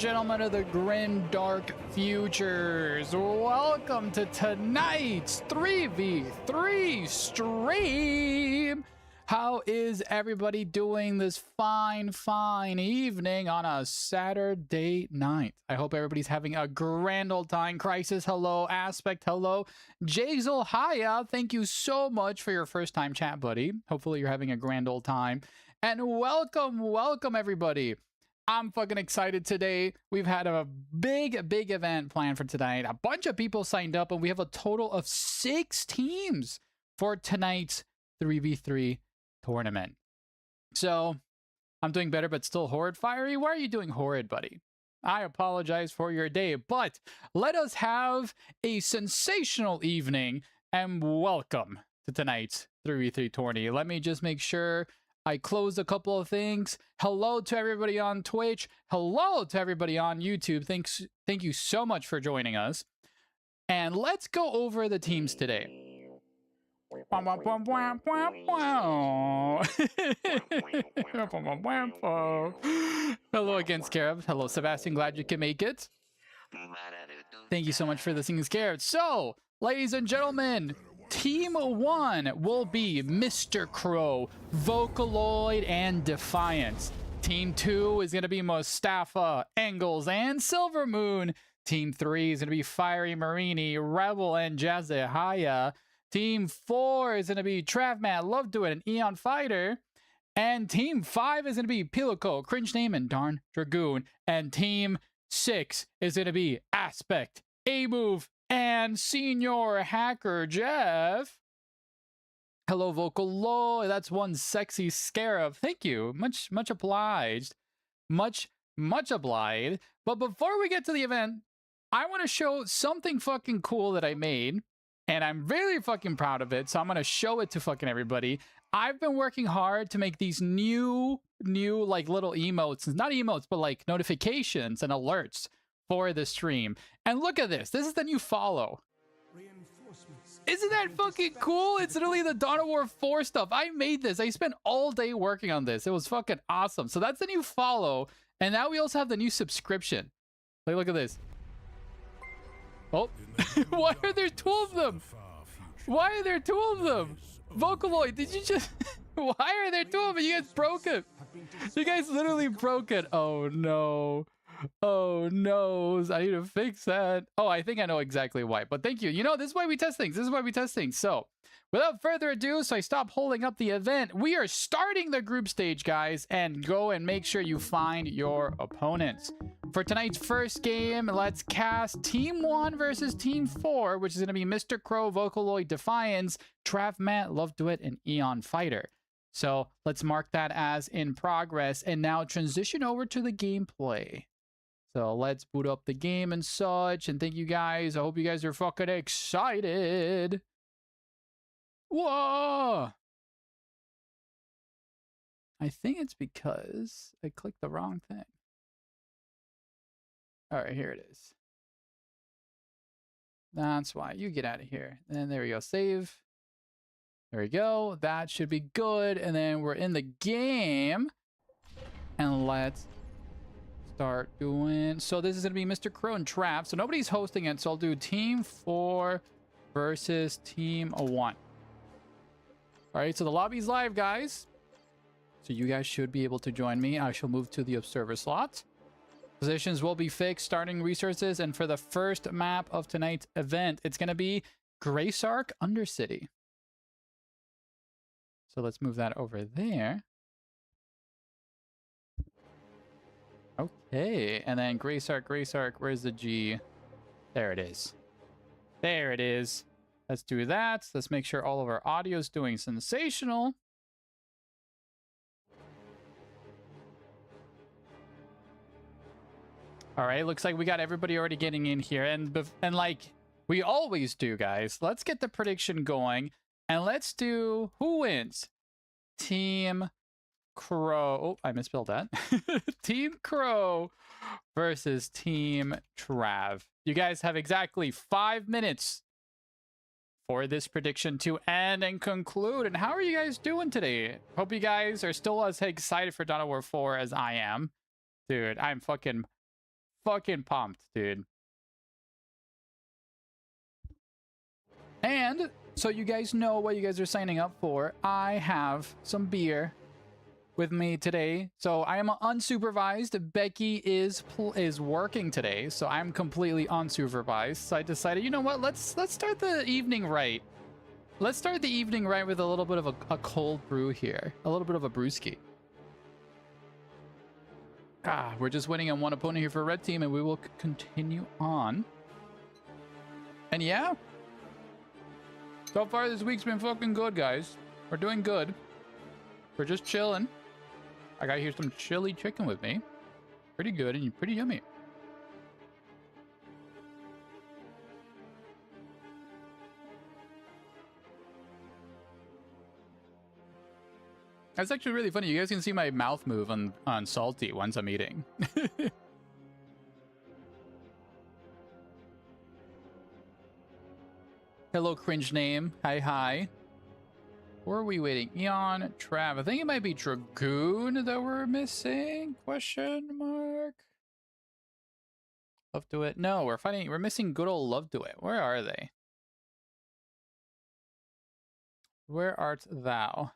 gentlemen of the grim dark futures, welcome to tonight's 3v3 stream. How is everybody doing this fine evening on a Saturday night? I hope everybody's having a grand old time. Crisis, hello. Aspect, hello. Jazel, hiya. Thank you so much for your first time chat, buddy. Hopefully you're having a grand old time. And welcome everybody. I'm fucking excited today. We've had a big event planned for tonight. A bunch of people signed up, and we have a total of 6 teams for tonight's 3v3 tournament. So, I'm doing better, but still horrid fiery. Why are you doing horrid, buddy? I apologize for your day, but let us have a sensational evening, and welcome to tonight's 3v3 tourney. Let me just make sure I closed a couple of things. Hello to everybody on Twitch. Hello to everybody on YouTube. Thank you so much for joining us. And let's go over the teams today. Hello again, Scarab. Hello, Sebastian. Glad you can make it. Thank you so much for the singing, Scarab. So, ladies and gentlemen, Team 1 will be Mr. Crow, Vocaloid, and Defiance. Team 2 is going to be Mustafa, Engels, and Silver Moon. Team 3 is going to be Fiery Marini, Rebel, and Jazahaya. Team 4 is going to be Travmat, Love Do It, and Eon Fighter. And Team 5 is going to be Pilico, Cringe Name, and Darn Dragoon. And Team 6 is going to be Aspect, A-Move, and Senior Hacker Jeff. Hello, Vocaloid. That's one sexy Scarab. Thank you. Much obliged. Much obliged. But before we get to the event, I want to show something fucking cool that I made. And I'm really fucking proud of it. So I'm going to show it to fucking everybody. I've been working hard to make these new like little emotes. Not emotes, but like notifications and alerts for the stream. And look at this. This is the new follow. Isn't that fucking cool? It's literally the Dawn of War 4 stuff. I made this. I spent all day working on this. It was fucking awesome. So that's the new follow. And now we also have the new subscription. Like, look at this. Oh, why are there 2 of them? Why are there 2 of them? Vocaloid, did you just... Why are there 2 of them? You guys broke it. You guys literally broke it. Oh, no. Oh no, I need to fix that. Oh, I think I know exactly why, but thank you. You know, this is why we test things. This is why we test things. So, without further ado, so I stop holding up the event, we are starting the group stage, guys, and go and make sure you find your opponents. For tonight's first game, let's cast Team 1 versus Team 4, which is going to be Mr. Crow, Vocaloid, Defiance, Travmat, Love Do It, and Eon Fighter. So, let's mark that as in progress, and now transition over to the gameplay. So let's boot up the game and such. And thank you guys. I hope you guys are fucking excited. Whoa! I think it's because I clicked the wrong thing. All right, here it is. That's why. You get out of here. And there we go. Save. There we go. That should be good. And then we're in the game. And let's start doing. So this is gonna be Mr. Crow and Trav. So nobody's hosting it. So I'll do Team 4 versus Team 1. All right. So the lobby's live, guys. So you guys should be able to join me. I shall move to the observer slot. Positions will be fixed. Starting resources. And for the first map of tonight's event, it's gonna be Graysark Undercity. So let's move that over there. Okay, and then Graysark, where's the G? There it is. There it is. Let's do that. Let's make sure all of our audio is doing sensational. All right, looks like we got everybody already getting in here. And like we always do, guys, let's get the prediction going. And let's do who wins? Team Crow. Oh, I misspelled that. Team Crow versus Team Trav. You guys have exactly 5 minutes for this prediction to end and conclude. And how are you guys doing today? Hope you guys are still as excited for Dawn of War 4 as I am. Dude, I'm fucking fucking pumped, dude. And so you guys know what you guys are signing up for. I have some beer with me today. So I am unsupervised. Becky is working today, so I'm completely unsupervised. So I decided, you know what? Let's start the evening right. Let's start the evening right with a little bit of a cold brew here. A little bit of a brewski. We're just winning on one opponent here for red team, and we will continue on. And yeah, so far this week's been fucking good, guys. We're doing good. We're just chilling. I got here some chili chicken with me. Pretty good and pretty yummy. That's actually really funny. You guys can see my mouth move on Salty once I'm eating. Hello, cringe name. Hi, hi. Where are we waiting? Eon, Trav. I think it might be Dragoon that we're missing? Question mark. Love to it. No, we're missing good old Love to it. Where are they? Where art thou?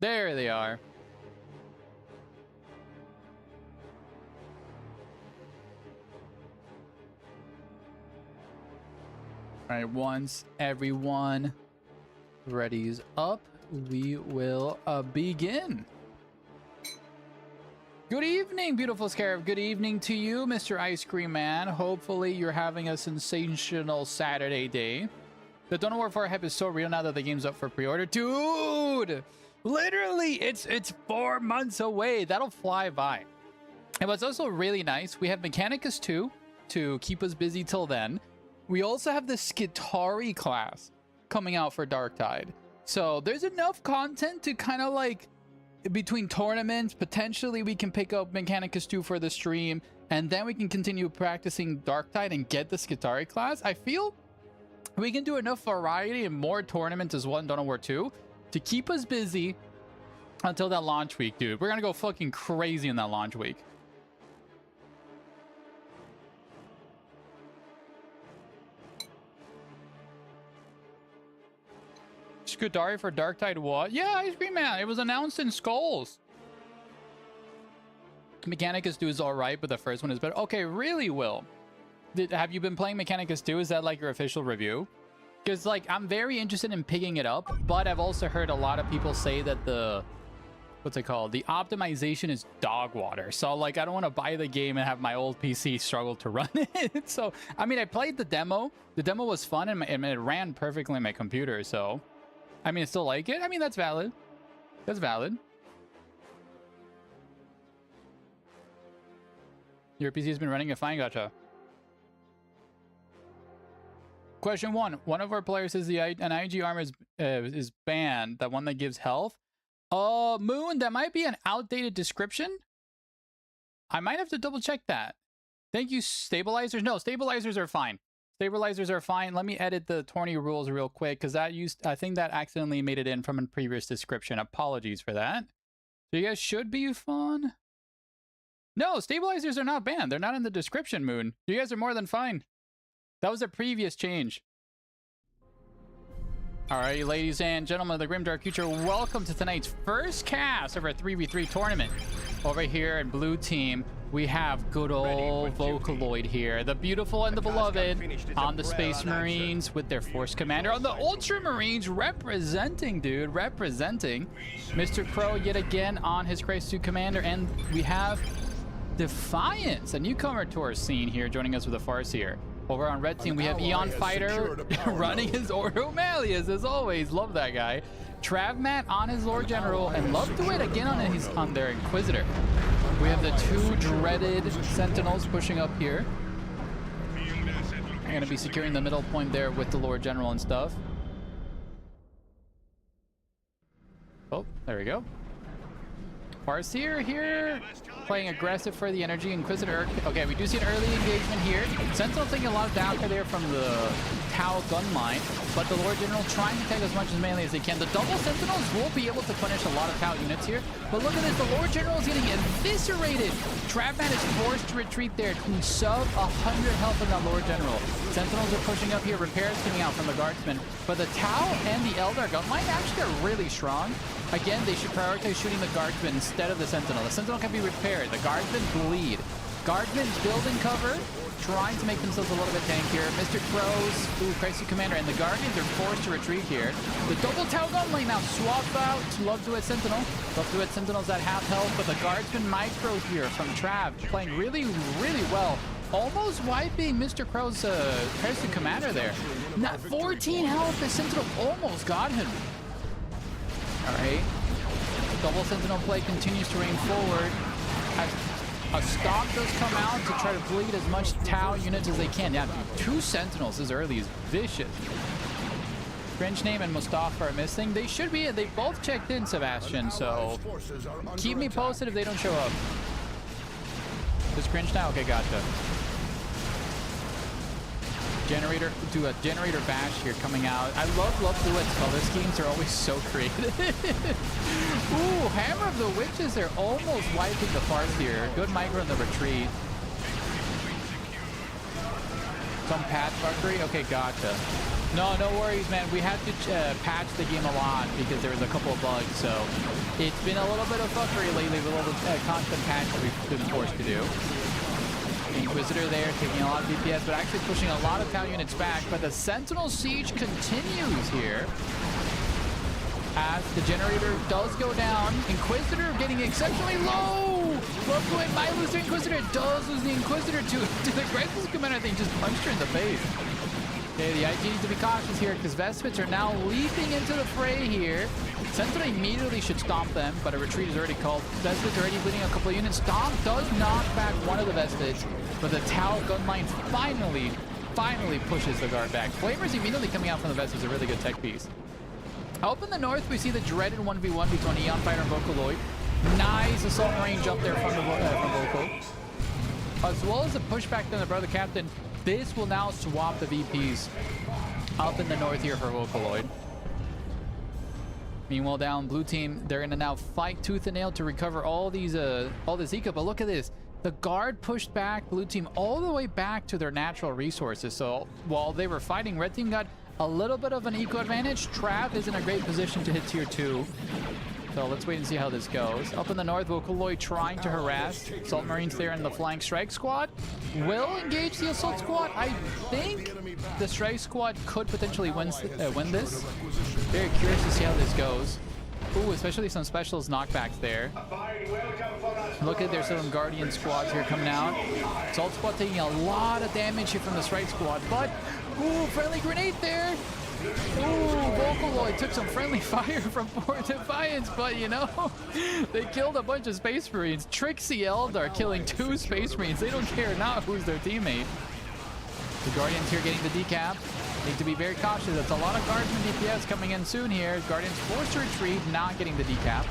There they are. All right, once everyone ready's up, we will begin. Good evening, beautiful Scarab. Good evening to you, Mr. Ice Cream Man. Hopefully you're having a sensational Saturday day. The Dawn of War 4 hype is so real now that the game's up for pre-order. Dude! Literally, it's 4 months away. That'll fly by. And what's also really nice, we have Mechanicus 2 to keep us busy till then. We also have the Skitari class coming out for Darktide. So there's enough content to kind of like, between tournaments, potentially we can pick up Mechanicus 2 for the stream, and then we can continue practicing Darktide and get the Skitari class. I feel we can do enough variety and more tournaments as well in Dawn of War 2 to keep us busy until that launch week, dude. We're gonna go fucking crazy in that launch week. Skitari for Darktide what? Yeah, Ice Cream Man. It was announced in Skulls. Mechanicus 2 is alright, but the first one is better. Okay, really, Will? Have you been playing Mechanicus 2? Is that like your official review? Because like I'm very interested in picking it up, but I've also heard a lot of people say that the what's it called? The optimization is dog water. So like I don't want to buy the game and have my old PC struggle to run it. So I mean, I played the demo. The demo was fun and it ran perfectly on my computer. So I mean, I still like it. I mean, that's valid. That's valid. Your PC has been running a fine, gotcha. Question 1. One of our players says an IG armor is banned. That one that gives health. Moon, that might be an outdated description. I might have to double check that. Thank you, stabilizers. No, stabilizers are fine. Stabilizers are fine. Let me edit the tourney rules real quick because I think that accidentally made it in from a previous description. Apologies for that. So you guys should be fun. No, stabilizers are not banned. They're not in the description, Moon. You guys are more than fine. That was a previous change. Alright, ladies and gentlemen of the Grimdark Future, welcome to tonight's first cast of our 3v3 tournament. Over here in blue team, we have good old Vocaloid here, the beautiful and the beloved, on the Space Marines with their Force Commander, on the Ultramarines representing, dude, representing Mr. Crow yet again on his Christ 2 Commander, and we have Defiance, a newcomer to our scene here, joining us with a Farseer. Over on red team, we have Eon Fighter running his Ordo Malleus, as always. Love that guy. Travmat on his Lord General, and Love to It again on their Inquisitor. We have the two dreaded Sentinels pushing up here. I'm going to be securing the middle point there with the Lord General and stuff. Oh, there we go. Farseer here, playing aggressive for the energy. Inquisitor, okay, we do see an early engagement here. Sentinel taking a lot of damage there from the Tau gun line, but the Lord General trying to take as much as melee as they can. The double Sentinels will be able to punish a lot of Tau units here, but look at this, the Lord General is getting eviscerated. Trapman is forced to retreat there, sub 100 health on that Lord General. Sentinels are pushing up here, repairs coming out from the Guardsmen, but the Tau and the Eldar gun line actually are really strong. Again, they should prioritize shooting the Guardsmen instead of the Sentinel. The Sentinel can be repaired. The Guardsmen bleed. Guardsmen building cover, trying to make themselves a little bit tankier. Mr. Crows, ooh, Crisis Commander, and the Guardians are forced to retreat here. The double Tau gun lane now swapped out. Love Duet Sentinel. Love Duet Sentinel's at half health, but the Guardsman micro here from Trav playing really, really well. Almost wiping Mr. Crow's Crisis Commander there. Not 14 health, the Sentinel almost got him. All right, double Sentinel play continues to rain forward. A stomp does come out to try to bleed as much Tau units as they can. Yeah, two Sentinels as early is vicious. French name and Mustafa are missing. They should be. They both checked in, Sebastian. So keep me posted if they don't show up. Is Cringe now? Okay, gotcha. Generator, do a generator bash here coming out. I love Duet's color schemes. They're always so creative. Ooh, Hammer of the Witches. They're almost wiping the Farseer. Good micro in the retreat. Some patch fuckery. Okay, gotcha. No worries, man. We had to patch the game a lot because there was a couple of bugs. So it's been a little bit of fuckery lately with all the constant patch that we've been forced to do. Inquisitor there taking a lot of DPS, but actually pushing a lot of Tau units back. But the Sentinel siege continues here as the generator does go down. Inquisitor getting exceptionally low. Love to it. Might lose the Inquisitor. Does lose the Inquisitor to the Crisis Commander. I think just punched her in the face. Okay, the IG needs to be cautious here because Vespits are now leaping into the fray here. Sentinel immediately should stomp them, but a retreat is already called. Vespits already bleeding a couple of units. Stomp does knock back one of the Vespits, but the Tau gun line finally pushes the guard back. Flamers immediately coming out from the Vespits, a really good tech piece. Up in the north, we see the dreaded 1v1 between Eon Fighter and Vocaloid. Nice assault range up there from Vocal. As well as a pushback from the Brother Captain. This will now swap the VPs up in the north here for Vocaloid. Meanwhile, down blue team, they're gonna now fight tooth and nail to recover all this eco. But look at this. The guard pushed back blue team all the way back to their natural resources. So while they were fighting, red team got a little bit of an eco advantage. Trav is in a great position to hit tier 2. So let's wait and see how this goes. Up in the north, Vocaloid trying to harass. Assault Marines there in the flying strike squad. Will engage the assault squad. I think the strike squad could potentially win this. Very curious to see how this goes. Ooh, especially some specials knockbacks there. Look at there's some Guardian squads here coming out. Assault squad taking a lot of damage here from the strike squad, but ooh, friendly grenade there. Ooh, Vocaloid took some friendly fire from Port Defiance, but you know, they killed a bunch of Space Marines. Trixie Eldar killing 2 Space Marines. They don't care not who's their teammate. The Guardians here getting the decap. Need to be very cautious. That's a lot of Guardsman DPS coming in soon here. Guardians forced to retreat, not getting the decap.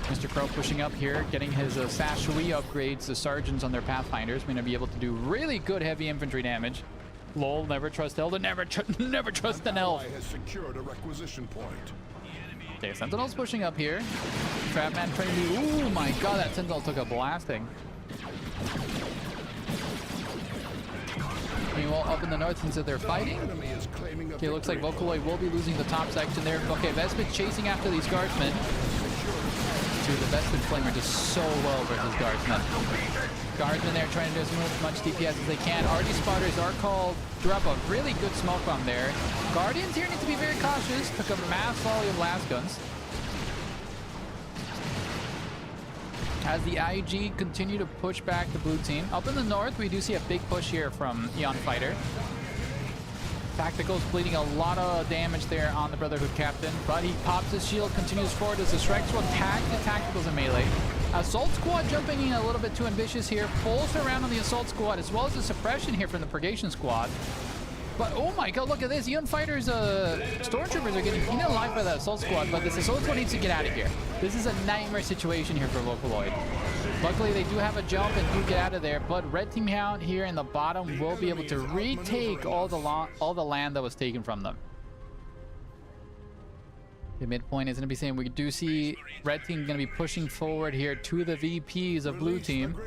Mr. Crow pushing up here, getting his Sashui upgrades, the Sergeants on their Pathfinders. We're going to be able to do really good heavy infantry damage. Lol, never trust Elder, never trust an elf. Okay, Sentinel's pushing up here. Trapman trying to... Ooh my god, that Sentinel took a blasting. Meanwhile, up in the north, since they're fighting. Okay, looks like Vocaloid will be losing the top section there. Okay, Vespit's chasing after these Guardsmen. Dude, the Vespid Flamer does so well versus Guardsmen. Guardsmen there trying to do as much DPS as they can. RD spotters are called. Drop a really good smoke bomb there. Guardians here need to be very cautious. Took a mass volley of last guns. As the IG continue to push back the blue team. Up in the north, we do see a big push here from Eon Fighter. Tactical's bleeding a lot of damage there on the Brotherhood Captain, but he pops his shield, continues forward as the Strike Squad tag the Tacticals in melee. Assault Squad jumping in a little bit too ambitious here, pulls around on the Assault Squad, as well as the suppression here from the Purgation Squad. But oh my god, look at this. Eon Fighters, Stormtroopers are getting eaten alive by the Assault Squad, but this Assault Squad needs to get out of here. This is a nightmare situation here for Vocaloid. Luckily, they do have a jump and do get out of there, but Red Team out here in the bottom will be able to retake all the land that was taken from them. The midpoint is going to be saying we do see Red Team going to be pushing forward here to the VPs of Blue Team.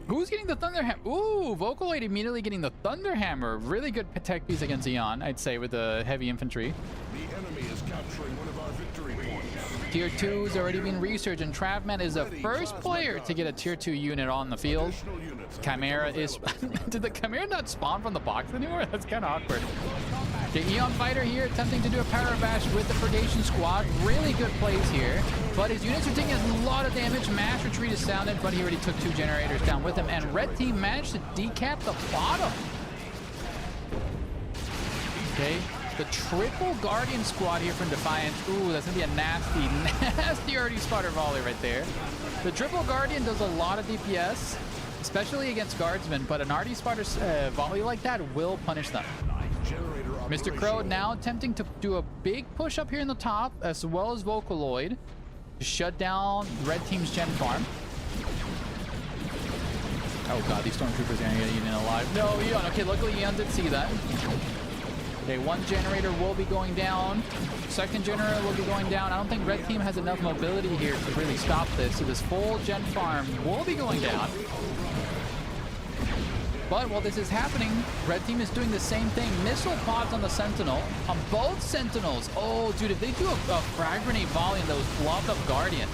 Who's getting the Thunder Hammer? Ooh, Vocaloid immediately getting the Thunder Hammer. Really good tech piece against Eon, I'd say, with the heavy infantry. The enemy is capturing one of our victory points. Tier 2 has already been researched, and Travman is the first player to get a Tier 2 unit on the field. Chimera is... Did the Chimera not spawn from the box anymore? That's kind of awkward. The Eon Fighter here attempting to do a power bash with the Purgation Squad. Really good plays here, but his units are taking a lot of damage. Mass retreat is sounded, but he already took 2 generators down with him, and Red Team managed to decap the bottom. Okay, the triple Guardian Squad here from Defiance. Ooh, that's gonna be a nasty, nasty already spotter volley right there. The triple Guardian does a lot of DPS, especially against Guardsmen, but an RD spotter volley like that will punish them. Mr. Crow now attempting to do a big push up here in the top, as well as Vocaloid, to shut down Red Team's Gen Farm. Oh god, these Stormtroopers are gonna get eaten alive. No, Eon. Okay, luckily Eon did see that. Okay, 1 generator will be going down. 2nd generator will be going down. I don't think Red Team has enough mobility here to really stop this, so this full Gen Farm will be going down. But while this is happening, Red Team is doing the same thing. Missile pods on the Sentinel, on both Sentinels. Oh, dude, if they do a frag grenade volley on those blobbed up Guardians,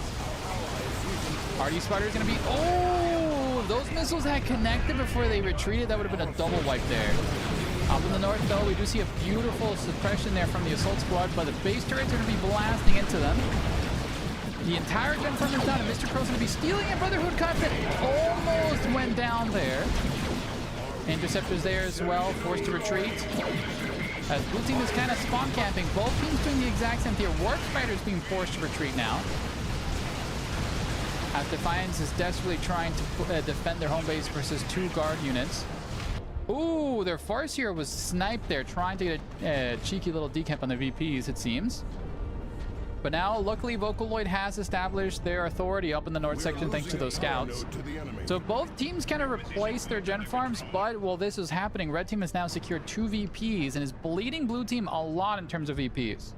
RD Spider is going to be... Oh, those missiles had connected before they retreated. That would have been a double wipe there. Up in the north, though, we do see a beautiful suppression there from the Assault Squad, but the base turrets are going to be blasting into them. The entire Gen Farm is down, and Mr. Crow's going to be stealing it. Brotherhood Content almost went down there. Interceptors there as well, forced to retreat. As Blue Team is kind of spawn camping, both teams doing the exact same thing. Warp Spider's being forced to retreat now, as Defiance is desperately trying to defend their home base versus 2 guard units. Ooh, their Farseer was sniped there, trying to get a cheeky little decap on the VPs, it seems. But now, luckily, Vocaloid has established their authority up in the north section thanks to those scouts. So both teams kind of replaced their Gen Farms, but while this is happening, Red Team has now secured 2 VPs and is bleeding Blue Team a lot in terms of VPs.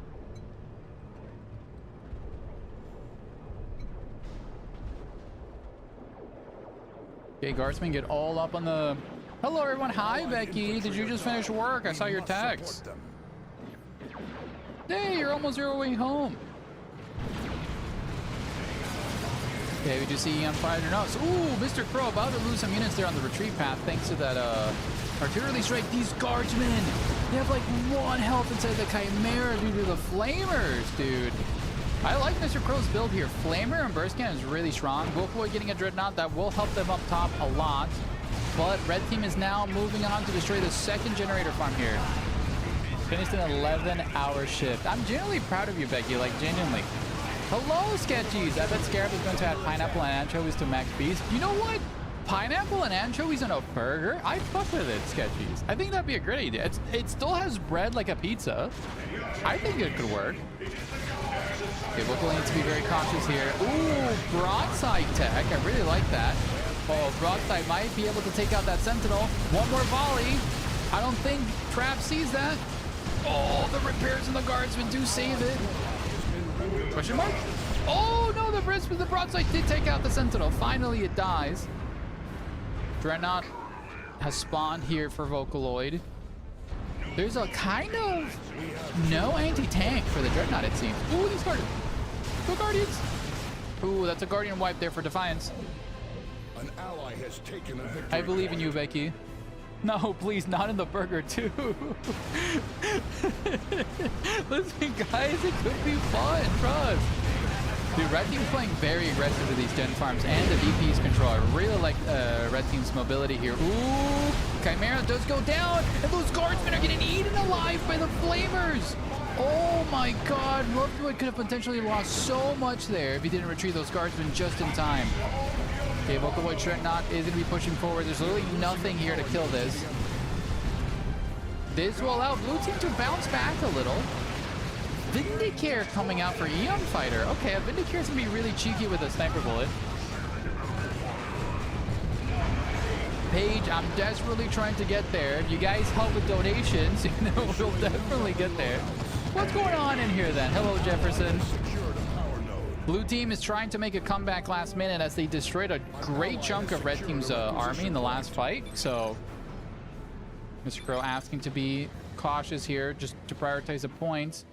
Okay, Guardsmen get all up on the... Hello, everyone. Hi, Becky. Did you just finish work? I saw your text. Hey, you're almost your way home. Okay, we do see Eon Fighter now. So, ooh, Mr. Crow about to lose some units there on the retreat path thanks to that artillery strike. These Guardsmen, they have like 1 health inside the Chimera due to the Flamers, dude. I like Mr. Crow's build here. Flamer and Burst Cannon is really strong. Vocaloid getting a Dreadnought, that will help them up top a lot. But Red Team is now moving on to destroy the 2nd generator farm here. Finished an 11-hour shift. I'm genuinely proud of you, Becky, like genuinely. Hello, Sketchies. I bet Scarab is going to add pineapple and anchovies to Max Beast. You know what? Pineapple and anchovies on a burger? I fuck with it, Sketchies. I think that'd be a great idea. It still has bread like a pizza. I think it could work. Okay, Vocaloid needs to be very cautious here. Ooh, broadside tech. I really like that. Oh, broadside might be able to take out that Sentinel. 1 more volley. I don't think Trav sees that. Oh, the repairs and the Guardsmen do save it. Question mark? Oh, no, the broadside did take out the Sentinel. Finally, it dies. Dreadnought has spawned here for Vocaloid. There's a kind of no anti-tank for the Dreadnought, it seems. Ooh, these Guardians. Go Guardians. Ooh, that's a Guardian wipe there for Defiance. An ally has taken a victory. I believe in you, Becky. No, please, not in the burger, too. Listen, guys, it could be fun. Trust. Dude, Red Team's playing very aggressive with these Gen Farms and the VP's control. I really like Red Team's mobility here. Ooh, Chimera does go down, and those Guardsmen are getting eaten alive by the Flamers. Oh my god, Wolfwood could have potentially lost so much there if he didn't retrieve those Guardsmen just in time. Okay, Vocaloid Dreadnought is going to be pushing forward. There's literally nothing here to kill this. This will allow blue team to bounce back a little. Vindicare coming out for Eon Fighter. Okay, Vindicare's gonna be really cheeky with a sniper bullet. Paige, I'm desperately trying to get there. If you guys help with donations, you know, we'll definitely get there. What's going on in here then? Hello, Jefferson. Blue team is trying to make a comeback last minute as they destroyed a great chunk of red team's army in the last fight. So, Mr. Crow asking to be cautious here, just to prioritize the points.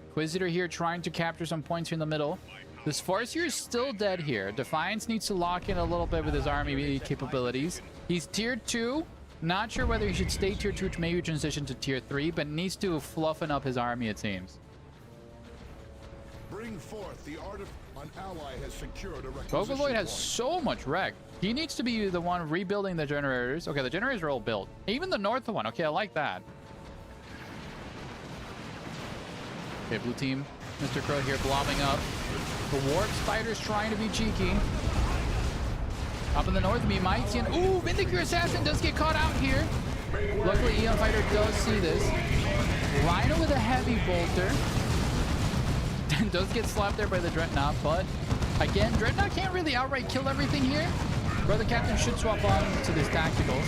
Inquisitor here trying to capture some points here in the middle. This Farseer is still dead here. Defiance needs to lock in a little bit with his army capabilities. He's tier 2. Not sure whether he should stay tier 2 to maybe transition to tier 3, but needs to fluffen up his army, it seems. Bring forth the art of an ally has secured a requisition Vocaloid has point. so much wreck. He needs to be the one rebuilding the generators. Okay, the generators are all built. Even the north one. Okay, I like that. Okay, blue team. Mr. Crow here blobbing up. The Warp Spider's trying to be cheeky. Up in the north, we might see an... Ooh, Vindicare Assassin does get caught out here. Luckily, Eon Fighter does see this. Rhino with a heavy bolter. Does get slapped there by the Dreadnought, but again, Dreadnought can't really outright kill everything here. Brother Captain should swap on to this tacticals.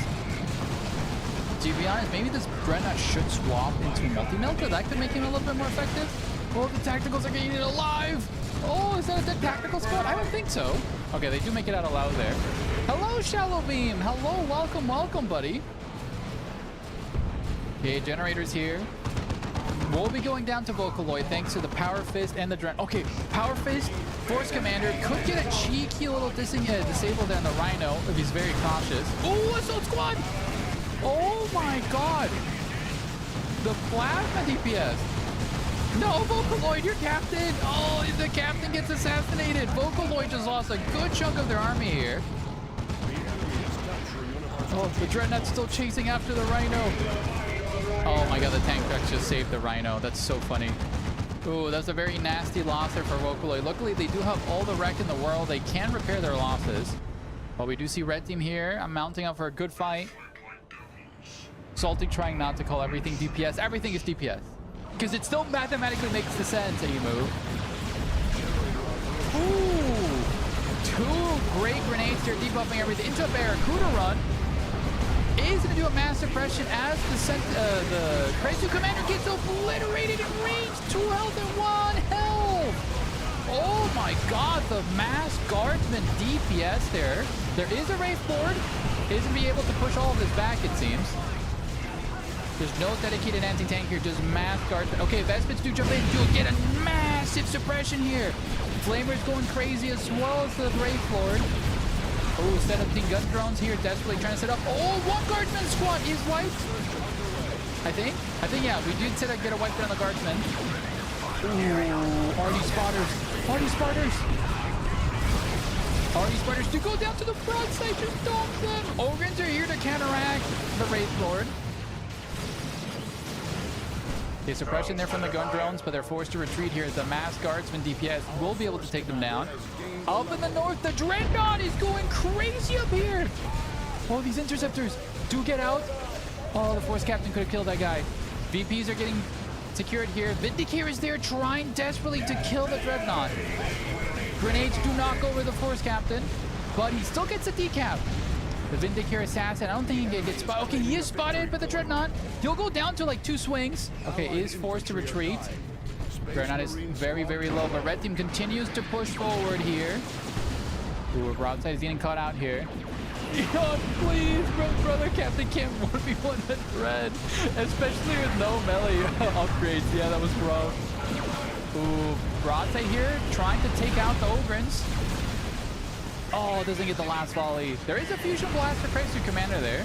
To be honest, maybe this Dreadnought should swap into Multi-Melter. That could make him a little bit more effective. Oh, the tacticals are getting it alive. Oh, is that a dead tactical squad? I don't think so. Okay, they do make it out alive there. Hello, Shallow Beam. Hello, welcome, welcome, buddy. Okay, generators here. We'll be going down to Vocaloid thanks to the Power Fist and the Dread. Okay, Power Fist, Force Commander could get a cheeky little disable down the Rhino if he's very cautious. Oh, Assault Squad! Oh my god! The Plasma DPS. No, Vocaloid, you're captain! Oh, the captain gets assassinated. Vocaloid just lost a good chunk of their army here. Oh, the Dreadnought's still chasing after the Rhino. Oh my god, the tank trucks just saved the Rhino. That's so funny. Ooh, that's a very nasty loss there for Vocaloid. Luckily, they do have all the wreck in the world. They can repair their losses. But we do see red team here. I'm mounting up for a good fight. Salty trying not to call everything DPS. Everything is DPS. Because it still mathematically makes the sense that you move. Ooh. 2 great grenades here, debuffing everything. Into a Barracuda run. Is going to do a mass suppression as the Crazy Commander gets obliterated in range. 2 health and 1 health. Oh my god, the mass guardsman DPS there. There is a Wraith Lord. Isn't be able to push all of this back, it seems. There's no dedicated anti-tank here, just mass guardsmen. Okay, Vespits do jump in. You'll get a massive suppression here. Flamer's going crazy as well as the Wraith Lord. Oh, set up the gun drones here, desperately trying to set up. Oh, 1 guardsman squad is wiped. I think, yeah, we did get a wipe there on the guardsman. Ooh, Arty spotters. Arty spotters. Arty spotters do go down to the front side, just dump them. Ogrins are here to counteract the Wraith Lord. Okay, suppression there from the gun drones, but they're forced to retreat here. The mass guardsman DPS will be able to take them down. Up in the north, the Dreadnought is going crazy up here. Oh, these interceptors do get out. Oh, the Force Captain could have killed that guy. VPs are getting secured here. Vindicare is there trying desperately to kill the Dreadnought. Grenades do knock over the Force Captain, but he still gets a decap. The Vindicare Assassin, I don't think he can get spotted. Okay, he is spotted by the Dreadnought. He'll go down to like 2 swings. Okay, is forced to retreat. Dreadnought is very, very low, but red team continues to push forward here. Ooh, broadside is getting caught out here. Oh, please, brother Captain can't 1v1 that Dread, especially with no melee upgrades. Yeah, that was rough. Ooh, broadside here, trying to take out the Ogrins. Oh, doesn't get the last volley. There is a fusion blast for Crazy Commander there.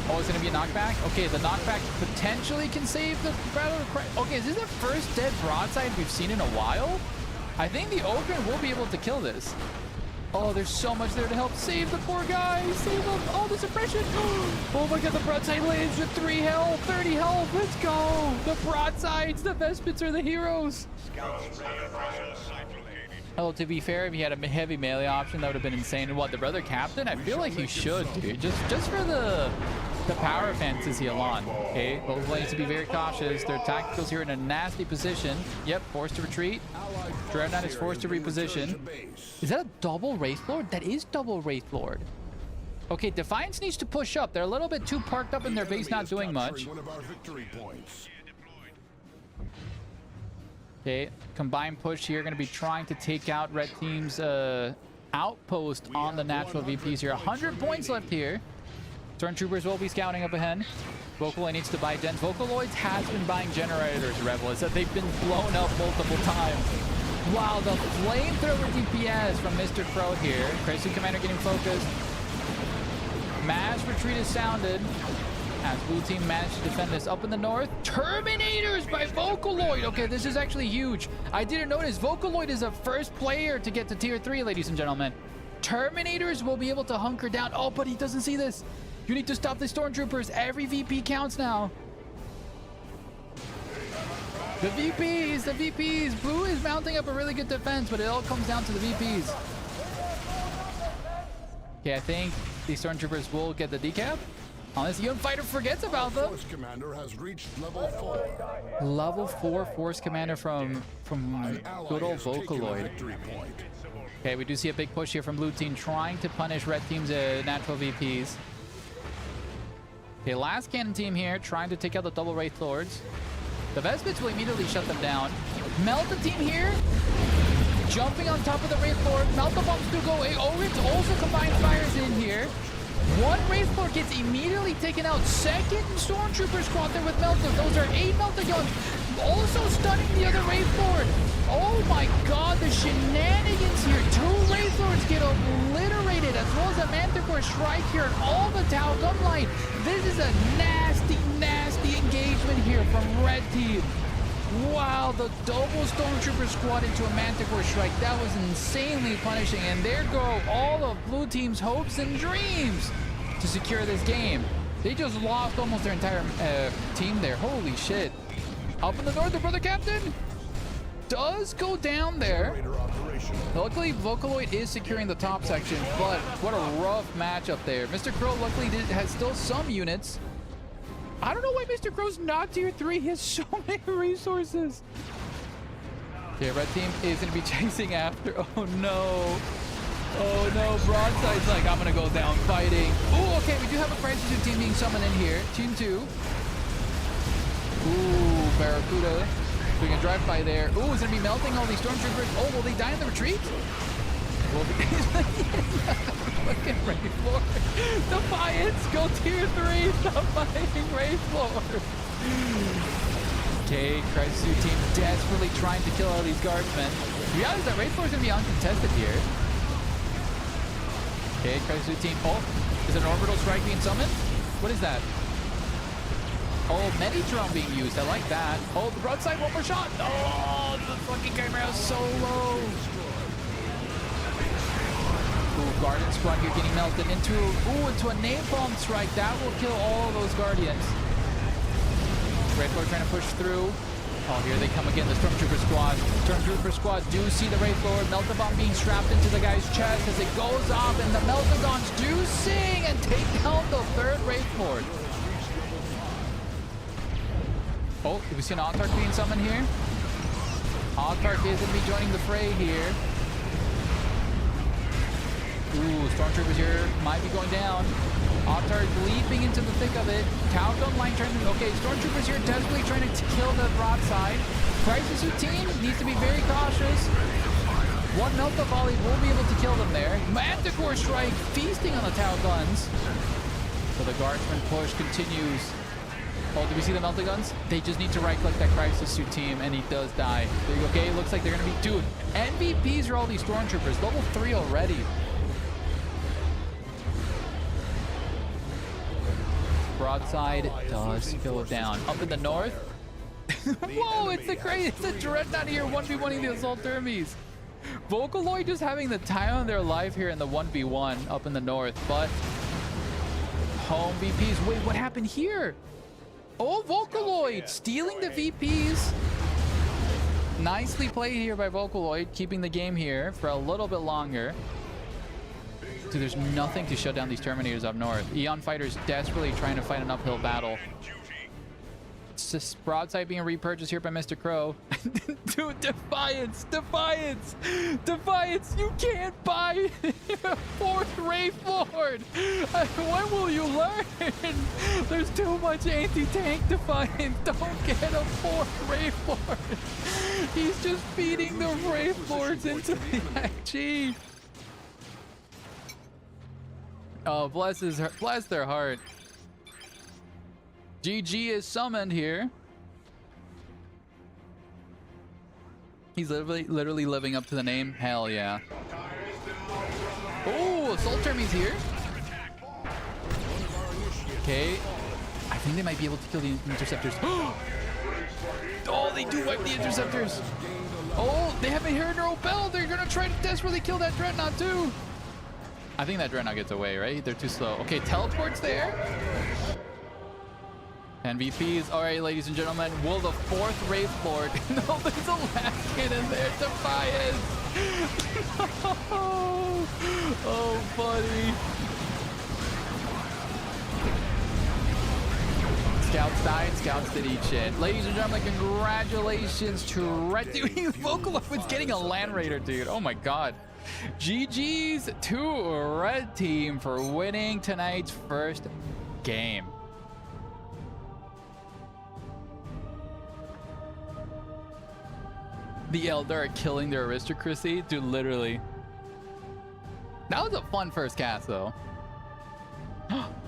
Oh, it's going to be a knockback? Okay, the knockback potentially can save the Battle of Christ. Okay, is this the first dead broadside we've seen in a while? I think the Ogre will be able to kill this. Oh, there's so much there to help save the poor guy. Save him. Oh, the suppression. Oh my god, the broadside lands with 3 health, 30 health. Let's go. The broadsides, the Vespits are the heroes. Oh, to be fair, if he had a heavy melee option, that would have been insane. And what, the Brother Captain? I feel like he should, dude. Just for the the power fence is heal on. Okay, Vocaloid needs to be very cautious. Their tacticals here in a nasty position. Yep, forced to retreat. Dreadnought is forced to reposition. Is that a double Wraith Lord? That is double Wraith Lord. Okay, Defiance needs to push up. They're a little bit too parked up in their base, not doing much. Okay, combined push here. Going to be trying to take out red team's outpost on the natural VPs here. 100 points left here. Stormtroopers will be scouting up ahead. Vocaloid needs to buy gens. Vocaloid has been buying generators, Rebel. Is that they've been blown up multiple times. Wow, the flamethrower DPS from Mr. Crow here. Crazy Commander getting focused. Mass retreat is sounded as blue team managed to defend this up in the north. Terminators by Vocaloid. Okay, this is actually huge. I didn't notice Vocaloid is the first player to get to tier 3, ladies and gentlemen. Terminators will be able to hunker down. Oh, but he doesn't see this. You need to stop the Stormtroopers. Every VP counts now. The VPs. Blue is mounting up a really good defense, but it all comes down to the VPs. Okay, I think these Stormtroopers will get the decap. Unless the Young Fighter forgets about them. Force Commander has reached level 4. Level 4 Force Commander from good old Vocaloid. Okay, we do see a big push here from blue team trying to punish red team's natural VPs. Okay, last cannon team here trying to take out the double Wraith Lords. The Vespits will immediately shut them down. Melt the team here. Jumping on top of the Wraith Lord. Melt the bombs do go. Orins also combined fires in here. One Wraith Lord gets immediately taken out. Second Stormtrooper squad there with Melta. Those are 8 Melta guns. Also stunning the other Wraith Lord. Oh my god, the shenanigans here. 2 Wraith Lords get obliterated, as well as a Manticore strike here and all the Tau gun line. This is a nasty, nasty engagement here from red team. Wow, the double Stormtrooper squad into a Manticore strike. That was insanely punishing. And there go all of blue team's hopes and dreams to secure this game. They just lost almost their entire team there. Holy shit. Up in the north, the brother captain does go down there. Luckily, Vocaloid is securing the top section, but what a rough match up there. Mr. Crow luckily has still some units. I don't know why Mr. Crow's not tier 3. He has so many resources. Okay, red team is going to be chasing after. Oh no. Oh no, Broadside's like, I'm going to go down fighting. Oh, okay, we do have a Crisis team being summoned in here. Team 2. Ooh, Barracuda. Doing a drive-by there. Ooh, is going to be melting all these Stormtroopers. Oh, will they die in the retreat? Will be fucking Wraith Lord. Defiance, go tier 3. Stop fighting Wraith Lord. Okay, Crisis team desperately trying to kill all these guardsmen. The reality is that Wraith Lord is going to be uncontested here. Okay, Crisis team. Oh, is an orbital strike being summoned? What is that? Oh, Meditron being used. I like that. Oh, the broadside, one more shot. Oh, the fucking camera is so low. Ooh, Guardian squad here getting melted into a napalm strike. That will kill all of those Guardians. Wraith Lord trying to push through. Oh, here they come again, the Stormtrooper squad. Stormtrooper squad do see the Wraith Lord. Meltabomb being strapped into the guy's chest as it goes off, and the Meltagons do sing and take down the 3rd Wraith Lord. Oh, do we see an Autarch being summoned here? Autarch is going to be joining the fray here. Ooh, Stormtroopers here might be going down. Autarch leaping into the thick of it. Tau gun line trying to... Okay, Stormtroopers here desperately trying to kill the broadside. Crisis team needs to be very cautious. One Melta volley will be able to kill them there. Manticore strike feasting on the Tau guns. So the Guardsman push continues. Oh, do we see the Melta guns? They just need to right-click that Crisis Suit team, and he does die. Okay, looks like they're going to be... Dude, MVPs are all these Stormtroopers. Level 3 already. Broadside does go down. Up in the north. Whoa, it's the Dreadnought here 1v1ing the Assault Termies. Vocaloid just having the time of their life here in the 1v1 up in the north, but home VPs. Wait, what happened here? Oh, Vocaloid stealing the VPs. Nicely played here by Vocaloid, keeping the game here for a little bit longer. Dude, there's nothing to shut down these Terminators up north. Eon Fighter's desperately trying to fight an uphill battle. It's just broadside being repurchased here by Mr. Crow. Dude, Defiance! Defiance! Defiance! You can't buy a 4th Wraith Lord! When will you learn? There's too much anti-tank Defiance. Don't get a 4th Wraith Lord. He's just feeding the Wraith Lords into the XG. Oh, bless their heart. GG is summoned here. He's literally living up to the name. Hell yeah. Oh, Assault Termy's here. Okay. I think they might be able to kill the Interceptors. Oh, they do wipe the Interceptors. Oh, they have a Hero Bell. They're going to try to desperately kill that Dreadnought too. I think that Dreadnought gets away, right? They're too slow. Okay, teleport's there. MVPs. All right, ladies and gentlemen. Will the 4th Wraith Lord... No, there's a last cannon there. Defiance. No. Oh, buddy. Scouts died. Scouts did eat shit. Ladies and gentlemen, congratulations to Red Team. Vocaloid's getting a Land Raider, dude. Oh, my God. GG's to Red Team for winning tonight's first game. The Eldar are killing their aristocracy. Dude, literally. That was a fun first cast, though.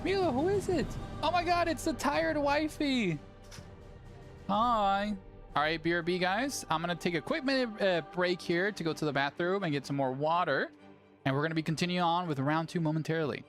Mila, who is it? Oh my god, it's the tired wifey. Hi. All right, BRB guys. I'm going to take a quick minute break here to go to the bathroom and get some more water. And we're going to be continuing on with round 2 momentarily.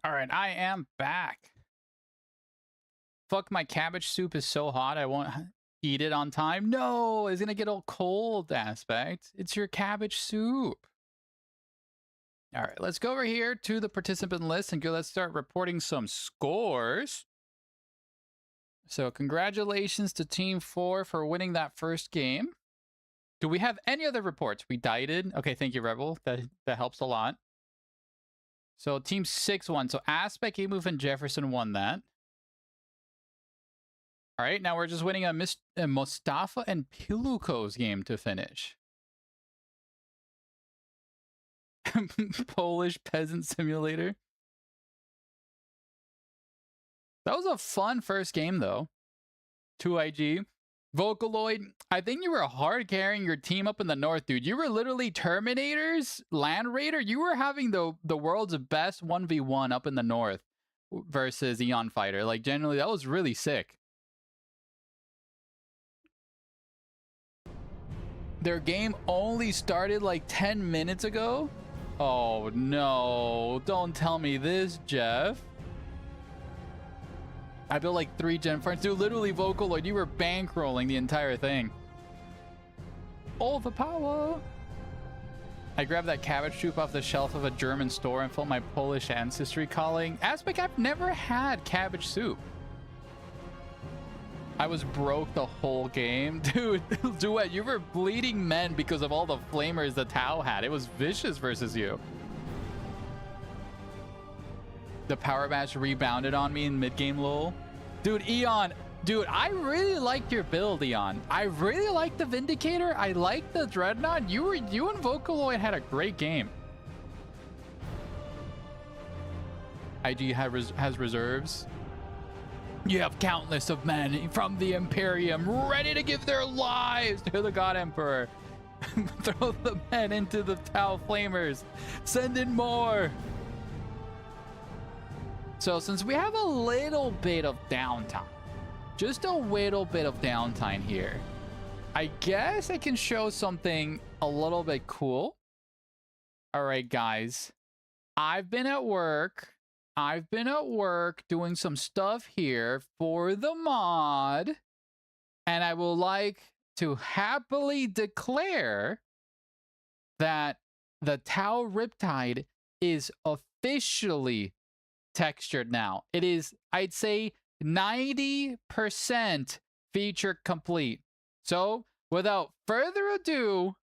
All right, I am back. Fuck, my cabbage soup is so hot I won't eat it on time. No, it's gonna get all cold, Aspect. It's your cabbage soup. All right, let's go over here to the participant list and let's start reporting some scores. So congratulations to Team 4 for winning that first game. Do we have any other reports? We dieted. Okay, thank you, Rebel. That helps a lot. So Team 6 won. So Aspect, A-Move, and Jefferson won that. All right, now we're just winning a Mustafa and Piluko's game to finish. Polish Peasant Simulator. That was a fun first game, though. 2IG. Vocaloid, I think you were hard carrying your team up in the north, dude. You were literally Terminators, Land Raider. You were having the world's best 1v1 up in the north versus Eon Fighter. Like, generally, that was really sick. Their game only started like 10 minutes ago? Oh, no. Don't tell me this, Jeff. I built like 3 gen farms. Dude, literally, Vocaloid, you were bankrolling the entire thing. All the power. I grabbed that cabbage soup off the shelf of a German store and felt my Polish ancestry calling. Aspect, I've never had cabbage soup. I was broke the whole game. Dude, Duet, you were bleeding men because of all the flamers the Tau had. It was vicious versus you. The power match rebounded on me in mid-game lol. Dude, Eon. Dude, I really liked your build, Eon. I really liked the Vindicator. I liked the Dreadnought. You and Vocaloid had a great game. IG has reserves. You have countless of men from the Imperium ready to give their lives to the God Emperor. Throw the men into the Tau Flamers. Send in more. So since we have a little bit of downtime, just a little bit of downtime here, I guess I can show something a little bit cool. All right, guys. I've been at work doing some stuff here for the mod, and I would like to happily declare that the Tau Riptide is officially textured now. It is, I'd say, 90% feature complete. So without further ado,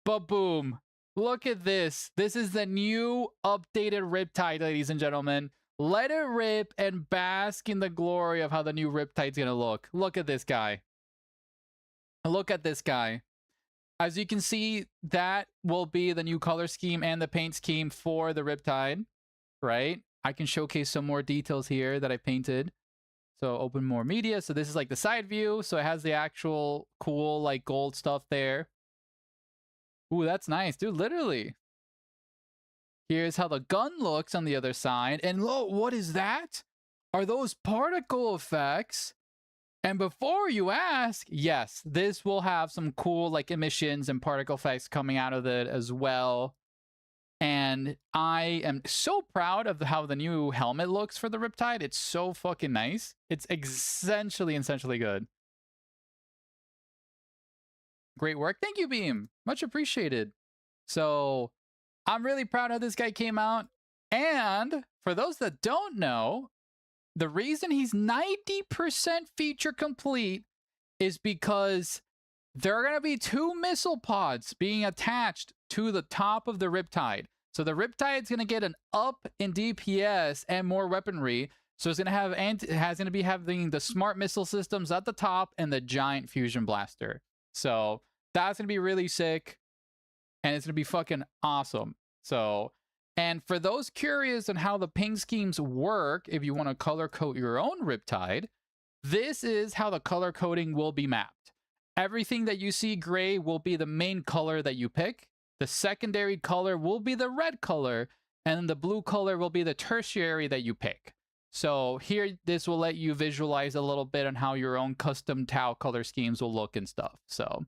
ba-boom. Look at this. This is the new updated Riptide, ladies and gentlemen. Let it rip and bask in the glory of how the new Riptide's gonna look. Look at this guy. Look at this guy. As you can see, that will be the new color scheme and the paint scheme for the Riptide, right? I can showcase some more details here that I painted. So open more media. So this is like the side view. So it has the actual cool like gold stuff there. Ooh, that's nice, dude. Literally. Here's how the gun looks on the other side. And look, what is that? Are those particle effects? And before you ask, yes, this will have some cool like emissions and particle effects coming out of it as well. And I am so proud of how the new helmet looks for the Riptide. It's so fucking nice. It's essentially good. Great work. Thank you, Beam. Much appreciated. So I'm really proud how this guy came out. And for those that don't know, the reason he's 90% feature complete is because there are going to be 2 missile pods being attached to the top of the Riptide. So the Riptide's going to get an up in DPS and more weaponry. So it's going to have having the smart missile systems at the top and the giant fusion blaster. So that's going to be really sick. And it's going to be fucking awesome. So, and for those curious on how the paint schemes work, if you want to color code your own Riptide, this is how the color coding will be mapped. Everything that you see gray will be the main color that you pick. The secondary color will be the red color. And the blue color will be the tertiary that you pick. So here, this will let you visualize a little bit on how your own custom Tau color schemes will look and stuff. So,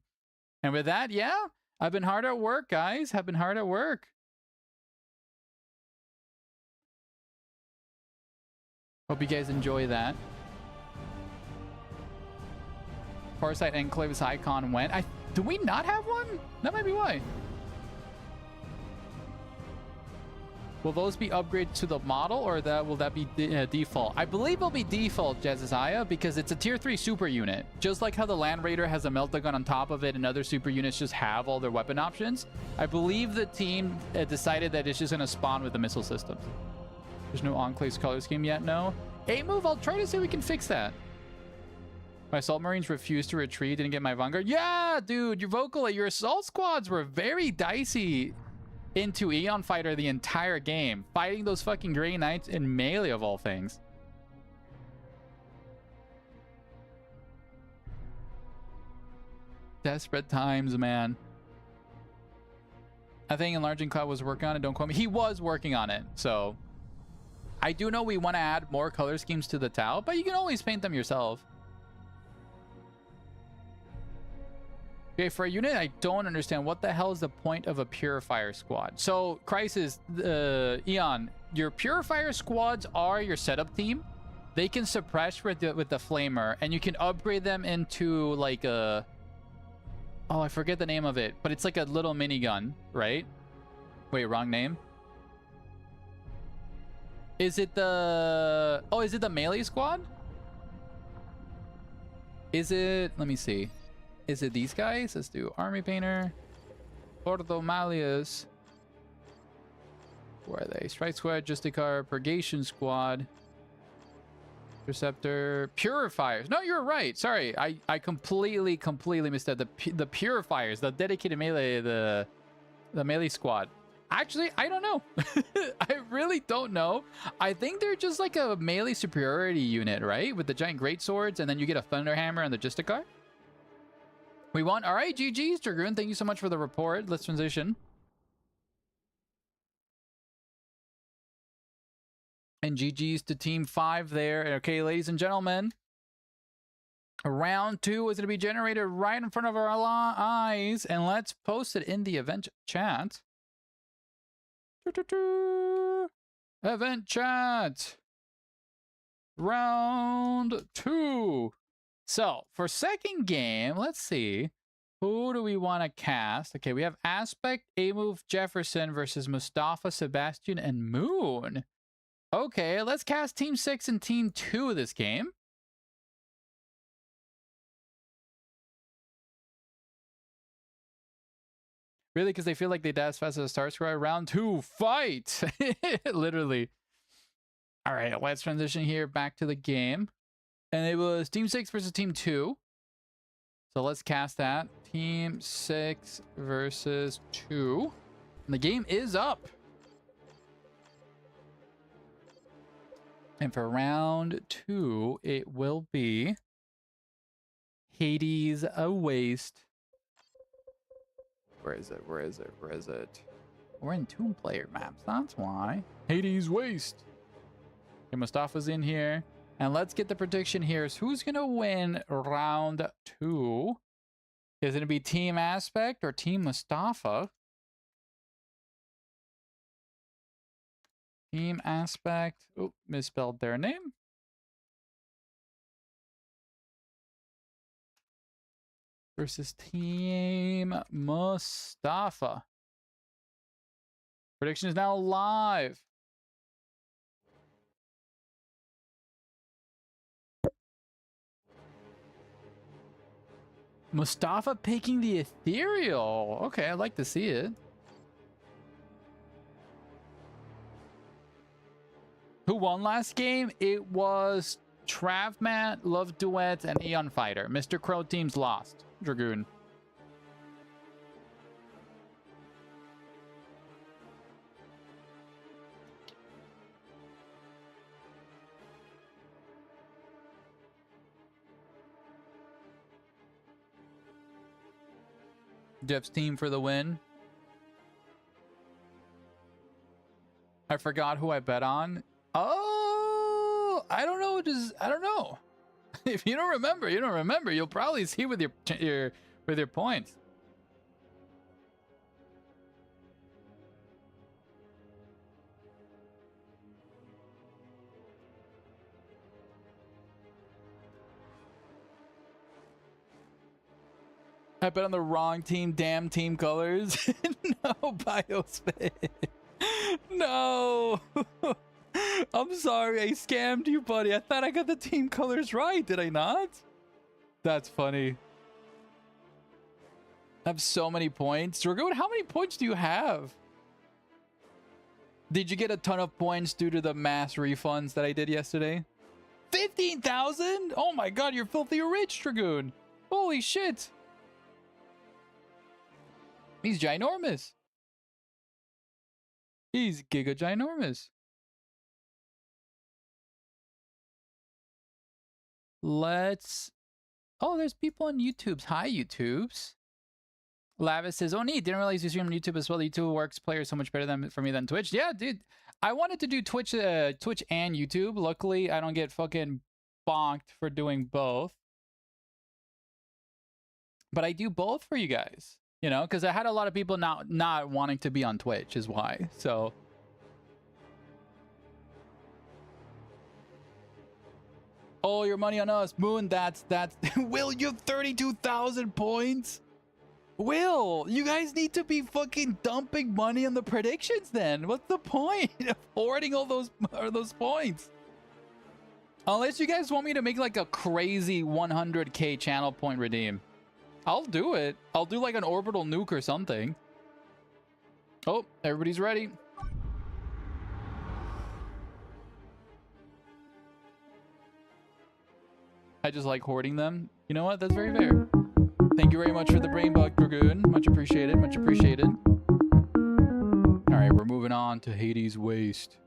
and with that, yeah, I've been hard at work, guys. I've been hard at work. Hope you guys enjoy that. Farsight Enclave's icon went. Do we not have one? That might be why. Will those be upgraded to the model, or will that be default? I believe it'll be default, Jeziah, because it's a tier 3 super unit. Just like how the Land Raider has a Meltagun on top of it and other super units just have all their weapon options. I believe the team decided that it's just going to spawn with the missile systems. There's no Enclave's color scheme yet, no? Hey, move, I'll try to see if we can fix that. My assault marines refused to retreat, didn't get my Vanguard. Yeah, dude, your your assault squads were very dicey into Eon Fighter the entire game, fighting those fucking Grey Knights in melee of all things. Desperate times, man. I think Enlarging Cloud was working on it. Don't quote me. He was working on it. So I do know we want to add more color schemes to the Tau, but you can always paint them yourself. Okay, for a unit, I don't understand. What the hell is the point of a Purifier squad? So, Crisis, Eon, your Purifier squads are your setup team. They can suppress with the Flamer, and you can upgrade them into like a... Oh, I forget the name of it, but it's like a little minigun, right? Wait, wrong name. Is it the... Oh, is it the melee squad? Is it... Let me see. Is it these guys? Let's do Army Painter. Ordo Malleus. Where are they? Strike Squad, Justicar, Purgation Squad. Interceptor. Purifiers. No, you're right. Sorry. I completely missed that. The Purifiers. The dedicated melee. The melee squad. Actually, I don't know. I really don't know. I think they're just like a melee superiority unit, right? With the giant great swords, and then you get a Thunder Hammer and the Justicar. We won. All right, GG's, Dragoon. Thank you so much for the report. Let's transition. And GG's to Team 5 there. Okay, ladies and gentlemen. Round 2 is going to be generated right in front of our eyes. And let's post it in the event chat. Event chat. Round 2. So, for second game, let's see. Who do we want to cast? Okay, we have Aspect, A-Move, Jefferson versus Mustafa, Sebastian, and Moon. Okay, let's cast Team 6 and Team 2 this game. Really? Because they feel like they die as fast as a Star Scroll. Round 2, fight! Literally. All right, let's transition here back to the game. And it was Team 6 versus Team 2. So let's cast that. Team 6 versus 2. And the game is up. And for round 2, it will be Hades a Waste. Where is it? Where is it? Where is it? We're in Tomb Player maps. That's why. Hades Waste. Okay, Mustafa's in here. And let's get the prediction here. So who's going to win round 2? Is it going to be Team Aspect or Team Mustafa? Team Aspect. Oh, misspelled their name. Versus Team Mustafa. Prediction is now live. Mustafa picking the Ethereal. Okay, I'd like to see it. Who won last game? It was Travmat, Love Duet, and Eon Fighter. Mr. Crow teams lost. Dragoon. Jeff's team for the win. I forgot who I bet on. Oh, I don't know. I don't know. If you don't remember, you don't remember. You'll probably see with your points. I bet on the wrong team. Damn team colors. No, Biosphere. No. I'm sorry. I scammed you, buddy. I thought I got the team colors right. Did I not? That's funny. I have so many points. Dragoon, how many points do you have? Did you get a ton of points due to the mass refunds that I did yesterday? 15,000? Oh my god, you're filthy rich, Dragoon. Holy shit. He's ginormous. He's giga ginormous. Let's Oh, there's people on YouTube's. Hi, YouTube's. Lavis says, oh, neat. Didn't realize you stream on YouTube as well. YouTube works player so much better for me than Twitch. Yeah, dude. I wanted to do Twitch and YouTube. Luckily, I don't get fucking bonked for doing both. But I do both for you guys. You know, because I had a lot of people not wanting to be on Twitch is why. So... Oh, your money on us. Moon, that's... Will, you have 32,000 points? Will, you guys need to be fucking dumping money on the predictions then. What's the point of hoarding all those points? Unless you guys want me to make like a crazy 100k channel point redeem. I'll do it. I'll do like an orbital nuke or something. Oh, everybody's ready. I just like hoarding them. You know what? That's very fair. Thank you very much for the brain bug, Dragoon. Much appreciated. Much appreciated. All right, we're moving on to Hades Waste.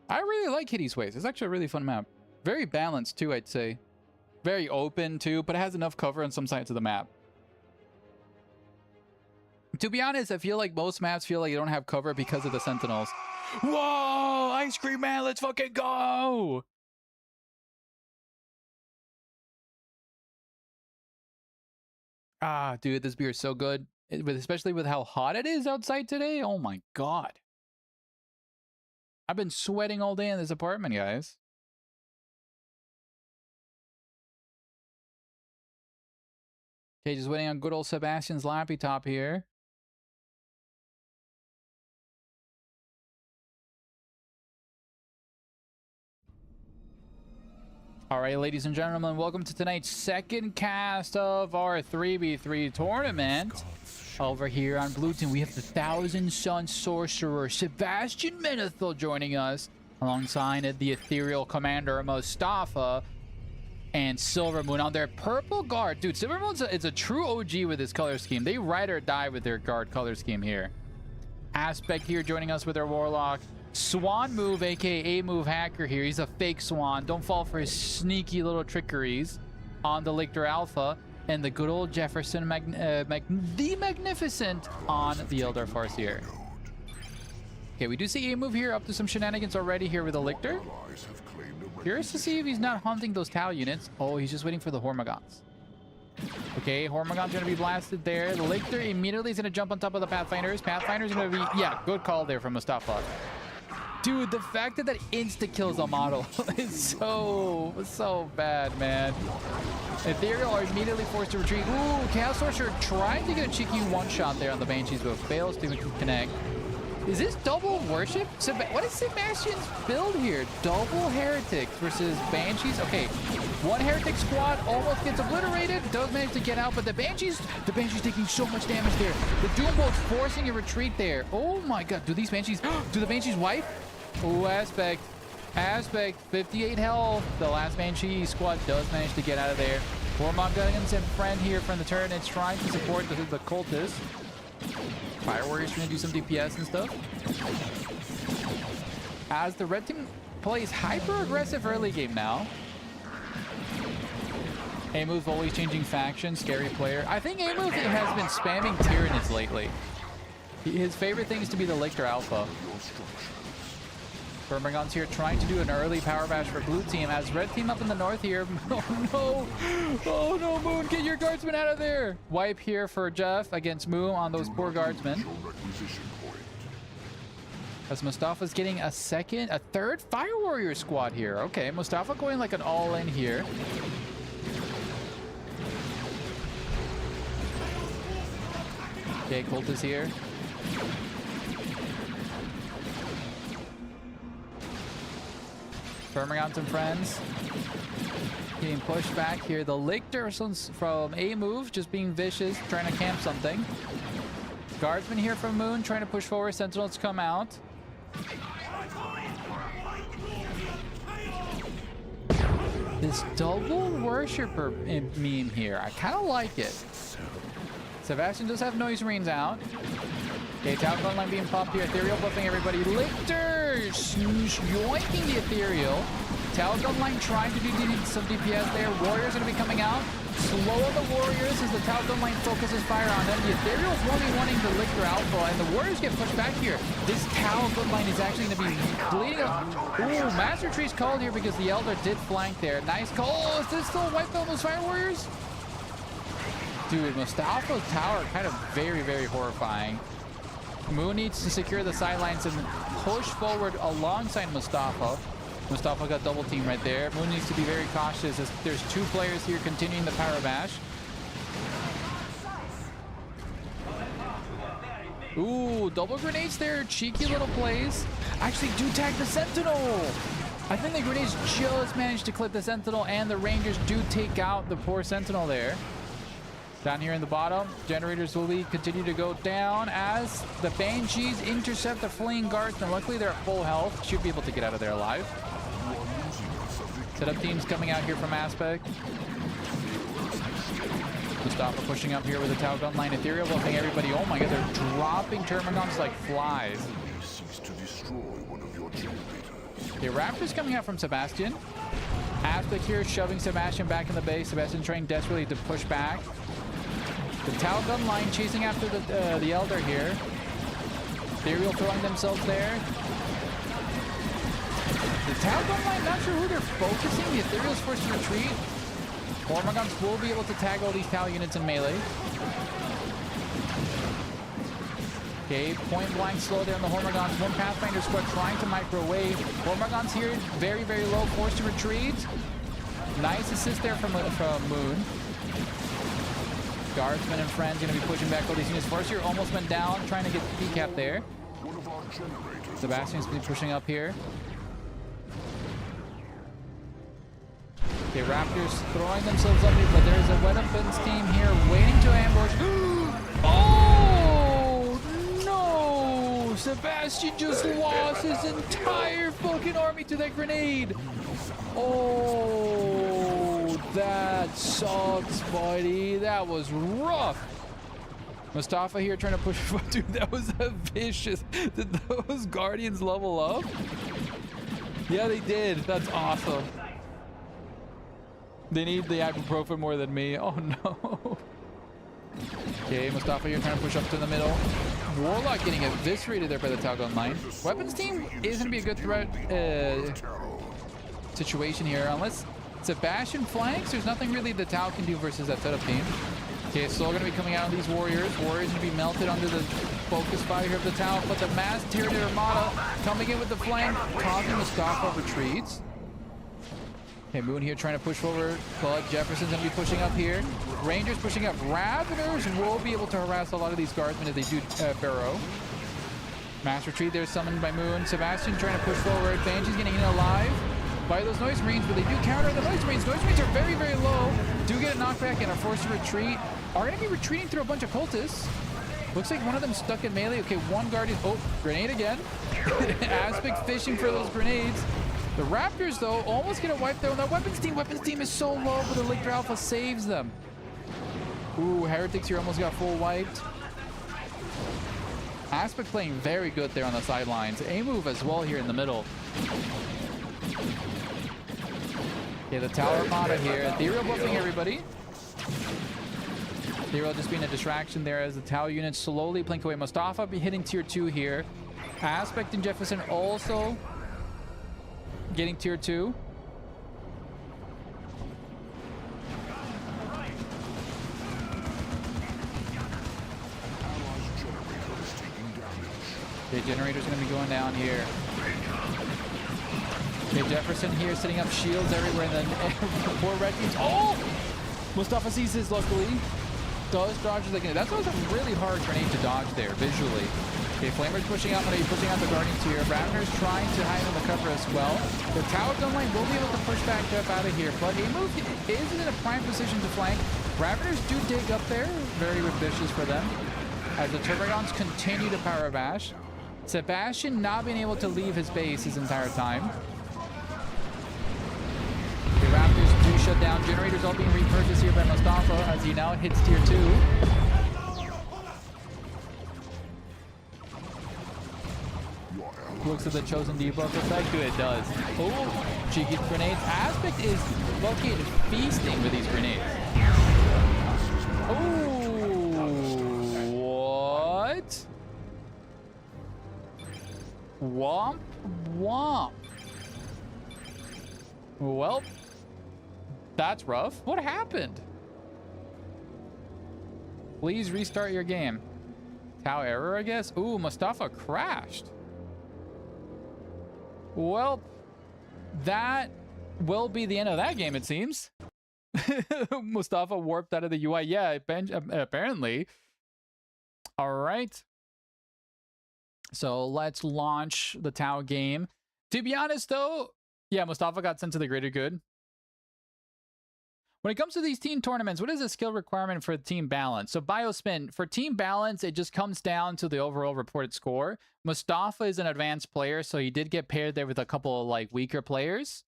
I really like Hades Waste. It's actually a really fun map. Very balanced too, I'd say. Very open too, but it has enough cover on some sides of the map. To be honest, I feel like most maps feel like you don't have cover because of the Sentinels. Whoa! Ice Cream Man, let's fucking go! Ah, dude, this beer is so good. Especially with how hot it is outside today. Oh my god. I've been sweating all day in this apartment, guys. Okay, just waiting on good old Sebastian's lappy top here. All right, ladies and gentlemen, welcome to tonight's second cast of our 3v3 tournament. Over here on Blue Team, we have the Thousand Sun Sorcerer, Sebastian Menethil, joining us, alongside the Ethereal Commander, Mustafa, and Silver Moon on their purple guard. Dude, Silver Moon's it's a true OG with his color scheme. They ride or die with their guard color scheme here. Aspect here joining us with their Warlock. Swan Move, aka A-Move Hacker here. He's a fake Swan. Don't fall for his sneaky little trickeries on the Lictor Alpha. And the good old Jefferson the Magnificent on the Eldar Farseer. Okay, we do see A-Move here up to some shenanigans already here with the Lictor. Curious to see if he's not hunting those Tau units. Oh, he's just waiting for the Hormagaunts. Okay, Hormagon's going to be blasted there. The Lictor immediately is going to jump on top of the Pathfinders. Pathfinder's going to be... Yeah, good call there from Mustafa. Dude, the fact that that insta-kills a model is so bad, man. Ethereal are immediately forced to retreat. Ooh, Chaos Sorcerer trying to get a cheeky one-shot there on the Banshees, but fails to connect. Is this double worship? What is Sebastian's build here? Double Heretics versus Banshees? Okay, one Heretic squad almost gets obliterated. Does manage to get out, but the Banshee's taking so much damage there. The Doombolt's forcing a retreat there. Oh my god, do the Banshees wipe? Oh, Aspect, 58 health. The last Banshee squad does manage to get out of there. Hormagaunts and friend here from the turn. It's trying to support the cultists. Fire Warriors gonna do some DPS and stuff. As the red team plays hyper aggressive early game now. A-Move always changing faction, scary player. I think A-Move has been spamming Tyranids lately. His favorite thing is to be the Lictor Alpha. Firmagon's here trying to do an early power bash for blue team as red team up in the north here. Oh no! Oh no, Moon, get your guardsmen out of there! Wipe here for Jeff against Moon on those poor guardsmen. As Mustafa's getting a third Fire Warrior squad here. Okay, Mustafa going like an all-in here. Okay, Colt is here. Firmagaunt and friends getting pushed back here. The Lictor from A-Move just being vicious, trying to camp something. Guardsman here from Moon trying to push forward. Sentinels come out. This double worshiper meme here, I kind of like it. Sebastian does have noise rings out. Okay, Tower Gun line being popped here. Ethereal buffing everybody. Lictor yoinking the Ethereal. Tower Gun line trying to do some DPS there. Warriors going to be coming out. Slow on the Warriors as the Tower Gun line focuses fire on them. The Ethereal is only wanting the Lictor Alpha, and the Warriors get pushed back here. This Tower Gun line is actually going to be bleeding up. Ooh, Master Tree's called here because the Elder did flank there. Nice call. Oh, is this still wiped on those Fire Warriors? Dude, Mustafa's tower kind of very, very horrifying. Moon needs to secure the sidelines and push forward alongside Mustafa. Mustafa got double team right there. Moon needs to be very cautious as there's two players here continuing the power bash. Ooh, double grenades there. Cheeky little plays. Actually, do tag the Sentinel. I think the grenades just managed to clip the Sentinel, and the Rangers do take out the poor Sentinel there. Down here in the bottom, generators will continue to go down as the Banshees intercept the fleeing guards, and luckily they're at full health. Should be able to get out of there alive. Setup teams coming out here from Aspect. Mustafa pushing up here with the Tower Gun line. Ethereal buffing everybody. Oh my god, they're dropping Termagants like flies. Okay, Raptors coming out from Sebastian. Aspect here shoving Sebastian back in the base. Sebastian trying desperately to push back. The Tower Gun line chasing after the Elder here. Ethereal throwing themselves there. The Tower Gun line, not sure who they're focusing. The Ethereal's forced to retreat. Hormagaunts will be able to tag all these Tau units in melee. Okay, point blank slow there on the Hormagaunts. One Pathfinder squad trying to microwave. Hormagaunts here, very, very low, forced to retreat. Nice assist there from Moon. Guardsmen and friends going to be pushing back all these units. Farseer almost went down, trying to get the PCAP there. Sebastian's been pushing up here. Okay, Raptors throwing themselves up here, but there's a weapons team here waiting to ambush. Oh, no! Sebastian just lost his entire fucking army to that grenade. Oh, that sucks, buddy. That was rough. Mustafa here trying to push. Dude, that was a vicious. Did those Guardians level up? Yeah, they did. That's awesome. They need the ibuprofen more than me. Oh no. Okay, Mustafa here trying to push up to the middle. Warlock getting eviscerated there by the Tower Gun line. Weapons team is going to be a good threat situation here. Unless Sebastian flanks, there's nothing really the Tau can do versus that setup team. Okay, still going to be coming out on these Warriors. Warriors going to be melted under the focus fire of the Tau, but the mass Tyranid Armada coming in with the flank, causing Mustafa retreats. Okay, Moon here trying to push forward, but Jefferson's going to be pushing up here. Rangers pushing up. Raveners will be able to harass a lot of these guardsmen as they do burrow. Mass retreat there summoned by Moon. Sebastian trying to push forward. Banshee's getting in alive by those Noise Marines, but they do counter the Noise Marines. Noise Marines are very, very low. Do get a knockback and are forced to retreat. Are going to be retreating through a bunch of cultists. Looks like one of them stuck in melee. Okay, one Guardian. Oh, grenade again. Aspect fishing for those grenades. The Raptors, though, almost get a wipe there on that weapons team. Weapons team is so low, but the Lictor Alpha saves them. Ooh, Heretics here almost got full wiped. Aspect playing very good there on the sidelines. A move as well here in the middle. Okay, the Tower Armada here. Ethereal buffing everybody. Ethereal just being a distraction there as the Tau units slowly blink away. Mustafa be hitting tier 2 here. Aspect and Jefferson also getting tier 2. Okay, generator's gonna be going down here. Okay, Jefferson here setting up shields everywhere, and then poor red teams. Oh! Mustafa sees his luckily. Does dodge like that's a really hard grenade to dodge there visually. Okay, Flamer's pushing out, pushing out the Guardians here. Ravener's trying to hide in the cover as well. The Tower Gun line will be able to push back Jeff out of here, but A-Move isn't in a prime position to flank. Raveners do dig up there, very ambitious for them. As the Termagants continue to power bash. Sebastian not being able to leave his base his entire time. The Raptors do shut down. Generators all being repurchased here by Mustafa as he now hits tier 2. looks at the chosen debuff effect. Dude, it does. Oh, cheeky grenades. Aspect is fucking feasting with these grenades. Oh, what? Womp womp. Well, that's rough. What happened? Please restart your game. Tau error, I guess. Ooh, Mustafa crashed. Well, that will be the end of that game, it seems. Mustafa warped out of the UI. Yeah, apparently. All right. So let's launch the Tau game. To be honest, though, yeah, Mustafa got sent to the greater good. When it comes to these team tournaments, what is the skill requirement for team balance? So Biospin, for team balance, it just comes down to the overall reported score. Mustafa is an advanced player, so he did get paired there with a couple of like weaker players.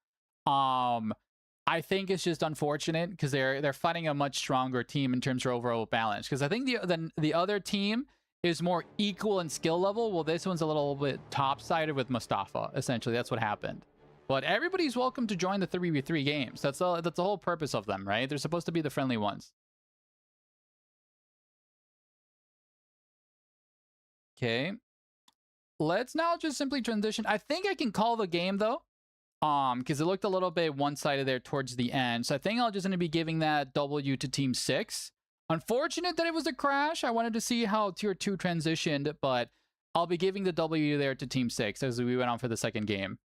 I think it's just unfortunate because they're fighting a much stronger team in terms of overall balance. Because I think the other team is more equal in skill level. Well, this one's a little bit top-sided with Mustafa. Essentially, that's what happened. But everybody's welcome to join the 3v3 games. That's the whole purpose of them, right? They're supposed to be the friendly ones. Okay. Let's now just simply transition. I think I can call the game, though. Because it looked a little bit one-sided there towards the end. So I think I'll just going to be giving that W to Team 6. Unfortunate that it was a crash. I wanted to see how Tier 2 transitioned, but I'll be giving the W there to Team 6 as we went on for the second game.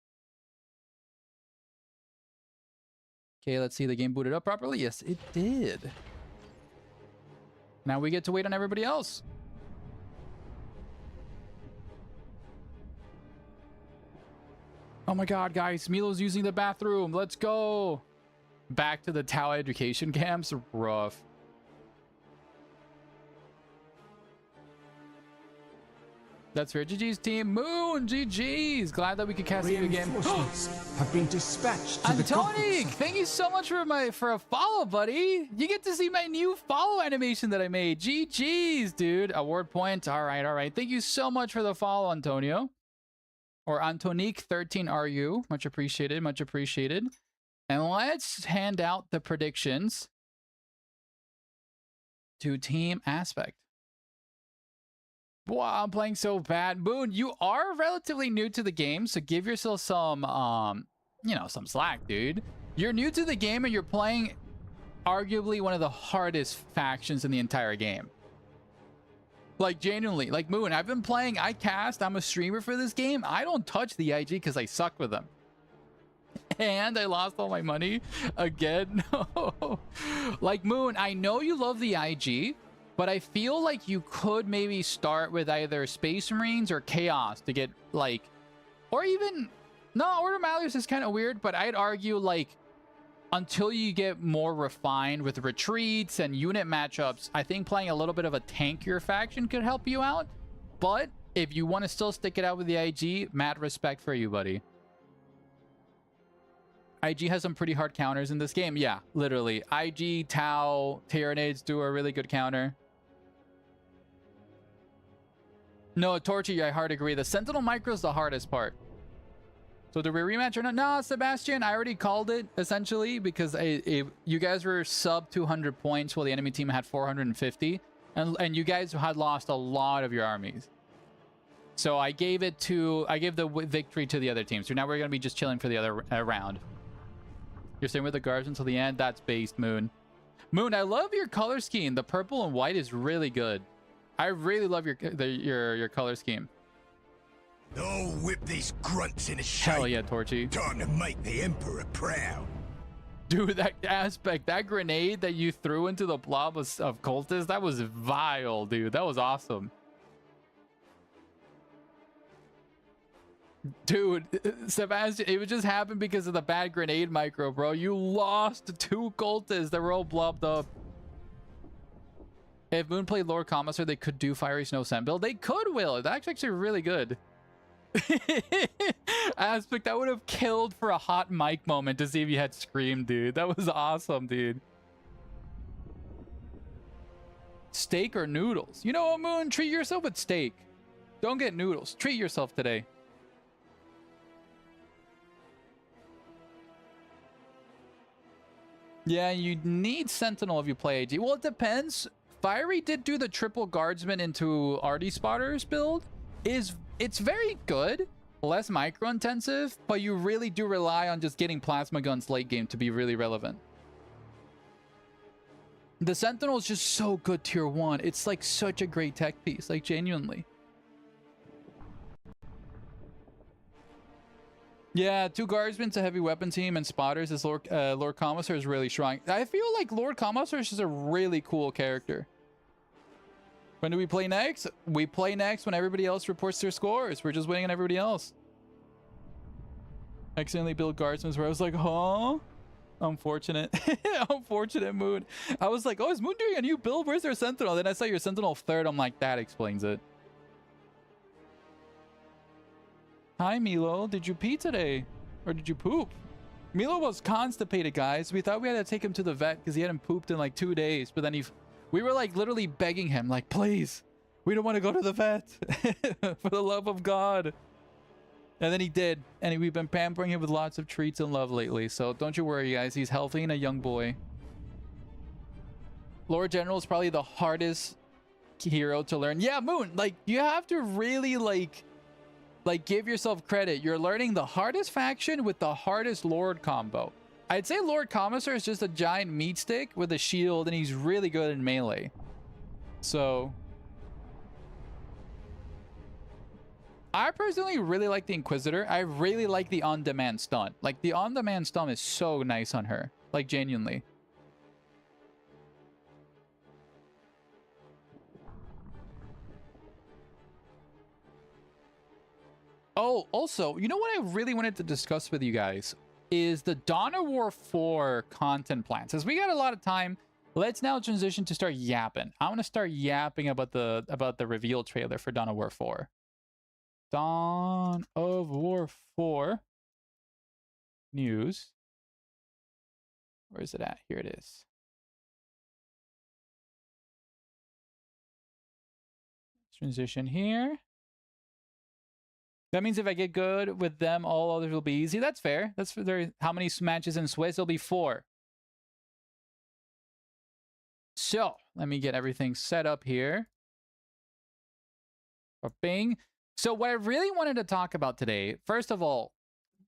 Okay, let's see the game booted up properly. Yes, it did. Now we get to wait on everybody else. Oh my god, guys. Milo's using the bathroom. Let's go. Back to the Tau education camps. Rough. That's for GG's team. Moon, GG's. Glad that we could cast you again. Have been dispatched to Antonic, thank you so much for a follow, buddy. You get to see my new follow animation that I made. GG's, dude. Award point. All right, all right. Thank you so much for the follow, Antonio. Or Antonique13RU. Much appreciated, much appreciated. And let's hand out the predictions to Team Aspect. Wow, I'm playing so bad. Moon, you are relatively new to the game, so give yourself some, you know, some slack, dude. You're new to the game and you're playing arguably one of the hardest factions in the entire game. Like, genuinely. Like, Moon, I've been playing, I'm a streamer for this game. I don't touch the IG because I suck with them. And I lost all my money again. Like, Moon, I know you love the IG, but I feel like you could maybe start with either Space Marines or Chaos to get, like... Or even... No, Order Malleus is kind of weird, but I'd argue, like, until you get more refined with retreats and unit matchups, I think playing a little bit of a tankier faction could help you out. But if you want to still stick it out with the IG, mad respect for you, buddy. IG has some pretty hard counters in this game. Yeah, literally. IG, Tau, Tyranids do a really good counter. No, Torchy, I hard agree. The Sentinel Micro is the hardest part. So do we rematch or not? No, Sebastian, I already called it, essentially, because you guys were sub 200 points while the enemy team had 450. And you guys had lost a lot of your armies. So I gave the victory to the other team. So now we're going to be just chilling for the other round. You're staying with the guards until the end? That's based, Moon. Moon, I love your color scheme. The purple and white is really good. I really love your color scheme. Oh, whip these grunts in a shape. Hell yeah, Torchy. Time to make the Emperor proud. Dude, that aspect, that grenade that you threw into the blob of cultists, that was vile, dude. That was awesome. Dude, Sebastian, it would just happen because of the bad grenade micro, bro. You lost 2 cultists that were all blobbed up. If Moon played Lord Commissar, they could do Fiery Snow Scent build. They could, Will. That's actually really good. Aspect, I would have killed for a hot mic moment to see if you had screamed, dude. That was awesome, dude. Steak or noodles? You know what, Moon? Treat yourself with steak. Don't get noodles. Treat yourself today. Yeah, you need Sentinel if you play AG. Well, it depends. Fiery did do the triple guardsman into RD spotters build. It's very good, less micro intensive, but you really do rely on just getting plasma guns late game to be really relevant. The Sentinel is just so good tier 1. It's like such a great tech piece, like genuinely. Yeah, 2 guardsmen to heavy weapon team and spotters as Lord Commissar is really strong. I feel like Lord Commissar is just a really cool character. When do we play next? We play next when everybody else reports their scores. We're just waiting on everybody else. Accidentally build guardsmen where I was like, huh? Unfortunate. Unfortunate, Moon. I was like, oh, is Moon doing a new build? Where's their Sentinel? Then I saw your Sentinel 3rd. I'm like, that explains it. Hi, Milo. Did you pee today? Or did you poop? Milo was constipated, guys. We thought we had to take him to the vet because he hadn't pooped in like 2 days. But then we were like literally begging him, like, please, we don't want to go to the vet. For the love of God. And then he did. And we've been pampering him with lots of treats and love lately. So don't you worry, guys. He's healthy and a young boy. Lord General is probably the hardest hero to learn. Yeah, Moon. Like, you have to really, like give yourself credit. You're learning the hardest faction with the hardest Lord combo. I'd say Lord Commissar is just a giant meat stick with a shield, and he's really good in melee. So I personally really like the Inquisitor. I really like the on-demand stun. Like, the on-demand stun is so nice on her. Like, genuinely. Oh, also, you know what I really wanted to discuss with you guys is the Dawn of War 4 content plan. Since we got a lot of time, let's now transition to start yapping. I want to start yapping about the reveal trailer for Dawn of War 4. Dawn of War 4 news. Where is it at? Here it is. Transition here. That means if I get good with them, all others will be easy. That's fair. That's for how many matches in Swiss? It'll be 4. So let me get everything set up here. Bing. So what I really wanted to talk about today, first of all,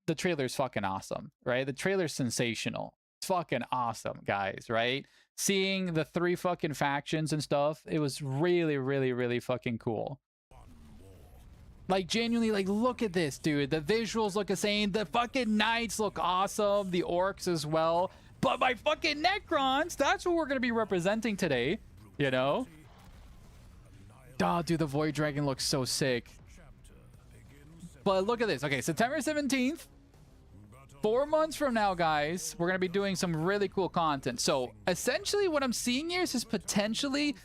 the trailer's fucking awesome, right? The trailer's sensational. It's fucking awesome, guys, right? Seeing the 3 fucking factions and stuff, it was really, really, really fucking cool. Like, genuinely, like, look at this, dude. The visuals look insane. The fucking knights look awesome. The orcs as well. But my fucking Necrons, that's what we're going to be representing today, you know? Oh, dude, the Void Dragon looks so sick. But look at this. Okay, September 17th. 4 months from now, guys, we're going to be doing some really cool content. So, essentially, what I'm seeing here is potentially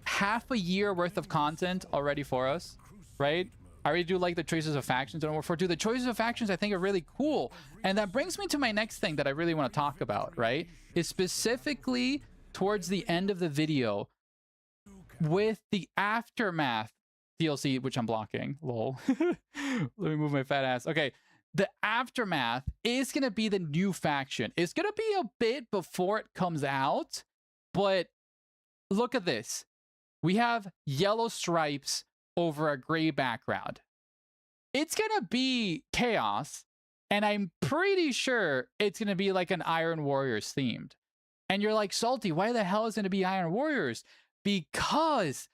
half a year worth of content already for us, right? I already do like the choices of factions and for the choices of factions I think are really cool. And that brings me to my next thing that I really want to talk about, right? Is specifically towards the end of the video with the Aftermath DLC, which I'm blocking. Lol. Let me move my fat ass. Okay. The Aftermath is going to be the new faction. It's going to be a bit before it comes out, but look at this. We have yellow stripes over a gray background. It's gonna be chaos, and I'm pretty sure it's gonna be like an Iron Warriors themed. And you're like, Salty, why the hell is it gonna be Iron Warriors? Because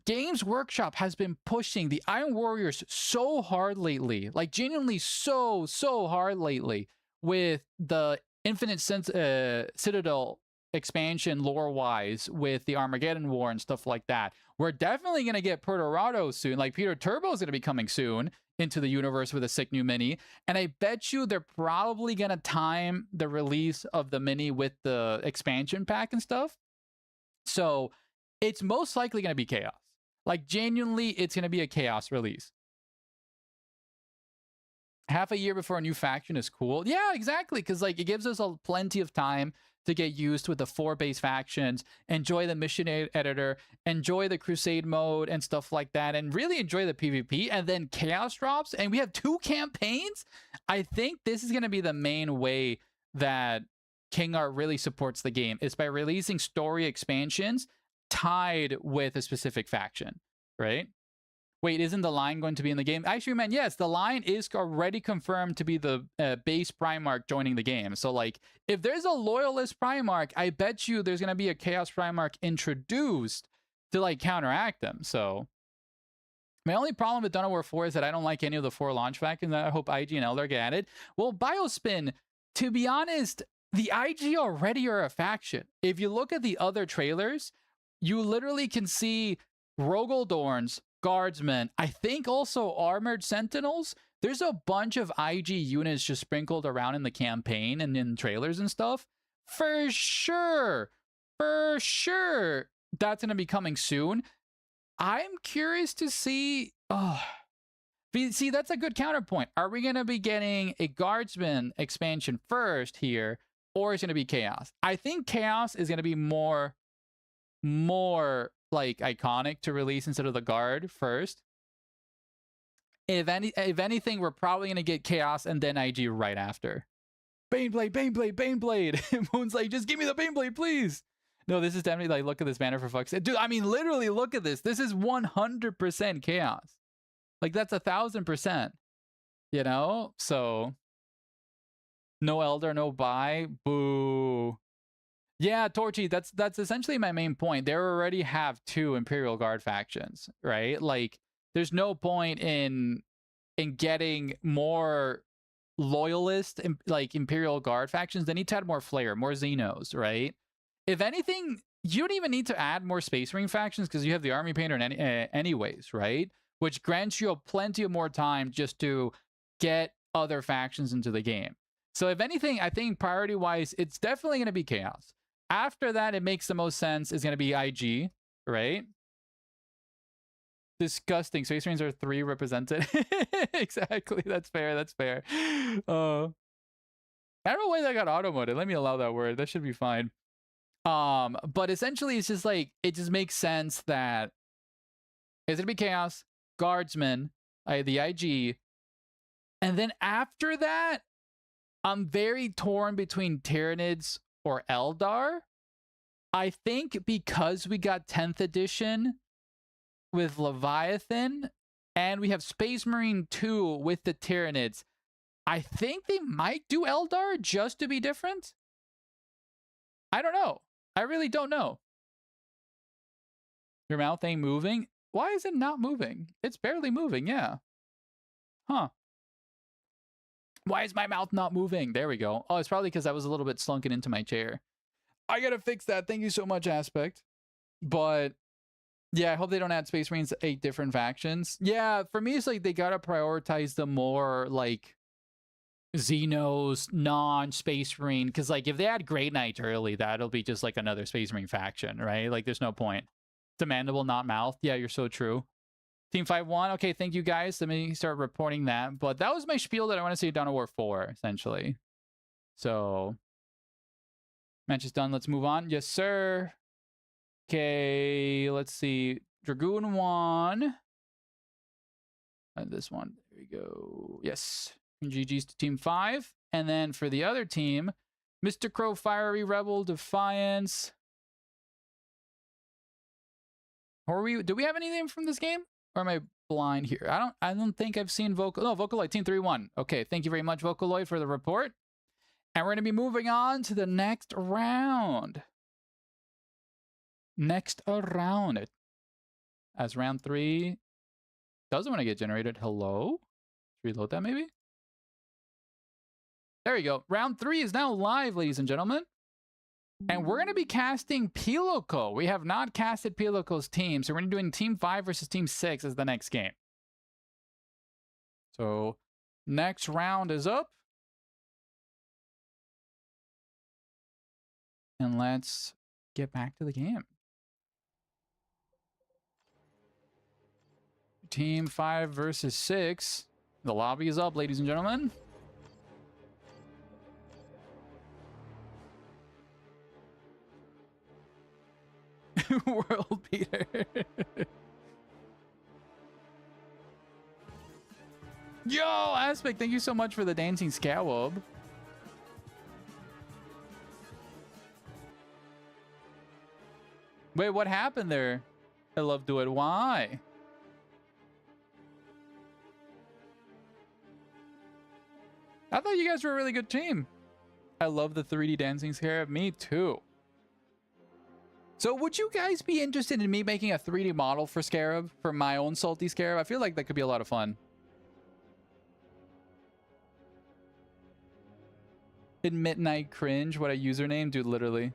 Games Workshop has been pushing the Iron Warriors so hard lately, like genuinely so hard lately, with the Infinite Citadel expansion lore-wise with the Armageddon War and stuff like that. We're definitely going to get Perturado soon. Like, Peter Turbo is going to be coming soon into the universe with a sick new mini. And I bet you they're probably going to time the release of the mini with the expansion pack and stuff. So it's most likely going to be chaos. Like, genuinely, it's going to be a chaos release. Half a year before a new faction is cool. Yeah, exactly. Because, like, it gives us plenty of time to get used with the 4 base factions, enjoy the mission editor, enjoy the crusade mode and stuff like that, and really enjoy the PvP. And then chaos drops, and we have 2 campaigns. I think this is going to be the main way that King Art really supports the game is by releasing story expansions tied with a specific faction, right? Wait, isn't the line going to be in the game? Actually, man, yes, the line is already confirmed to be the base Primarch joining the game. So, like, if there's a Loyalist Primarch, I bet you there's going to be a Chaos Primarch introduced to, like, counteract them. So, my only problem with Dawn of War 4 is that I don't like any of the 4 launch factions. I hope IG and Eldar get added. Well, Biospin, to be honest, the IG already are a faction. If you look at the other trailers, you literally can see Rogaldorns, Guardsmen, I think also Armored Sentinels. There's a bunch of IG units just sprinkled around in the campaign and in trailers and stuff. For sure, that's going to be coming soon. I'm curious to see... see, that's a good counterpoint. Are we going to be getting a Guardsman expansion first here, or is it going to be Chaos? I think Chaos is going to be more like iconic to release instead of the Guard first. If anything, we're probably gonna get Chaos and then IG right after. Baneblade, Baneblade, Baneblade. Moon's like, just give me the Baneblade, please. No, this is definitely like, look at this banner for fuck's sake. Dude, I mean, literally, look at this. This is 100% Chaos. Like, that's 1000%. You know? So, no Elder, no buy. Boo. Yeah, Torchy, that's essentially my main point. They already have 2 Imperial Guard factions, right? Like, there's no point in getting more loyalist, like, Imperial Guard factions. They need to add more flair, more Xenos, right? If anything, you don't even need to add more Space Marine factions because you have the Army Painter anyways, right? Which grants you plenty of more time just to get other factions into the game. So if anything, I think priority-wise, it's definitely going to be Chaos. After that, it makes the most sense is going to be IG, right? Disgusting. Space Marines are 3 represented. Exactly. That's fair. That's fair. I don't know why that got auto-moded. Let me allow that word. That should be fine. But essentially, it's just like, it just makes sense that it's going to be Chaos, Guardsmen, the IG. And then after that, I'm very torn between Tyranids or Eldar. I think because we got 10th edition with Leviathan and we have Space Marine 2 with the Tyranids, I think they might do Eldar just to be different. I don't know. I really don't know. Your mouth ain't moving? Why is it not moving? It's barely moving, yeah. Huh. Why is my mouth not moving? There we go. Oh, it's probably because I was a little bit slunken into my chair. I gotta fix that. Thank you so much, Aspect. But yeah, I hope they don't add Space Marines to 8 different factions. Yeah, for me, it's like they gotta prioritize the more like Xenos, non-Space Marine. Because like if they add Grey Knight early, that'll be just like another Space Marine faction, right? Like there's no point. Demandable, not mouth. Yeah, you're so true. Team 5-1. Okay, thank you guys. Let me start reporting that. But that was my spiel that I want to say Dawn of War 4, essentially. So, match is done. Let's move on. Yes, sir. Okay, let's see. Dragoon 1. And this one. There we go. Yes. GG's to Team 5. And then for the other team, Mr. Crow, Fiery Rebel, Defiance. Do we have anything from this game? Or am I blind here? I don't think I've seen Vocaloid, Team 3-1. Okay, thank you very much, Vocaloid, for the report. And we're going to be moving on to the next round. As round 3 doesn't want to get generated. Hello? Reload that maybe? There you go. Round 3 is now live, ladies and gentlemen. And we're going to be casting Piloco. We have not casted Piloco's team, so we're going to be doing Team 5 versus Team 6 as the next game. So, next round is up. And let's get back to the game. Team 5 versus 6. The lobby is up, ladies and gentlemen. World beater. Yo, Aspect, thank you so much for the dancing scallob. Wait, what happened there? I love do it. Why? I thought you guys were a really good team. I love the 3D dancing scarab. Me too. So would you guys be interested in me making a 3D model for Scarab, for my own Salty Scarab? I feel like that could be a lot of fun. In Midnight Cringe, what a username, dude, literally.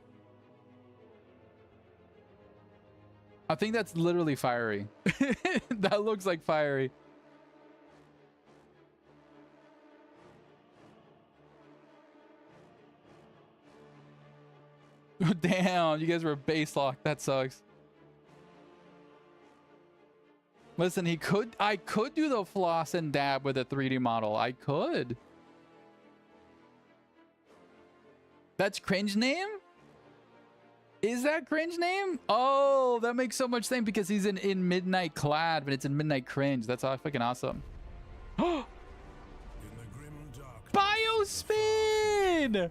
I think that's literally fiery. That looks like fiery. Damn, you guys were base locked. That sucks. Listen, I could do the floss and dab with a 3D model. I could. That's cringe name? Is that cringe name? Oh, that makes so much sense because he's in Midnight Clad, but it's in Midnight Cringe. That's all fucking awesome. Biospin!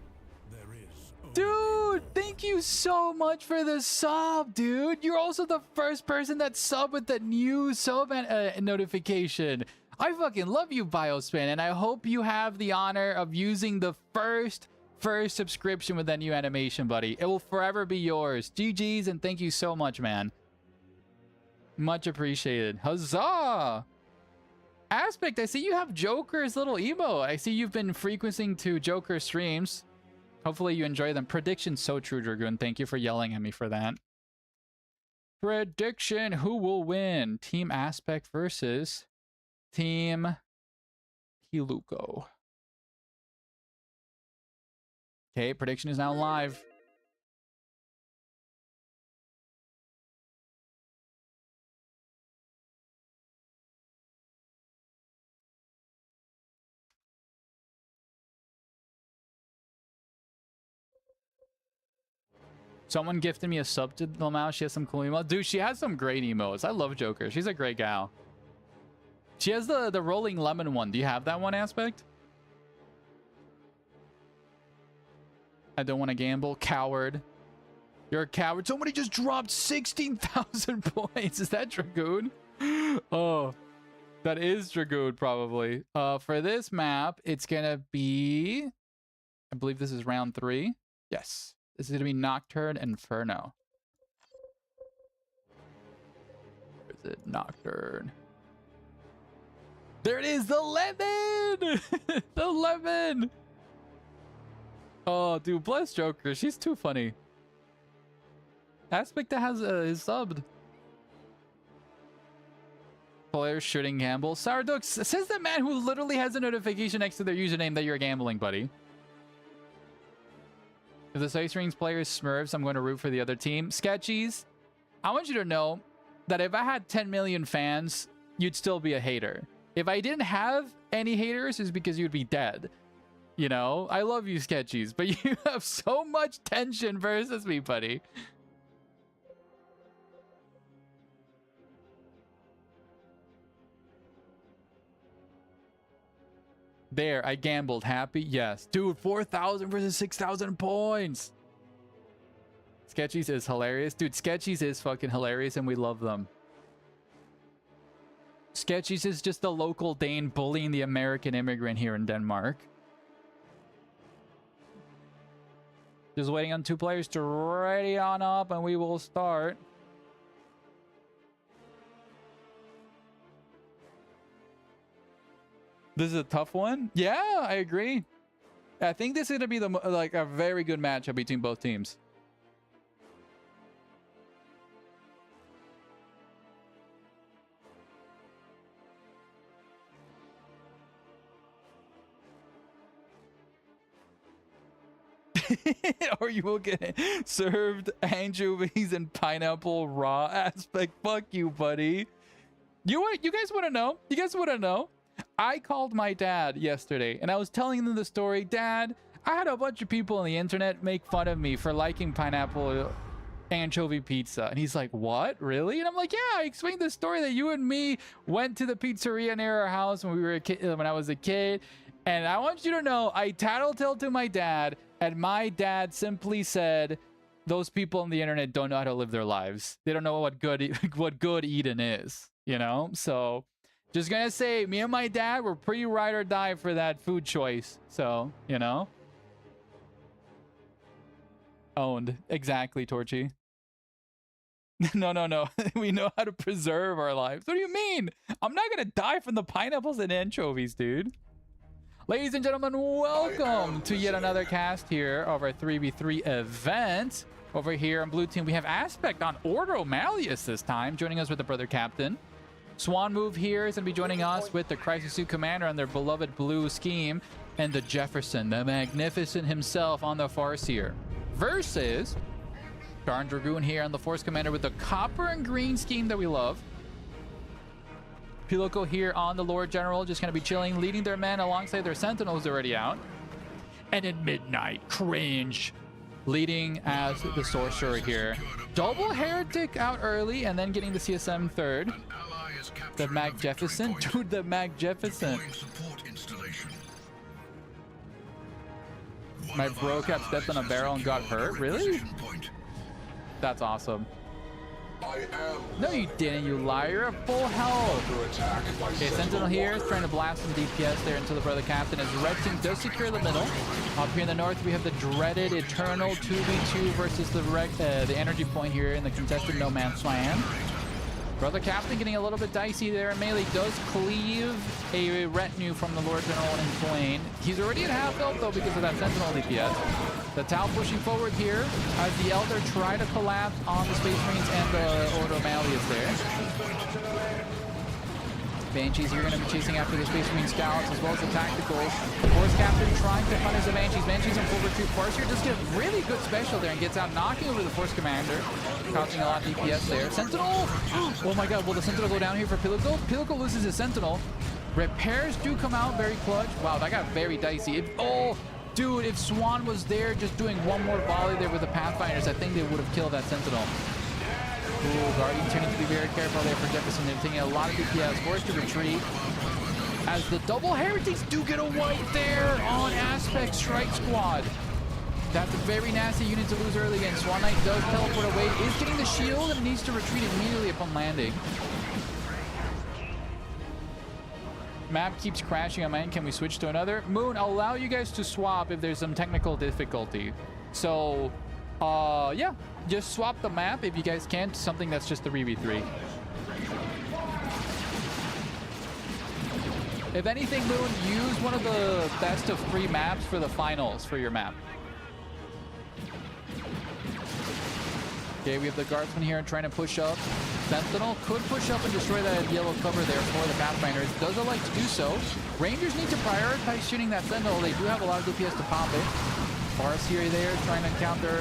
Dude, thank you so much for the sub, dude. You're also the first person that subbed with the new sub notification. I fucking love you, Biospin, and I hope you have the honor of using the first subscription with that new animation, buddy. It will forever be yours. GG's, and thank you so much, man. Much appreciated. Huzzah! Aspect, I see you have Joker's little emo. I see you've been frequenting to Joker streams. Hopefully you enjoy them. Prediction, so true, Dragoon. Thank you for yelling at me for that. Prediction, who will win? Team Aspect versus Team Hiluko. Okay, prediction is now live. Someone gifted me a sub to Lamau. She has some cool emotes. Dude, she has some great emotes. I love Joker. She's a great gal. She has the Rolling Lemon one. Do you have that one, Aspect? I don't want to gamble. Coward. You're a coward. Somebody just dropped 16,000 points. Is that Dragoon? Oh, that is Dragoon, probably. For this map, it's going to be... I believe this is round 3. Yes. This is going to be Nocturne Inferno. Where is it? Nocturne. There it is! The lemon! The lemon! Oh, dude, bless Joker. She's too funny. Aspect that has is subbed. Player shooting gamble. Sourdux says the man who literally has a notification next to their username that you're gambling, buddy. If the Ice Rings player is Smurfs, I'm going to root for the other team. Sketchies, I want you to know that if I had 10 million fans, you'd still be a hater. If I didn't have any haters, it's because you'd be dead. You know, I love you, Sketchies, but you have so much tension versus me, buddy. There, I gambled. Happy? Yes. Dude, 4,000 versus 6,000 points. Sketchies is hilarious. Dude, Sketchies is fucking hilarious, and we love them. Sketchies is just the local Dane bullying the American immigrant here in Denmark. Just waiting on 2 players to ready on up, and we will start. This is a tough one. Yeah, I agree. I think this is going to be like a very good matchup between both teams. Or you will get served anchovies and pineapple raw. Aspect. Fuck you, buddy. You guys want to know? You guys want to know? I called my dad yesterday and I was telling them the story. Dad, I had a bunch of people on the internet make fun of me for liking pineapple anchovy pizza. And he's like, what? Really? And I'm like, yeah, I explained the story that you and me went to the pizzeria near our house when we were when I was a kid. And I want you to know, I tattletaled to my dad, and my dad simply said, those people on the internet don't know how to live their lives. They don't know what good Eden is, you know? So just gonna say, me and my dad were pretty ride or die for that food choice. So, you know? Owned. Exactly, Torchy. No. We know how to preserve our lives. What do you mean? I'm not gonna die from the pineapples and anchovies, dude. Ladies and gentlemen, welcome to yet another cast here of our 3v3 event. Over here on blue team, we have Aspect on Ordo Malleus this time, joining us with the Brother Captain. Swan Move here is going to be joining us with the Crisis Suit Commander on their beloved blue scheme, and the Jefferson, the Magnificent himself on the Farseer. Versus Darn Dragoon here on the Force Commander with the copper and green scheme that we love. Piloco here on the Lord General, just going to be chilling, leading their men alongside their Sentinels already out. And at midnight, Cringe leading as the Sorcerer here. Double Heretic out early and then getting the CSM third. The Mag Jefferson. Dude, the Mag Jefferson. My bro kept stepped on a barrel and got hurt? Really? That's awesome. No, you didn't, you liar. Full health. Okay, Sentinel here is trying to blast some DPS there into the Brother Captain as Red Team does secure the middle. Up here in the north, we have the dreaded Eternal 2v2 versus the energy point here in the contested No Man's Land. Brother Captain getting a little bit dicey there. Melee does cleave a retinue from the Lord General in Twain. He's already at half health though because of that Sentinel DPS. The Tau pushing forward here as the Elder try to collapse on the Space Marines and the Ordo Malleus there. Banshees here going to be chasing after the Space Marine Scouts as well as the Tacticals. Force Captain trying to punish the Banshees. Banshees in full retreat. Farseer just get a really good special there and gets out, knocking over the Force Commander, causing a lot of DPS there. Sentinel! Oh my god, will the Sentinel go down here for Piloco? Piloco loses his Sentinel. Repairs do come out very clutch. Wow, that got very dicey. Dude, if Swan was there just doing one more volley there with the Pathfinders, I think they would have killed that Sentinel. Ooh, Guardian turning to be very careful there for Jefferson. They're taking a lot of DPS, forced to retreat. As the double Heretics do get a wipe there on Aspect Strike Squad. That's a very nasty unit to lose early again. Swan Knight does teleport away, is getting the shield, and needs to retreat immediately upon landing. Map keeps crashing on my end. Can we switch to another? Moon, I'll allow you guys to swap if there's some technical difficulty. So, yeah, just swap the map if you guys can to something that's just 3v3. If anything, Moon, use one of the best of 3 maps for the finals for your map. Okay, we have the Guardsman here trying to push up. Sentinel could push up and destroy that yellow cover there for the Pathfinders. Doesn't like to do so. Rangers need to prioritize shooting that Sentinel. They do have a lot of DPS to pop it. Farseer there trying to counter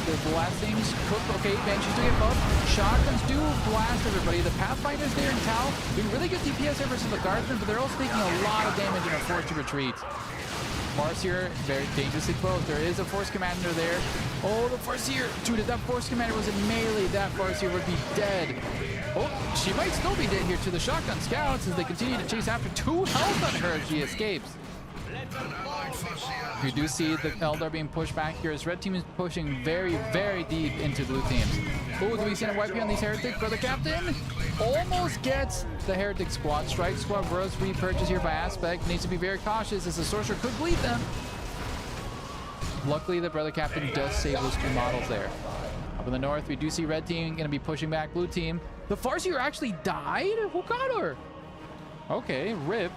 the blastings. Cook, okay, Banshees do get buffed. Shotguns do blast everybody. The Pathfinders there in Tau doing really good DPS there versus the Guardsmen, but they're also taking a lot of damage and are forced to retreat. Farseer, very dangerously close. There is a Force Commander there. Oh, the Farseer. Dude, if that Force Commander was in melee, that Farseer would be dead. Oh, she might still be dead here to the Shotgun Scouts as they continue to chase after 2 health on her as she escapes. You do see the Eldar being pushed back here as Red Team is pushing very, very deep into blue teams. Oh, do we see a wipe here on these Heretics? Brother Captain almost gets the Heretic Squad. Strike Squad was repurchased here by Aspect. Needs to be very cautious as the Sorcerer could bleed them. Luckily, the Brother Captain does save those 2 models there. Up in the north, we do see Red Team going to be pushing back blue team. The Farseer actually died? Who got her? Okay, rip.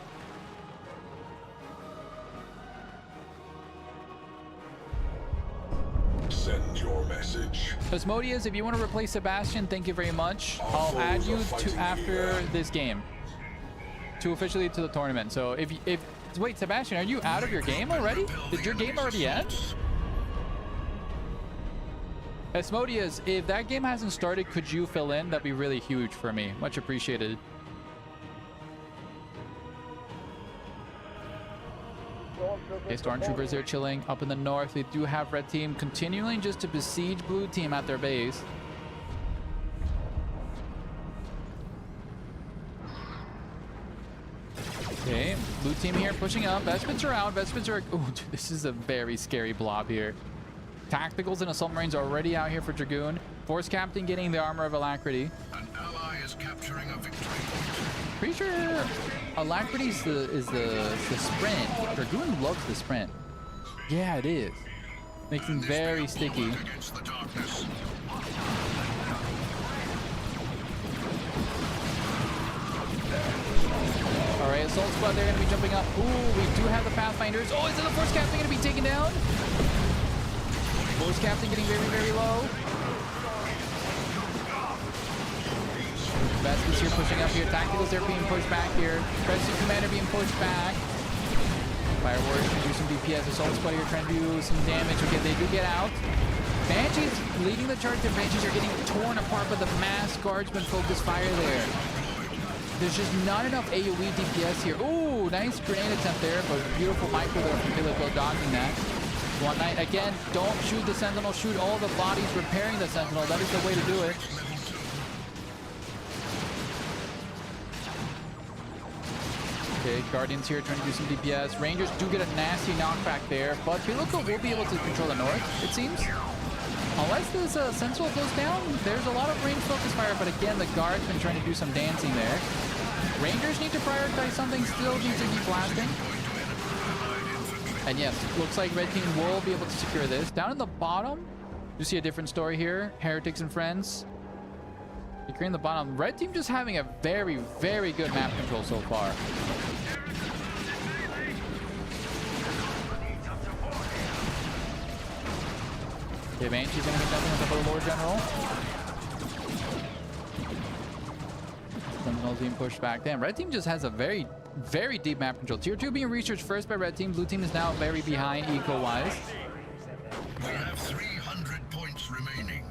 Send your message. Asmodeus, if you want to replace Sebastian, thank you very much. I'll add you to after this game to officially to the tournament. So if wait, Sebastian, are you out of your game already? Did your game already end? Asmodeus, if that game hasn't started, could you fill in? That'd be really huge for me. Much appreciated. Okay, Stormtroopers there chilling up in the north. They do have Red Team continuing just to besiege blue team at their base. Okay, blue team here pushing up. Vespits are out. Vespits are... Oh, this is a very scary blob here. Tacticals and assault marines are already out here for Dragoon. Force captain getting the armor of Alacrity. An ally is capturing a victory point. Pretty sure Alacrity is the sprint. Dragoon loves the sprint. Yeah, it is. Makes him very sticky. Against the darkness. Alright, assault squad, they're going to be jumping up. Ooh, we do have the Pathfinders. Oh, is it the Force Captain going to be taken down? Force Captain getting very, very low. Vespers here pushing up here. Tacticals, they're being pushed back here. Rescue Commander being pushed back. Fire Warriors can do some DPS. Assault squad here trying to do some damage. Okay, they do get out. Banshees leading the charge. The Banshees are getting torn apart by the mass guardsman focused fire there. There's just not enough AoE DPS here. Ooh, nice grenade attempt there, but beautiful micro there from Pilico dodging that. One Knight, again, don't shoot the Sentinel, shoot all the bodies repairing the Sentinel. That is the way to do it. Okay, Guardians here trying to do some DPS. Rangers do get a nasty knockback there, but Pilico will be able to control the north, it seems. Unless this Sentinel goes down, there's a lot of range focus fire, but again, the Guardsman trying to do some dancing there. Rangers need to prioritize something, still need to keep blasting. And yes, looks like Red Team will be able to secure this. Down in the bottom, you see a different story here. Heretics and Friends. Securing the bottom. Red Team just having a very, very good map control so far. Okay, Banshee's going to get jumping with the Lord General. Sentinel's being pushed back. Damn, Red Team just has a very, very deep map control. Tier 2 being researched first by Red Team. Blue Team is now very behind eco-wise. We have 300 points remaining.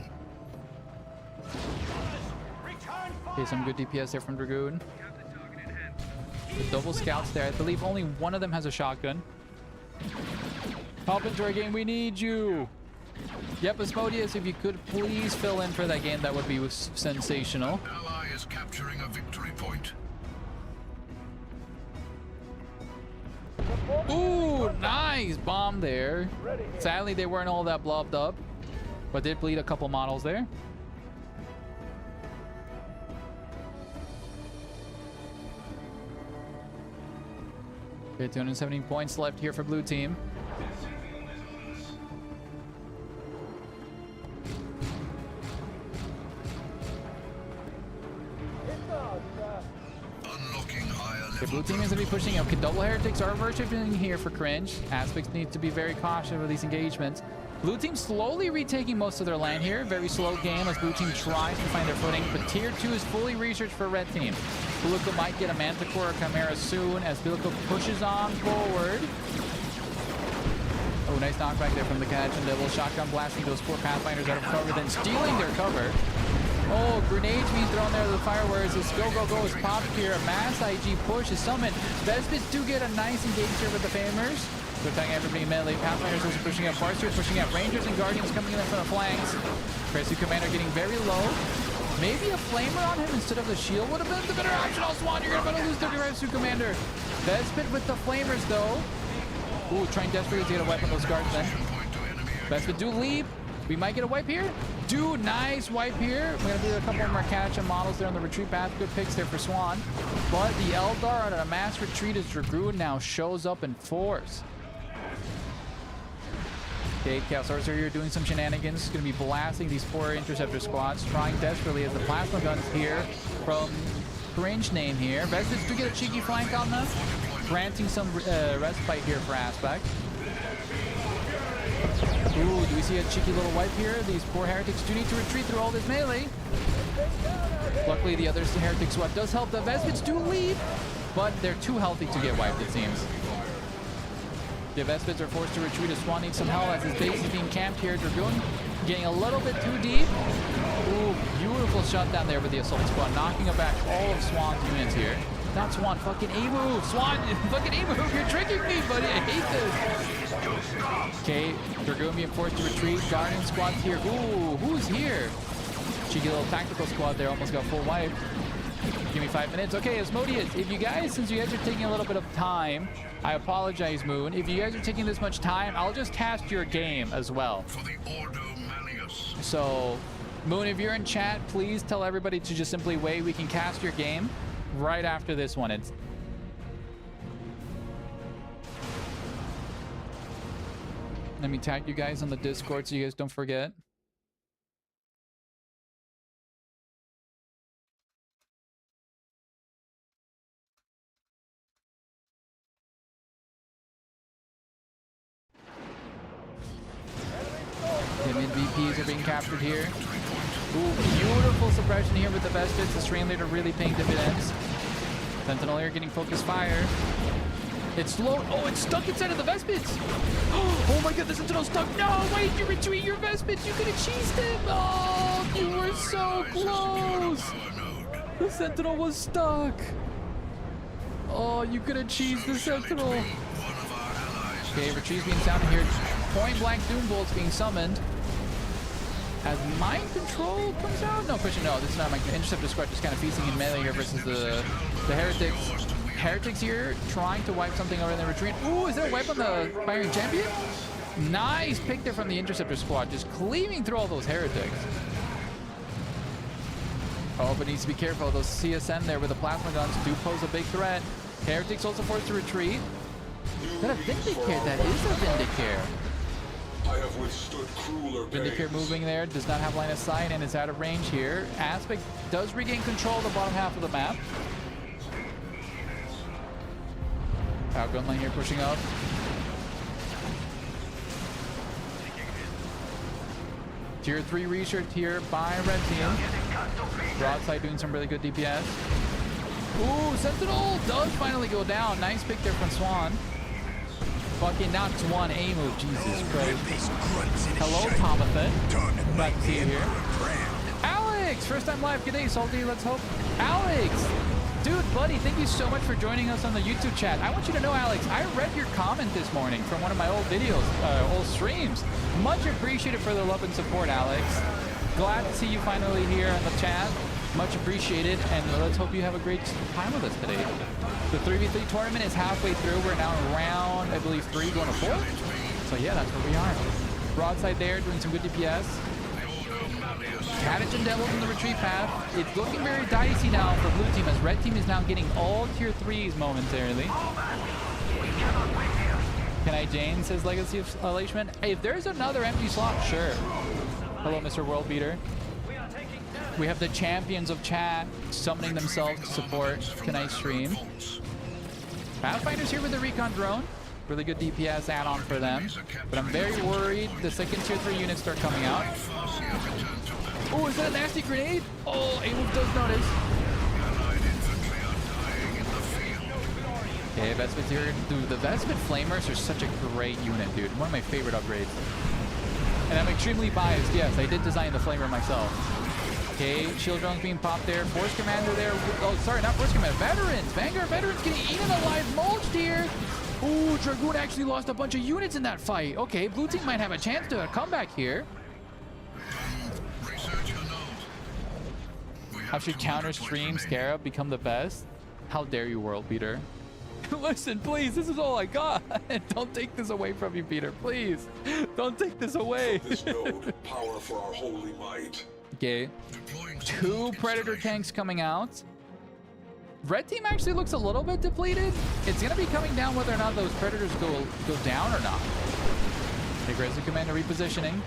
Okay, some good DPS there from Dragoon. The double scouts there. I believe only one of them has a shotgun. Pop into our game. We need you. Yep, Asmodeus, if you could please fill in for that game, that would be sensational. Ally is capturing a victory point. Ooh, nice bomb there. Sadly, they weren't all that blobbed up, but did bleed a couple models there. Okay, 217 points left here for Blue Team. Okay, Blue Team is going to be pushing up. Okay, double Heretics are worshipping here for cringe. Aspects need to be very cautious with these engagements. Blue Team slowly retaking most of their land here. Very slow game as Blue Team tries to find their footing. But Tier 2 is fully researched for Red Team. Pilico might get a Manticore or Chimera soon as Pilico pushes on forward. Oh, nice knockback there from the catch and double shotgun blasting those poor Pathfinders out of cover, then stealing their cover. Oh, grenades being thrown there to the Fire Warriors. This go is popped here. A mass IG push is summoned. Vespits do get a nice engage here with the Famers. They're attacking everybody melee. Pathfinders also pushing up. Barster pushing up. Rangers and Guardians coming in from the flanks. Rescue Commander getting very low. Maybe a Flamer on him instead of the shield would have been the better option. Oh, Swan, you're going to lose 30 Rescue Commander. Vespit with the Flamers, though. Ooh, trying desperately to get a wipe on those Guardsmen. Vespit do leap. We might get a wipe here. Dude, nice wipe here. We're going to do a couple more Catachan models there on the retreat path. Good picks there for Swan. But the Eldar on a mass retreat as Dragoon now shows up in force. Okay, Chaos Sorcerer here doing some shenanigans. Going to be blasting these poor Interceptor squads. Trying desperately as the Plasma Guns here from Cringe name here. Vespits do get a cheeky flank on them. Granting some respite here for Aspect. Ooh, do we see a cheeky little wipe here? These poor Heretics do need to retreat through all this melee. Luckily, the other Heretic sweat does help. The Vespits do leave, but they're too healthy to get wiped, it seems. The Vespits are forced to retreat as Swan needs some help as his base is being camped here. Dragoon getting a little bit too deep. Ooh, beautiful shutdown there with the Assault Squad, knocking back all of Swan's units here. Not Swan, fucking A-move. Swan, fucking A-move. You're tricking me, buddy. I hate this. Okay, Dragoon being forced to retreat. Guardian squad's here. Ooh, who's here? Cheeky little tactical squad there. Almost got full wipe. Give me 5 minutes. Okay, Asmodeus, if you guys, since you guys are taking a little bit of time, I apologize, Moon. If you guys are taking this much time, I'll just cast your game as well. For the Ordo Malleus. So, Moon, if you're in chat, please tell everybody to just simply wait. We can cast your game right after this one. Let me tag you guys on the Discord so you guys don't forget. The mid VPs are being captured here. Ooh, beautiful suppression here with the best bits. The stream leader really paying dividends. Sentinel here getting focused fire. It's slow. Oh, it's stuck inside of the Vespits. Oh my god, the Sentinel's stuck. No, why did you retreat your Vespits? You could have cheesed him. Oh, you were so close. The Sentinel was stuck. Oh, you could have cheesed the Sentinel. Okay, retreat's being sounded here. Point blank Doom Bolts being summoned. As Mind Control comes out? No, question, no. This is not Mind Control. Interceptor Squad just kind of feasting in melee here versus the Heretics. Heretics here trying to wipe something over in the retreat. Ooh, is there a wipe on the Firing Champion? Nice pick there from the Interceptor Squad. Just cleaving through all those Heretics. Oh, but needs to be careful. Those CSN there with the plasma guns do pose a big threat. Heretics also forced to retreat. Is that a Vindicare? That is a Vindicare. I have withstood crueler Vindicare moving there, does not have line of sight and is out of range here. Aspect does regain control of the bottom half of the map. Gun line here pushing up. Tier 3 research here by Red Team. Broadside doing some really good DPS. Ooh, Sentinel does finally go down. Nice pick there from Swan. Fucking knocks one A move. Jesus Christ. Hello, Tomathan. Glad to see you here. Alex, first time live. Good day, Salty. Let's hope. Alex, dude, buddy, thank you so much for joining us on the YouTube chat. I want you to know, Alex, I read your comment this morning from one of my old videos, old streams. Much appreciated for the love and support, Alex. Glad to see you finally here in the chat. Much appreciated, and let's hope you have a great time with us today. The 3v3 tournament is halfway through. We're now in round, I believe, 3 going to 4. So yeah, that's where we are. Broadside there, doing some good DPS. Catachin Devils in the retreat path. It's looking very dicey now for blue team, as red team is now getting all tier 3s momentarily. Can I Jane, says Legacy of Leishman. Hey, if there's another empty slot, sure. Hello, Mr. World Beater. We have the champions of chat summoning themselves to support tonight's stream. Pathfinder's here with the Recon Drone. Really good DPS add-on for them. But I'm very worried the second tier 3 units start coming out. Oh, is that a nasty grenade? Oh, A-Move does notice. Okay, Vespit's here. Dude, the Vespit Flamers are such a great unit, dude. One of my favorite upgrades. And I'm extremely biased. Yes, I did design the Flamer myself. Okay, shield drones being popped there. Force Commander there. Oh, sorry, not Force Commander. Veterans. Vanguard Veterans getting eaten alive, mulched here. Ooh, Dragoon actually lost a bunch of units in that fight. Okay, blue team might have a chance to come back here. How should counter stream Scarab become the best? How dare you, World Beater? Listen, please, this is all I got. Don't take this away from me, Peter. Please, don't take this away. This node, power for our holy might. Okay, 2 Predator tanks coming out. Red team actually looks a little bit depleted. It's gonna be coming down whether or not those Predators go down or not. Okay, Grizzly Commander repositioning.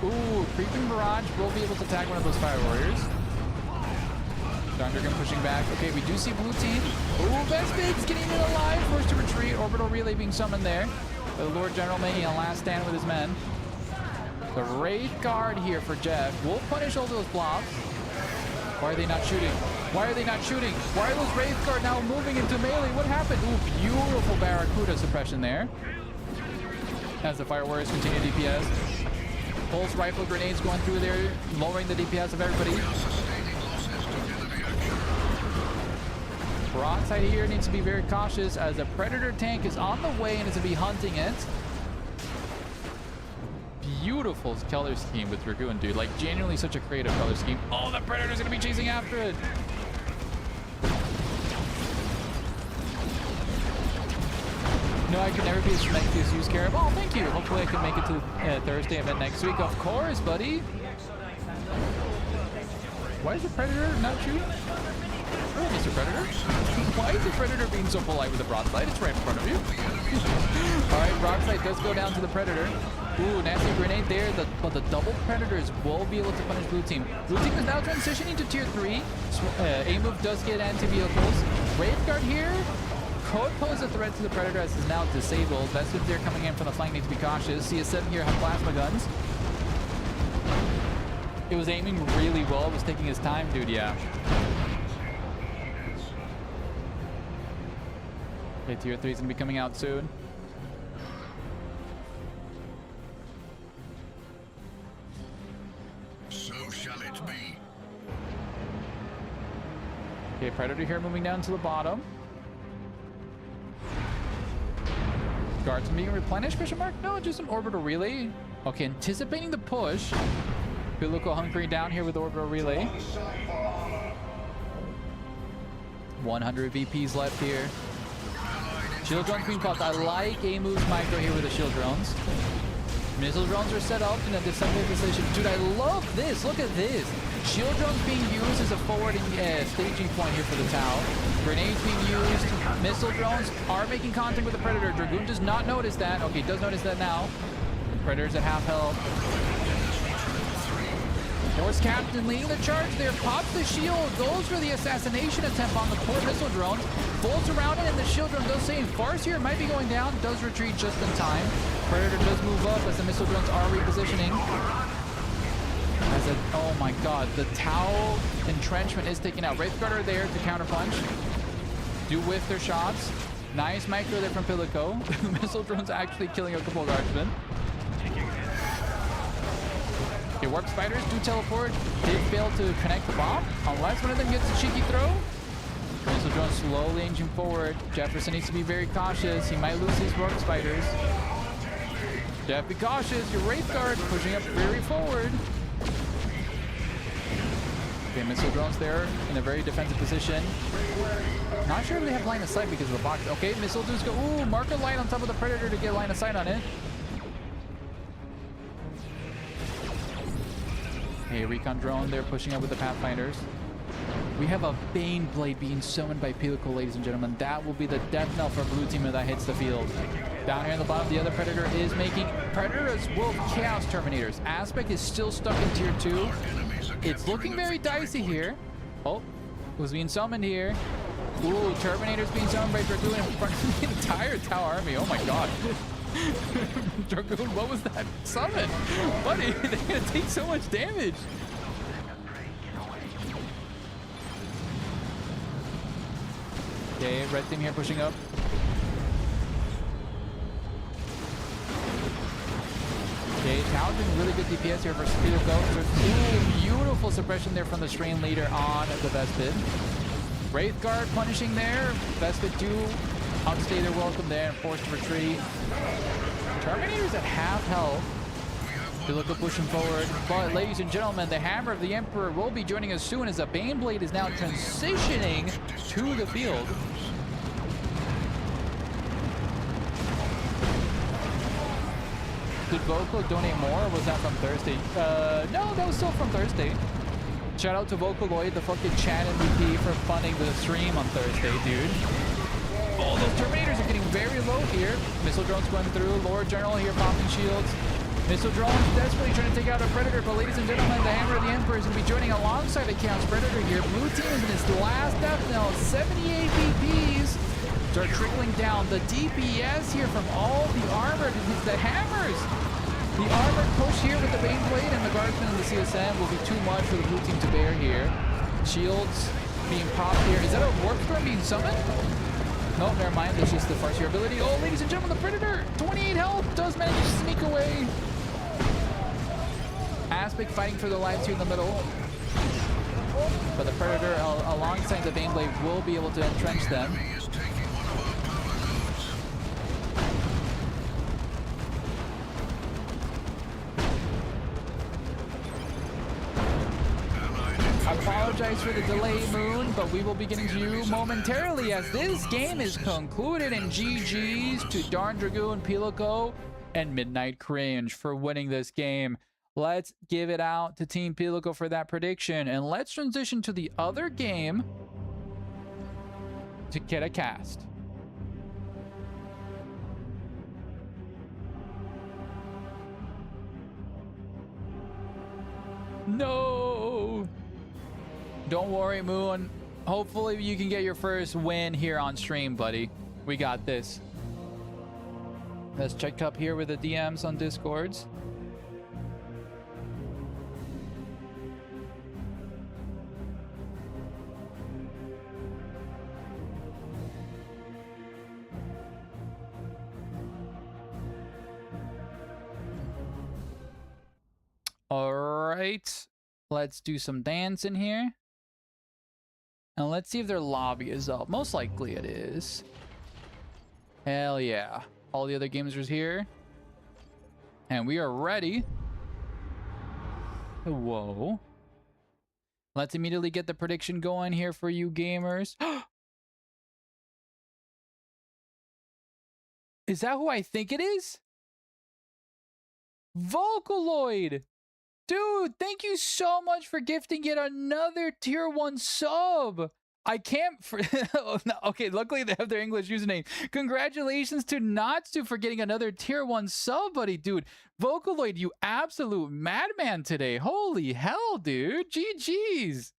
Ooh, Creeping Barrage will be able to tag one of those Fire Warriors. Thundergun pushing back. Okay, we do see blue team. Ooh, Vespid's getting it alive. Forced to retreat. Orbital Relay being summoned there. The Lord General making a last stand with his men. The Wraith Guard here for Jeff will punish all those blobs. Why are they not shooting? Why are they not shooting? Why are those Wraith Guard now moving into melee? What happened? Ooh, beautiful Barracuda suppression there. As the Fire Warriors continue DPS. Pulse Rifle grenades going through there, lowering the DPS of everybody. Broadside here needs to be very cautious as a Predator tank is on the way and is to be hunting it. beautiful color scheme with Dragoon, dude. Like, genuinely such a creative color scheme. Oh, the Predator's gonna be chasing after it. No, I could never be as traumatic as you, Scarab. Oh, thank you. Hopefully I can make it to the Thursday event next week. Of course, buddy. Why is the Predator not shooting? Oh, Mr. Predator. Why is the Predator being so polite with the broadside? It's right in front of you. All right, broadside does go down to the Predator. Ooh, nasty grenade there, but the double Predators will be able to punish blue team. Blue team is now transitioning to tier 3. A-move does get anti-vehicles. Wraithguard here could pose a threat to the Predator as is now disabled. That's if they're coming in from the flank, need to be cautious. CS7 here have plasma guns. It was aiming really well. It was taking his time, dude, yeah. Okay, tier 3 is gonna be coming out soon. So shall it be. Okay, Predator here moving down to the bottom. Guards being replenished, question mark? No, just an orbital relay. Okay, anticipating the push. Pilico hunkering down here with orbital relay. 100 VPs left here. Shield drones being popped. I like A-moves micro here with the shield drones. Missile drones are set up in a defensive position. Dude, I love this. Look at this. Shield drones being used as a forwarding staging point here for the Tau. Grenades being used. Missile drones are making contact with the Predator. Dragoon does not notice that. Okay, does notice that now. Predator's at half health. Force Captain leading the charge there. Pops the shield. Goes for the assassination attempt on the poor missile drones. Bolts around it, and the shield drone does save. Farseer might be going down. Does retreat just in time. Predator does move up as the missile drones are repositioning. Oh my god, the Tau entrenchment is taken out. Wraithguard are there to counterpunch. Do whiff their shots. Nice micro there from Pilico. Missile drones actually killing a couple of guardsmen. Okay, warp spiders do teleport. They fail to connect the bomb unless one of them gets a cheeky throw. Missile drone slowly inching forward. Jefferson needs to be very cautious. He might lose these warp spiders. Jeff, be cautious. Your Wraithguard pushing up very forward. Okay, missile drones there in a very defensive position. Not sure if they have line of sight because of the box. Okay, missile dudes go. Ooh, mark a light on top of the Predator to get line of sight on it. Okay, recon drone there pushing up with the Pathfinders. We have a Bane Blade being summoned by Pilico, ladies and gentlemen. That will be the death knell for blue team if that hits the field. Down here in the bottom, the other Predator is making Predator as well Chaos Terminators. Aspect is still stuck in tier 2. It's looking very dicey here. Oh, was being summoned here. Ooh, Terminator's being summoned by Dragoon in front of the entire Tau army. Oh my god. Dragoon, what was that summon? Buddy, they're gonna take so much damage. Okay, red team here pushing up. Okay, Tau doing really good DPS here versus Pilico. Ooh, beautiful suppression there from the Strain Leader on the Vespid. Wraithguard punishing there. Vespid do outstay their welcome there and forced to retreat. Terminator's at half health. Pilico pushing forward. But ladies and gentlemen, the Hammer of the Emperor will be joining us soon as the Bane Blade is now transitioning to the field. Did Vocal donate more, or was that from Thursday? No, that was still from Thursday. Shout out to Vocaloid, the fucking chat MVP, for funding the stream on Thursday, dude. Oh, those Terminators are getting very low here. Missile drones going through. Lord General here popping shields. Missile drones desperately trying to take out a Predator, but ladies and gentlemen, the Hammer of the Emperor is going to be joining alongside the Chaos Predator here. Blue team is in its last death knell. 78 VPs start trickling down. The DPS here from all the armored, the Hammers. The armored push here with the Bane Blade and the Guardsmen and the CSM will be too much for the blue team to bear here. Shields being popped here. Is that a Warp Storm being summoned? No, never mind. It's just the Farseer ability. Oh, ladies and gentlemen, the Predator, 28 health, does manage to sneak away. Aspect fighting for their lives here in the middle. But the Predator, alongside the Bane Blade, will be able to entrench them. apologize for the delay, Moon, but we will be getting to you momentarily as this game is concluded. And GG's to Darn Dragoon, Pilico, and Midnight Cringe for winning this game. Let's give it out to Team Pilico for that prediction. And let's transition to the other game to get a cast. No! Don't worry, Moon. Hopefully you can get your first win here on stream, buddy. We got this. Let's check up here with the DMs on Discords. All right, let's do some dance in here. And let's see if their lobby is up. Most likely it is. Hell yeah. All the other gamers here. And we are ready. Whoa. Let's immediately get the prediction going here for you gamers. Is that who I think it is? Vocaloid! Dude, thank you so much for gifting yet another tier 1 sub. I can't... Oh, no, okay, luckily they have their English username. Congratulations to Natsu for getting another tier 1 sub, buddy. Dude, Vocaloid, you absolute madman today. Holy hell, dude. GG's.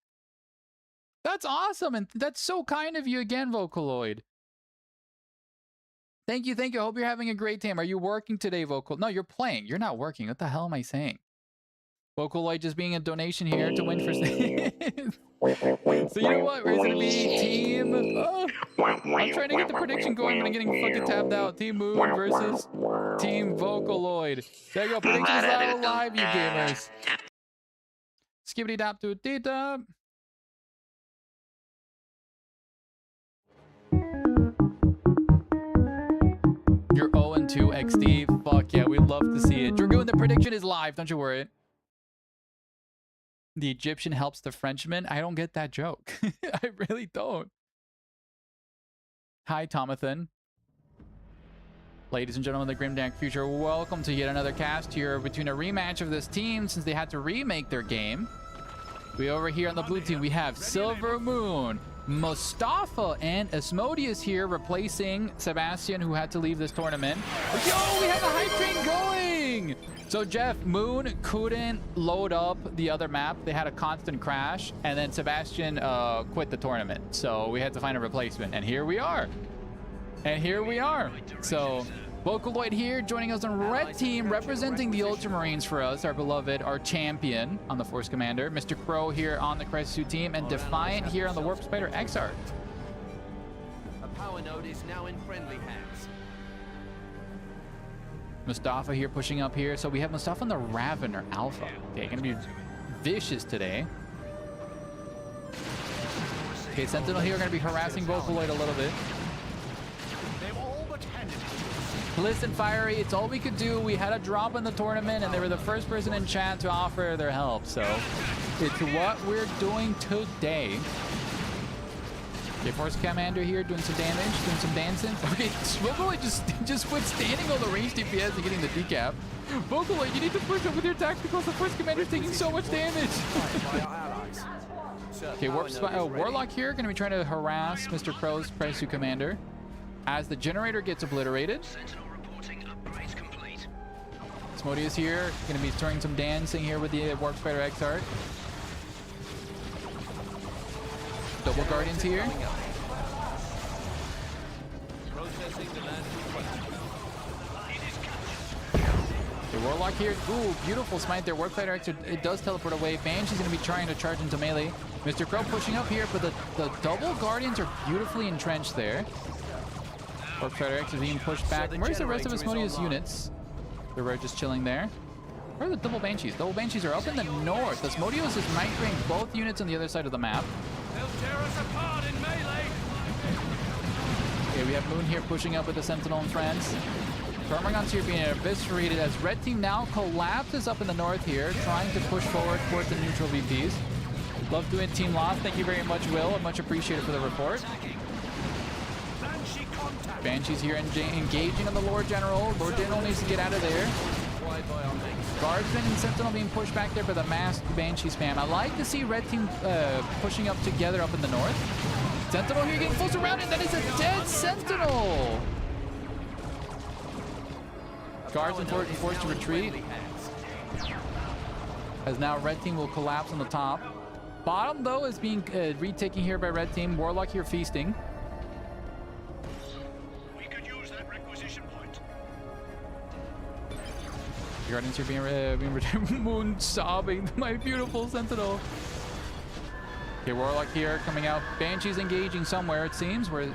That's awesome, and that's so kind of you again, Vocaloid. Thank you, thank you. I hope you're having a great time. Are you working today, Vocal? No, you're playing. You're not working. What the hell am I saying? Vocaloid just being a donation here to win for... So you know what? We're going to be team... I'm trying to get the prediction going, but I'm getting fucking tapped out. Team Moon versus Team Vocaloid. There you go. Predictions out live, you gamers. Skibbity dap to dee dap. You're 0-2 XD. Fuck yeah, we'd love to see it. Dragoon, the prediction is live. Don't you worry. The Egyptian helps the Frenchman. I don't get that joke. I really don't. Hi, Tomathan. Ladies and gentlemen of the Grimdark Future, welcome to yet another cast here between a rematch of this team since they had to remake their game. We over here on the blue team, we have Silver Moon, Mustafa, and Asmodeus here replacing Sebastian, who had to leave this tournament. Yo, we have a hype train going! So Jeff, Moon couldn't load up the other map. They had a constant crash, and then Sebastian quit the tournament. So we had to find a replacement, and here we are. And here we are. So Vocaloid here joining us on red team, representing the Ultramarines for us, our beloved, our champion on the Force Commander. Mr. Crow here on the Crisis 2 team, and Defiant here on the Warp Spider XR. A power node is now in friendly hands. Mustafa here pushing up here. So we have Mustafa on the Ravener Alpha. Okay, gonna be vicious today. Okay, Sentinel here gonna be harassing Vocaloid a little bit. Listen, Fiery, it's all we could do. We had a drop in the tournament, and they were the first person in chat to offer their help. So it's what we're doing today. Okay, Force Commander here doing some damage, doing some dancing. Okay, Vocaloid just quit standing on the range DPS and getting the decap. Vocaloid, you need to push up with your tacticals. The Force Commander's taking so much damage. Okay, Warlock here, going to be trying to harass Mr. Crow's Crisis 2 Commander as the generator gets obliterated. Asmodeus here, going to be throwing some dancing here with the Warp Spider X-Art. Double Guardians here. The Warlock here. Ooh, beautiful smite there. Warp Spider X-Art, it does teleport away. Banshee's going to be trying to charge into melee. Mr. Crow pushing up here, but the double Guardians are beautifully entrenched there. Warp Spider X is being pushed back. Where's the rest of Asmodeus units? They're just chilling there. Where are the double Banshees? Double Banshees are up in the north. Asmodeus is microing both units on the other side of the map. They'll tear us apart in melee. Okay, we have Moon here pushing up with the Sentinel and friends. Termagant's here being eviscerated as red team now collapses up in the north here, trying to push forward towards the neutral VPs. Love doing Team Lost. Thank you very much, Will. Much appreciated for the report. Banshees here engaging on the Lord General. Lord General needs to get out of there. Guardsman and Sentinel being pushed back there by the masked Banshee spam. I like to see red team pushing up together up in the north. Sentinel here getting full surrounded. That is a dead Sentinel. Guardsman forced to retreat. As now red team will collapse on the top. Bottom though is being retaken here by red team. Warlock here feasting. Guardians here being Moon sobbing. My beautiful Sentinel. Okay, Warlock here coming out. Banshees engaging somewhere, it seems. Where?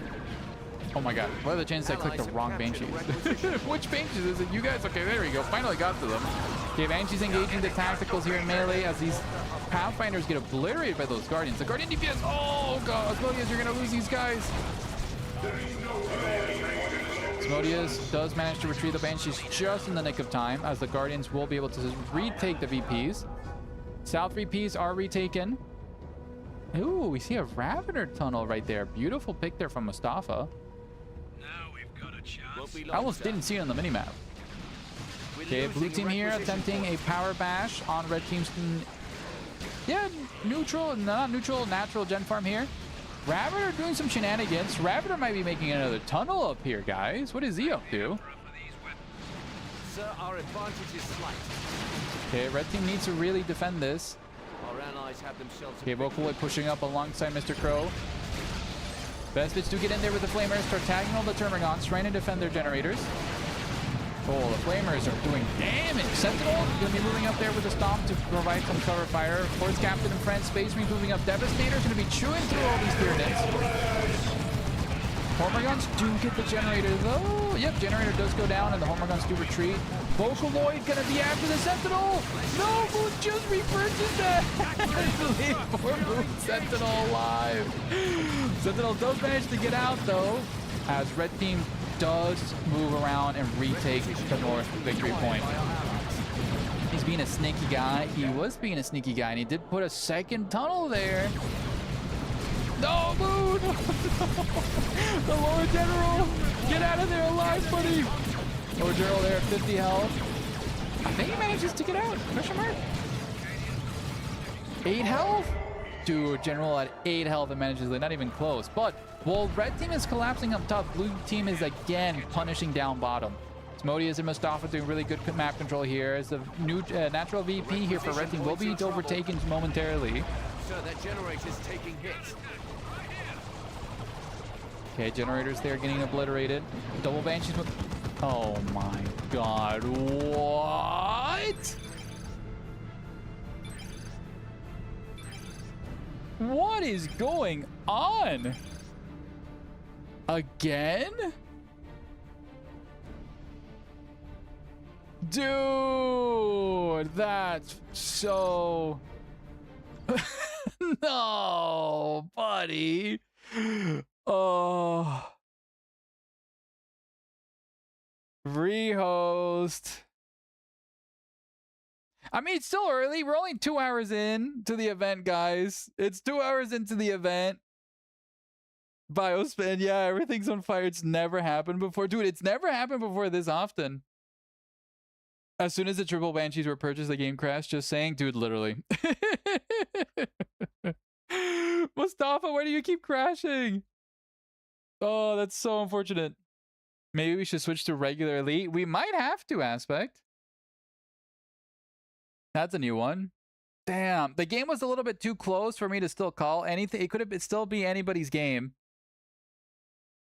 Oh my god. What are the chances I clicked the wrong Banshees? Which Banshees is it? You guys? Okay, there we go. Finally got to them. Okay, Banshees engaging the tacticals here in melee as these Pathfinders get obliterated by those Guardians. The Guardian DPS. Oh god. Asmodeus, you're going to lose these guys. Asmodeus does manage to retrieve the Banshees just in the nick of time, as the Guardians will be able to retake the VPs. South VPs are retaken. Ooh, we see a Ravener tunnel right there. Beautiful pick there from Mustafa. Now we've got a chance. I almost didn't see it on the minimap. Okay, blue team here attempting a power bash on red team's... Yeah, neutral, not neutral, natural gen farm here. Ravener doing some shenanigans. Ravener might be making another tunnel up here, guys. What is he up to? Sir, our advantage is slight. Okay, red team needs to really defend this. Our allies have themselves... Okay, Vocaloid pushing up alongside Mr. Crow. Best bits do get in there with the Flamers, start tagging all the Termagants, trying to defend their generators. Oh, the Flamers are doing damage. Sentinel going to be moving up there with a Stomp to provide some cover fire. Force Captain and Friend, Space Marine moving up. Devastator's going to be chewing through all these Tyranids. Hormagons do get the Generator though. Yep, Generator does go down and the Hormagons do retreat. Vocaloid going to be after the Sentinel. No, Moon just repurchased that. Leave poor Moon Sentinel alive. Sentinel does manage to get out though, as red team does move around and retake the north victory point. He's being a sneaky guy. He was being a sneaky guy, and he did put a second tunnel there. No, Moon! The Lord General! Get out of there alive, buddy! Lord General there at 50 health. I think he manages to get out. Question mark? 8 health? Dude, General at 8 health and manages to not even close. But while red team is collapsing up top, blue team is again punishing down bottom. Asmodeus and Mustafa doing really good map control here, as the new natural VP here for red team will be overtaken momentarily. Sir, that generator's taking hits. Okay, generators there getting obliterated. Double Banshees with... Oh my god, what? What is going on? Again? Dude, that's so... No, buddy. Oh. Rehost. I mean, it's still early. We're only 2 hours in to the event, guys. It's 2 hours into the event. Biospin, yeah, everything's on fire. It's never happened before. Dude, it's never happened before this often. As soon as the triple Banshees were purchased, the game crashed. Just saying, dude, literally. Mustafa, why do you keep crashing? Oh, that's so unfortunate. Maybe we should switch to regular elite. We might have to, Aspect. That's a new one. Damn, the game was a little bit too close for me to still call anything. It could have still be anybody's game.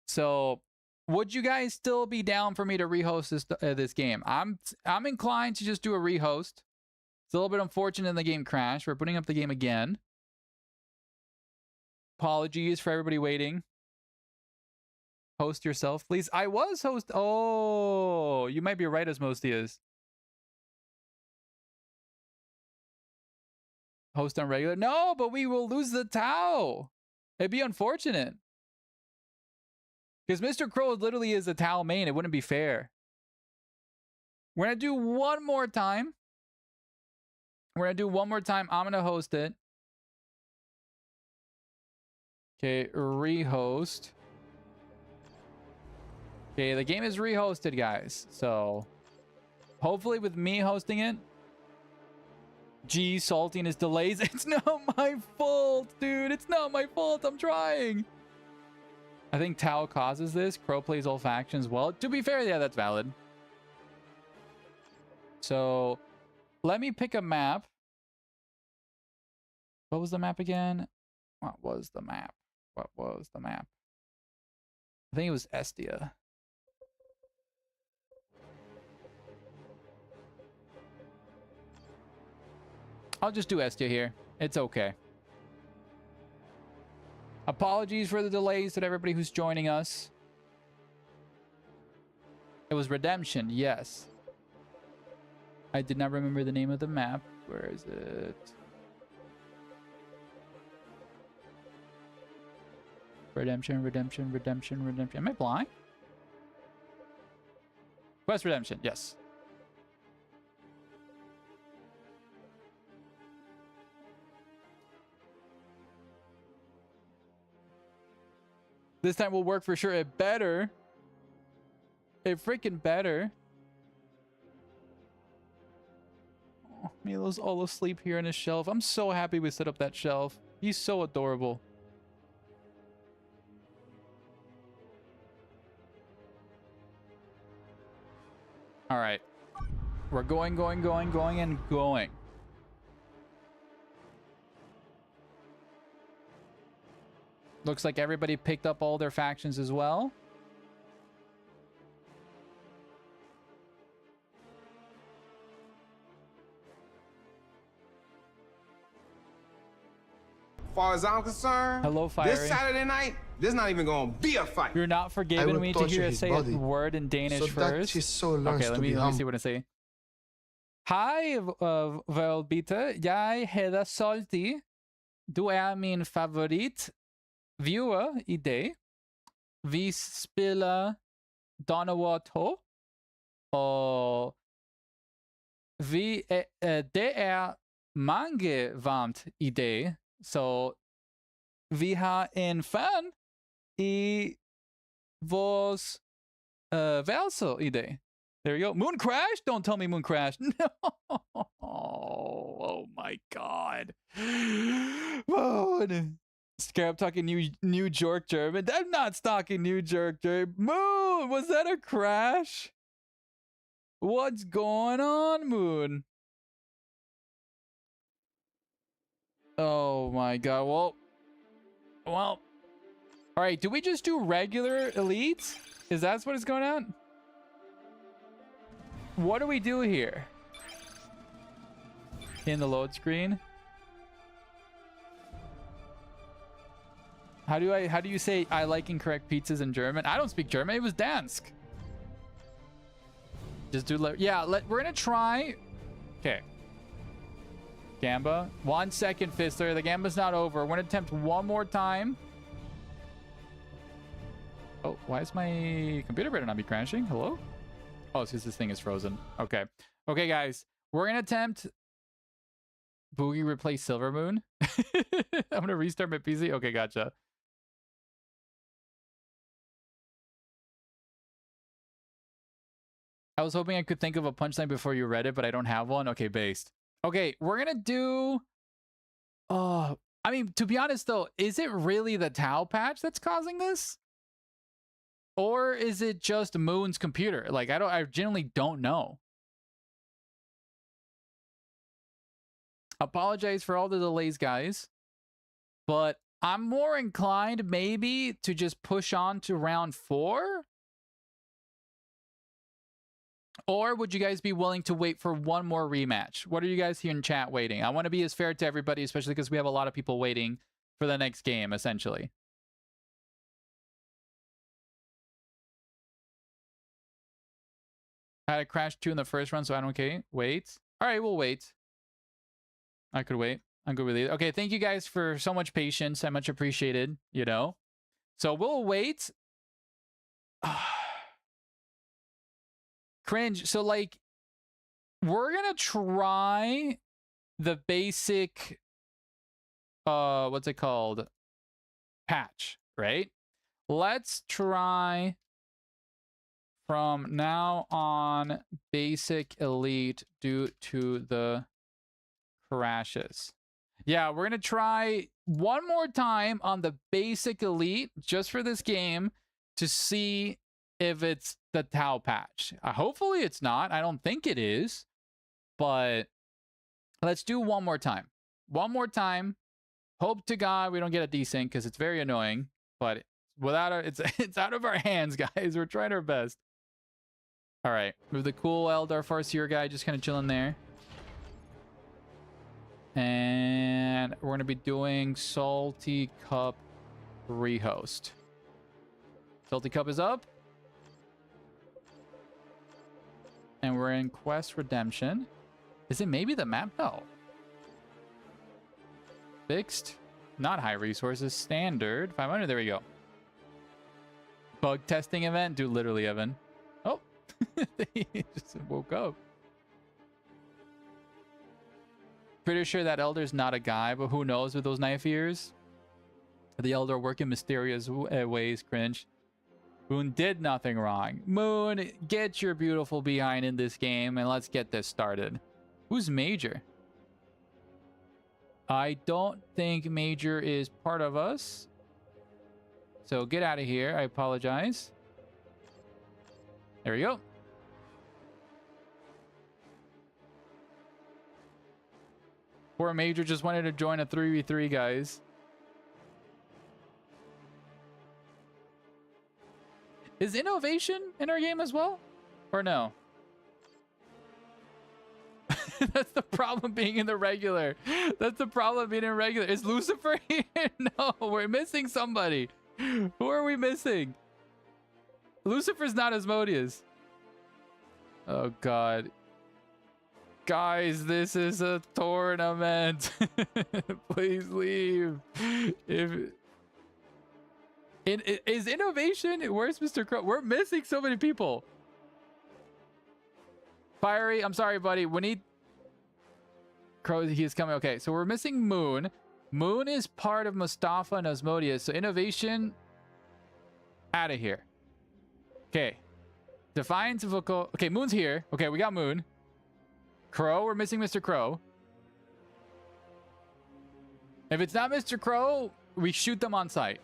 So, would you guys still be down for me to rehost this game? I'm inclined to just do a rehost. It's a little bit unfortunate in the game crash. We're putting up the game again. Apologies for everybody waiting. Host yourself, please. I was host. Oh, you might be right, Asmodeus. Host on regular. No, but we will lose the Tau. It'd be unfortunate. Because Mr. Crow literally is a Tau main. It wouldn't be fair. We're going to do one more time. I'm going to host it. Okay, rehost. Okay, the game is rehosted, guys. So hopefully with me hosting it. Gee, saltiness delays. It's not my fault, dude. It's not my fault. I'm trying. I think Tau causes this. Crow plays all factions. Well, to be fair, yeah, that's valid. So let me pick a map. What was the map again? What was the map? What was the map? I think it was Estia. I'll just do Estia here. It's okay. Apologies for the delays to everybody who's joining us. It was Redemption, yes. I did not remember the name of the map. Where is it? Redemption, Redemption, Redemption, Redemption. Am I blind? Quest Redemption, yes. This time will work for sure. It better. It freaking better. Oh, Milo's all asleep here on his shelf. I'm so happy we set up that shelf. He's so adorable. All right. We're going, and going. Looks like everybody picked up all their factions as well. As far as I'm concerned, Hello, Fiery. this Saturday night, there's not even gonna be a fight. You're not forgiving me to hear say a word in Danish so first. That his soul learns Okay, let me see what I say. Hej, Worldbeater. Jeg hedder Salty. Du min favorit viewer i dag. Vi spiller Dawn of War 2. Og det mange varmt i dag. Så vi har en fan i vores værelse i dag. There you go. Moon crash? Don't tell me moon crash. No. Oh my god. Moon. Scarab talking New York German. I'm not talking New York German. Moon, was that a crash? What's going on, Moon? Oh my god. Well. All right. Do we just do regular elites? Is that what is going on? What do we do here? In the load screen? How do you say I like incorrect pizzas in German? I don't speak German. It was Dansk. Just do we're gonna try. Okay. Gamba. 1 second, Fistler. The Gamba's not over. We're gonna attempt one more time. Oh, why is my computer better not be crashing? Hello? Oh, it's because this thing is frozen. Okay. Okay, guys. We're going to attempt Boogie replace Silver Moon. I'm going to restart my PC. Okay, gotcha. I was hoping I could think of a punchline before you read it, but I don't have one. Okay, based. Okay, we're going to do... Oh, I mean, to be honest, though, is it really the Tau patch that's causing this? Or is it just Moon's computer? Like, I genuinely don't know. Apologize for all the delays, guys. But I'm more inclined maybe to just push on to round 4. Or would you guys be willing to wait for one more rematch? What are you guys here in chat waiting? I want to be as fair to everybody, especially because we have a lot of people waiting for the next game, essentially. I had a crash 2 in the first run, so I don't wait. All right, we'll wait. I could wait. I'm good with it. Okay, thank you guys for so much patience. I much appreciated, you know. So we'll wait. Cringe. So, like, we're going to try the basic, what's it called? patch, right? Let's try from now on basic elite due to the crashes. Yeah, we're gonna try one more time on the basic elite just for this game to see if it's the Tau patch. Hopefully it's not. I don't think it is, but let's do one more time. One more time. Hope to God we don't get a desync because it's very annoying, but without our, it's out of our hands, guys. We're trying our best. All right, we have the cool Eldar Farseer guy just kind of chilling there. And we're going to be doing Salty Cup rehost. Salty Cup is up. And we're in Quest Redemption. Is it maybe the map? No. Fixed. Not high resources. Standard. 500. There we go. Bug testing event. Dude, literally, Evan. Oh. He just woke up. Pretty sure that Elder's not a guy, but who knows with those knife ears? The Elder work in mysterious ways, cringe. Moon did nothing wrong. Moon, get your beautiful behind in this game and let's get this started. Who's Major? I don't think Major is part of us. So get out of here. I apologize. There we go. Poor Major just wanted to join a 3v3, guys. Is innovation in our game as well? Or no? That's the problem being in the regular. That's the problem being in regular. Is Lucifer here? No, we're missing somebody. Who are we missing? Lucifer's not Asmodeus. Oh, God. Guys, this is a tournament. Please leave. Is innovation? Where's Mr. Crow? We're missing so many people. Fiery, I'm sorry, buddy. We need Crow. He is coming. Okay, so we're missing Moon. Moon is part of Mustafa and Asmodeus. So innovation, out of here. Okay. Defiance vocal. Okay, Moon's here. Okay, we got Moon. Crow, we're missing Mr. Crow. If it's not Mr. Crow, we shoot them on sight.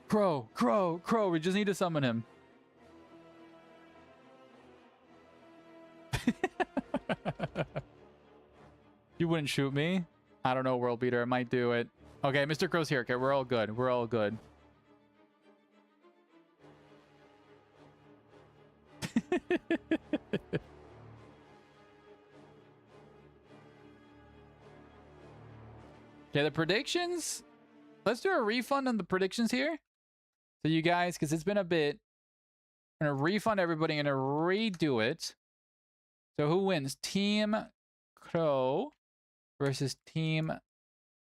Crow, Crow, Crow. We just need to summon him. You wouldn't shoot me? I don't know, World Beater. I might do it. Okay, Mr. Crow's here. Okay, we're all good. We're all good. Okay, the predictions. Let's do a refund on the predictions here. So you guys, because it's been a bit. I'm going to refund everybody and redo it. So who wins? Team Crow versus Team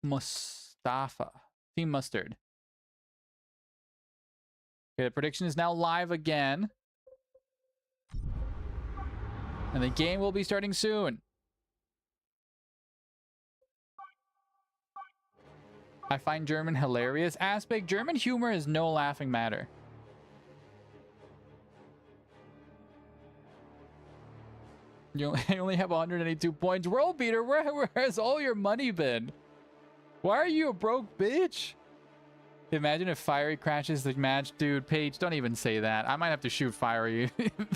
Mustafa. Team Mustard. Okay, the prediction is now live again. And the game will be starting soon. I find German hilarious. Aspect, German humor is no laughing matter. You only have 182 points. World Beater, where has all your money been? Why are you a broke bitch? Imagine if Fiery crashes the match. Dude, Paige, don't even say that. I might have to shoot Fiery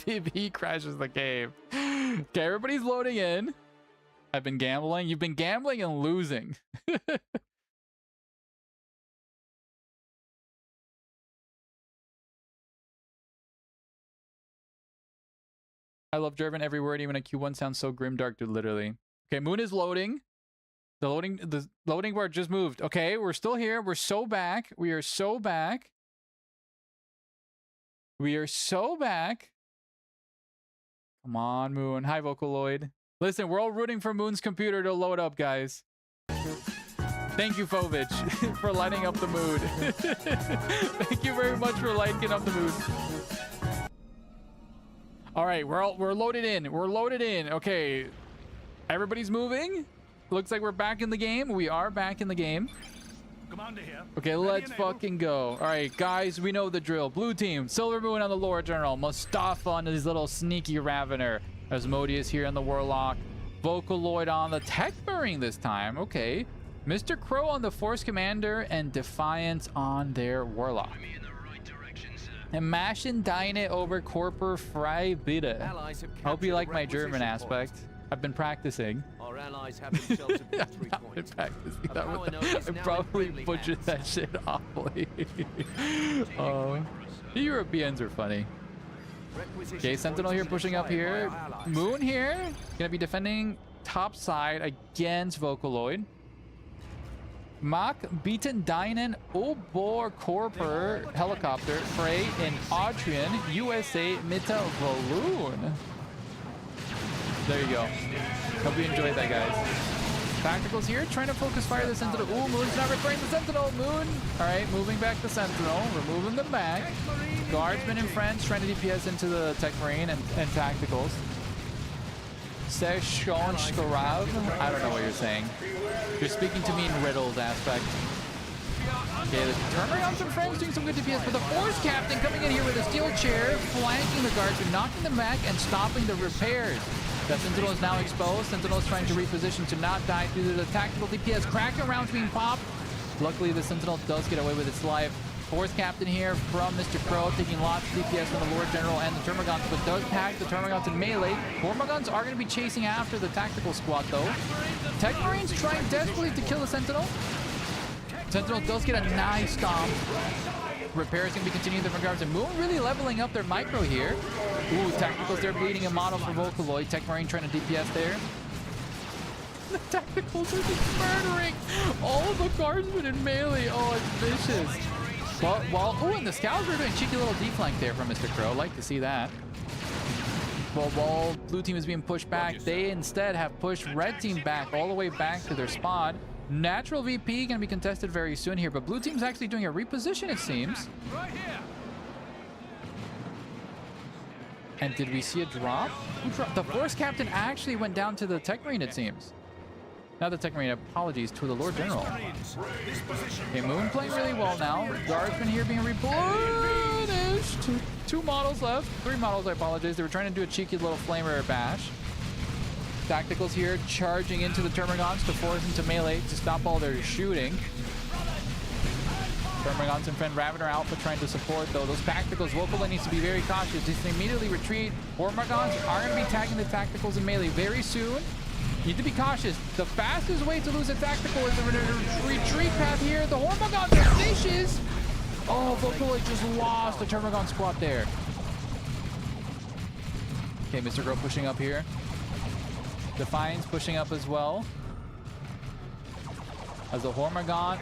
if he crashes the game. Okay, everybody's loading in. I've been gambling. You've been gambling and losing. I love German every word, even a Q1 sounds so grimdark, dude, literally. Okay, Moon is loading. The loading bar just moved. Okay, we're still here. We're so back. We are so back. We are so back. Come on, Moon. Hi, Vocaloid. Listen, we're all rooting for Moon's computer to load up, guys. Thank you, Fovich, for lighting up the mood. Thank you very much for lighting up the mood. All right, we're loaded in. We're loaded in. Okay, everybody's moving. Looks like we're back in the game. We are back in the game. Commander here. Okay, let's fucking go. All right, guys, we know the drill. Blue team, Silver Moon on the Lord General, Mustafa on his little sneaky Ravener, Asmodeus here on the Warlock, Vocaloid on the Tech Marine this time. Okay, Mr. Crow on the Force Commander, and Defiance on their Warlock. And Mashin Dyne over Corper Freibitte. Hope you like my German aspect. I've been practicing. Our allies have themselves a victory I've been point. practicing. Power node is I now probably in friendly butchered that hands. shit awfully. Oh, the Europeans are funny. Okay, Sentinel here pushing up here. Moon here. Gonna be defending top side against Vocaloid. Mach, Beaten, Dynan, Obor, Corper, Helicopter, Frey, and Autrian, USA, Mita, Valoon. There you go. Hope you enjoyed that, guys. Tacticals here, trying to focus fire the Sentinel. Ooh, Moon's not requiring the Sentinel. Moon. All right, moving back the Sentinel. We're moving them back. Guardsmen and friends trying to DPS into the Tech Marine and Tacticals. Seshon Shkarav. I don't know what you're saying. You're speaking to me in riddles aspect. Okay, the Termagants and friends doing some good DPS, but the Force Captain coming in here with a steel chair, flanking the guardsmen, knocking them back, and stopping the repairs. That Sentinel is now exposed. Sentinel is trying to reposition to not die due to the tactical DPS. Cracking rounds being popped. Luckily, the Sentinel does get away with its life. Force Captain here from Mr. Crow, taking lots of DPS from the Lord General and the Termagants, but does tag the Termagants in melee. Hormagons are going to be chasing after the tactical squad, though. Tech Marines trying desperately to kill the Sentinel. Sentinel does get a nice stomp. Repairs can be continuing in regards to Moon really leveling up their micro here. Ooh, Tacticals, they're bleeding a model for Vocaloid. Tech Marine trying to DPS there. The Tacticals are just murdering all the guardsmen in melee. Oh, it's vicious. Oh, and the Scouts are doing cheeky little deflank there from Mr. Crow. Like to see that. Well, while blue team is being pushed back, they instead have pushed red team back all the way back to their spot. Natural VP going to be contested very soon here, but blue team's actually doing a reposition, it seems. Right here. And did we see a drop? Who dropped? The Force Captain actually went down to the Tech Marine, it seems. Not the Tech Marine, apologies to the Lord General. Okay, Moon playing really well now. Guardsman here being replenished. Two models left. 3 models, I apologize. They were trying to do a cheeky little flamer bash. Tacticals here charging into the Termagants to force them to melee to stop all their shooting. Termagants and friend Ravener Alpha trying to support, though. Those Tacticals, Vocaloid needs to be very cautious. Just immediately retreat. Hormagons are going to be tagging the Tacticals in melee very soon. Need to be cautious. The fastest way to lose a Tactical is a retreat path here. The Hormagons are vicious. Oh, Vocaloid just lost the Termagon squad there. Okay, Mr. Girl pushing up here. Defiance pushing up as well. As the Hormagon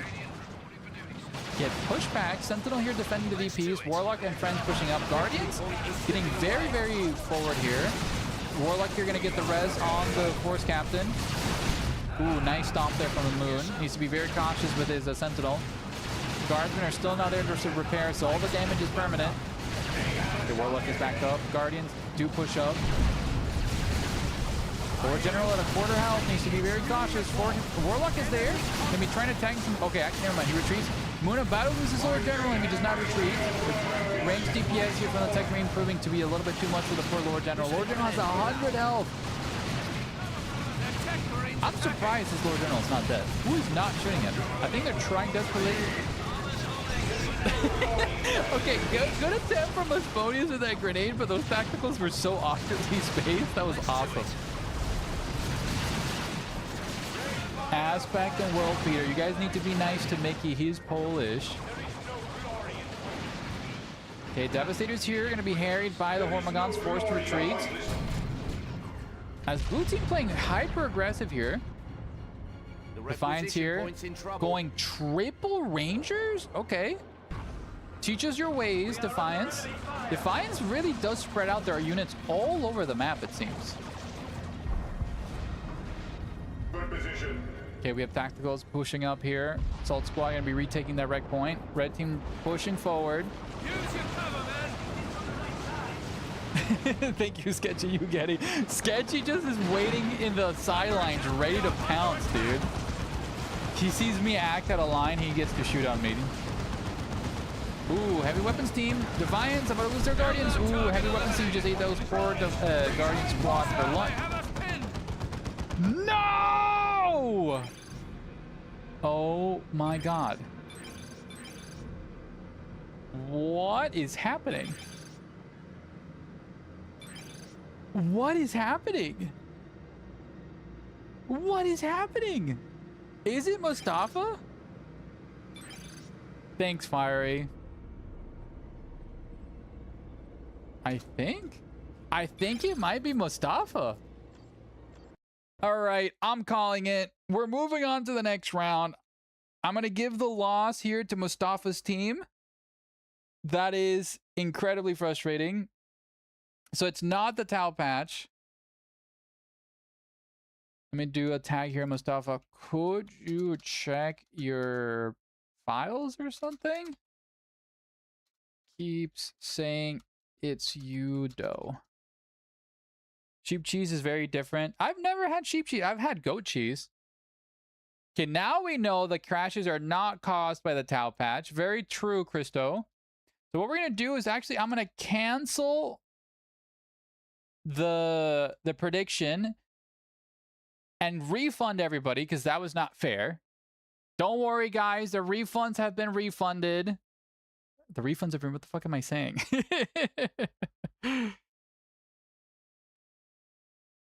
get pushed back. Sentinel here defending the VPs. Warlock and friends pushing up. Guardians getting very, very forward here. Warlock here going to get the res on the Force Captain. Ooh, nice stomp there from the Moon. Needs to be very cautious with his Sentinel. Guardsmen are still not there to repair, so all the damage is permanent. The Warlock is back up. Guardians do push up. Lord General at a quarter health needs to be very cautious. Warlock is there. Gonna be trying to tank some. Okay, actually, never mind. He retreats. Moon about to lose his Lord General, and he does not retreat. Ranged DPS here from the Tech Marine proving to be a little bit too much for the poor Lord General. Lord General has 100 health. I'm surprised his Lord General is not dead. Who is not shooting him? I think they're trying desperately. Okay, good attempt from Asmodeus with that grenade, but those Tacticals were so awkwardly spaced. That was awesome. Aspect and World Beater, you guys need to be nice to Mickey. He's Polish. Okay, Devastators here going to be harried by the Hormagons, forced to retreat. As blue team playing hyper aggressive here. Defiance here going triple Rangers. Okay. Teach us your ways, Defiance. Defiance really does spread out their units all over the map, it seems. Okay, we have Tacticals pushing up here. Assault Squad going to be retaking that wreck point. Red team pushing forward. Use your cover, man. Thank you, Sketchy, you Getty. Sketchy just is waiting in the sidelines ready to pounce, dude. He sees me act out of line, he gets to shoot on me. Ooh, heavy weapons team. Defiance, I'm gonna lose their guardians. Ooh, heavy weapons team just ate those poor guardian squad for lunch. No! Oh my god. What is happening? What is happening? What is happening? Is it Mustafa? Thanks, Fiery. I think it might be Mustafa. All right, I'm calling it. We're moving on to the next round. I'm going to give the loss here to Mustafa's team. That is incredibly frustrating. So it's not the Tau patch. Let me do a tag here, Mustafa. Could you check your files or something? Keeps saying it's you, though. Sheep cheese is very different. I've never had sheep cheese. I've had goat cheese. Okay, now we know the crashes are not caused by the Tau patch. Very true, Christo. So what we're going to do is actually, I'm going to cancel the prediction and refund everybody because that was not fair. Don't worry, guys. The refunds have been refunded. The refunds have been... What the fuck am I saying?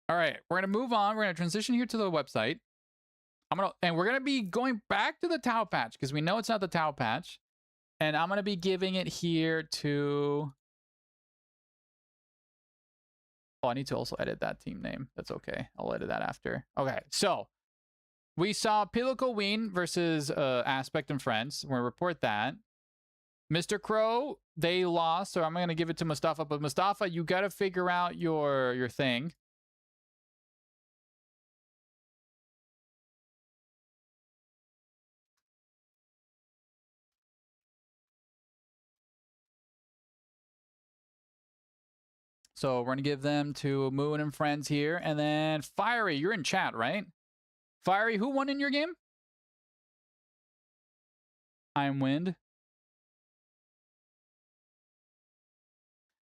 All right, we're going to move on. We're going to transition here to the website. And we're going to be going back to the Tau patch because we know it's not the Tau patch. And I'm going to be giving it here to... Oh, I need to also edit that team name. That's okay. I'll edit that after. Okay, so we saw Pilico Ween versus Aspect and Friends. We're going to report that. Mr. Crow, they lost, so I'm going to give it to Mustafa. But Mustafa, you got to figure out your thing. So we're going to give them to Moon and Friends here. And then Fiery, you're in chat, right? Fiery, who won in your game? I'm Wind.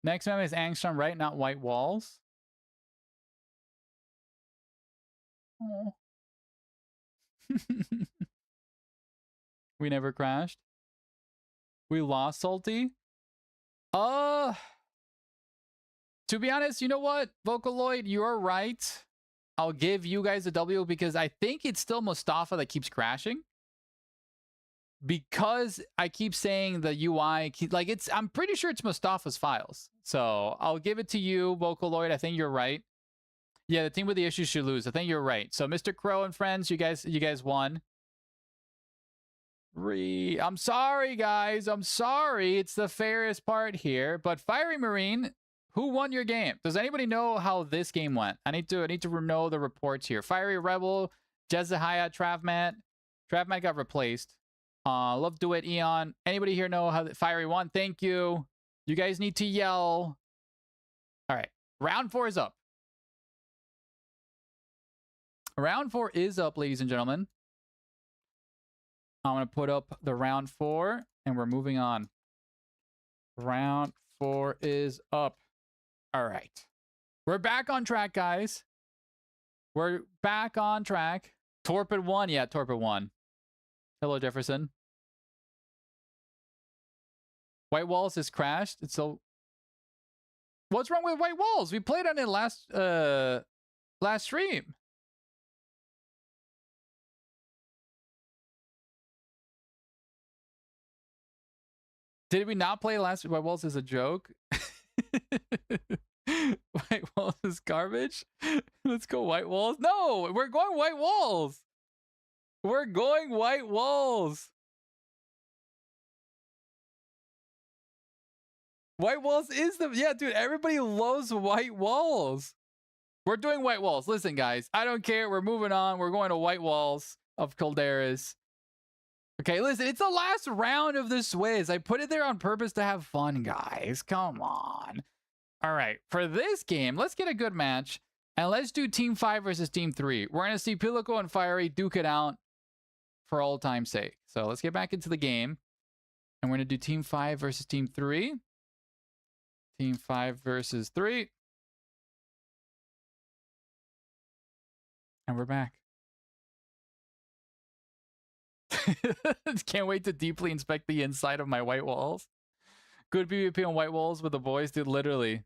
Next map is Angstrom, right? Not White Walls. Oh. We never crashed. We lost Salty. To be honest, you know what, Vocaloid, you're right. I'll give you guys a W because I think it's still Mustafa that keeps crashing. Because I keep saying the UI, I'm pretty sure it's Mustafa's files. So I'll give it to you, Vocaloid. I think you're right. Yeah, the team with the issues should lose. I think you're right. So Mr. Crow and Friends, you guys won. I'm sorry, guys. I'm sorry. It's the fairest part here. But Fiery Marine... Who won your game? Does anybody know how this game went? I need to know the reports here. Fiery Rebel, Jezahiah, Travmat. Travmat got replaced. Love Do It, Eon. Anybody here know how Fiery won? Thank you. You guys need to yell. All right. Round 4 is up. Round 4 is up, ladies and gentlemen. I'm going to put up the round 4, and we're moving on. Round 4 is up. All right. We're back on track, guys. We're back on track. Torpid 1. Yeah, Torpid 1. Hello, Jefferson. White Walls is crashed. It's so... What's wrong with White Walls? We played on it last stream. Did we not play last... White Walls is a joke? White Walls is garbage. Let's go White Walls. No, we're going White Walls. We're going White Walls. White Walls is the... Yeah, dude, everybody loves White Walls. We're doing White Walls. Listen, guys, I don't care. We're moving on. We're going to White Walls of Calderas. Okay, listen, it's the last round of this Swizz. I put it there on purpose to have fun, guys. Come on. All right, for this game, let's get a good match. And let's do Team 5 versus Team 3. We're going to see Pilico and Fiery duke it out for all time's sake. So let's get back into the game. And we're going to do Team 5 versus Team 3. Team 5 versus 3. And we're back. Can't wait to deeply inspect the inside of my white walls. Good PvP on white walls with the boys, dude, literally.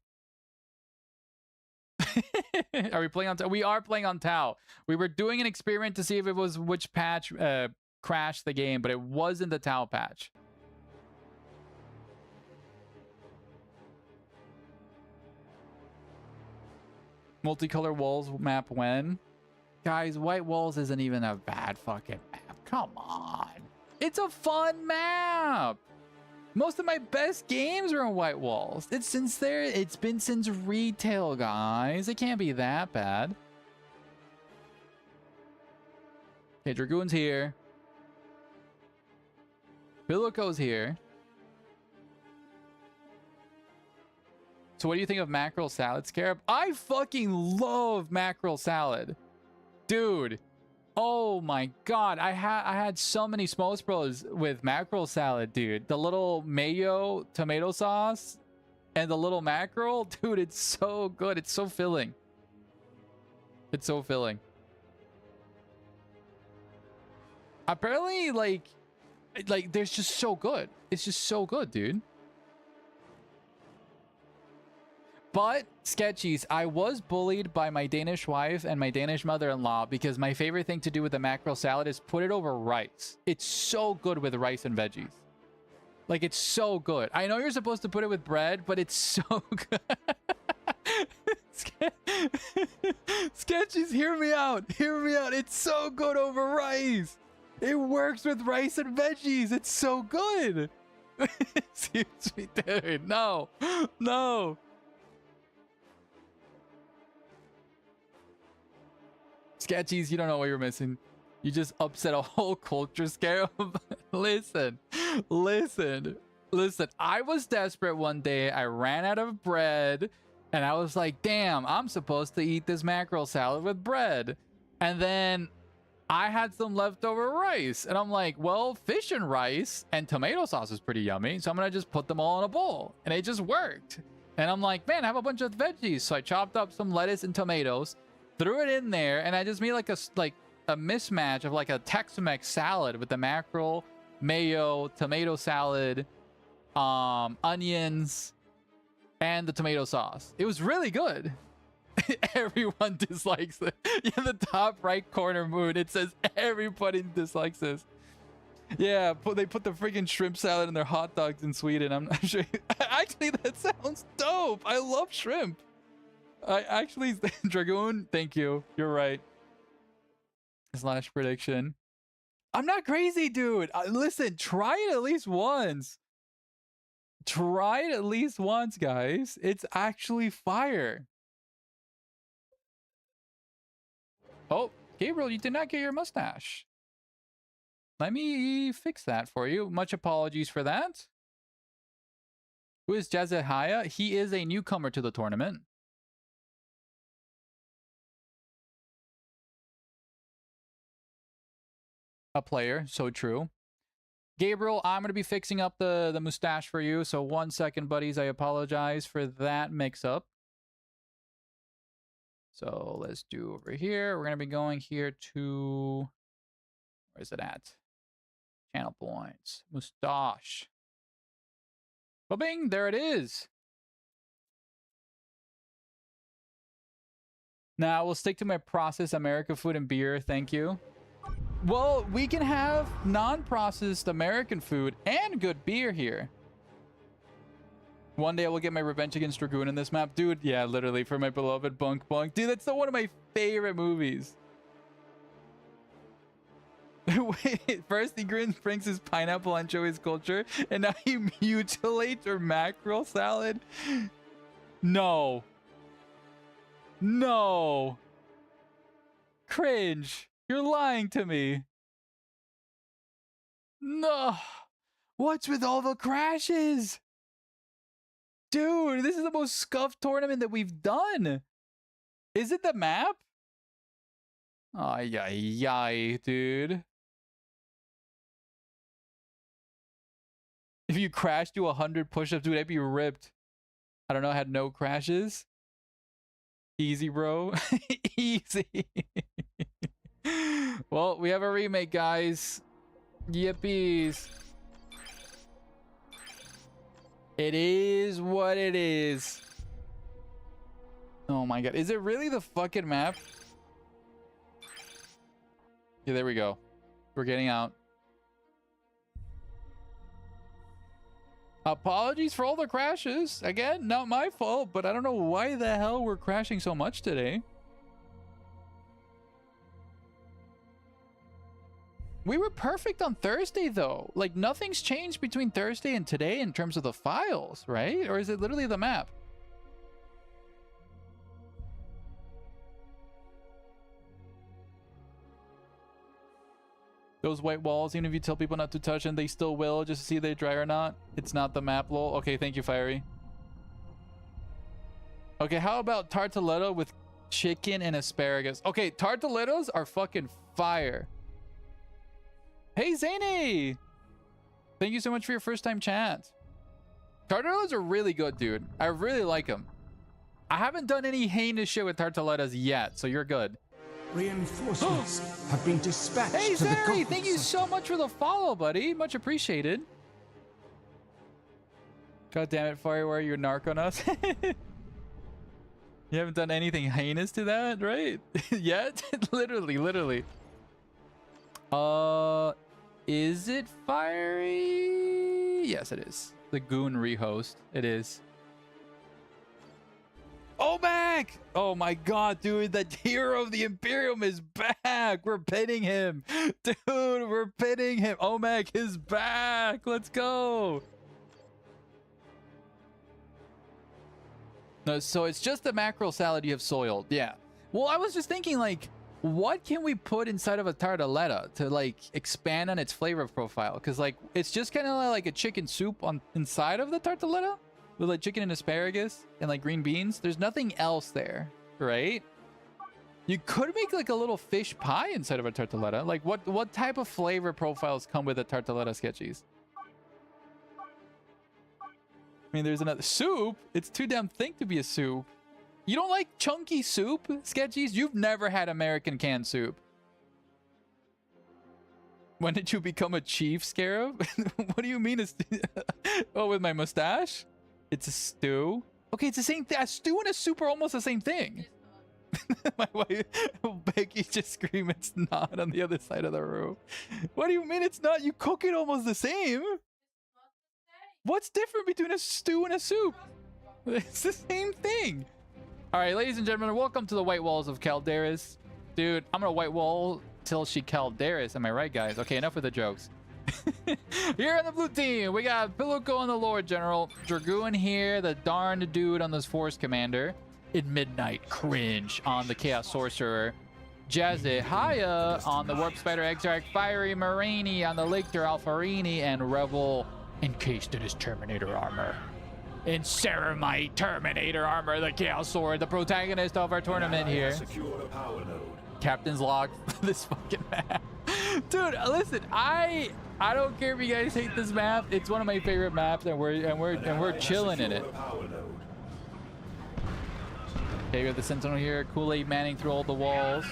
Are we playing on Tau? We are playing on Tau. We were doing an experiment to see if it was which patch crashed the game, but it wasn't the Tau patch. Multicolor walls map when? Guys, white walls isn't even a bad fucking map. Come on. It's a fun map. Most of my best games are on white walls. It's been since retail, guys. It can't be that bad. Okay, Dragoon's here. Billico's here. So what do you think of mackerel salad, Scarab? I fucking love mackerel salad. Dude. Oh my god. I had so many smokes bros with mackerel salad, dude. The little mayo tomato sauce and the little mackerel. Dude, it's so good. It's so filling. It's so filling. Apparently, like there's just so good. It's just so good, dude. But, Sketchies, I was bullied by my Danish wife and my Danish mother-in-law because my favorite thing to do with the mackerel salad is put it over rice. It's so good with rice and veggies. Like, it's so good. I know you're supposed to put it with bread, but it's so good. Sketchies, hear me out. Hear me out. It's so good over rice. It works with rice and veggies. It's so good. Excuse me, dude. No. No. Sketchies, you don't know what you're missing. You just upset a whole culture, Scarab. Listen. I was desperate one day. I ran out of bread. And I was like, damn, I'm supposed to eat this mackerel salad with bread. And then I had some leftover rice. And I'm like, well, fish and rice and tomato sauce is pretty yummy. So I'm going to just put them all in a bowl. And it just worked. And I'm like, man, I have a bunch of veggies. So I chopped up some lettuce and tomatoes. Threw it in there, and I just made like a mismatch of like a Tex-Mex salad with the mackerel, mayo, tomato salad, onions, and the tomato sauce. It was really good. Everyone dislikes it. In the top right corner, Moon, it says everybody dislikes this. Yeah, they put the freaking shrimp salad in their hot dogs in Sweden. I'm not sure. Actually, that sounds dope. I love shrimp. Actually, Dragoon, thank you. You're right. Slash prediction. I'm not crazy, dude. Listen, try it at least once. Try it at least once, guys. It's actually fire. Oh, Gabriel, you did not get your mustache. Let me fix that for you. Much apologies for that. Who is Jazahaya? He is a newcomer to the tournament. A player, so true. Gabriel, I'm going to be fixing up the mustache for you. So 1 second, buddies. I apologize for that mix-up. So let's do over here. We're going to be going here to... Where is it at? Channel points. Mustache. Ba-bing! There it is. Now, we'll stick to my processed American food and beer. Thank you. Well, we can have non-processed American food and good beer here. One day I will get my revenge against Dragoon in this map. Dude, yeah, literally, for my beloved Bunk Bunk. Dude, that's one of my favorite movies. Wait, first he brings his pineapple on Joey's culture, and now he mutilates her mackerel salad? No. No. Cringe. You're lying to me. No. What's with all the crashes? Dude, this is the most scuffed tournament that we've done. Is it the map? Ay, ay, ay, dude. If you crash to 100 push-ups, dude, I'd be ripped. I don't know, I had no crashes. Easy, bro. Easy. Well, we have a remake, guys. Yippies. It is what it is. Oh my god. Is it really the fucking map? Yeah, there we go. We're getting out. Apologies for all the crashes. Again, not my fault, but I don't know why the hell we're crashing so much today. We were perfect on Thursday, though. Like, nothing's changed between Thursday and today in terms of the files, right? Or is it literally the map? Those white walls, even if you tell people not to touch them, they still will, just to see if they dry or not. It's not the map, lol. Okay, thank you, Fiery. Okay, how about tartaleto with chicken and asparagus? Okay, tartaletos are fucking fire. Hey, Zany! Thank you so much for your first time chat. Tartaletas are really good, dude. I really like them. I haven't done any heinous shit with tartaletas yet, so you're good. Reinforcements have been dispatched hey, to the Zary, thank you so much for the follow, buddy. Much appreciated. God damn it, Firewire, you're narc on us. You haven't done anything heinous to that, right? Yet? Literally. Is it Fiery? Yes, it is. The Goon rehost. It is. Omek! Oh my god, dude, the hero of the Imperium is back. We're pinning him. Dude, we're pinning him. Omek is back. Let's go. No, so it's just the mackerel salad you have soiled. Yeah. Well, I was just thinking, like, what can we put inside of a tartaletta to, like, expand on its flavor profile? Because, like, it's just kind of like a chicken soup on inside of the tartaletta. With like chicken and asparagus and like green beans. There's nothing else there, right? You could make like a little fish pie inside of a tartaletta. Like what type of flavor profiles come with a tartaletta, Sketchies? I mean, there's another soup. It's too damn thick to be a soup. You don't like chunky soup, Sketchies? You've never had American canned soup. When did you become a chief, Scarab? What do you mean? Oh, with my mustache? It's a stew. Okay, it's the same thing. A stew and a soup are almost the same thing. My wife, Becky, just screamed it's not on the other side of the room. What do you mean it's not? You cook it almost the same. What's different between a stew and a soup? It's the same thing. All right, ladies and gentlemen, welcome to the White Walls of Calderis. Dude, I'm gonna white wall till she Calderis. Am I right, guys? Okay, enough with the jokes. Here on the blue team, we got Piluko on the Lord General, Dragoon here, the darned dude on this Force Commander, in Midnight Cringe on the Chaos Sorcerer, Jazehaya on the Warp Spider Exarch, Fiery Marini on the Lictor Alfarini, and Revel encased in his Terminator armor. In Ceramite Terminator armor, the Chaos Sword, the protagonist of our tournament here. Captain's log for this fucking map. Dude, listen, I don't care if you guys hate this map. It's one of my favorite maps, and we're chilling in it. Okay, we have the Sentinel here, Kool-Aid manning through all the walls,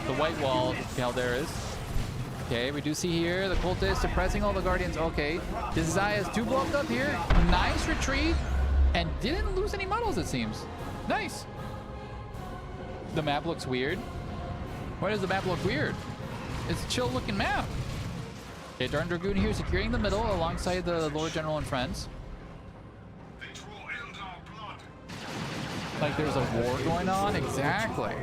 the white walls of Calderis. Okay, we do see here the cultist suppressing all the guardians. Okay, this Zaya's 2 blocked up here. Nice retreat, and didn't lose any models, it seems. Nice. The map looks weird. Why does the map look weird? It's a chill looking map. Okay, Darn Dragoon here securing the middle alongside the Lord General and friends. Like there's a war going on? Exactly.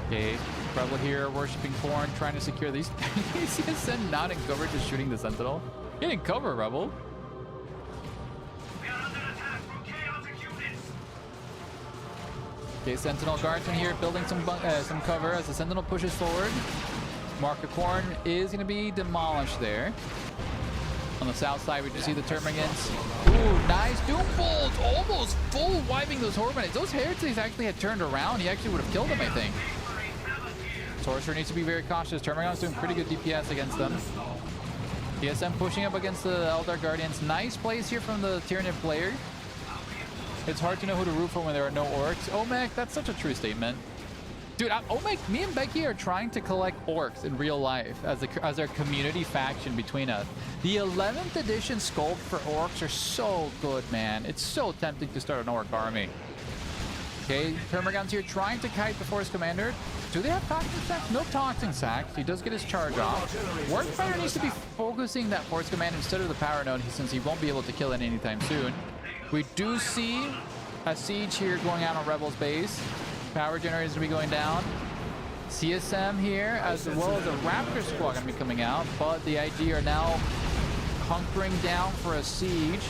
Okay, Rebel here worshipping Thorn, trying to secure these. You see his Sen not in cover, just shooting the Sentinel. Get in cover, Rebel. Okay, Sentinel Guardsman here building some cover as the Sentinel pushes forward. Mark of Corn is going to be demolished there. On the south side, we just see the Termagants. Ooh, nice Doombolt! Almost full wiping those Hornets. Those Heretics actually had turned around. He actually would have killed them, I think. Sorcerer needs to be very cautious. Termagant's doing pretty good DPS against them. TSM pushing up against the Eldar Guardians. Nice plays here from the Tyranid player. It's hard to know who to root for when there are no orcs. Omek, that's such a true statement. Dude, Omek, me and Becky are trying to collect orcs in real life as our community faction between us. The 11th edition sculpt for orcs are so good, man. It's so tempting to start an orc army. Okay, Termagant's here trying to kite the Force Commander. Do they have toxin sacks? No toxin sacks. He does get his charge off. Warfighter needs to be focusing that Force Commander instead of the Power Node, since he won't be able to kill it anytime soon. We do see a siege here going out on Rebels base. Power generators will be going down. CSM here, as well as a Raptor squad going to be coming out, but the IG are now hunkering down for a siege.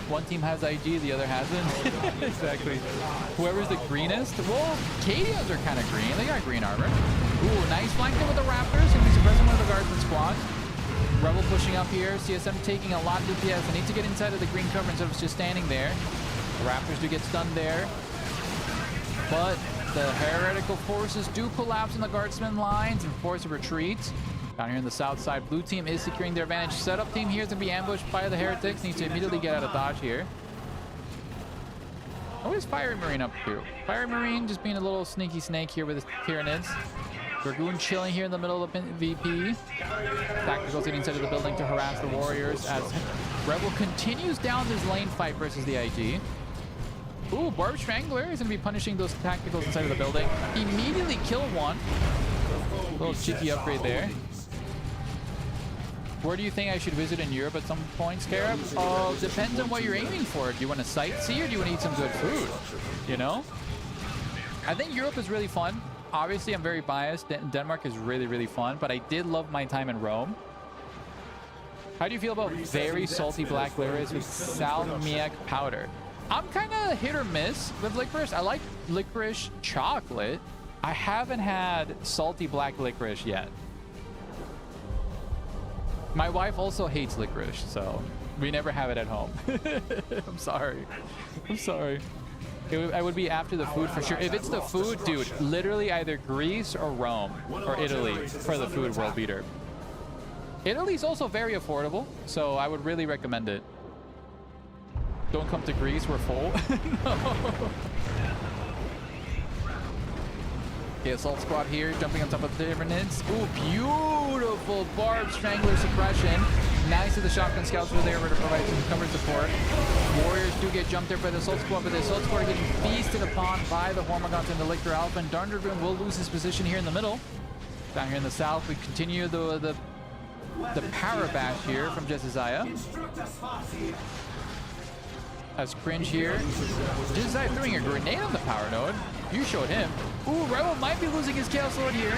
One team has IG, the other hasn't. Exactly. Whoever's the greenest. Well, Cadians are kind of green. They got green armor. Ooh, nice flanking with the Raptors. Going to be suppressing one of the Guardsman squad. Rebel pushing up here. CSM taking a lot of DPS. They need to get inside of the green cover instead of just standing there. The Raptors do get stunned there. But the heretical forces do collapse in the Guardsman lines and force a retreat. Down here in the south side, blue team is securing their advantage. Setup team here is going to be ambushed by the heretics. Needs to immediately get out of dodge here. What is Fire Marine up to? Fire Marine just being a little sneaky snake here with his Tyranids. Dragoon chilling here in the middle of the VP. Tacticals getting inside of the building to harass the warriors as Rebel continues down this lane fight versus the IG. Ooh, Barb Strangler is going to be punishing those tacticals inside of the building. Immediately kill one. Little cheeky upgrade there. Where do you think I should visit in Europe at some point, Scarab? Depends on what you're aiming for. Do you want to sightsee or do you want to eat some good food? You know? I think Europe is really fun. Obviously, I'm very biased. Denmark is really, really fun, but I did love my time in Rome. How do you feel about very salty black licorice with salmiak powder? I'm kind of hit or miss with licorice. I like licorice chocolate. I haven't had salty black licorice yet. My wife also hates licorice, so we never have it at home. I'm sorry. I'm sorry. I would be after the food for sure. If it's the food, dude, literally either Greece or Rome or Italy for the food world beater. Italy's also very affordable, so I would really recommend it. Don't come to Greece, we're full. No. Okay, assault squad here, jumping on top of the Tyranids. Ooh, beautiful Barb Strangler suppression. Nice that the shotgun scouts were there to provide some cover support. Warriors do get jumped there by the assault squad, but the assault squad are getting feasted upon by the Hormagaunts and the Lictor Alpha, and Darn Dragoon will lose his position here in the middle. Down here in the south, we continue the power bash here from Jesiah. As Cringe here. Jesiah throwing a grenade on the power node. You showed him. Ooh, Rebel might be losing his Chaos Lord here.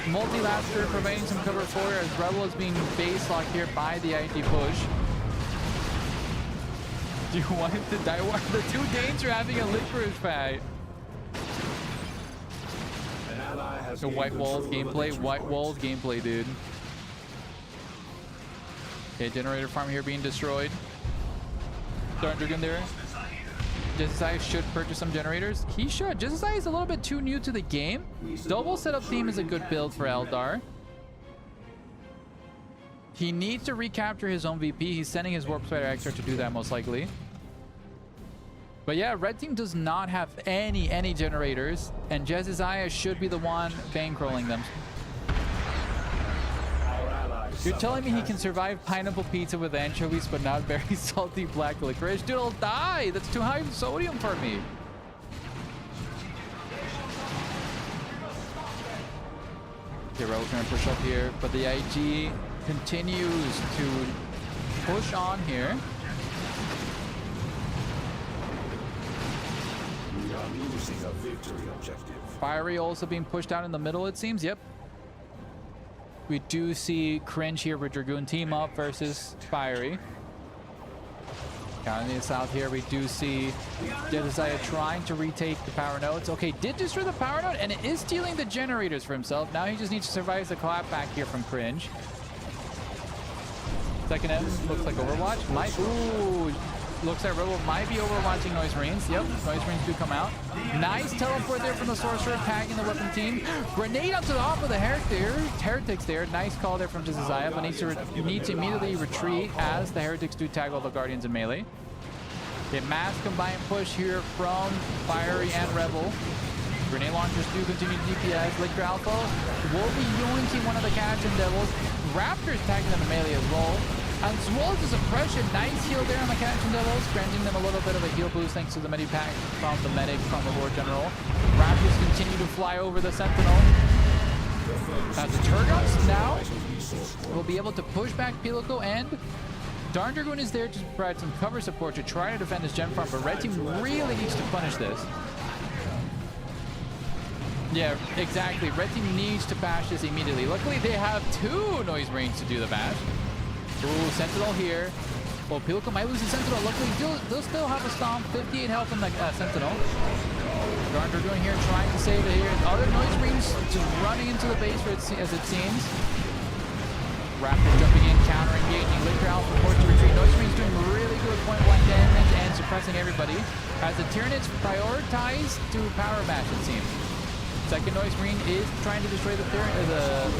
Multi-Lasker providing some cover for her as Rebel is being base locked here by the IG push. Do you want it to die? The two Danes are having a licorice fight. The White Walls gameplay. White Walls gameplay, dude. Okay, generator farm here being destroyed. Darn Dragoon there. Jesiah should purchase some generators. He should. Jesiah is a little bit too new to the game. Double setup theme is a good build for Eldar. He needs to recapture his own VP. He's sending his Warp Spider Extra to do that most likely. But yeah, red team does not have any generators, and Jesiah should be the one bankrolling them. You're telling me he can survive pineapple pizza with anchovies but not very salty black licorice? Dude, I'll die! That's too high in sodium for me. Okay, Rebel's gonna push up here, but the IG continues to push on here. We are losing a victory objective. Fiery also being pushed out in the middle, it seems. Yep. We do see Cringe here with Dragoon team up versus Fiery. Down in the south here, we do see Jesiah trying to retake the power nodes. Okay, did destroy the power node, and it is stealing the generators for himself. Now he just needs to survive the clap back here from Cringe. Second M looks like Overwatch. Ooh, Looks like Rebel might be overwatching Noise Marines. Yep, Noise Marines do come out. Nice teleport there from the Sorcerer, tagging the weapon team. Grenade up to the top of the Heretics there. Nice call there from Josiah, but needs to immediately retreat as the Heretics do tag all the Guardians in melee. A mass combined push here from Fiery and Rebel. Grenade launchers do continue DPS. Liquor Alpha will be yoinking one of the Catching Devils. Raptors tagging them in melee as well. As well as the suppression. Nice heal there on the Catching Devils, granting them a little bit of a heal boost thanks to the medipack from the medic from the Lord General. Raptors continue to fly over the Sentinel. As the Turgons now will be able to push back Pilico, and Darn Dragoon is there to provide some cover support to try to defend his Gen Farm, but Red Team really needs to punish this. Yeah, exactly. Red Team needs to bash this immediately. Luckily, they have 2 Noise Marines to do the bash. Ooh, Sentinel here. Well, Pilico might lose the Sentinel. Luckily, they'll still have a Stomp. 58 health in the Sentinel. Darn Dragoon here trying to save it here. Other Noise Marines just running into the base as it seems. Raptor jumping in, counter-engaging. Liquor Alpha forced to retreat. Noise Marines doing really good point-blank damage and suppressing everybody. As the Tyranids prioritize to power bash, it seems. Second Noise Marine is trying to destroy the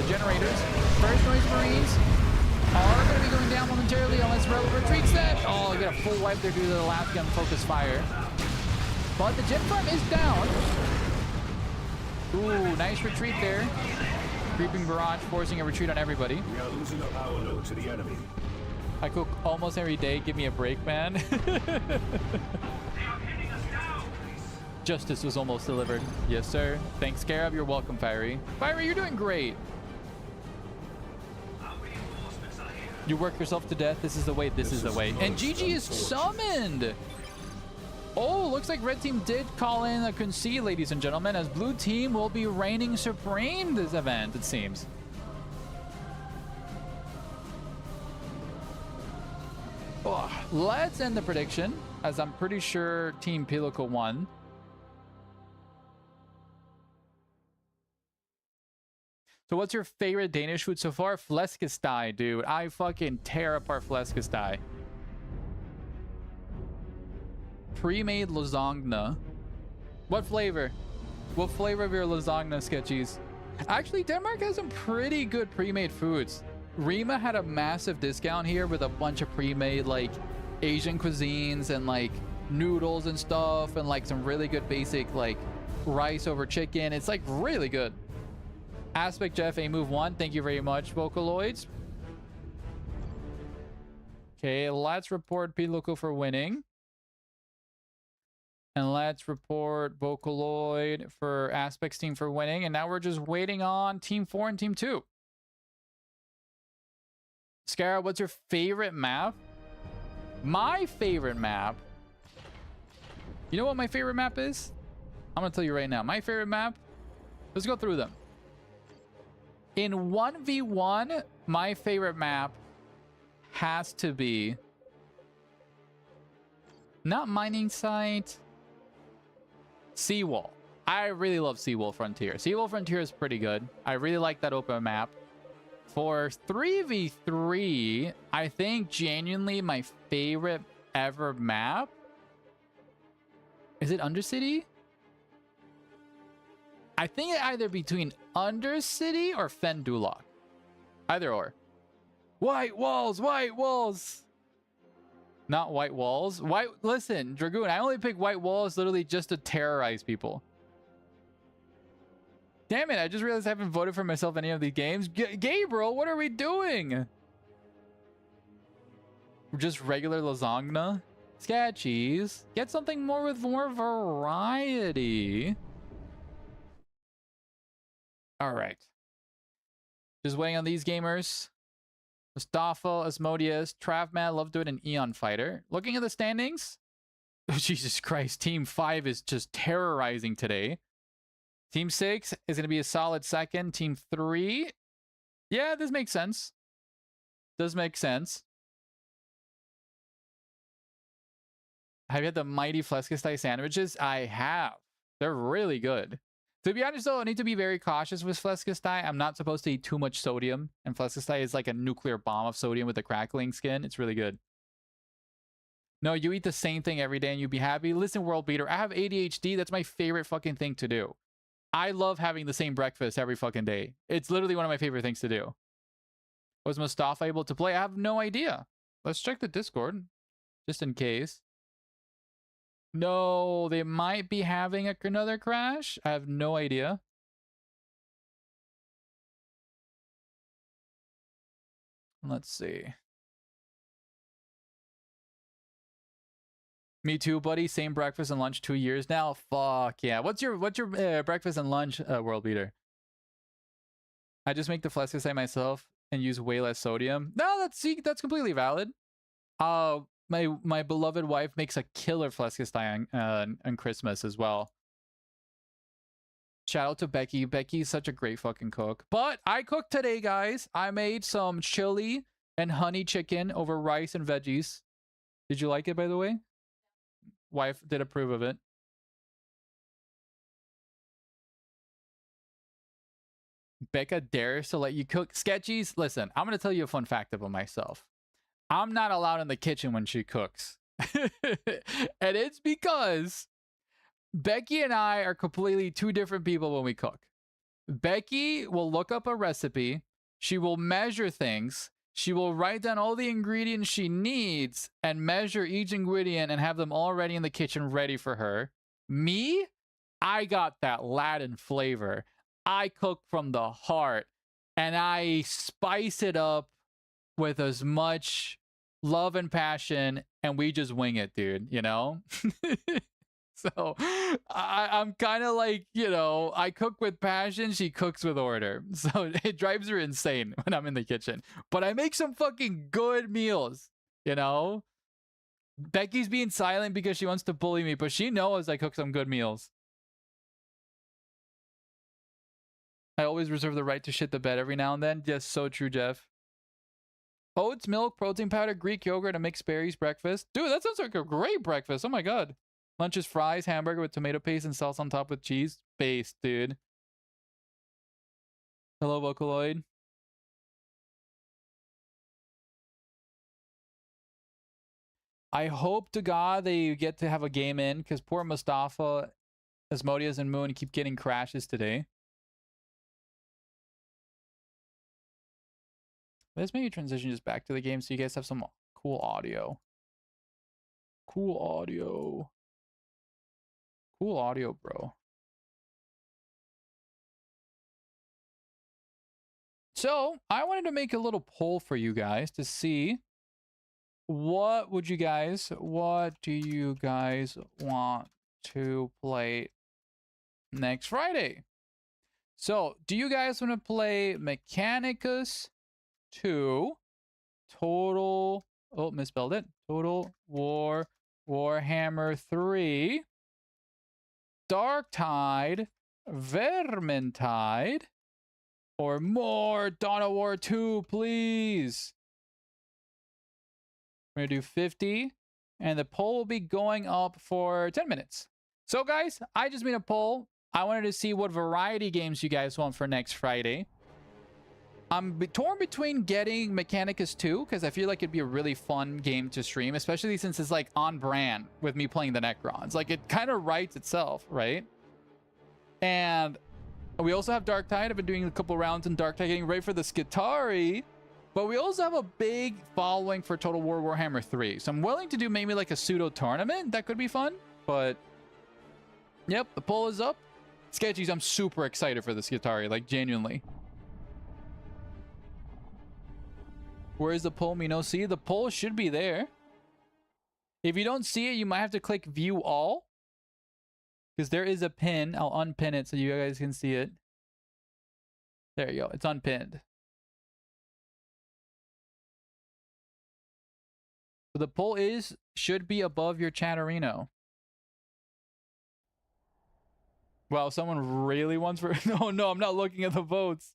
generators. First Noise Marines are going to be going down momentarily unless Rebel retreats them. Oh, you get a full wipe there due to the last gun focus fire. But the Gen Farm is down. Ooh, nice retreat there. Creeping Barrage forcing a retreat on everybody. We are losing a power node to the enemy. I cook almost every day. Give me a break, man. Justice was almost delivered. Yes, sir. Thanks, Scarab. You're welcome, Fiery. Fiery, you're doing great. You work yourself to death. This is the way. This is the way. And GG is summoned. Oh, looks like Red Team did call in a concede, ladies and gentlemen, as Blue Team will be reigning supreme this event, it seems. Oh, let's end the prediction, as I'm pretty sure Team Pilico won. So what's your favorite Danish food so far? Flæskesteg, dude. I fucking tear apart Flæskesteg. Pre-made lasagna. What flavor? What flavor of your lasagna, Sketchies? Actually, Denmark has some pretty good pre-made foods. Rima had a massive discount here with a bunch of pre-made like Asian cuisines and like noodles and stuff and like some really good basic like rice over chicken. It's like really good. Aspect Jeff, a move 1. Thank you very much, Vocaloids. Okay, let's report Pilico for winning. And let's report Vocaloid for Aspects team for winning. And now we're just waiting on Team 4 and Team 2. Scarab, what's your favorite map? My favorite map. You know what my favorite map is? I'm going to tell you right now. My favorite map. Let's go through them. In 1v1, my favorite map has to be not Mining Site. Seawall. I really love Seawall Frontier. Seawall Frontier is pretty good. I really like that open map. For 3v3, I think genuinely my favorite ever map. Is it Undercity? I think it either between Undercity or Fendulok. Either or. White walls, white walls. Not white walls. Listen, Dragoon, I only pick white walls literally just to terrorize people. Damn it, I just realized I haven't voted for myself in any of these games. Gabriel, what are we doing? Just regular lasagna? Sketchies. Get something more with more variety. All right. Just waiting on these gamers. Mustafa, Asmodeus, Travmad, Love Do It, and Eon Fighter. Looking at the standings. Oh, Jesus Christ. Team 5 is just terrorizing today. Team 6 is going to be a solid second. Team 3. Yeah, this makes sense. Does make sense. Have you had the mighty Flæskesteg sandwiches? I have. They're really good. To be honest, though, I need to be very cautious with Flæskesteg. I'm not supposed to eat too much sodium. And Flæskesteg is like a nuclear bomb of sodium with a crackling skin. It's really good. No, you eat the same thing every day and you'd be happy. Listen, world beater, I have ADHD. That's my favorite fucking thing to do. I love having the same breakfast every fucking day. It's literally one of my favorite things to do. Was Mustafa able to play? I have no idea. Let's check the Discord, just in case. No, they might be having another crash. I have no idea. Let's see. Me too, buddy. Same breakfast and lunch 2 years now. Fuck yeah. What's your breakfast and lunch, world beater? I just make the Flescasai myself and use way less sodium. No, that's completely valid. My beloved wife makes a killer Flescasai on Christmas as well. Shout out to Becky. Becky's such a great fucking cook. But I cooked today, guys. I made some chili and honey chicken over rice and veggies. Did you like it, by the way? Wife did approve of it. Becca dares to let you cook. Sketchies, listen, I'm going to tell you a fun fact about myself. I'm not allowed in the kitchen when she cooks. And it's because Becky and I are completely two different people when we cook. Becky will look up a recipe. She will measure things. She will write down all the ingredients she needs and measure each ingredient and have them all ready in the kitchen ready for her. Me, I got that Latin flavor. I cook from the heart and I spice it up with as much love and passion and we just wing it, dude, you know? So I'm kind of like, you know, I cook with passion. She cooks with order. So it drives her insane when I'm in the kitchen. But I make some fucking good meals, you know? Becky's being silent because she wants to bully me, but she knows I cook some good meals. I always reserve the right to shit the bed every now and then. Yes, so true, Jeff. Oats, milk, protein powder, Greek yogurt, and mixed berries breakfast. Dude, that sounds like a great breakfast. Oh my god. Lunch is fries, hamburger with tomato paste and sauce on top with cheese. Based, dude. Hello, Vocaloid. I hope to God they get to have a game in, because poor Mustafa, Asmodeus, and Moon keep getting crashes today. Let's maybe transition just back to the game so you guys have some cool audio. Cool audio. Cool audio, bro. So, I wanted to make a little poll for you guys to see what do you guys want to play next Friday? So, do you guys want to play Mechanicus 2, Total, oh, misspelled it, Total War, Warhammer 3, Darktide, Vermintide, or more Dawn of War 2, please? We're gonna do 50, and the poll will be going up for 10 minutes. So guys, I just made a poll. I wanted to see what variety games you guys want for next Friday. I'm torn between getting Mechanicus 2, because I feel like it'd be a really fun game to stream, especially since it's like on brand with me playing the Necrons. Like, it kind of writes itself, right? And we also have Darktide. I've been doing a couple rounds in Darktide, getting ready for the Skitarii. But we also have a big following for Total War Warhammer 3. So I'm willing to do maybe like a pseudo tournament. That could be fun. But yep, the poll is up. Sketchies, I'm super excited for the Skitarii, like genuinely. Where is the poll? Me no see. The poll should be there. If you don't see it, you might have to click view all. Because there is a pin. I'll unpin it so you guys can see it. There you go. It's unpinned. So the poll should be above your Chatterino. Wow, someone really wants for... No, I'm not looking at the votes.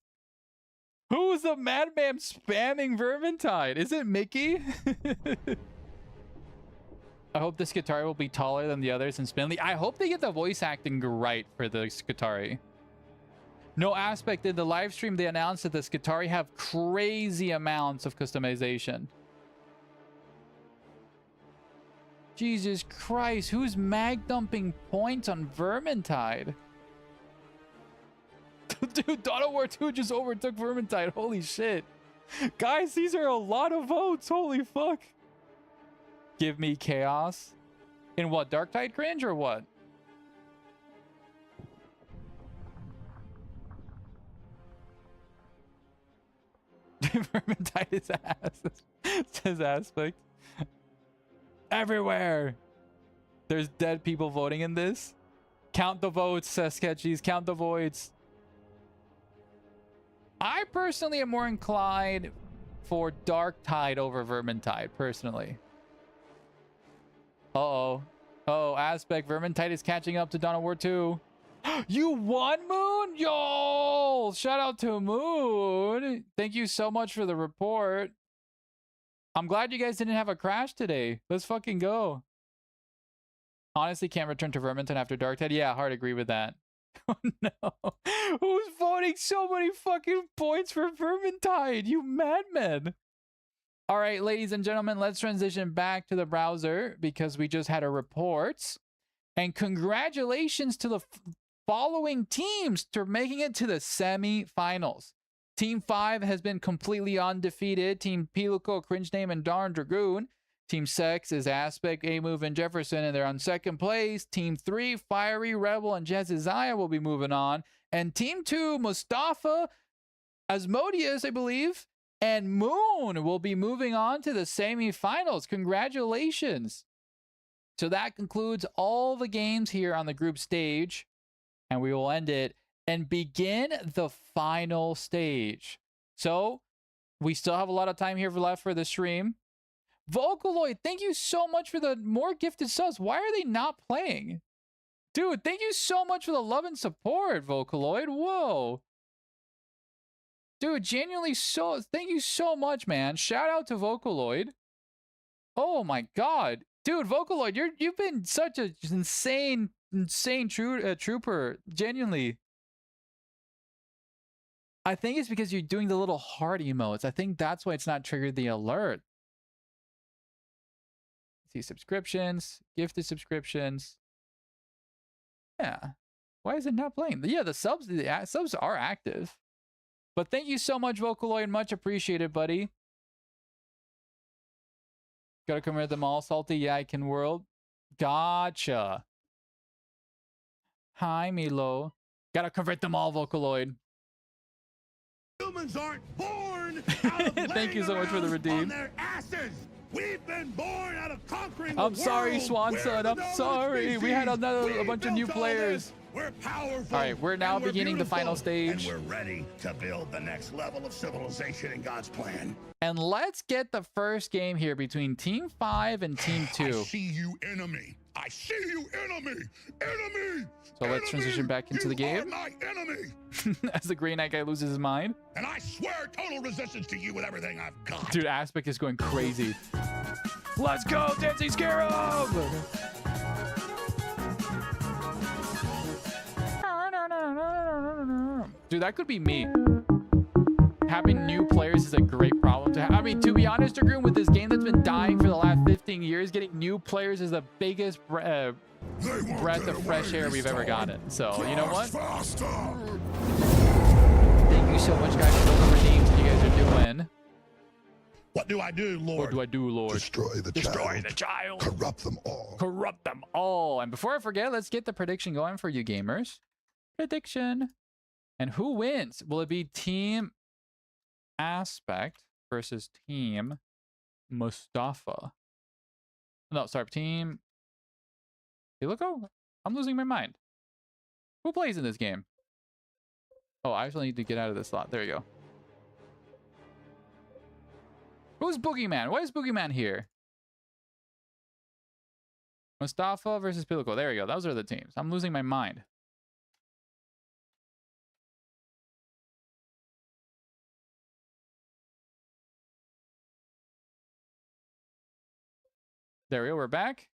Who's the madman spamming Vermintide? Is it Mickey? I hope the Skitarii will be taller than the others and spindly. I hope they get the voice acting right for the Skitarii. No aspect in the live stream, they announced that the Skitarii have crazy amounts of customization. Jesus Christ, who's mag dumping points on Vermintide? Dude, Dawn of War 2 just overtook Vermintide. Holy shit. Guys, these are a lot of votes. Holy fuck. Give me chaos. In what? Darktide cringe or what? Vermintide is ass. Says Aspect. Everywhere. There's dead people voting in this. Count the votes, says Sketchies. Count the votes. I personally am more inclined for Darktide over Vermintide, personally. Uh-oh. Oh, Aspect. Vermintide is catching up to Dawn of War 2. You won, Moon? Yo! Shout out to Moon. Thank you so much for the report. I'm glad you guys didn't have a crash today. Let's fucking go. Honestly, can't return to Vermintide after Darktide. Yeah, hard agree with that. Oh no. Who's voting so many fucking points for Vermintide? You madmen. All right, ladies and gentlemen, let's transition back to the browser because we just had our reports. And congratulations to the following teams for making it to the semi-finals. Team 5 has been completely undefeated. Team Pilico, Cringe Name, and Darn Dragoon. Team 6 is Aspect, A-Move, and Jefferson, and they're on second place. Team 3, Fiery, Rebel, and Jeziziah will be moving on. And Team 2, Mustafa, Asmodeus, I believe, and Moon will be moving on to the semi-finals. Congratulations. So that concludes all the games here on the group stage. And we will end it and begin the final stage. So we still have a lot of time here left for the stream. Vocaloid, thank you so much for the more gifted subs. Why are they not playing? Dude, thank you so much for the love and support, Vocaloid. Whoa. Dude, genuinely thank you so much, man. Shout out to Vocaloid. Oh my god. Dude, Vocaloid, you've been such an insane trooper. Genuinely. I think it's because you're doing the little heart emotes. I think that's why it's not triggered the alert. See subscriptions, gifted subscriptions. Yeah. Why is it not playing? Yeah, the subs are active. But thank you so much, Vocaloid. Much appreciated, buddy. Gotta convert them all. Salty, yeah, I can world. Gotcha. Hi, Milo. Gotta convert them all, Vocaloid. Humans aren't born out of thank you so much for the redeem. on their asses. We've been born out of conquering I'm the sorry, world. Swanson. I'm sorry. We had a bunch of new players. We're powerful. All right, we're now and we're beginning the beautiful, final stage. And we're ready to build the next level of civilization in God's plan. And let's get the first game here between Team 5 and Team 2. I see you, enemy. I see you, enemy. Enemy. So let's transition back into the game. You are my enemy. As the Grey Knight guy loses his mind. And I swear total resistance to you with everything I've got. Dude, Aspect is going crazy. Let's go, Salty Scarab! Dude, that could be me. Having new players is a great problem to have. I mean, to be honest, Dragoon, with this game that's been dying for the last 15 years, getting new players is the biggest breath of fresh air we've ever gotten. So, you know what? Thank you so much, guys, for the redeems that you guys are doing. What do I do, Lord? What do I do, Lord? Destroy the child. Corrupt them all. Corrupt them all. And before I forget, let's get the prediction going for you gamers. Prediction. And who wins? Will it be Team Aspect versus Team Mustafa? No, sorry, Team Pilico? I'm losing my mind. Who plays in this game? Oh, I actually need to get out of this slot. There you go. Who's Boogeyman? Why is Boogeyman here? Mustafa versus Pilico. There we go. Those are the teams. I'm losing my mind. There we go. We're back.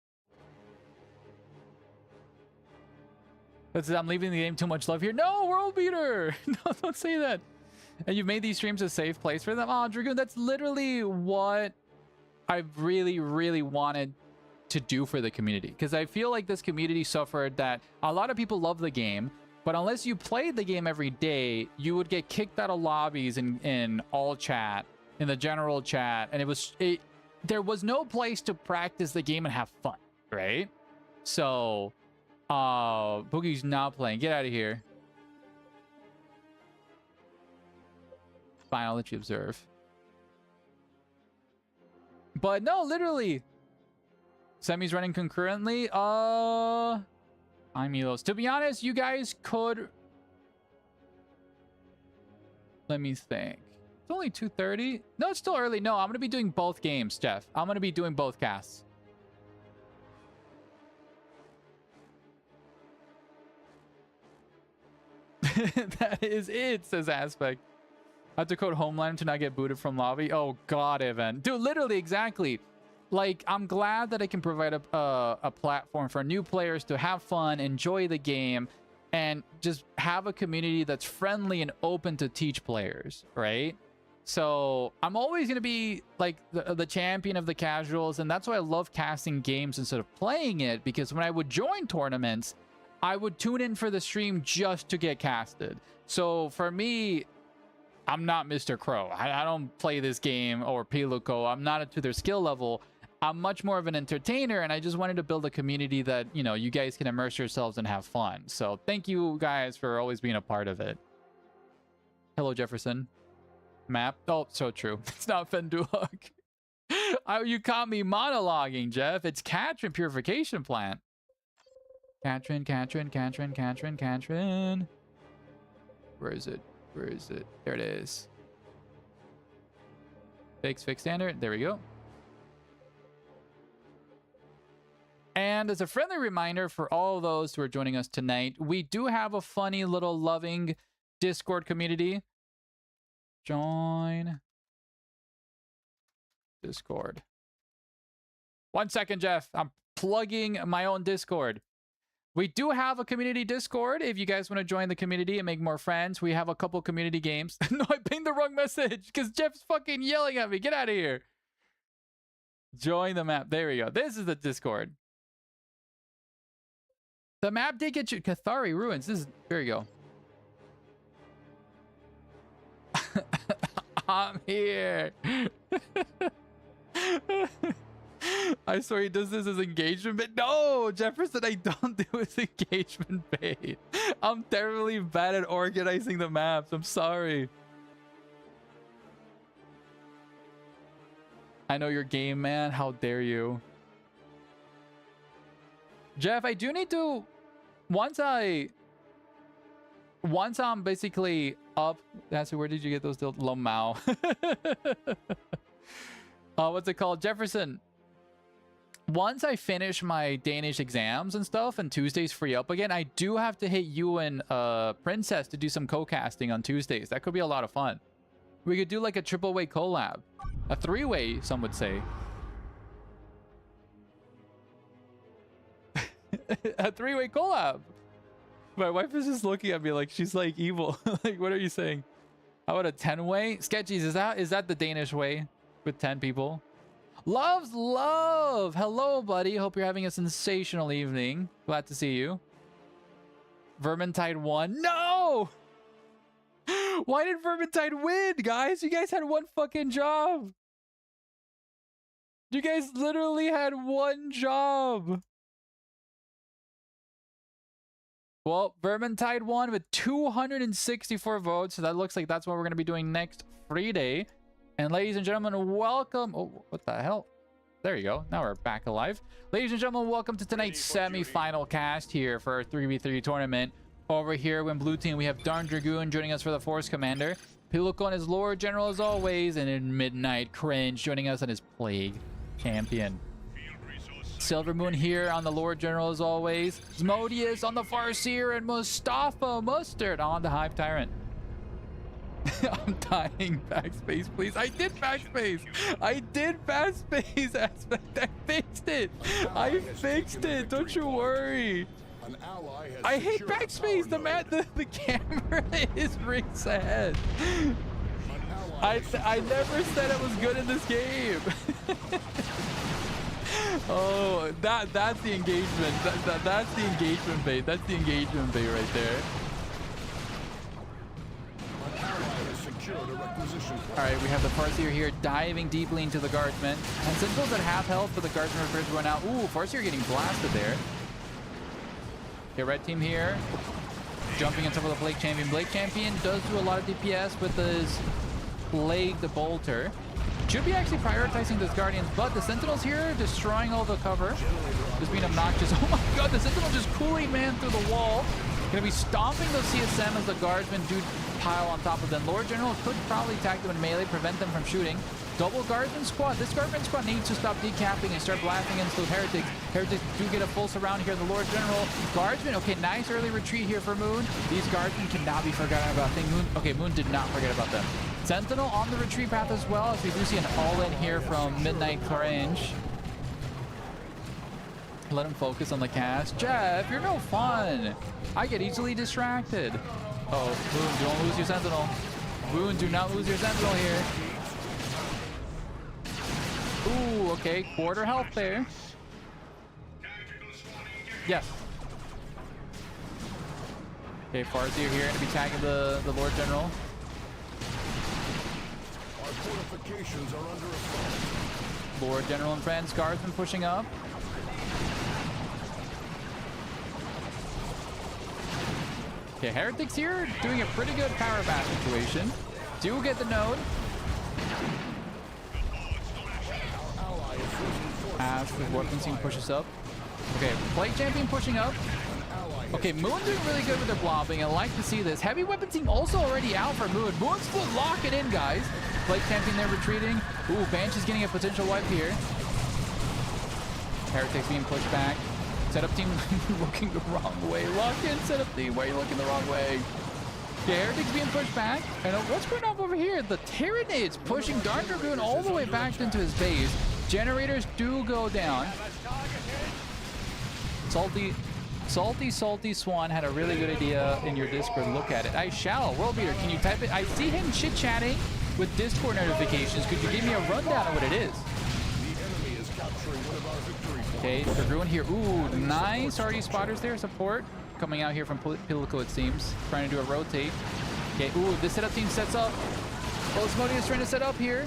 I'm leaving the game too much love here. No, world beater. No, don't say that. And you've made these streams a safe place for them. Oh, Dragoon, that's literally what I really, really wanted to do for the community, because I feel like this community suffered that a lot of people love the game, but unless you played the game every day, you would get kicked out of lobbies in all chat, in the general chat, and there was no place to practice the game and have fun, right? So Boogie's not playing. Get out of here. Fine, I'll let you observe. But no, literally, Semi's running concurrently. I'm Elos. To be honest, you guys could. Let me think. It's only 2:30. No, it's still early. No, I'm gonna be doing both games, Jeff. I'm gonna be doing both casts. That is it, says Aspect. I have to code Homeland to not get booted from lobby. Oh god, Evan. Dude, literally, exactly. Like, I'm glad that I can provide a platform for new players to have fun, enjoy the game, and just have a community that's friendly and open to teach players, right? So I'm always going to be like the champion of the casuals, and that's why I love casting games instead of playing it, because when I would join tournaments, I would tune in for the stream just to get casted. So for me, I'm not Mr. Crow. I don't play this game, or Piluco. I'm not to their skill level. I'm much more of an entertainer, and I just wanted to build a community that, you know, you guys can immerse yourselves and have fun. So thank you guys for always being a part of it. Hello, Jefferson. Map. Oh, so true. It's not Fendulok. You caught me monologuing, Jeff. It's Katrin Purification Plant. Katrin. Where is it? Where is it? There it is. Fix standard. There we go. And as a friendly reminder for all those who are joining us tonight, we do have a funny little loving Discord community. Join Discord. 1 second, Jeff. I'm plugging my own Discord. We do have a community Discord if you guys want to join the community and make more friends. We have a couple community games. No, I pinged the wrong message because Jeff's fucking yelling at me. Get out of here. Join the map. There we go. This is the Discord. The map did get you. Cathari Ruins. This is. There you go. I'm here. I swear he does this as engagement bait. No, Jefferson, I don't do his engagement bait. I'm terribly bad at organizing the maps. I'm sorry. I know your game, man. How dare you? Jeff, I do need to... Once I'm basically up... That's where did you get those deals? Lomao. What's it called? Jefferson. Once I finish my Danish exams and stuff and Tuesdays free up again, I do have to hit you and Princess to do some co-casting on Tuesdays. That could be a lot of fun. We could do like a triple-way collab. A three-way, some would say. A three-way collab. My wife is just looking at me like she's like evil. Like, what are you saying? How about a 10-way? Sketchies, is that the Danish way with 10 people? Loves love. Hello, buddy. Hope you're having a sensational evening. Glad to see you. Vermintide won. No! Why did Vermintide win, guys? You guys had one fucking job. You guys literally had one job. Well, Vermintide won with 264 votes. So that looks like that's what we're going to be doing next Friday. And ladies and gentlemen, welcome. Oh, what the hell? There you go. Now we're back alive. Ladies and gentlemen, welcome to tonight's semi-final cast here for our 3v3 tournament. Over here in blue team, we have Darn Dragoon joining us for the Force Commander. Piluco on his Lord General as always. And in Midnight Cringe joining us on his Plague Champion. Silver Moon here on the Lord General as always. Zmodius on the Farseer, and Mustafa Mustard on the Hive Tyrant. I'm dying. Backspace, please. I did backspace. I did backspace aspect. I fixed it. I fixed it. Don't you worry. I hate backspace. The camera is rings ahead. I never said it was good in this game. Oh, that's the engagement. That's the engagement bait. That's the engagement bait right there. An ally has secured a requisition point. All right, we have the Farseer here diving deeply into the Guardsmen. And Sentinel's at half health, but the Guardsmen repairs run out. Ooh, Farseer getting blasted there. Okay, red team here. Jumping on top of the Blake Champion. Blake Champion does do a lot of DPS with his Plague the Bolter. Should be actually prioritizing those Guardians, but the Sentinels here destroying all the cover. Just being obnoxious. Oh my god, the Sentinel just Kool-Aid Man through the wall. Gonna be stomping those CSM as the Guardsmen do pile on top of them. Lord General could probably attack them in melee, prevent them from shooting. Double Guardsman squad. This Guardsman squad needs to stop decapping and start blasting into those Heretics. Heretics do get a full surround here. The Lord General. Guardsman, okay, nice early retreat here for Moon. These Guardsmen cannot be forgotten about. I think Moon, okay, Moon did not forget about them. Sentinel on the retreat path as well, as we do see an all-in here from Midnight Range. Let him focus on the cast. Jeff, you're no fun. I get easily distracted. Oh, Moon, don't lose your Sentinel. Moon, do not lose your Sentinel here. Ooh, okay, quarter health there. Yes. Okay, Farseer here going to be tagging the Lord General. Our fortifications are under assault. Lord General and friends, Guardsmen pushing up. Okay, Heretics here doing a pretty good power bash situation. Do get the node. As the weapon team pushes up. Okay, Plague Champion pushing up. Okay, Moon doing really good with their blobbing. I like to see this. Heavy weapon team also already out for Moon. Moon's still locking in, guys. Plague Champion there retreating. Ooh, Banshee's getting a potential wipe here. Heretics being pushed back. Setup team looking the wrong way. Lock in, setup team. Why are you looking the wrong way? Okay, Heretics being pushed back. And what's going on over here? The Tyrannids pushing Dark Dragoon all the way back into his base. Generators do go down. Salty Swan had a really good idea in your Discord. Look at it. I shall. World Beater, can you type it? I see him chit-chatting with Discord notifications. Could you give me a rundown of what it is? The enemy is capturing one of our victory points. Okay, the Ruin here. Ooh, nice already spotters there. Support coming out here from Pilico, it seems. Trying to do a rotate. Okay, ooh, this setup team sets up. Osmodius is trying to set up here.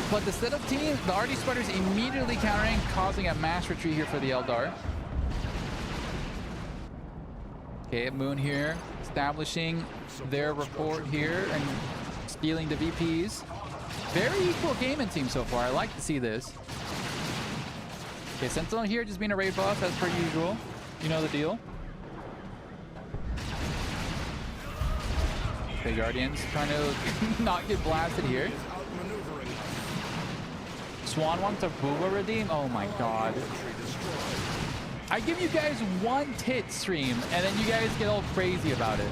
But the setup team, the RD Spotters immediately countering, causing a mass retreat here for the Eldar. Okay, Moon here, establishing their report here and stealing the VPs. Very equal game in team so far. I like to see this. Okay, Sentinel here just being a raid boss as per usual. You know the deal. Okay, Guardians trying to not get blasted here. Swan wants a Booba redeem? Oh my god. I give you guys one tit stream and then you guys get all crazy about it.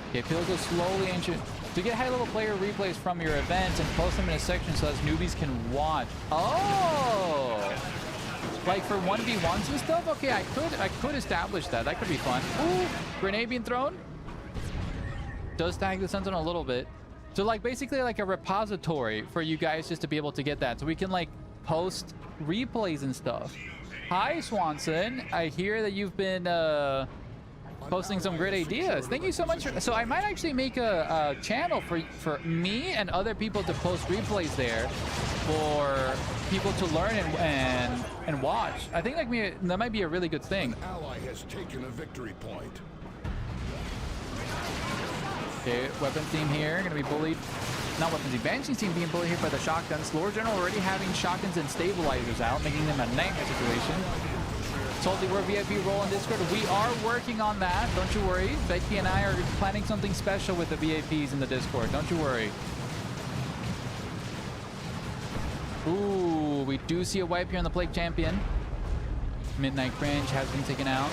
Okay, Pilico slowly ancient. To get high level player replays from your events and post them in a section so as newbies can watch. Oh! Like for 1v1s and stuff? Okay, I could establish that. That could be fun. Ooh! Grenade being thrown. Does tag the Sentinel a little bit. So like basically like a repository for you guys just to be able to get that. So we can like post replays and stuff. Hi Swanson, I hear that you've been posting some great ideas. Thank you so much. So I might actually make a channel for me and other people to post replays there for people to learn and watch. I think that might be a really good thing. An ally has taken a victory point. Okay, weapons team here, gonna be bullied. Not weapons team, Banshee's team being bullied here by the shotguns. Lord General already having shotguns and stabilizers out, making them a nightmare situation. Salty, we're VIP role in Discord. We are working on that, don't you worry. Becky and I are planning something special with the VIPs in the Discord, don't you worry. Ooh, we do see a wipe here on the Plague Champion. Midnight Range has been taken out.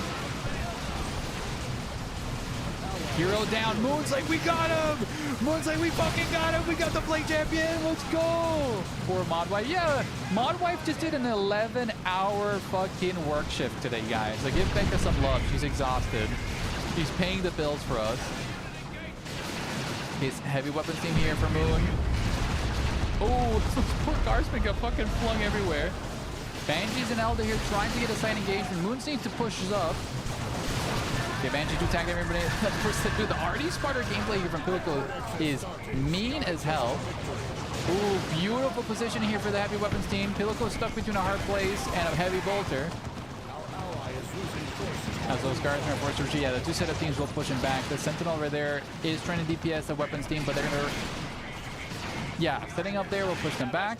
Hero down. Moon's like, we got him! Moon's like, we fucking got him! We got the Plague Champion! Let's go! Poor Modwife. Yeah, Modwife just did an 11-hour fucking work shift today, guys. Like, give Becca some love. She's exhausted. She's paying the bills for us. His heavy weapons team here for Moon. Oh, those poor guardsmen got fucking flung everywhere. Banshees and Elder here trying to get a side engagement. Moons needs to push up. Okay, Banshee to attack everybody. Dude, the RD Sparta gameplay here from Pilico is mean as hell. Ooh, beautiful position here for the heavy weapons team. Pilico stuck between a hard place and a heavy bolter. As those guards are forced to retreat. Yeah, the two setup teams will push him back. The Sentinel over there is trying to DPS the weapons team, but they're going to... Yeah, setting up there will push them back.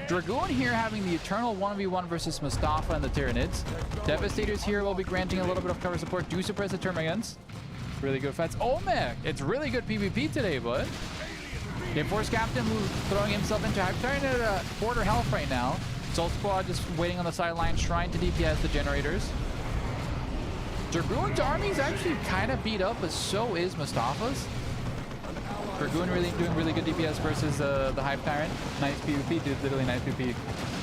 Dragoon here having the eternal 1v1 versus Mustafa and the Tyranids. Devastators here will be granting a little bit of cover support. Do suppress the Termagants. Really good fights. Omek! It's really good PvP today, bud. Okay, Force Captain throwing himself into hype. Trying to quarter health right now. Soul Squad just waiting on the sidelines, trying to DPS the generators. Dragoon's army is actually kind of beat up, but so is Mustafa's. Dragoon really doing really good DPS versus the Hive Tyrant. Nice PvP, dude. Literally nice PvP.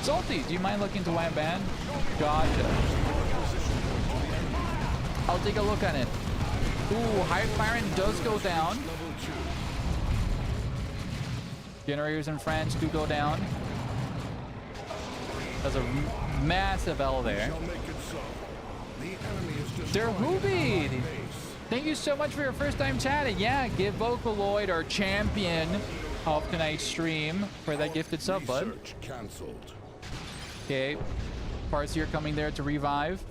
Salty, do you mind looking to Wham Ban? Gotcha. I'll take a look on it. Ooh, Hive Tyrant does go down. Generators and friends do go down. There's a massive L there. Derhubi! Thank you so much for your first time chatting. Yeah, give Vocaloid our champion of tonight's stream for that gifted sub, bud. Okay, Farseer coming there to revive.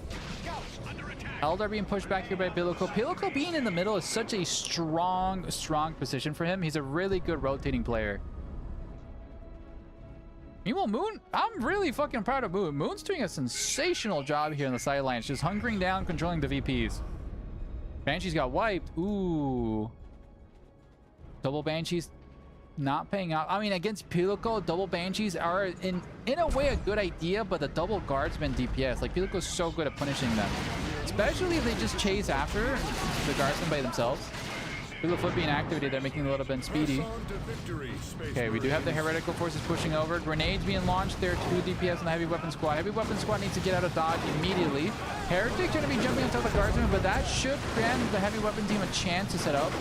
Eldar being pushed back here by Pilico. Pilico being in the middle is such a strong position for him. He's a really good rotating player. Meanwhile, Moon, I'm really fucking proud of Moon. Moon's doing a sensational job here on the sidelines, just hunkering down, controlling the VPs. Banshees got wiped. Ooh. Double Banshees not paying out. I mean, against Pilico, double Banshees are in a way a good idea, but the double Guardsmen DPS, like Pilico's so good at punishing them. Especially if they just chase after the Guardsmen by themselves. Pilico Foot being activated, they're making a little bit speedy. Okay, we do have the Heretical Forces pushing over. Grenades being launched there to DPS on the Heavy Weapon Squad. Heavy Weapon Squad needs to get out of dodge immediately. Heretic's going to be jumping on top of the Guardsmen, but that should grant the Heavy Weapon team a chance to set up.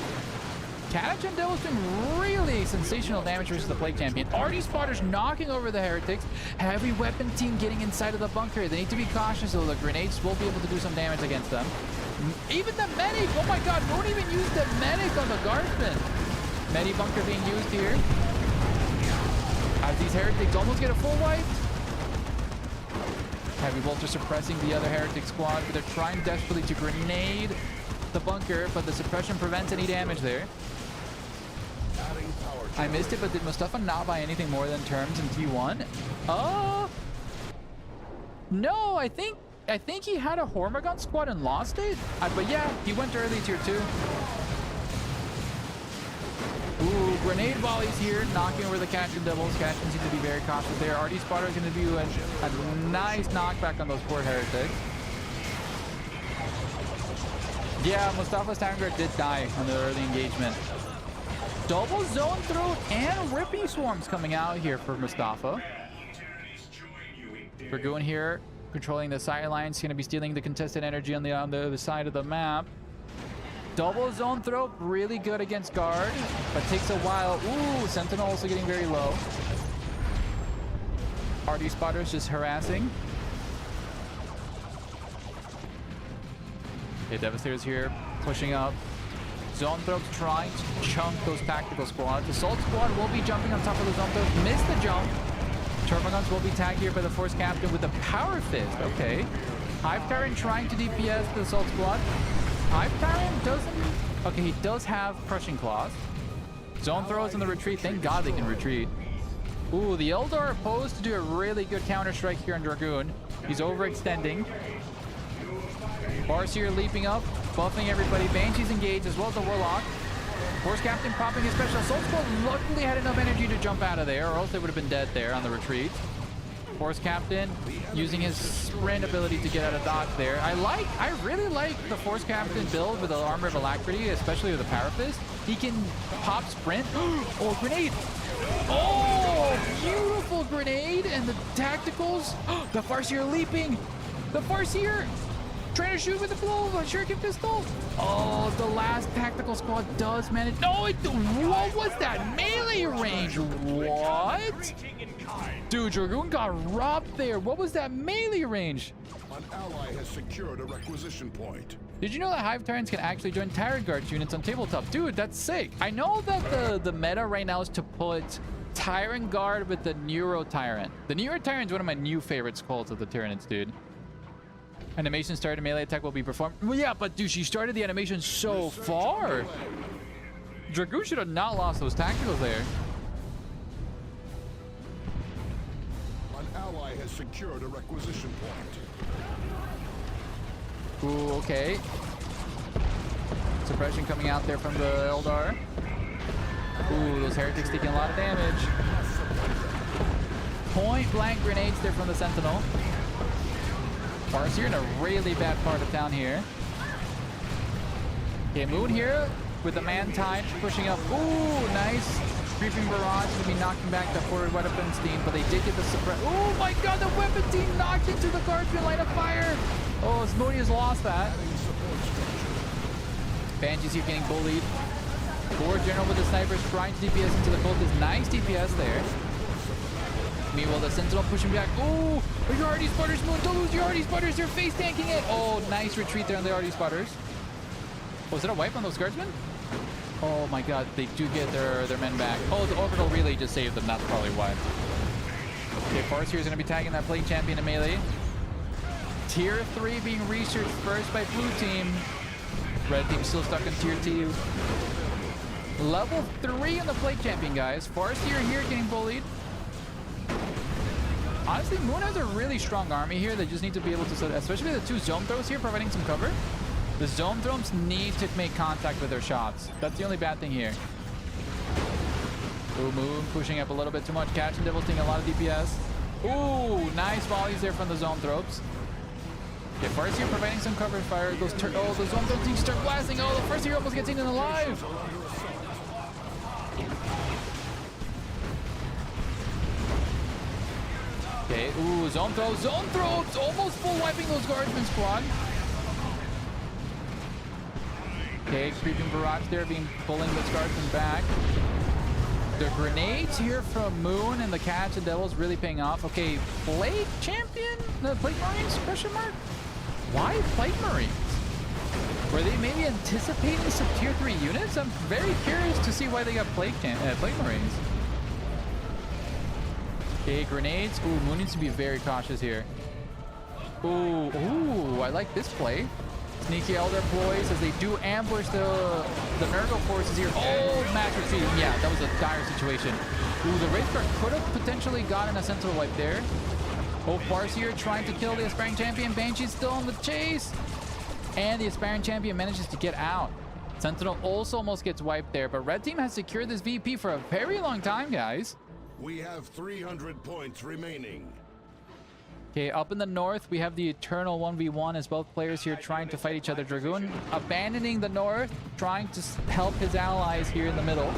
Catachan Devil's doing really sensational damage versus the Plague Champion. RD Spotters knocking over the Heretics. Heavy Weapon team getting inside of the bunker. They need to be cautious, though. The grenades will be able to do some damage against them. Even the medic! Oh my god, won't even use the medic on the Guardsman. Medi bunker being used here. As these Heretics almost get a full wipe. Heavy Bolter suppressing the other Heretic squad, but they're trying desperately to grenade the bunker, but the suppression prevents any damage there. I missed it, but did Mustafa not buy anything more than terms in T1? No, I think he had a Hormagon squad and lost it. But yeah, he went early tier 2. Ooh, grenade volleys here, knocking over the Catchin Devils. Catchins need to be very cautious there. RD Spotter is going to do a nice knockback on those poor Heretics. Yeah, Mustafa's Time Guard did die on the early engagement. Double Zone Throat and Ripping Swarms coming out here for Mustafa. Dragoon here, controlling the sidelines, going to be stealing the contested energy on the other side of the map. Double Zone Throat, really good against guard, but takes a while. Ooh, Sentinel also getting very low. RD Spotters just harassing. Okay, Devastators here, pushing up. Zone Throats trying to chunk those tactical squads. The Assault Squad will be jumping on top of the Zone Throats. Missed the jump. Termagants will be tagged here by the Force Captain with the Power Fist. Okay. Hive Tyrant trying to DPS the Assault Squad. Hive Tyrant doesn't... Okay, he does have Crushing Claws. Zone Throws in the retreat. Thank God they can retreat. Ooh, the Eldar are posed to do a really good counter-strike here on Dragoon. He's overextending. Farseer leaping up, buffing everybody. Banshee's engaged as well as the Warlock. Force Captain popping his special. Assault Squad luckily had enough energy to jump out of there, or else they would have been dead there on the retreat. Force Captain using his sprint ability to get out of dodge there. I really like the Force Captain build with the Armor of Alacrity, especially with the Power Fist. He can pop sprint. Oh, grenade! Oh, beautiful grenade! And the tacticals. The Farseer leaping! The Farseer! Trying to shoot with the blow of a shuriken pistol. Oh, the last tactical squad does manage. No, what was that melee range? What? Dude, Dragoon got robbed there. What was that melee range? An ally has secured a requisition point. Did you know that Hive Tyrants can actually join Tyrant Guard units on tabletop? Dude, that's sick. I know that the meta right now is to put Tyrant Guard with the Neuro Tyrant. The Neuro Tyrant is one of my new favorite skulls of the Tyranids, dude. Animation started, melee attack will be performed. Well, yeah, but dude, she started the animation so far. Dragoon should have not lost those tacticals there. An ally has secured a requisition point. Ooh, okay. Suppression coming out there from the Eldar. Ooh, those heretics taking a lot of damage. Point blank grenades there from the Sentinel. Farseer in a really bad part of town here. Okay, Moon here with the man-tied pushing up. Ooh, nice. Creeping barrage to be knocking back the forward weapons team, but they did get the suppress. Oh my god, the weapon team knocked into the guardsman line of fire. Oh, Asmodeus lost that. Banshee's here getting bullied. Lord General with the snipers trying to DPS into the cultist. Nice DPS there. Meanwhile, the Sentinel pushing back. Oh, your RD spotters, Moon. Don't lose your RD spotters. They're face tanking it. Oh, nice retreat there on the RD spotters. Was it a wipe on those guardsmen? Oh my god, they do get their men back. Oh, the orbital relay just saved them. That's probably why. Okay, Farseer is going to be tagging that Plague Champion in melee. Tier 3 being researched first by blue team. Red team still stuck in tier 2. Level 3 in the Plague Champion, guys. Farseer here getting bullied. Honestly, Moon has a really strong army here. They just need to be able to, especially the 2 zone throws here, providing some cover. The zone throws need to make contact with their shots. That's the only bad thing here. Ooh, Moon pushing up a little bit too much. Catching Devils taking a lot of DPS. Ooh, nice volleys there from the zone throws. Okay, Farseer providing some cover fire. Those the zone throw teams start blasting. Oh, the Farseer almost gets eaten alive. Okay, ooh, zone throws, almost full wiping those guardsmen squad. Okay, creeping barrage there, pulling those guardsmen back. The grenades here from Moon and the Cats and Devils really paying off. Okay, Plague Champion? The Plague Marines? Question mark? Why Plague Marines? Were they maybe anticipating some tier 3 units? I'm very curious to see why they got Plague Marines. Okay, grenades. Ooh, Moon needs to be very cautious here. Ooh, I like this play. Sneaky Elder employees as they do ambush the Nurgle forces here. Oh, match retreat. Yeah, that was a dire situation. Ooh, the Wraith Guard could have potentially gotten a Sentinel wipe there. Oh, Farseer trying to kill the Aspiring Champion. Banshee's still on the chase. And the Aspiring Champion manages to get out. Sentinel also almost gets wiped there, but Red Team has secured this VP for a very long time, guys. We have 300 points remaining. Okay, up in the north, we have the Eternal 1v1 as both players here trying to fight each other. Dragoon abandoning the north, trying to help his allies here in the middle.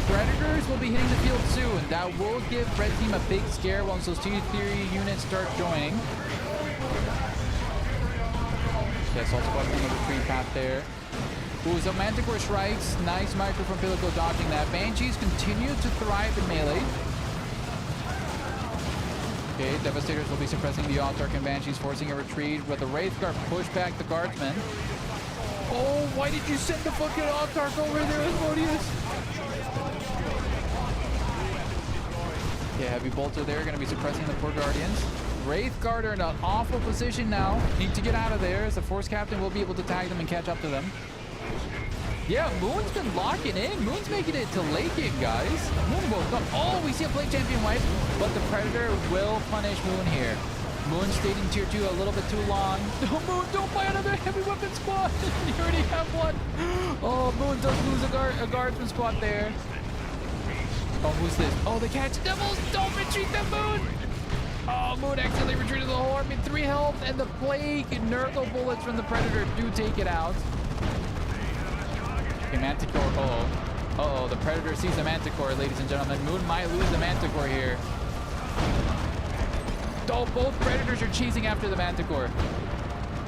Predators will be hitting the field soon. That will give Red Team a big scare once those tier 3 units start joining. Yes, also on the retreat path there. Ooh, so Manticore strikes. Nice micro from Pilico dodging that. Banshees continue to thrive in melee. Okay, Devastators will be suppressing the Autarch and Banshees, forcing a retreat with the Wraith Guard push back the Guardsmen. Oh, why did you send the fucking Autarch over there, Asmodeus? Yeah, heavy bolter there, gonna be suppressing the poor Guardians. Wraith Guard are in an awful position now. Need to get out of there as the Force Captain will be able to tag them and catch up to them. Yeah, Moon's been locking in. Moon's making it to late game, guys. Moon woke up. Oh, we see a Plague Champion wipe, but the Predator will punish Moon here. Moon stayed in tier 2 a little bit too long. No, Moon, don't buy another heavy weapon squad. You already have one. Oh, Moon does lose a guardsman squad there. Oh, who's this? Oh, the Catch Devils. Don't retreat them, Moon. Oh, Moon accidentally retreated the whole army. 3 health, and the Plague Nurgle bullets from the Predator do take it out. Okay, Manticore. Uh-oh, the Predator sees the Manticore, ladies and gentlemen. Moon might lose the Manticore here. Oh, both Predators are chasing after the Manticore.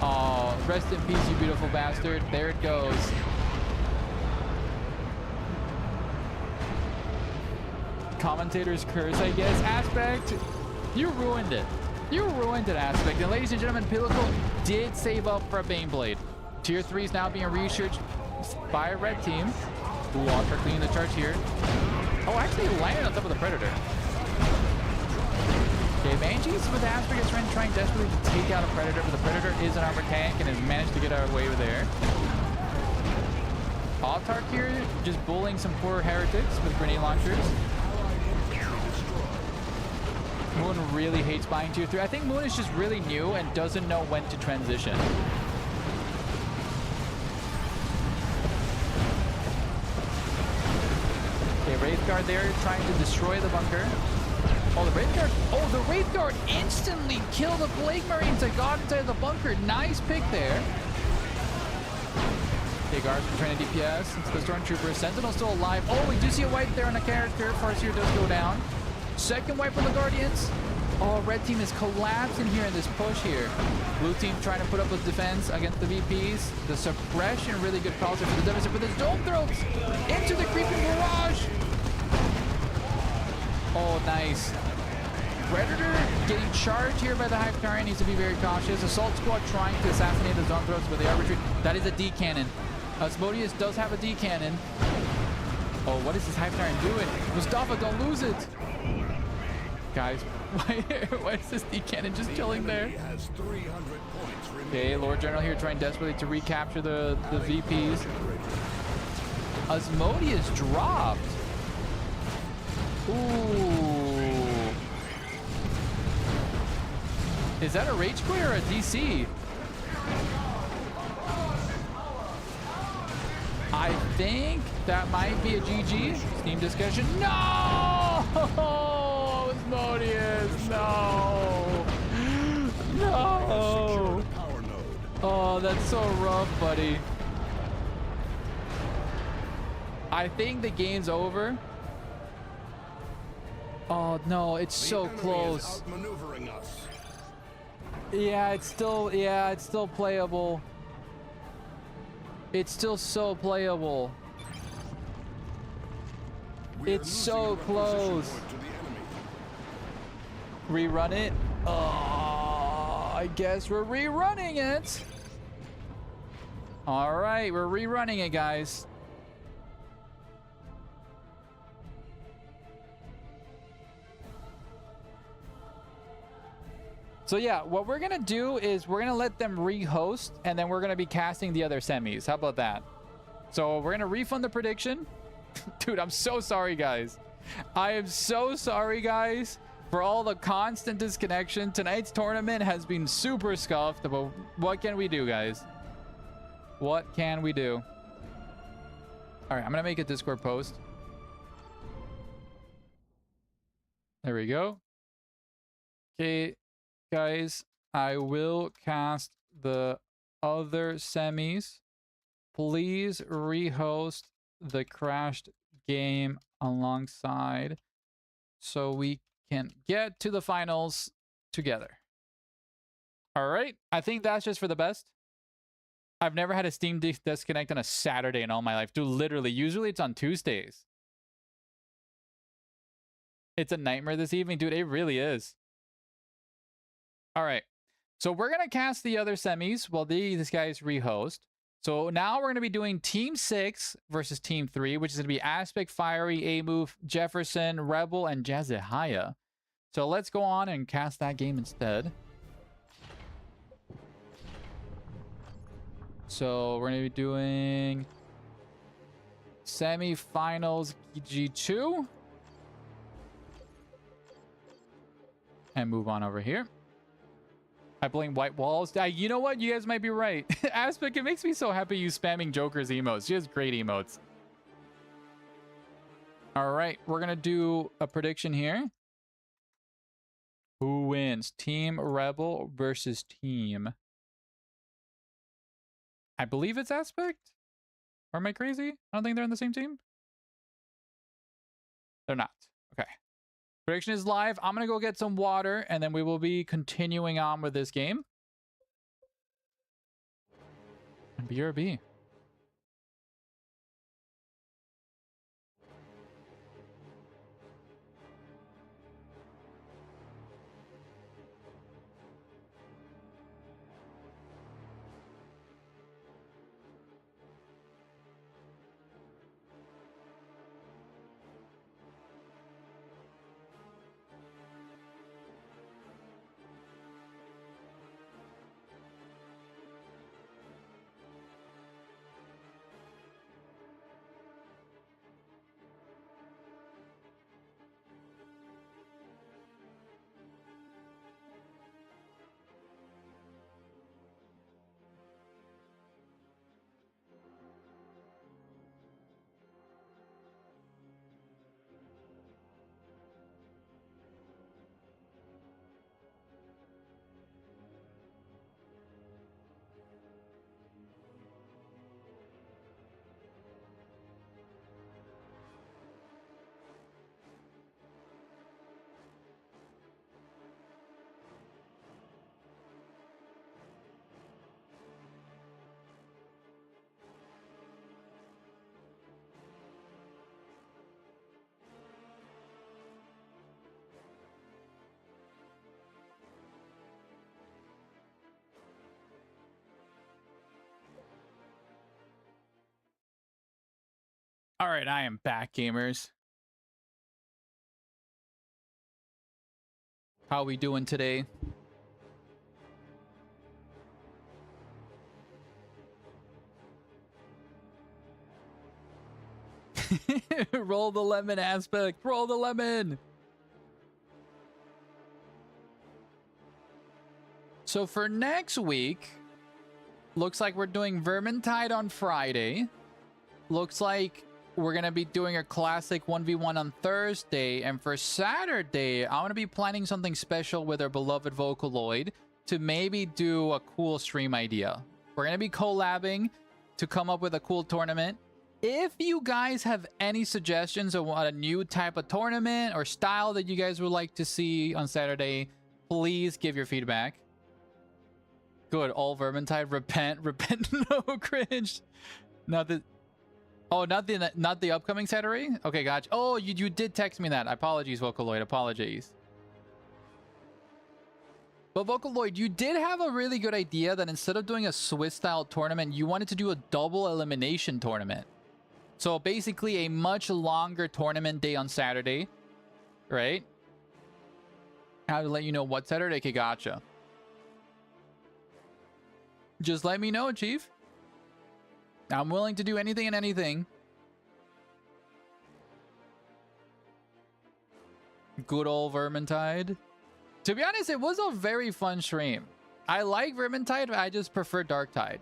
Oh, rest in peace, you beautiful bastard. There it goes. Commentator's curse, I guess. Aspect, you ruined it. You ruined it, Aspect. And ladies and gentlemen, Pinnacle did save up for a Baneblade. Tier 3 is now being researched by a red team. Ooh, Ultra cleaning the charge here. Oh, actually landed on top of the Predator. Okay, Manji's with Aspect is trying desperately to take out a Predator, but the Predator is an armored tank and has managed to get out of the way there. Autark here just bullying some poor heretics with grenade launchers. Moon really hates buying tier 3. I think Moon is just really new and doesn't know when to transition. Okay, Wraith Guard there trying to destroy the bunker. Oh, the Wraith Guard. Oh, the Wraith Guard instantly killed the Plague Marines that got inside the bunker. Nice pick there. Okay, Guards from trying to DPS into the Stormtrooper. Sentinel still alive. Oh, we do see a wipe there on a character. Farseer does go down. Second wipe on the Guardians. Oh, red team is collapsing here in this push here. Blue team trying to put up with defense against the VPs. The suppression, really good policy for the deficit, but there's dome throws into the creeping barrage. Oh, nice. Predator getting charged here by the Hyptarian. Needs to be very cautious. Assault squad trying to assassinate the zone throws, but they are retreating. That is a D cannon. Asmodeus does have a D cannon. Oh, what is this Hyptarian doing? Mustafa, don't lose it. Guys, why is this D cannon just chilling there? Okay, Lord General here trying desperately to recapture the VPs. Asmodeus dropped. Ooh. Is that a Rage Quit or a DC? I think that might be a GG. Steam discussion. No! Asmodeus, no! No! Oh, that's so rough, buddy. I think the game's over. Oh no, it's so close. Yeah, it's still playable. It's still so playable. It's so close. Rerun it? Oh, I guess we're rerunning it. All right, we're rerunning it, guys. So yeah, what we're gonna do is we're gonna let them rehost, and then we're gonna be casting the other semis. How about that? So we're gonna refund the prediction. Dude, I'm so sorry, guys. I am so sorry, guys, for all the constant disconnection. Tonight's tournament has been super scuffed, but what can we do, guys? What can we do? All right, I'm gonna make a Discord post. There we go. Okay. Guys, I will cast the other semis. Please rehost the crashed game alongside so we can get to the finals together. All right, I think that's just for the best. I've never had a Steam disconnect on a Saturday in all my life. Dude, literally, usually it's on Tuesdays. It's a nightmare this evening, dude. It really is. All right, so we're going to cast the other semis while these guys rehost. So now we're going to be doing Team 6 versus Team 3, which is going to be Aspect, Fiery, A-Move, Jefferson, Rebel, and Jazahaya. So let's go on and cast that game instead. So we're going to be doing semifinals G2. And move on over here. I blame white walls. You know what? You guys might be right. Aspect, it makes me so happy you spamming Joker's emotes. She has great emotes. All right, we're going to do a prediction here. Who wins? Team Rebel versus Team... I believe it's Aspect? Or am I crazy? I don't think they're in the same team. They're not. Okay. Prediction is live. I'm going to go get some water, and then we will be continuing on with this game. BRB. All right, I am back, gamers. How we doing today? Roll the lemon aspect. Roll the lemon. So for next week, looks like we're doing Vermintide on Friday. Looks like we're going to be doing a classic 1v1 on Thursday. And for Saturday, I'm going to be planning something special with our beloved Vocaloid to maybe do a cool stream idea. We're going to be collabing to come up with a cool tournament. If you guys have any suggestions of what a new type of tournament or style that you guys would like to see on Saturday, please give your feedback. Good. All Vermintide. Repent. No, cringe. Not the... Oh, not the upcoming Saturday? Okay, gotcha. Oh, you did text me that. Apologies, Vocaloid. Apologies. But Vocaloid, you did have a really good idea that instead of doing a Swiss-style tournament, you wanted to do a double elimination tournament. So basically a much longer tournament day on Saturday, right? I have to let you know what Saturday. Okay, gotcha. Just let me know, Chief. I'm willing to do anything and anything. Good old Vermintide. To be honest, it was a very fun stream. I like Vermintide, but I just prefer Darktide.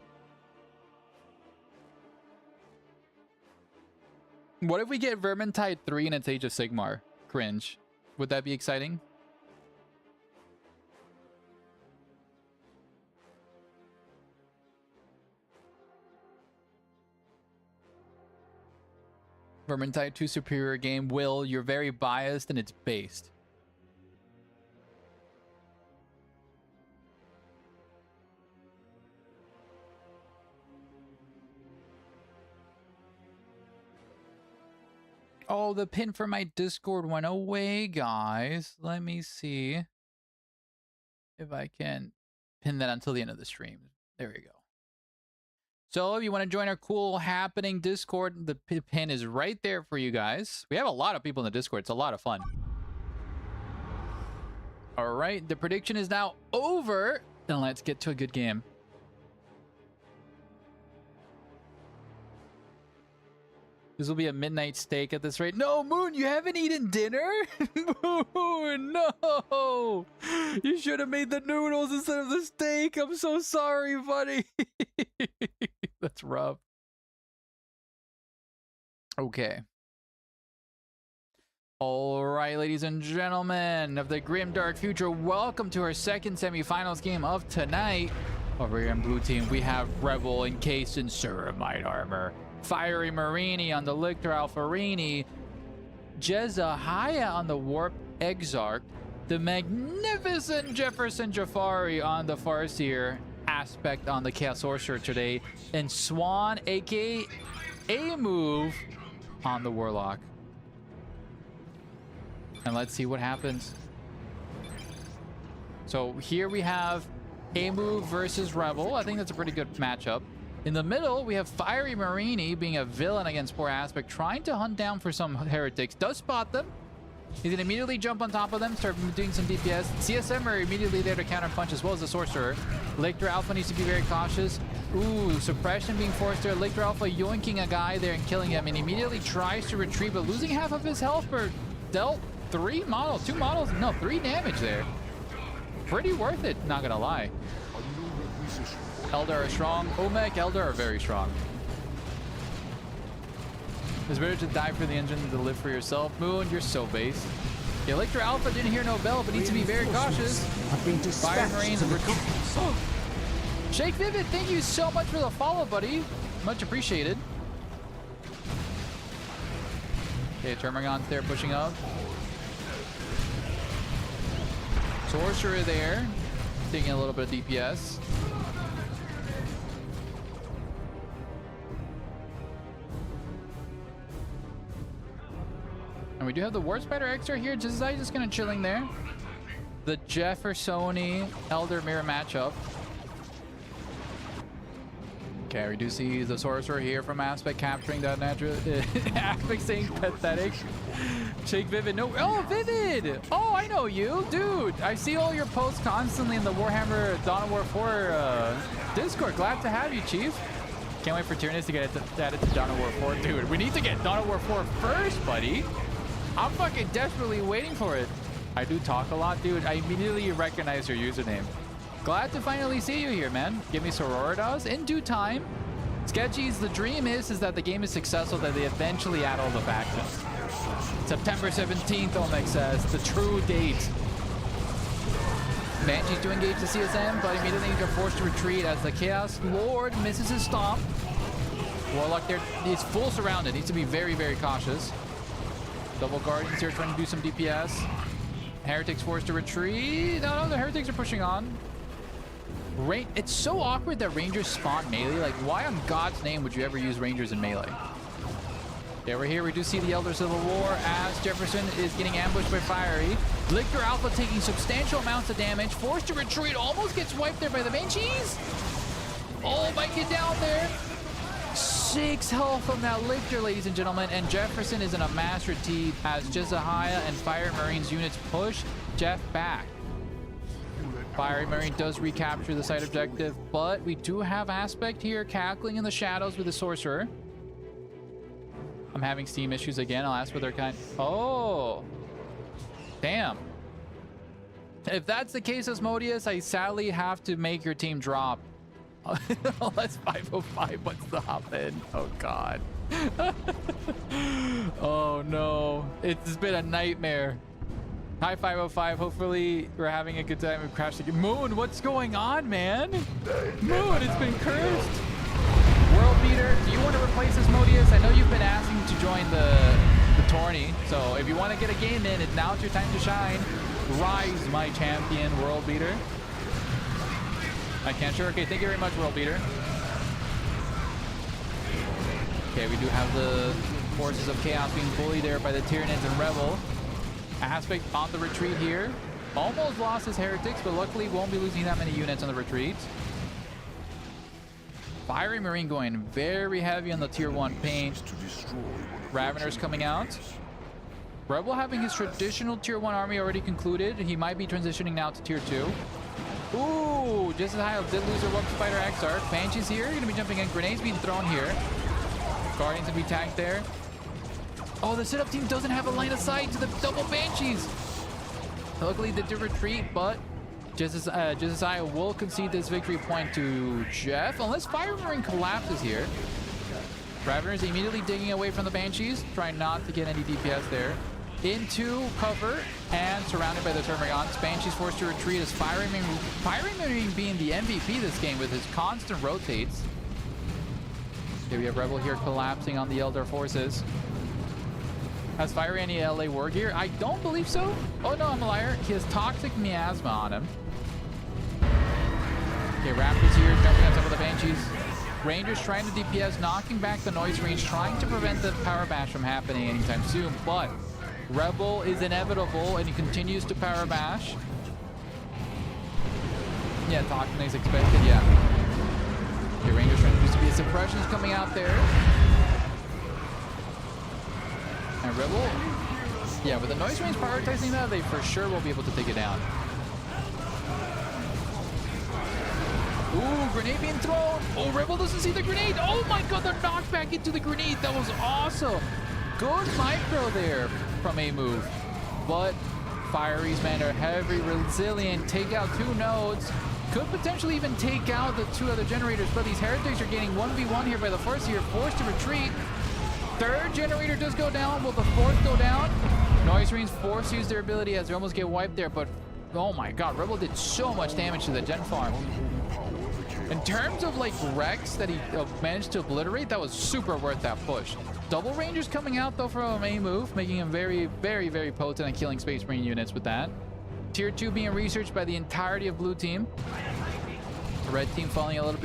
What if we get Vermintide 3 and it's Age of Sigmar? Cringe. Would that be exciting? Vermintide 2 superior game. Will, you're very biased and it's based. Oh, the pin for my Discord went away, guys. Let me see if I can pin that until the end of the stream. There we go. So if you want to join our cool happening Discord, the pin is right there for you guys. We have a lot of people in the Discord. It's a lot of fun. All right, the prediction is now over. Then let's get to a good game. This will be a midnight steak at this rate. No, Moon, you haven't eaten dinner? Moon, no. You should have made the noodles instead of the steak. I'm so sorry, buddy. That's rough. Okay. All right, ladies and gentlemen of the grimdark future, welcome to our second semifinals game of tonight. Over here in blue team, we have Rebel encased in ceramite armor, Fiery Marini on the Lictor Alfarini, Jezahaya on the Warp Exarch, the magnificent Jefferson Jafari on the Farseer aspect on the Chaos Sorcerer today, and Swan, aka a move on the Warlock. And let's see what happens. So here we have a move versus Rebel. I think that's a pretty good matchup. In the middle, we have Fiery Marini being a villain against Poor Aspect, trying to hunt down for some heretics. Does spot them. He's gonna immediately jump on top of them, start doing some DPS. CSM are immediately there to counter punch, as well as the Sorcerer. Lictor Alpha needs to be very cautious. Ooh, suppression being forced there. Lictor Alpha yoinking a guy there and killing him, and immediately tries to retreat, but losing half of his health for dealt 3 damage there. Pretty worth it, not gonna lie. Eldar are strong. Omek, Eldar are very strong. It's better to die for the engine than to live for yourself. Moon, you're so base. The Electra Alpha didn't hear no bell, but needs to be very cautious. Fire Marines. Shake Vivid, thank you so much for the follow, buddy. Much appreciated. Okay, Termagant's there pushing up. Sorcerer there, taking a little bit of DPS. And we do have the War Spider extra here. Just kind of chilling there. The Jeffersoni Elder Mirror matchup. Okay, we do see the Sorcerer here from Aspect capturing that natural. Aspect saying pathetic. Shake Vivid. No. Oh, Vivid. Oh, I know you. Dude, I see all your posts constantly in the Warhammer Dawn of War 4 Discord. Glad to have you, Chief. Can't wait for TOURNEY to get added to Dawn of War 4. Dude, we need to get Dawn of War 4 first, buddy. I'm fucking desperately waiting for it. I do talk a lot, dude. I immediately recognize your username. Glad to finally see you here, man. Give me Sororitas in due time. Sketchy's, the dream is that the game is successful, that they eventually add all the factions. September 17th, Omek says, the true date. Banshees to engage the CSM, but immediately they're forced to retreat as the Chaos Lord misses his stomp. Warlock there is full surrounded. Needs to be very, very cautious. Double Guardians here trying to do some DPS. Heretics forced to retreat. No, the Heretics are pushing on. It's so awkward that Rangers spawn melee. Like, why on God's name would you ever use Rangers in melee? Okay, we're here. We do see the Elder Civil War as Jefferson is getting ambushed by Fiery. Lictor Alpha taking substantial amounts of damage. Forced to retreat. Almost gets wiped there by the Banshees. Oh, might get down there. 6 health from that Lictor, ladies and gentlemen. And Jefferson is in a master T as Jezaiah and Fire Marines units push Jeff back. Fiery Marine does recapture the site objective, but we do have Aspect here cackling in the shadows with the Sorcerer. I'm having Steam issues again. I'll ask for their kind. Oh, damn. If that's the case, Asmodeus, I sadly have to make your team drop. Unless 505 wants to hop in. Oh, God. Oh, no. It's been a nightmare. Hi, 505. Hopefully, we're having a good time. We've crashed again. Moon, what's going on, man? Moon, it's been cursed. World Beater, do you want to replace Asmodeus? I know you've been asking to join the tourney. So if you want to get a game in, now's your time to shine. Rise, my champion, World Beater. I can't sure. Okay, thank you very much, World Beater. Okay, we do have the forces of chaos being bullied there by the Tyranids and Rebel. Aspect on the retreat here. Almost lost his Heretics, but luckily won't be losing that many units on the retreat. Fiery Marine going very heavy on the tier 1 paint. Ravener's coming out. Rebel having his traditional tier 1 army already concluded. He might be transitioning now to tier 2. Ooh, just as high did lose their Rogue Spider Exarch. Banshees here, gonna be jumping in. Grenades being thrown here. Guardians gonna be tagged there. Oh, the setup team doesn't have a line of sight to the double Banshees. Luckily, they did retreat, but Jezaiah will concede this victory point to Jeff, unless Fire Marine collapses here. Ravener's immediately digging away from the Banshees, trying not to get any DPS there. Into cover and surrounded by the Termagants. Banshees forced to retreat as Fire Marine being the MVP this game with his constant rotates. Okay, we have Rebel here collapsing on the Eldar forces. Has Fiery any LA war gear? I don't believe so. Oh no, I'm a liar. He has Toxic Miasma on him. Okay, Raptors here Banshees. Rangers trying to DPS, knocking back the noise range, trying to prevent the power bash from happening anytime soon, but Rebel is inevitable and he continues to power bash. Yeah, TOURNEY is expected, yeah. Okay, Rangers trying to do some suppressions coming out there. And Rebel, yeah, with the noise range prioritizing that, they for sure will be able to take it down. Ooh, grenade being thrown. Oh, Rebel doesn't see the grenade. Oh my god, they're knocked back into the grenade. That was awesome. Good micro there from a move. But Fiery's men are heavy, resilient. Take out 2 nodes. Could potentially even take out the 2 other generators. But these heretics are getting 1v1 here by the first here. Forced to retreat. 3rd generator does go down. Will the 4th go down? Noise Rings forced to use their ability as they almost get wiped there. But oh my god, Rebel did so much damage to the gen farm. In terms of like Rex that he managed to obliterate, that was super worth that push. Double Rangers coming out though from a main move, making him very, very, very potent at killing Space Marine units with that. Tier 2 being researched by the entirety of blue team. Red team falling a little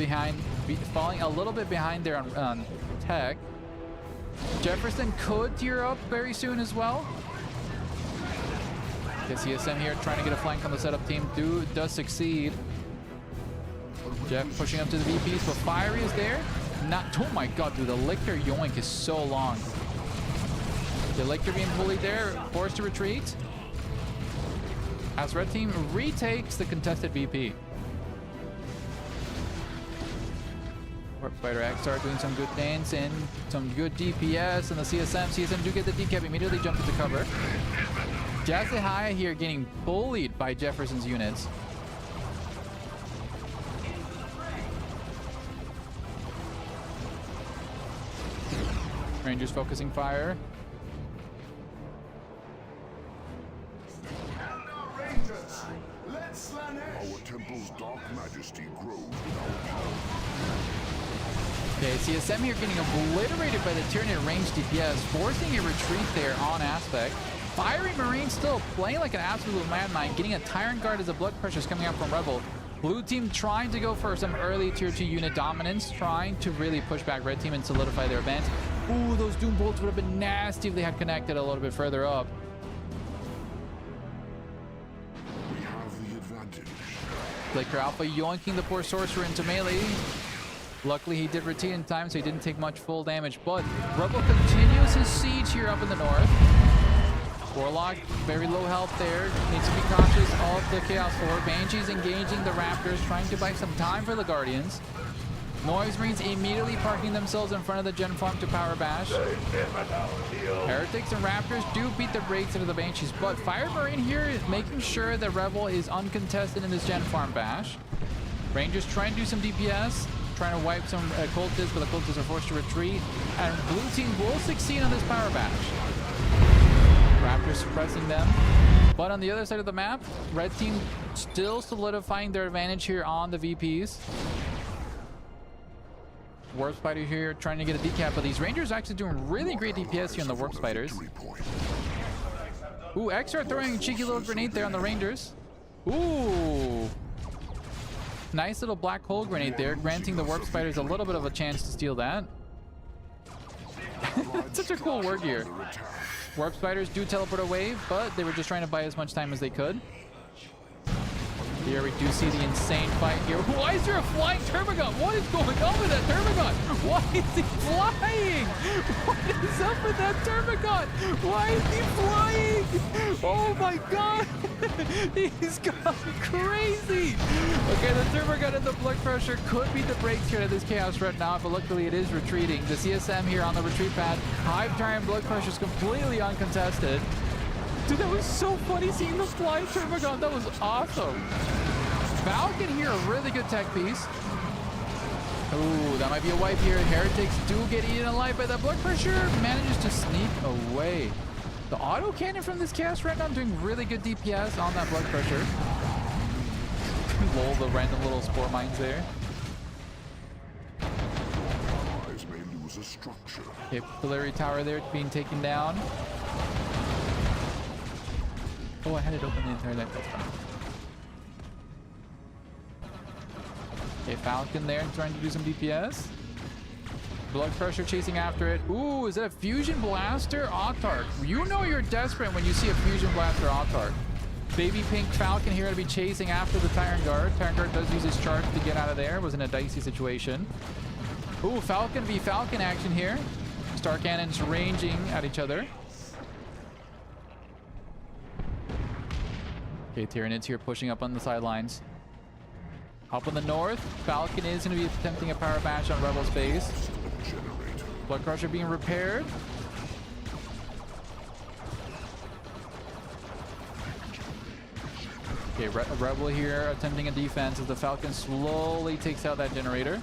bit behind there on tech. Jefferson could tier up very soon as well. Okay, CSM here trying to get a flank on the setup team. Does succeed. Jeff pushing up to the VPs, but Fiery is there. Oh my god, dude, the Lictor yoink is so long. The Lictor being bullied there, forced to retreat. As red team retakes the contested VP. Warp Spider XR doing some good dancing, some good DPS, and the CSM do get the decap, immediately jump into cover. Jazzy here getting bullied by Jefferson's units. Rangers focusing fire. Our temple's dark majesty grows with our power. Okay, CSM here getting obliterated by the Tyranid range DPS, forcing a retreat there on Aspect. Fiery Marine still playing like an absolute madman, getting a Tyrant Guard as the blood pressure is coming out from Rebel. Blue team trying to go for some early tier 2 unit dominance, trying to really push back red team and solidify their advance. Ooh, those Doom Bolts would have been nasty if they had connected a little bit further up. We have the advantage. Flicker Alpha yoinking the poor Sorcerer into melee. Luckily, he did retreat in time, so he didn't take much full damage. But Rebel continues his siege here up in the north. Warlock, very low health there. Needs to be cautious of the Chaos Horde. Banshees engaging the Raptors, trying to buy some time for the Guardians. Noise Marines immediately parking themselves in front of the gen farm to power bash. Heretics and Raptors do beat the brakes into the Banshees, but Fire Marine here is making sure that Rebel is uncontested in this gen farm bash. Rangers trying to do some DPS, trying to wipe some cultists, but the cultists are forced to retreat. And blue team will succeed on this power bash. Raptors suppressing them. But on the other side of the map, red team still solidifying their advantage here on the VPs. Warp Spider here trying to get a decap, but these Rangers are actually doing really great DPS here on the Warp Spiders. Ooh, XR throwing a cheeky little grenade there on the Rangers. Ooh. Nice little black hole grenade there, granting the Warp Spiders a little bit of a chance to steal that. Such a cool word here. Warp Spiders do teleport away, but they were just trying to buy as much time as they could. Here we do see the insane fight here. Why is there a flying Termagant? What is going on with that Termagant? Why is he flying? What is up with that Termagant? Why is he flying? Oh my god! He's gone crazy! Okay, the Termagant and the blood pressure could be the brakes here to this Chaos Red now, but luckily it is retreating. The CSM here on the retreat pad. Hive Giant blood pressure is completely uncontested. Dude, that was so funny seeing the flying Termagant. That was awesome. Falcon here, a really good tech piece. Ooh, that might be a wipe here. Heretics do get eaten alive by that blood pressure. Manages to sneak away. The auto cannon from this Chaos Random doing really good DPS on that blood pressure. Lol, the random little spore mines there. Allies may lose a structure. Okay, Artillery Tower there being taken down. Oh, I had it open the entire night. That's fine. Okay, Falcon there trying to do some DPS. Blood Crusher chasing after it. Ooh, is it a Fusion Blaster? Autark. You know you're desperate when you see a Fusion Blaster Autark. Baby Pink Falcon here to be chasing after the Tyrant Guard. Tyrant Guard does use his charge to get out of there. It was in a dicey situation. Ooh, Falcon v Falcon action here. Star Cannons ranging at each other. Okay, Tyranids here pushing up on the sidelines. Up in the north, Falcon is going to be attempting a power bash on Rebel's base. Blood Crusher being repaired. Okay, Rebel here attempting a defense as the Falcon slowly takes out that generator.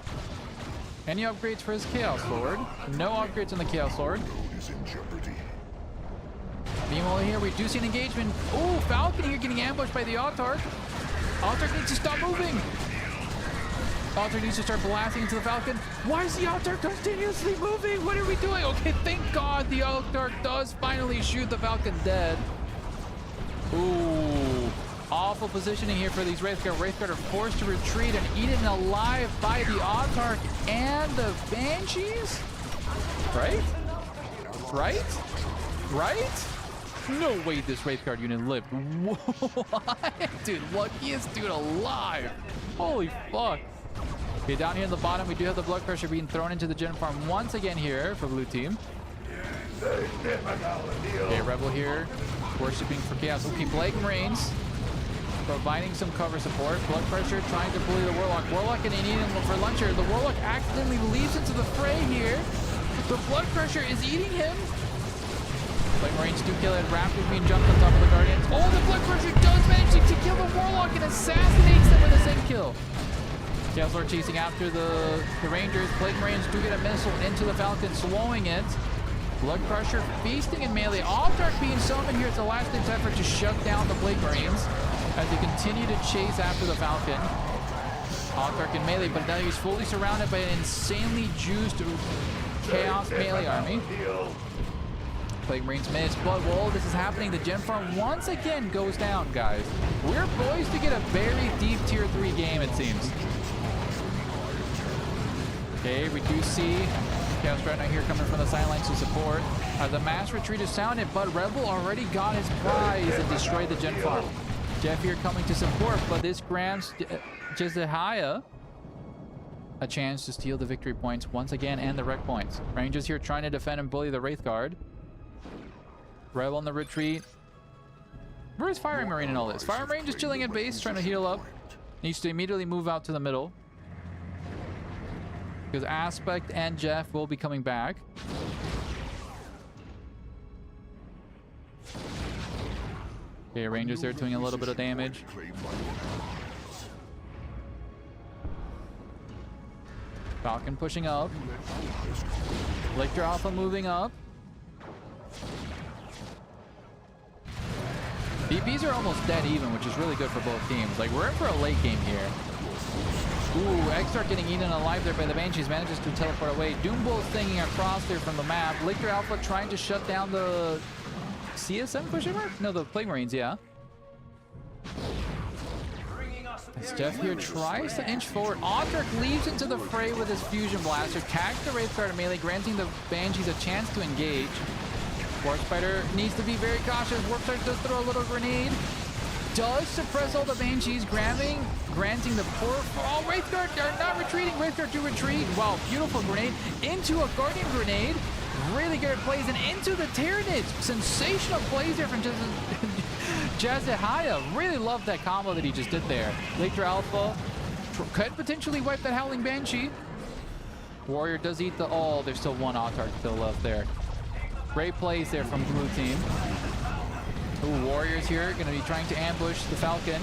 Any upgrades for his Chaos Lord? No upgrades on the Chaos Lord. Beam here, reducing engagement. Oh, Falcon here getting ambushed by the Autark. Autark needs to stop moving. Autark needs to start blasting into the Falcon. Why is the Autark continuously moving? What are we doing? Okay, thank God the Autark does finally shoot the Falcon dead. Ooh, awful positioning here for these Wraithguard. Wraithguard are forced to retreat and eaten alive by the Autark and the Banshees? Right? Right? Right? No way this Wraithguard unit lived. What? Dude, luckiest dude alive. Holy fuck. Okay, down here in the bottom, we do have the Blood Crusher being thrown into the Gen Farm once again here for blue team. Okay, Rebel here, worshipping for Chaos. Okay, Plague Marines providing some cover support. Blood Crusher trying to bully the Warlock. Warlock and eating him for lunch here. The Warlock accidentally leaps into the fray here. The Blood Crusher is eating him. Plague Marines do kill it. Raptors being jumped on top of the Guardians. Oh, the Blood Crusher does manage to kill the Warlock and assassinates them with a send kill. Chaos Lord chasing after the Rangers. Plague Marines do get a missile into the Falcon, slowing it. Blood Crusher feasting in melee. Autark being summoned here. It's a last-ditch effort to shut down the Plague Marines as they continue to chase after the Falcon. Autark in melee, but now he's fully surrounded by an insanely juiced Chaos melee army. Plague Marines miss. Blood Wall, this is happening. The Gen Farm once again goes down, guys. We're poised to get a very deep tier 3 game, it seems. Okay, we do see Chaos Dreadnought here coming from the sidelines to support. The mass retreat is sounded, but Rebel already got his prize and destroyed the Gen Farm. Jeff here coming to support, but this grants Jezehiah a chance to steal the victory points once again and the wreck points. Rangers here trying to defend and bully the Wraith Guard. Rebel on the retreat. Where's Fire Marine in all this? Fire Marine just chilling at base, trying to heal up. Needs to immediately move out to the middle, because Aspect and Jeff will be coming back. Okay, Rangers there doing a little bit of damage. Falcon pushing up. Lictor Alpha moving up. DPs are almost dead even, which is really good for both teams. Like, we're in for a late game here. Ooh, Exarch getting eaten alive there by the Banshees, manages to teleport away. Doombull stinging across there from the map. Lictor Alpha trying to shut down the CSM question mark? No, the Plague Marines, yeah. As Jeff here tries to inch forward, Autark leaps into the fray with his Fusion Blaster, tags the Wraithguard melee, granting the Banshees a chance to engage. Warp Spider needs to be very cautious. Warp Spider does throw a little grenade. Does suppress all the Banshees, granting the poor... Oh, Wraithguard are not retreating. Wraithguard to retreat. Wow, beautiful grenade. Into a Guardian grenade. Really good plays. And into the Tyranids. Sensational plays here from Jezehiah. Really loved that combo that he just did there. Lictor Alpha could potentially wipe that Howling Banshee. Warrior does eat the... Oh, there's still one Autark still left there. Great plays there from blue team. Ooh, Warriors here going to be trying to ambush the Falcon.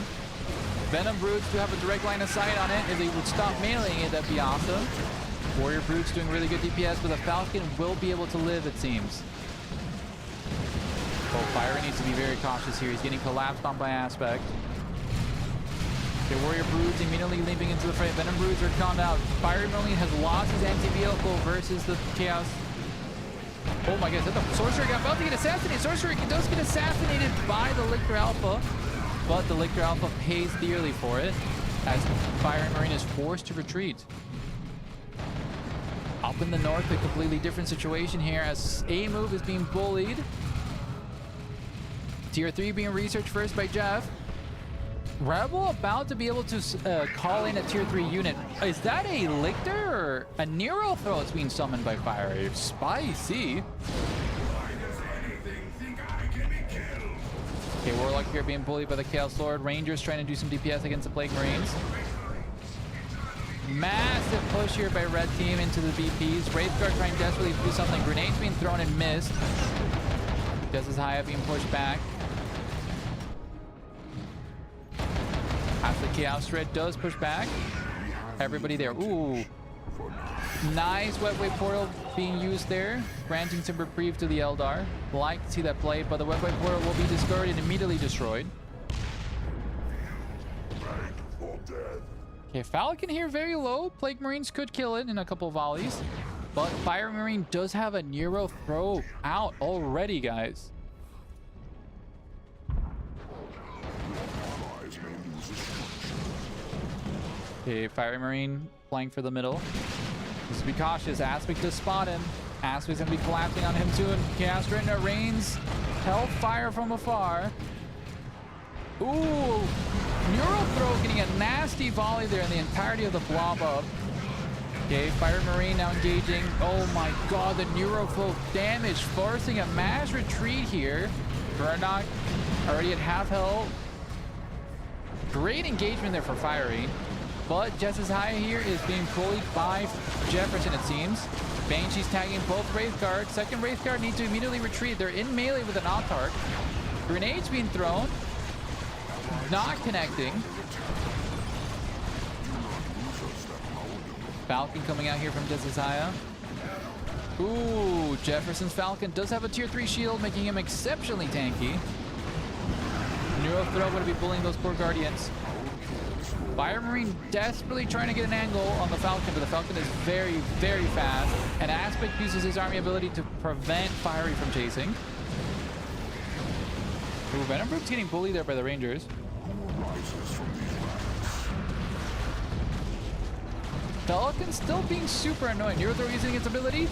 Venom Brutes do have a direct line of sight on it. If they would stop meleeing it, that'd be awesome. Warrior Brutes doing really good DPS, but the Falcon will be able to live, it seems. Oh, Fire needs to be very cautious here. He's getting collapsed on by Aspect. Okay, Warrior Brutes immediately leaping into the fray. Venom Brutes are calmed out. Fire Marine has lost his anti-vehicle versus the Chaos. Oh my goodness, the Sorcerer got about to get assassinated. Sorcerer does get assassinated by the Lictor Alpha, but the Lictor Alpha pays dearly for it. as Fire Marine is forced to retreat. Up in the north, a completely different situation here as A move is being bullied. Tier 3 being researched first by Jeff. Rebel about to be able to call in a tier 3 unit. Is that a Lictor or a Nero throw that's being summoned by Fire? Spicy. Okay, Warlock here being bullied by the Chaos Lord. Rangers trying to do some DPS against the Plague Marines. Massive push here by red team into the BPs. Wraithguard trying desperately to do something. Grenades being thrown and missed. Just as high up being pushed back. After Chaos Thread does push back. Everybody there. Ooh. Nice Wet Wave Portal being used there. Granting some reprieve to the Eldar. Like to see that play, but the Wet Wave Portal will be discarded and immediately destroyed. Okay, Falcon here very low. Plague Marines could kill it in a couple volleys. But Fire Marine does have a Nero throw out already, guys. Okay, Fire Marine flying for the middle. Just be cautious. Aspect does spot him. Aspect's gonna be collapsing on him too, and Castrina rains hellfire from afar. Ooh! Neuro throw getting a nasty volley there in the entirety of the blob up. Okay, Fire Marine now engaging. Oh my god, the Neuro flow damage, forcing a mass retreat here. Burnock already at half health. Great engagement there for Fiery. But just as high here is being bullied by Jefferson, it seems. Banshee's tagging both Wraith Guards. Second Wraith Guard needs to immediately retreat. They're in melee with an Autarch. Grenades being thrown. Not connecting. Falcon coming out here from Jesiah. Ooh, Jefferson's Falcon does have a tier 3 shield, making him exceptionally tanky. Neuro throw going to be bullying those poor Guardians. Fire Marine desperately trying to get an angle on the Falcon, but the Falcon is very, very fast. And Aspect uses his army ability to prevent Fiery from chasing. Ooh, Venombrooke's getting bullied there by the Rangers. Falcon still being super annoying. Neuro throw using its ability.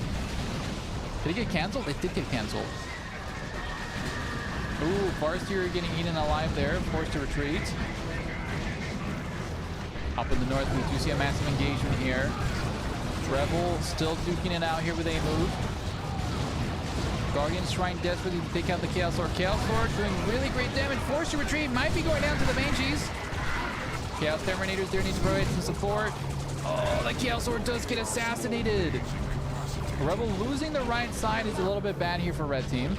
Did it get canceled? It did get canceled. Ooh, Farseer getting eaten alive there, forced to retreat. Up in the north, we do see a massive engagement here. Rebel still duking it out here with a move. Guardians trying desperately to take out the Chaos Lord. Chaos Lord doing really great damage. Forced to retreat, might be going down to the Banshees. Chaos Terminators there need to provide some support. Oh, the Chaos Lord does get assassinated. Rebel losing the right side is a little bit bad here for red team.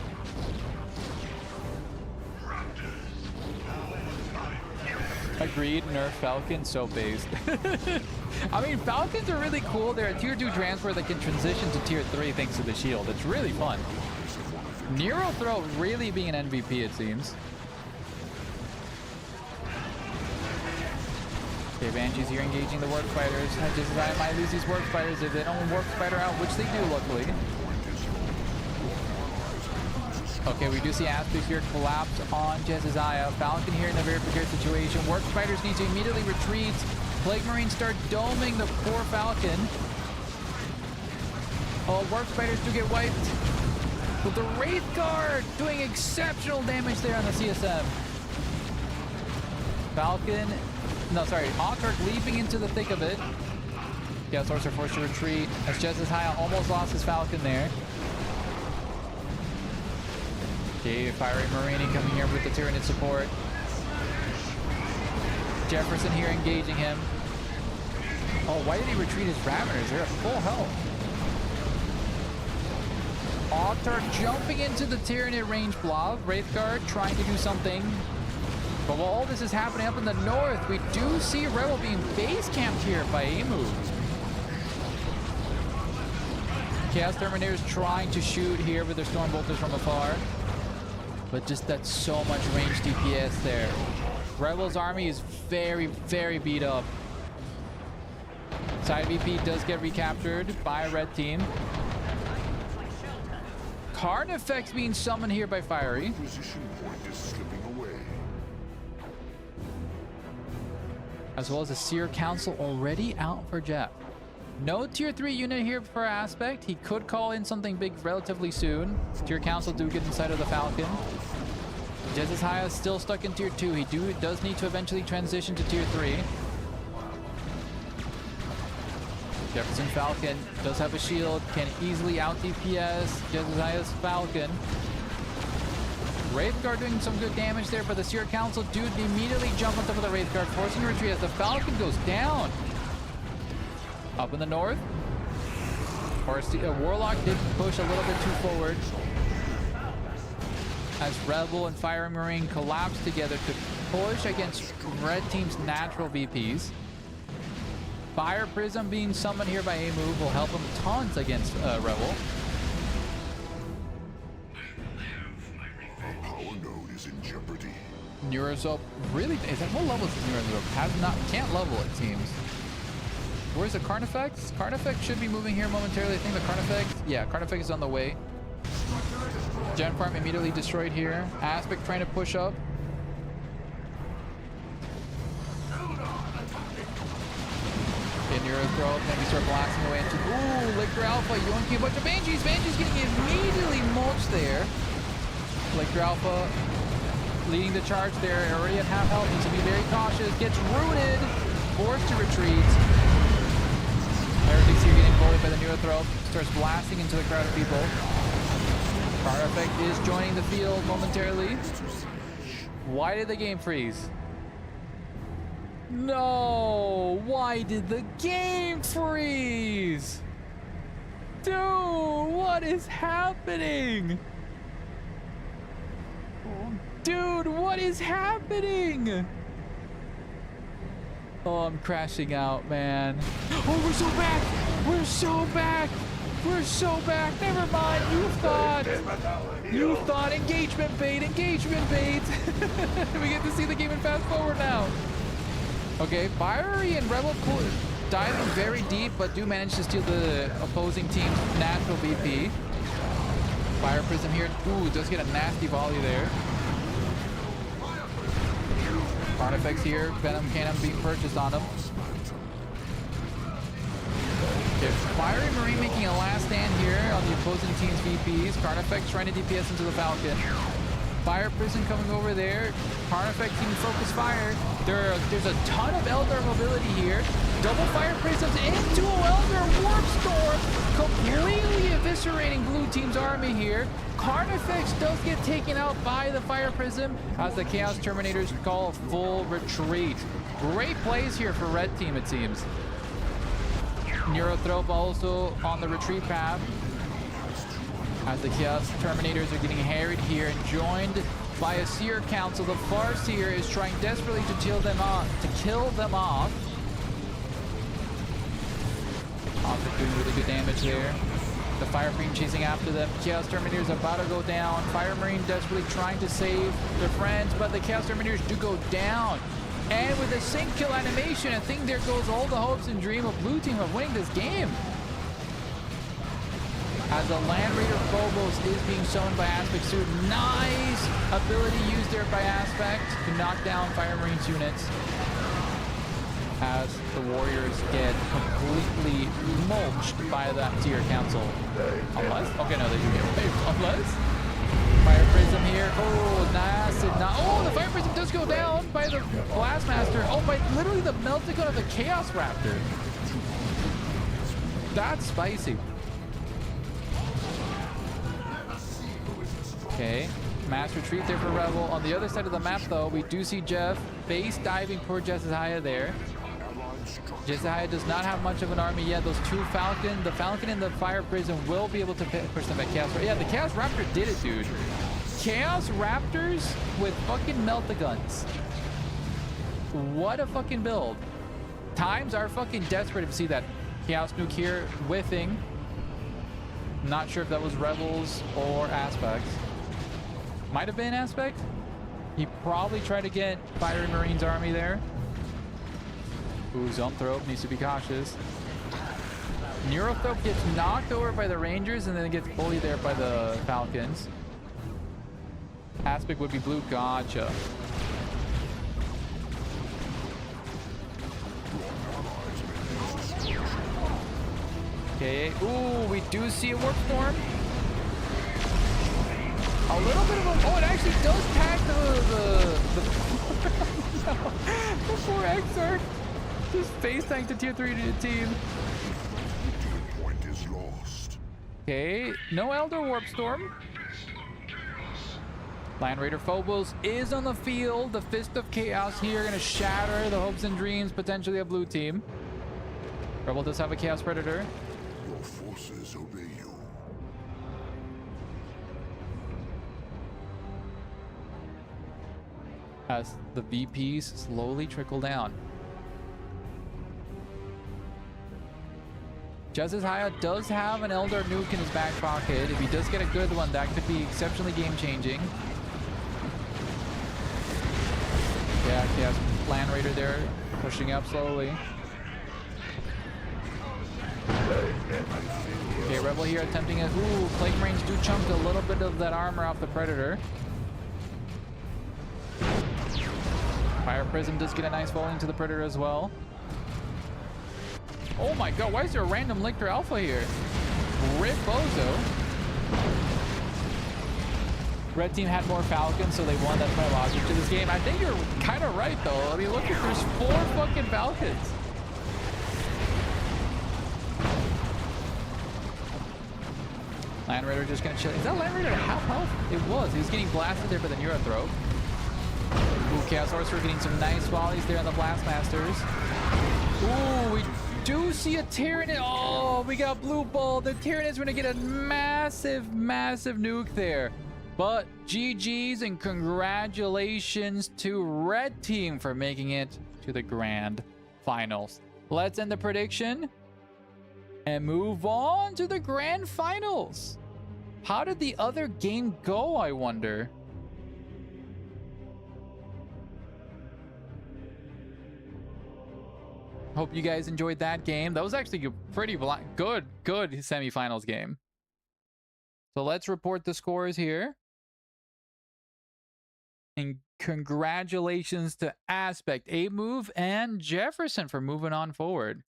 Agreed, nerf Falcon, so based. I mean, Falcons are really cool. They're a tier 2 transfer that can transition to tier 3 thanks to the shield. It's really fun. Nero throw really being an MVP, it seems. Okay, Banshees here engaging the Work Fighters. I might lose these Work Fighters if they don't Work Fighter out, which they do, luckily. Okay, we do see Aspect here collapse on Jesiah. Falcon here in a very precarious situation. Work Fighters need to immediately retreat. Plague Marines start doming the poor Falcon. Oh, Work Fighters do get wiped. But the Wraith Guard doing exceptional damage there on the CSM. Falcon, no, sorry, Autarch leaping into the thick of it. Chaos Lords are forced to retreat as Jesiah almost lost his Falcon there. Okay, Fiery Marine coming here with the Tyranid support. Jefferson here engaging him. Oh, why did he retreat his Raveners? They're at full health. Autarch jumping into the Tyranid range blob. Wraithguard trying to do something. But while all this is happening up in the north, we do see Rebel being base camped here by Emu. Chaos Terminators trying to shoot here with their Storm Bolters from afar. But just that's so much range DPS there. Rebel's army is very, very beat up. Side VP does get recaptured by a red team. Carnifex being summoned here by Fiery. Position point is slipping away. as well as the Seer Council already out for Jeff. No tier 3 unit here for Aspect. He could call in something big relatively soon. Tier Council do get inside of the Falcon. Jezziah still stuck in tier 2. He does need to eventually transition to tier 3. Jefferson Falcon does have a shield, can easily out DPS Jezziah's Falcon. Wraithguard doing some good damage there, but the Seer Council do immediately jump on top of the Wraithguard, forcing retreat as the Falcon goes down. Up in the north, Warlock did push a little bit too forward as Rebel and Fire Marine collapse together to push against Red Team's natural VPs. Fire Prism being summoned here by a move will help him tons against Rebel. Neurosoap really is at what level is Neurosoap? Can't level, it seems. Where's the Carnifex? Carnifex should be moving here momentarily. I think the Carnifex, yeah, Carnifex is on the way. Gen Farm immediately destroyed here. Aspect trying to push up. Okay, Neurosoap, maybe start blasting away into, ooh, Lictor Alpha, yoinking a bunch of Banshees. Banshees getting immediately mulched there. Lictor Alpha leading the charge there, already at half health, needs to be very cautious, gets rooted, forced to retreat. Heretics here getting bullied by the Neurothrope, starts blasting into the crowd of people. Carnifex is joining the field momentarily. Why did the game freeze? No! Why did the game freeze? Dude, what is happening? Dude, what is happening? Oh, I'm crashing out, man. Oh, we're so back! We're so back! We're so back! Never mind, you thought engagement bait, engagement bait! We get to see the game in fast forward now. Okay, Fiery and Rebel diving very deep, but do manage to steal the opposing team's natural VP. Fire Prism here, ooh, does get a nasty volley there. Carnifex here, Venom Cannon being purchased on him. Okay, Fiery Marine making a last stand here on the opposing team's VPs. Carnifex trying to DPS into the Falcon. Fire Prism coming over there. Carnifex team focus fire. There's a ton of Eldar mobility here. Double Fire Prisms into Eldar Warp Storm, completely eviscerating blue team's army here. Carnifex does get taken out by the Fire Prism as the Chaos Terminators call a full retreat. Great plays here for red team, it seems. Neurothrope also on the retreat path as the Chaos Terminators are getting harried here and joined by a Seer Council. The Farseer is trying desperately to kill them off. Optic doing really good damage there. The Fire Marine chasing after them. Chaos Terminators about to go down. Fire Marine desperately trying to save their friends, but the Chaos Terminators do go down. And with a sync kill animation, I think there goes all the hopes and dream of blue team of winning this game. As the Land Raider Phobos is being summoned by Aspect Suit. Nice ability used there by Aspect to knock down Fire Marines units. As the Warriors get completely mulched by that Seer Council. Unless? Okay, no, they do get wiped. Unless? Fire Prism here. Oh, nice. Oh, the Fire Prism does go down by the Blastmaster. Oh, by literally the Melticon of the Chaos Raptor. That's spicy. Okay, mass retreat there for Rebel. On the other side of the map, though, we do see Jeff base diving poor Jezziah there. Jezziah does not have much of an army yet. Those two Falcon, the Falcon and the Fire Prism will be able to push them at Chaos. Yeah, the Chaos Raptor did it, dude. Chaos Raptors with fucking Meltaguns. What a fucking build. Times are fucking desperate to see that Chaos Nuke here whiffing. Not sure if that was Rebels or Aspects. Might have been Aspect. He probably tried to get Fiery Marine's army there. Ooh, Zoanthrope needs to be cautious. Neurothrope gets knocked over by the Rangers and then gets bullied there by the Falcons. Aspect would be blue. Gotcha. Okay. Ooh, we do see a warp storm. A little bit of a... Oh, it actually does tag the 4Xer. Just face tank to tier 3 to the team. Point is lost. Okay, no Elder Warp Storm. Land Raider Phobos is on the field. The Fist of Chaos here gonna shatter the hopes and dreams potentially of blue team. Rebel does have a Chaos Predator. Your forces obey you. As the VPs slowly trickle down. Justice Haya does have an Eldar nuke in his back pocket. If he does get a good one, that could be exceptionally game-changing. Yeah, Chaos Land Raider there, pushing up slowly. Okay, Rebel here attempting a... Ooh, Plague Range do chunk a little bit of that armor off the Predator. Fire Prism does get a nice falling to the Predator as well. Oh my god, why is there a random Lictor Alpha here? Rip Bozo. Red team had more Falcons, so they won. That's my logic to this game. I think you're kind of right, though. I mean, look, there's 4 fucking Falcons. Land Raider just gonna chill. Is that Land Raider at half health? It was. He was getting blasted there by the Neurothrope. Ooh, Chaos Sorcerer getting some nice volleys there on the Blastmasters. Ooh, we do see a Tyranid. Oh, we got Blue Ball. The Tyranids gonna get a massive, massive nuke there. But GG's and congratulations to Red Team for making it to the Grand Finals. Let's end the prediction and move on to the Grand Finals. How did the other game go, I wonder? Hope you guys enjoyed that game. That was actually a pretty good semifinals game. So let's report the scores here. And congratulations to Aspect, A-Move, and Jefferson for moving on forward.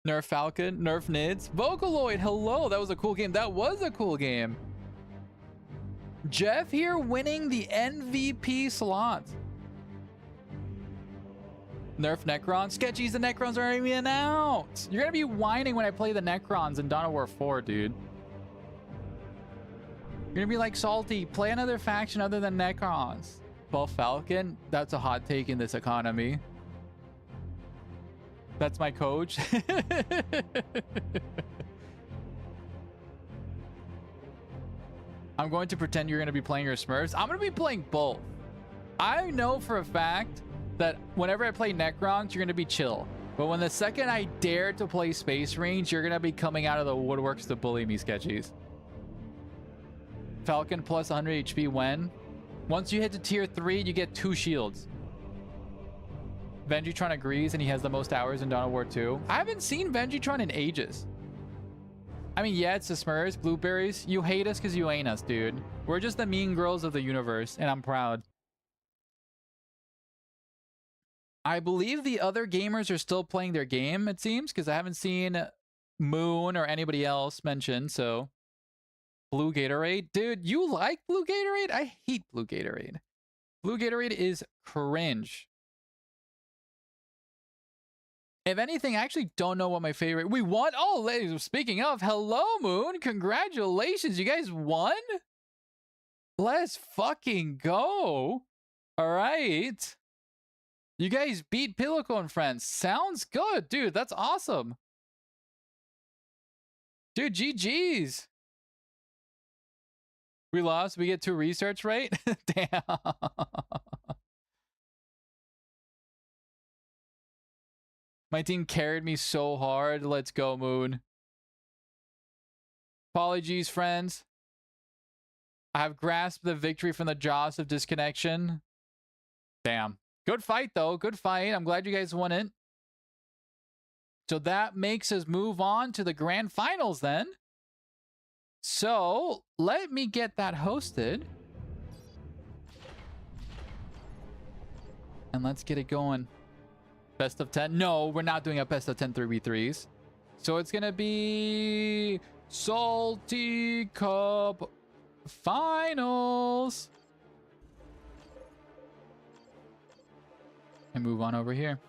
Nerf Falcon, Nerf Nids, Vocaloid, hello, that was a cool game. That was a cool game. Jeff here winning the MVP slot. Nerf Necrons. Sketchies, the Necrons aren't even out. You're gonna be whining when I play the Necrons in Dawn of War 4, dude. You're gonna be like, Salty, play another faction other than Necrons. Well, Falcon, that's a hot take in this economy. That's my coach. I'm going to pretend you're gonna be playing your Smurfs. I'm gonna be playing both. I know for a fact that whenever I play Necrons, you're gonna be chill. But when the second I dare to play Space Range, you're gonna be coming out of the woodworks to bully me, Sketchies. Falcon plus 100 HP when? Once you hit to tier 3, you get 2 shields. Vengitron agrees, and he has the most hours in Dawn of War 2. I haven't seen Vengitron in ages. I mean, yeah, it's the Smurfs, Blueberries. You hate us because you ain't us, dude. We're just the mean girls of the universe, and I'm proud. I believe the other gamers are still playing their game, it seems, because I haven't seen Moon or anybody else mentioned, so... Blue Gatorade? Dude, you like Blue Gatorade? I hate Blue Gatorade. Blue Gatorade is cringe. If anything, I actually don't know what my favorite... We won? Oh, ladies, speaking of, hello, Moon. Congratulations. You guys won? Let's fucking go. All right. You guys beat Pilico and friends. Sounds good, dude. That's awesome. Dude, GG's. We lost. We get 2 research, right? Damn. My team carried me so hard. Let's go, Moon. Apologies, friends. I have grasped the victory from the jaws of disconnection. Damn. Good fight, though. Good fight. I'm glad you guys won it. So that makes us move on to the grand finals then. So let me get that hosted. And let's get it going. Best of 10? No, we're not doing a best of 10 3v3s. So it's gonna be Salty Cup Finals. And move on over here.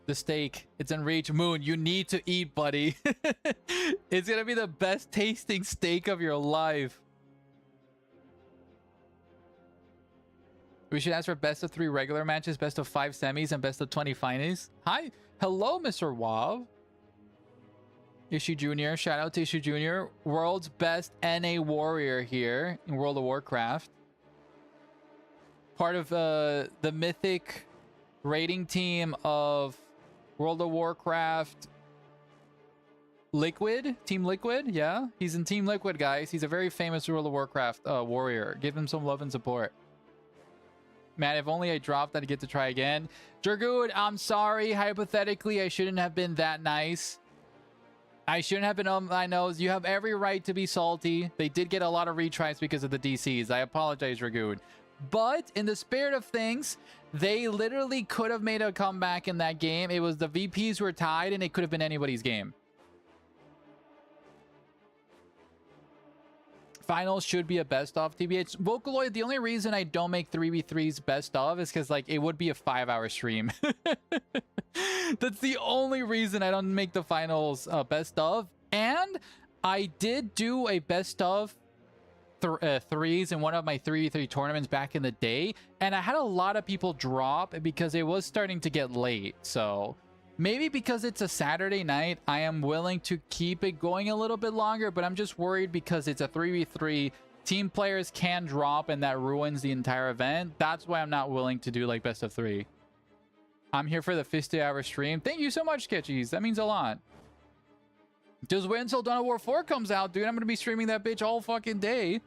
The steak, it's in reach. Moon, you need to eat, buddy. It's gonna be the best tasting steak of your life. We should ask for best of 3 regular matches, best of 5 semis, and best of 20 finals. Hi, hello, Mr. Wav. Issue Junior, shout out to Issue Junior, world's best NA warrior here in World of Warcraft. Part of the mythic rating team of World of Warcraft Liquid, Team Liquid. Yeah, he's in Team Liquid, guys. He's a very famous World of Warcraft warrior. Give him some love and support. Man, if only I dropped, I'd get to try again. Dragoon, I'm sorry. Hypothetically, I shouldn't have been that nice. I shouldn't have been on my nose. You have every right to be salty. They did get a lot of retries because of the DCs. I apologize, Dragoon. But in the spirit of things, they literally could have made a comeback in that game. It was the VPs were tied, and it could have been anybody's game. Finals should be a best of, TBH. Vocaloid, the only reason I don't make 3v3s best of is because, like, it would be a 5-hour stream. That's the only reason I don't make the finals best of. And I did do a best of threes in one of my 3v3 tournaments back in the day. And I had a lot of people drop because it was starting to get late. So maybe because it's a Saturday night, I am willing to keep it going a little bit longer, but I'm just worried because it's a 3v3. Team players can drop and that ruins the entire event. That's why I'm not willing to do like best of 3. I'm here for the 50-hour stream. Thank you so much, Sketchies. That means a lot. Just wait until Dawn of War 4 comes out, dude. I'm going to be streaming that bitch all fucking day.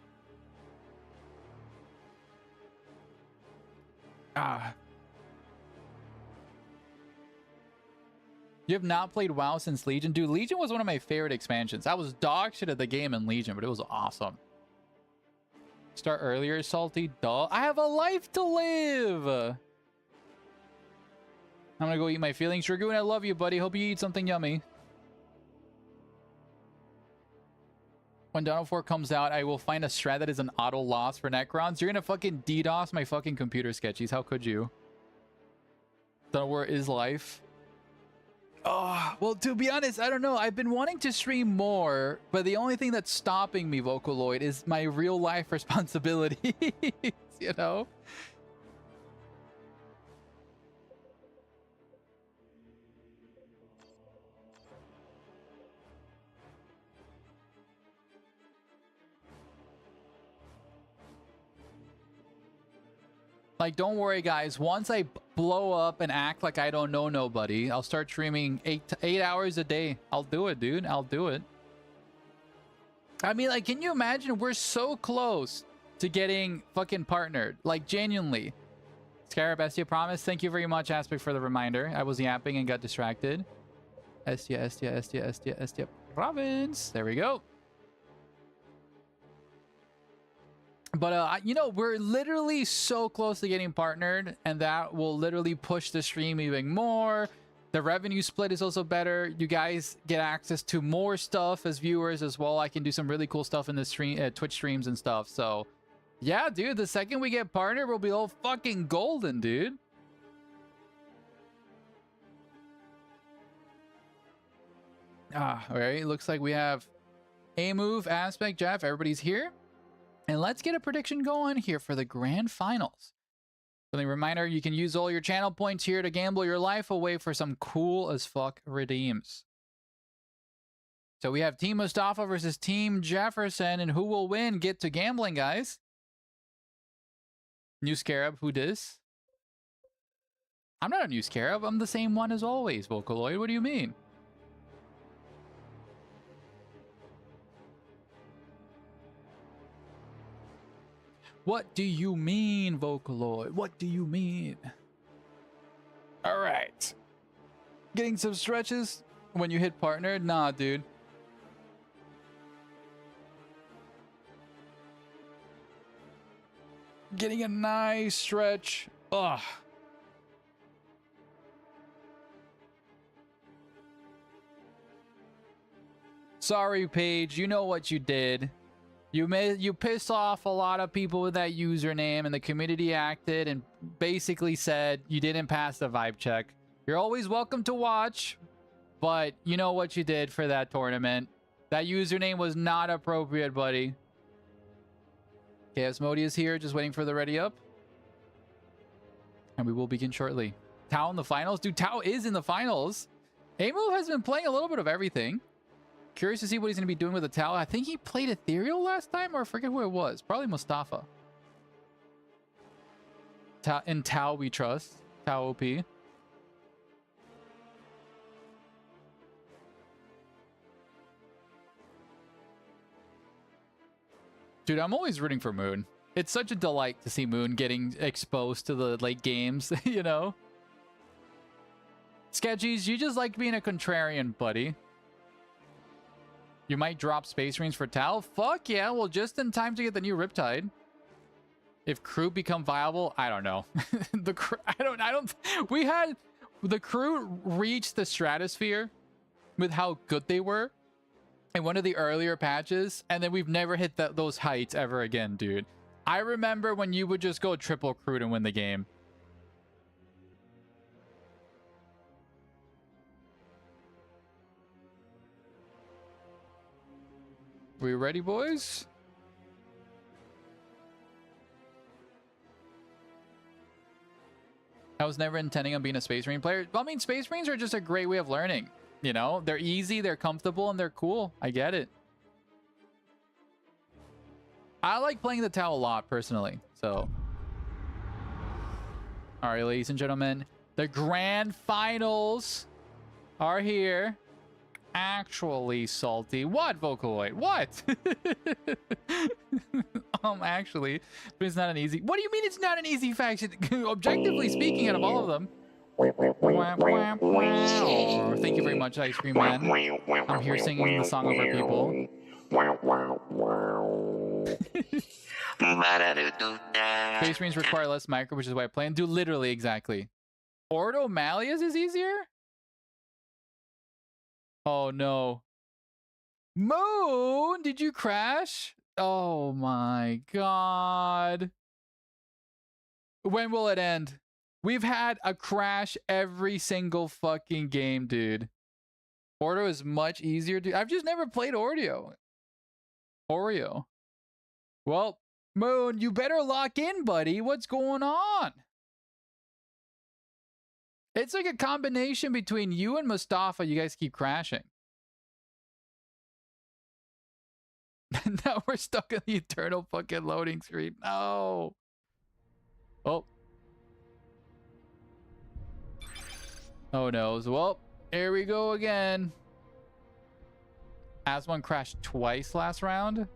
You have not played WoW since Legion? Dude, Legion was one of my favorite expansions. I was dog shit at the game in Legion, but it was awesome. Start earlier, Salty. Duh. I have a life to live. I'm gonna go eat my feelings. Dragoon, I love you, buddy. Hope you eat something yummy. When Dawn of 4 comes out, I will find a strat that is an auto loss for Necrons. You're gonna fucking DDoS my fucking computer, Sketchies. How could you? Dawn of War is life. Oh, well, to be honest, I don't know. I've been wanting to stream more, but the only thing that's stopping me, Vocaloid, is my real life responsibilities, you know? Like, don't worry, guys. Once I blow up and act like I don't know nobody, I'll start streaming 8 hours a day. I'll do it, dude. I'll do it. I mean, like, can you imagine? We're so close to getting fucking partnered. Like, genuinely. Scarab, Estia promise. Thank you very much, Aspect, for the reminder. I was yapping and got distracted. Estia province. There we go. But, you know, we're literally so close to getting partnered, and that will literally push the stream even more. The revenue split is also better. You guys get access to more stuff as viewers as well. I can do some really cool stuff in the stream, Twitch streams and stuff. So, yeah, dude, the second we get partnered, we'll be all fucking golden, dude. All right, looks like we have a move, Aspect, Jeff. Everybody's here. And let's get a prediction going here for the grand finals. Friendly reminder, you can use all your channel points here to gamble your life away for some cool as fuck redeems. So we have Team Mustafa versus Team Jefferson, and who will win? Get to gambling, guys. New Scarab, who dis? I'm not a new Scarab. I'm the same one as always, Vocaloid. What do you mean? What do you mean, Vocaloid? What do you mean? All right. Getting some stretches when you hit partner? Nah, dude. Getting a nice stretch. Ugh. Sorry, Paige. You know what you did. You pissed off a lot of people with that username, and the community acted and basically said you didn't pass the vibe check. You're always welcome to watch, but you know what you did for that tournament. That username was not appropriate, buddy. Okay, Asmodeus here, just waiting for the ready up. And we will begin shortly. Tau in the finals? Dude, Tau is in the finals. Amo has been playing a little bit of everything. Curious to see what he's going to be doing with the Tau. I think he played Ethereal last time, or I forget who it was. Probably Mustafa. In Tau we trust. Tau OP. Dude, I'm always rooting for Moon. It's such a delight to see Moon getting exposed to the late games, you know? Sketchies, you just like being a contrarian, buddy. You might drop Space Marines for Tau? Fuck yeah, well, just in time to get the new Riptide. If crew become viable, I don't know. The crew, we had the crew reach the stratosphere with how good they were in one of the earlier patches, and then we've never hit those heights ever again, dude. I remember when you would just go triple crew and win the game. We ready, boys? I was never intending on being a Space Marine player. I mean, Space Marines are just a great way of learning. You know, they're easy, they're comfortable, and they're cool. I get it. I like playing the Tau a lot, personally. So, all right, ladies and gentlemen, the grand finals are here. Actually, Salty. What, Vocaloid? What? Actually, but it's not an easy. What do you mean it's not an easy faction? Objectively speaking, out of all of them. Thank you very much, Ice Cream Man. I'm here singing the song over people. Space Marines require less micro, which is why I play. And do literally exactly. Ordo Malleus is easier? Oh no. Moon, did you crash? Oh my god. When will it end? We've had a crash every single fucking game, dude. Ordo is much easier to... I've just never played Oreo. Well, Moon, you better lock in, buddy. What's going on? It's like a combination between you and Mustafa. You guys keep crashing. Now we're stuck in the eternal fucking loading screen. No. Oh. Oh no. Well, here we go again. Aswan crashed twice last round.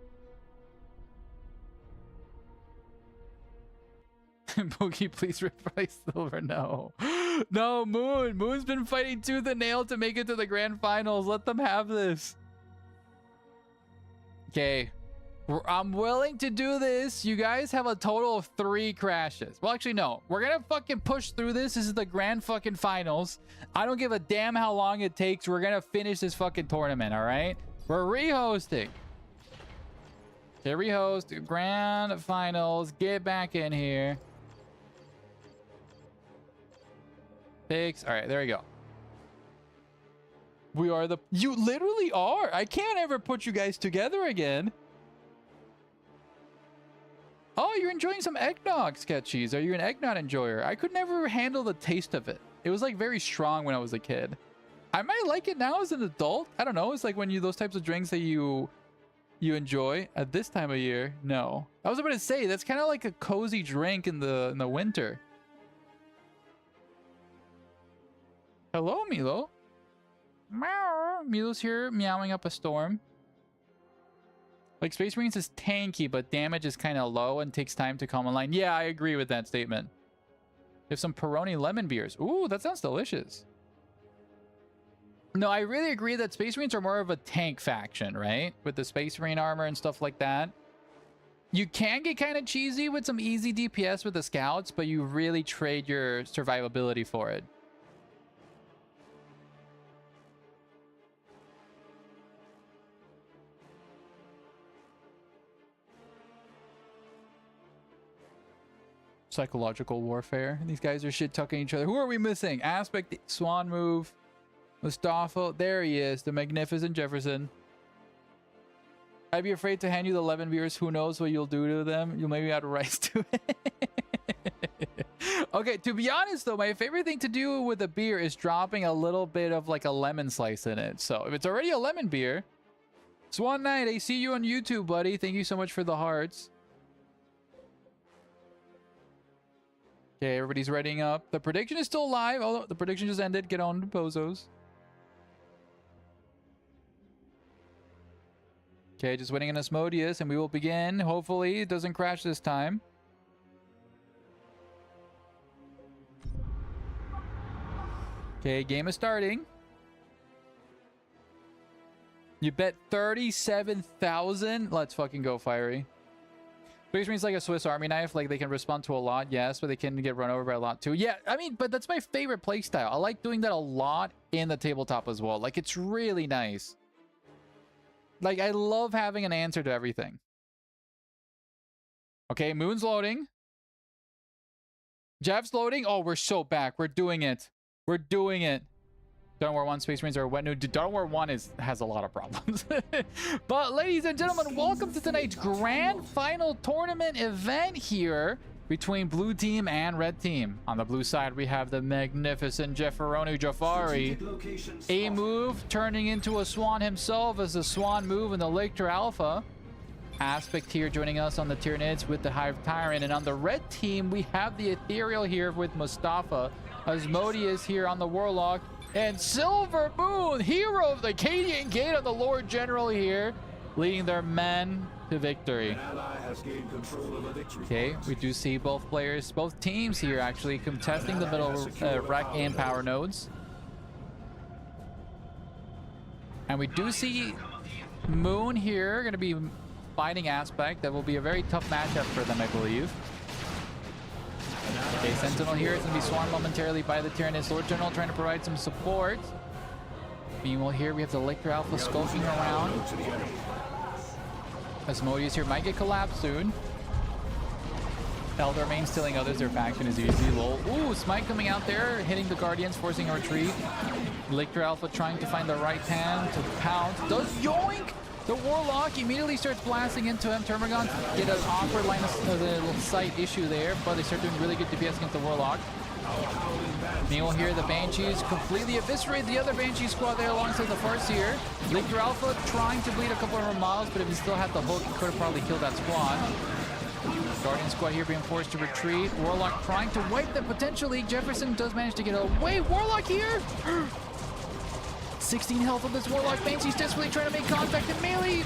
Boogie, please replace Silver. No. No, Moon. Moon's been fighting tooth and nail to make it to the grand finals. Let them have this. Okay. I'm willing to do this. You guys have a total of 3 crashes. Well, actually, no. We're gonna fucking push through this. This is the grand fucking finals. I don't give a damn how long it takes. We're gonna finish this fucking tournament, all right? We're rehosting. Okay, rehost. Grand finals. Get back in here. Fix. All right, there we go. We are the... You literally are. I can't ever put you guys together again. Oh, you're enjoying some eggnog, Sketchies. Are you an eggnog enjoyer? I could never handle the taste of it. It was like very strong when I was a kid. I might like it now as an adult. I don't know. It's like when you... Those types of drinks that you enjoy at this time of year. No. I was about to say, that's kind of like a cozy drink in the winter. Hello, Milo. Meow. Milo's here meowing up a storm. Like, Space Marines is tanky, but damage is kind of low and takes time to come online. Yeah, I agree with that statement. We have some Peroni lemon beers. Ooh, that sounds delicious. No, I really agree that Space Marines are more of a tank faction, right? With the Space Marine armor and stuff like that. You can get kind of cheesy with some easy DPS with the Scouts, but you really trade your survivability for it. Psychological warfare. These guys are shit-tucking each other. Who are we missing? Aspect, Swan move. Mustafa. There he is. The magnificent Jefferson. I'd be afraid to hand you the 11 beers. Who knows what you'll do to them? You'll maybe add rice to it. Okay, to be honest, though, my favorite thing to do with a beer is dropping a little bit of like a lemon slice in it. So if it's already a lemon beer... Swan Knight, I see you on YouTube, buddy. Thank you so much for the hearts. Okay, everybody's readying up. The prediction is still live, although the prediction just ended. Get on to Bozos. Okay, just waiting on Asmodeus, and we will begin. Hopefully, it doesn't crash this time. Okay, game is starting. You bet 37,000? Let's fucking go, Fiery. Space Marine's like a Swiss Army knife. Like, they can respond to a lot, yes, but they can get run over by a lot too. Yeah, I mean, but that's my favorite playstyle. I like doing that a lot in the tabletop as well. Like, it's really nice. Like, I love having an answer to everything. Okay, Moon's loading. Jeff's loading. Oh, we're so back. We're doing it. We're doing it. Dawn War 1 Space Marines are wet. No, Dawn War 1 has a lot of problems. But ladies and gentlemen, welcome to tonight's grand final tournament event here between blue team and red team. On the blue side, we have the magnificent Jefferonu Jafari. A move turning into a swan himself as a swan move in the Lictor Alpha. Aspect here joining us on the Tyranids with the Hive Tyrant. And on the red team, we have the Ethereal here with Mustafa. Asmodeus here on the Warlock. And Silver Moon, hero of the Cadian Gate on the Lord General here, leading their men to victory. Okay, we do see both players, both teams here actually contesting the middle wreck and power nodes. And we do see Moon here going to be fighting Aspect. That will be a very tough matchup for them, I believe. Okay, Sentinel here is going to be swarmed momentarily by the Tyrannus. Lord General trying to provide some support. Meanwhile, here we have the Lictor Alpha skulking around. Asmodeus here might get collapsed soon. Elder Main stealing others. Their faction is easy. Lol. Ooh, Smite coming out there, hitting the Guardians, forcing a retreat. Lictor Alpha trying to find the right hand to pounce. Does yoink! The Warlock immediately starts blasting into him. Termagant get an awkward line of sight issue there, but they start doing really good DPS against the Warlock. Meanwhile here, the Banshees completely eviscerate the other Banshee squad there alongside the Farseer. Lictor Alpha trying to bleed a couple of models, but if he still had the hook, he could have probably killed that squad. Guardian squad here being forced to retreat. Warlock trying to wipe them potentially. Jefferson does manage to get away. Warlock here! 16 health of this Warlock. Banshee's desperately trying to make contact in melee.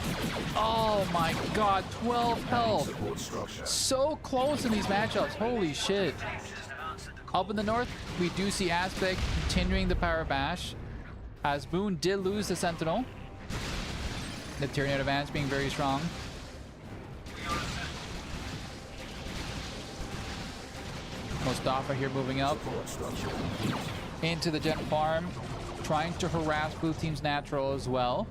Oh my god, 12 health. So close in these matchups. Holy shit. Up in the north, we do see Aspect continuing the power bash, as Moon did lose the Sentinel. The Tyranid advance being very strong. Mustafa here moving up into the Gen farm, trying to harass blue team's natural as well.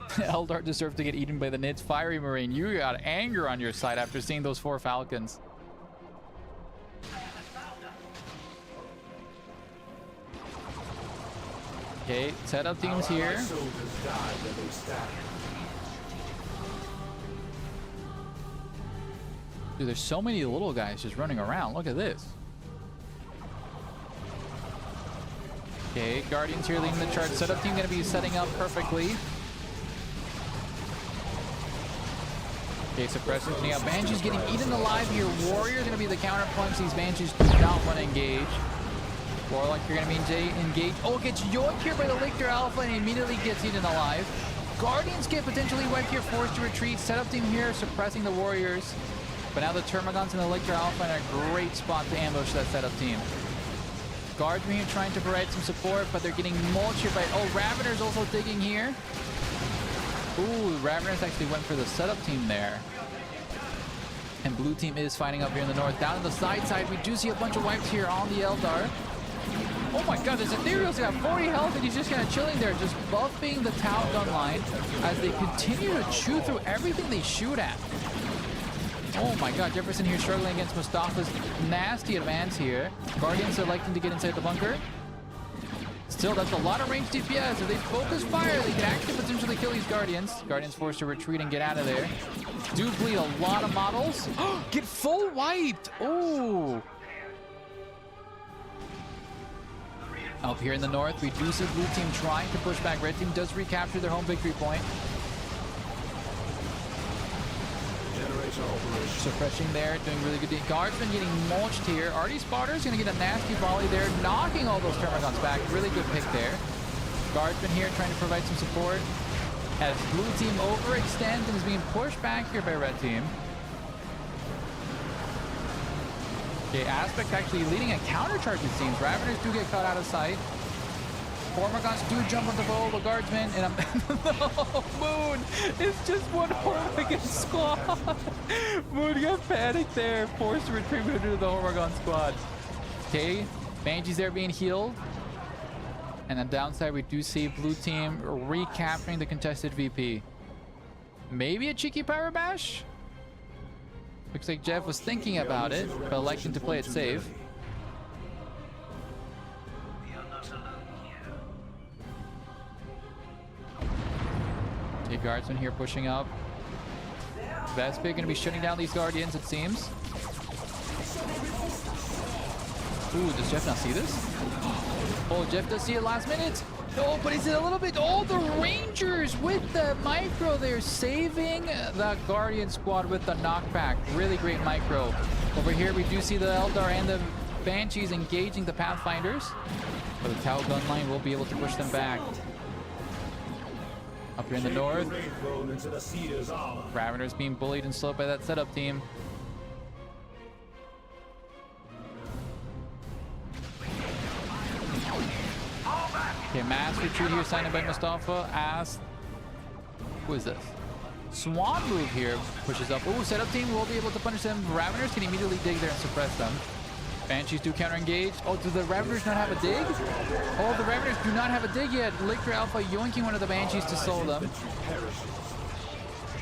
Eldar deserved to get eaten by the Nids. Fiery Marine, you got anger on your side after seeing those 4 Falcons. Okay, set up teams here. Dude, there's so many little guys just running around. Look at this. Okay, Guardians here leading the charge. Setup team going to be setting up perfectly. Okay, Suppressors getting out. Banshee's getting eaten alive here. Warrior going to be the counterpunch. These Banshees do not want to engage. Warlock, you're going to be engaged. Oh, gets yoinked here by the Lictor Alpha and immediately gets eaten alive. Guardians get potentially wiped here, forced to retreat. Setup team here suppressing the Warriors. But now the Termagants and the Lictor Alpha are in a great spot to ambush that setup team. Guardsmen here trying to provide some support, but they're getting mulched here by... Oh, Ravener's also digging here. Ooh, Ravener's actually went for the setup team there. And blue team is fighting up here in the north. Down on the side, we do see a bunch of wipes here on the Eldar. Oh my god, this Ethereal's got 40 health and he's just kind of chilling there, just buffing the Tau gun line as they continue to chew through everything they shoot at. Oh my god, Jefferson here struggling against Mustafa's nasty advance here. Guardians are liking to get inside the bunker. Still, that's a lot of range DPS. If they focus fire, they can actually potentially kill these Guardians. Guardians forced to retreat and get out of there. Do bleed a lot of models. Get full wiped. Oh. Up here in the north, we do see blue team trying to push back. Red team does recapture their home victory point. Suppressing there, doing really good. Guardsman getting mulched here. Artie Spotter's going to get a nasty volley there, knocking all those Termagants back. Really good pick there. Guardsman here trying to provide some support as blue team overextends and is being pushed back here by red team. Okay, Aspect actually leading a countercharge, it seems. Raveners do get caught out of sight. Hormagants do jump on the bow, the Guardsman, and no, Moon! It's just one Hormagan squad! Moon got panicked there, forced to retreat into the Hormagan squad. Okay, Banshee's there being healed. And on downside, we do see blue team recapturing the contested VP. Maybe a cheeky power bash? Looks like Jeff was thinking about it, but electing to play it safe. Okay, Guardsman here pushing up. Vespa going to be shutting down these Guardians, it seems. Ooh, does Jeff not see this? Oh, Jeff does see it last minute. Oh, but is it a little bit... Oh, the Rangers with the micro there, saving the Guardian squad with the knockback. Really great micro. Over here, we do see the Eldar and the Banshees engaging the Pathfinders. But the Tau gun line will be able to push them back. Up here in the north, Ravener's being bullied and slowed by that setup team. Okay, mass retreat here signed by Mustafa as... Who is this? Swan move here pushes up. Oh, setup team will be able to punish them. Raveners can immediately dig there and suppress them. Banshees do counter engage. Oh, do the Raveners not have a dig? Oh, the Raveners do not have a dig yet. Lictor Alpha yoinking one of the Banshees to solo them.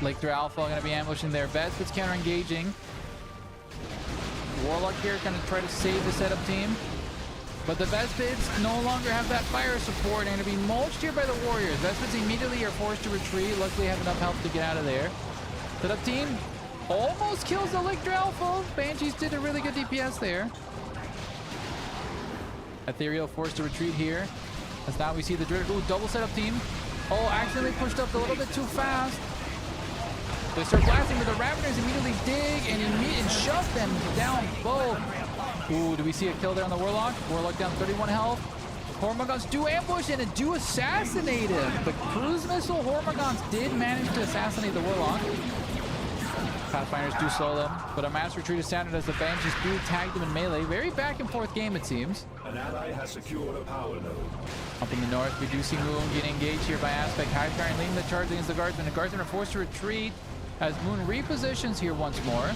Lictor Alpha going to be ambushing there. Vespit's counter engaging. Warlock here going to try to save the setup team. But the Vespids no longer have that fire support and going to be mulched here by the Warriors. Vespids immediately are forced to retreat. Luckily have enough health to get out of there. Setup team almost kills the Lictor Alpha. Banshees did a really good DPS there. Ethereal forced to retreat here. As now we see the Dread. Ooh, double setup team. Oh, accidentally pushed up a little bit too fast. They start blasting, but the Raveners immediately dig and shove them down both. Ooh, do we see a kill there on the Warlock? Warlock down 31 health. Hormagons do ambush and do assassinate him. The cruise missile Hormagons did manage to assassinate the Warlock. Pathfinders do slow them, but a mass retreat is sounded as the Banshees do tag them in melee. Very back and forth game, it seems. An ally has secured a power node. Up in the north, we do see Moon getting engaged here by Aspect. Highfire and leading the charge against the Guardsmen. The Guardsmen are forced to retreat as Moon repositions here once more.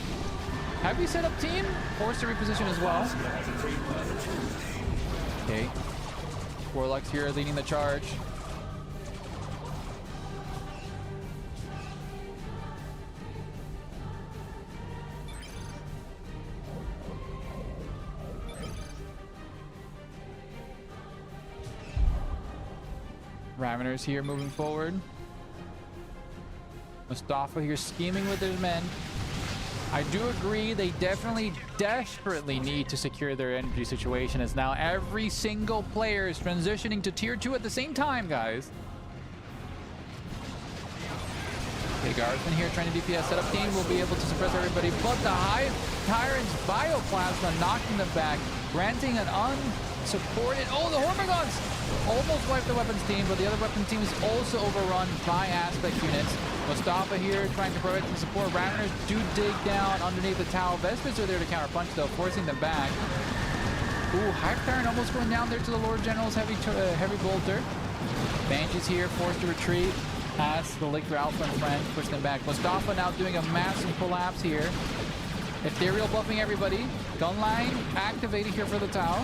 Heavy setup team forced to reposition as well. Okay. Warlocks here leading the charge. Raveners here moving forward. Mustafa here scheming with his men. I do agree they definitely desperately need to secure their energy situation, as now every single player is transitioning to tier 2 at the same time, guys. Okay, Guardsman here trying to DPS. Setup team will be able to suppress everybody, but the High Tyrant's Bioplasma knocking them back, granting an unsupported... Oh, the Hormigons almost wiped the weapons team, but the other weapons team is also overrun by Aspect units. Mustafa here trying to provide some support. Raveners do dig down underneath the tower. Vespers are there to counter punch though, forcing them back. Ooh, High Tyrant almost going down there to the Lord General's heavy bolter. Banshees here forced to retreat. Pass the Lictor Alpha and friend, push them back. Mustafa now doing a massive collapse here. Ethereal buffing everybody. Gun line activated here for the tower.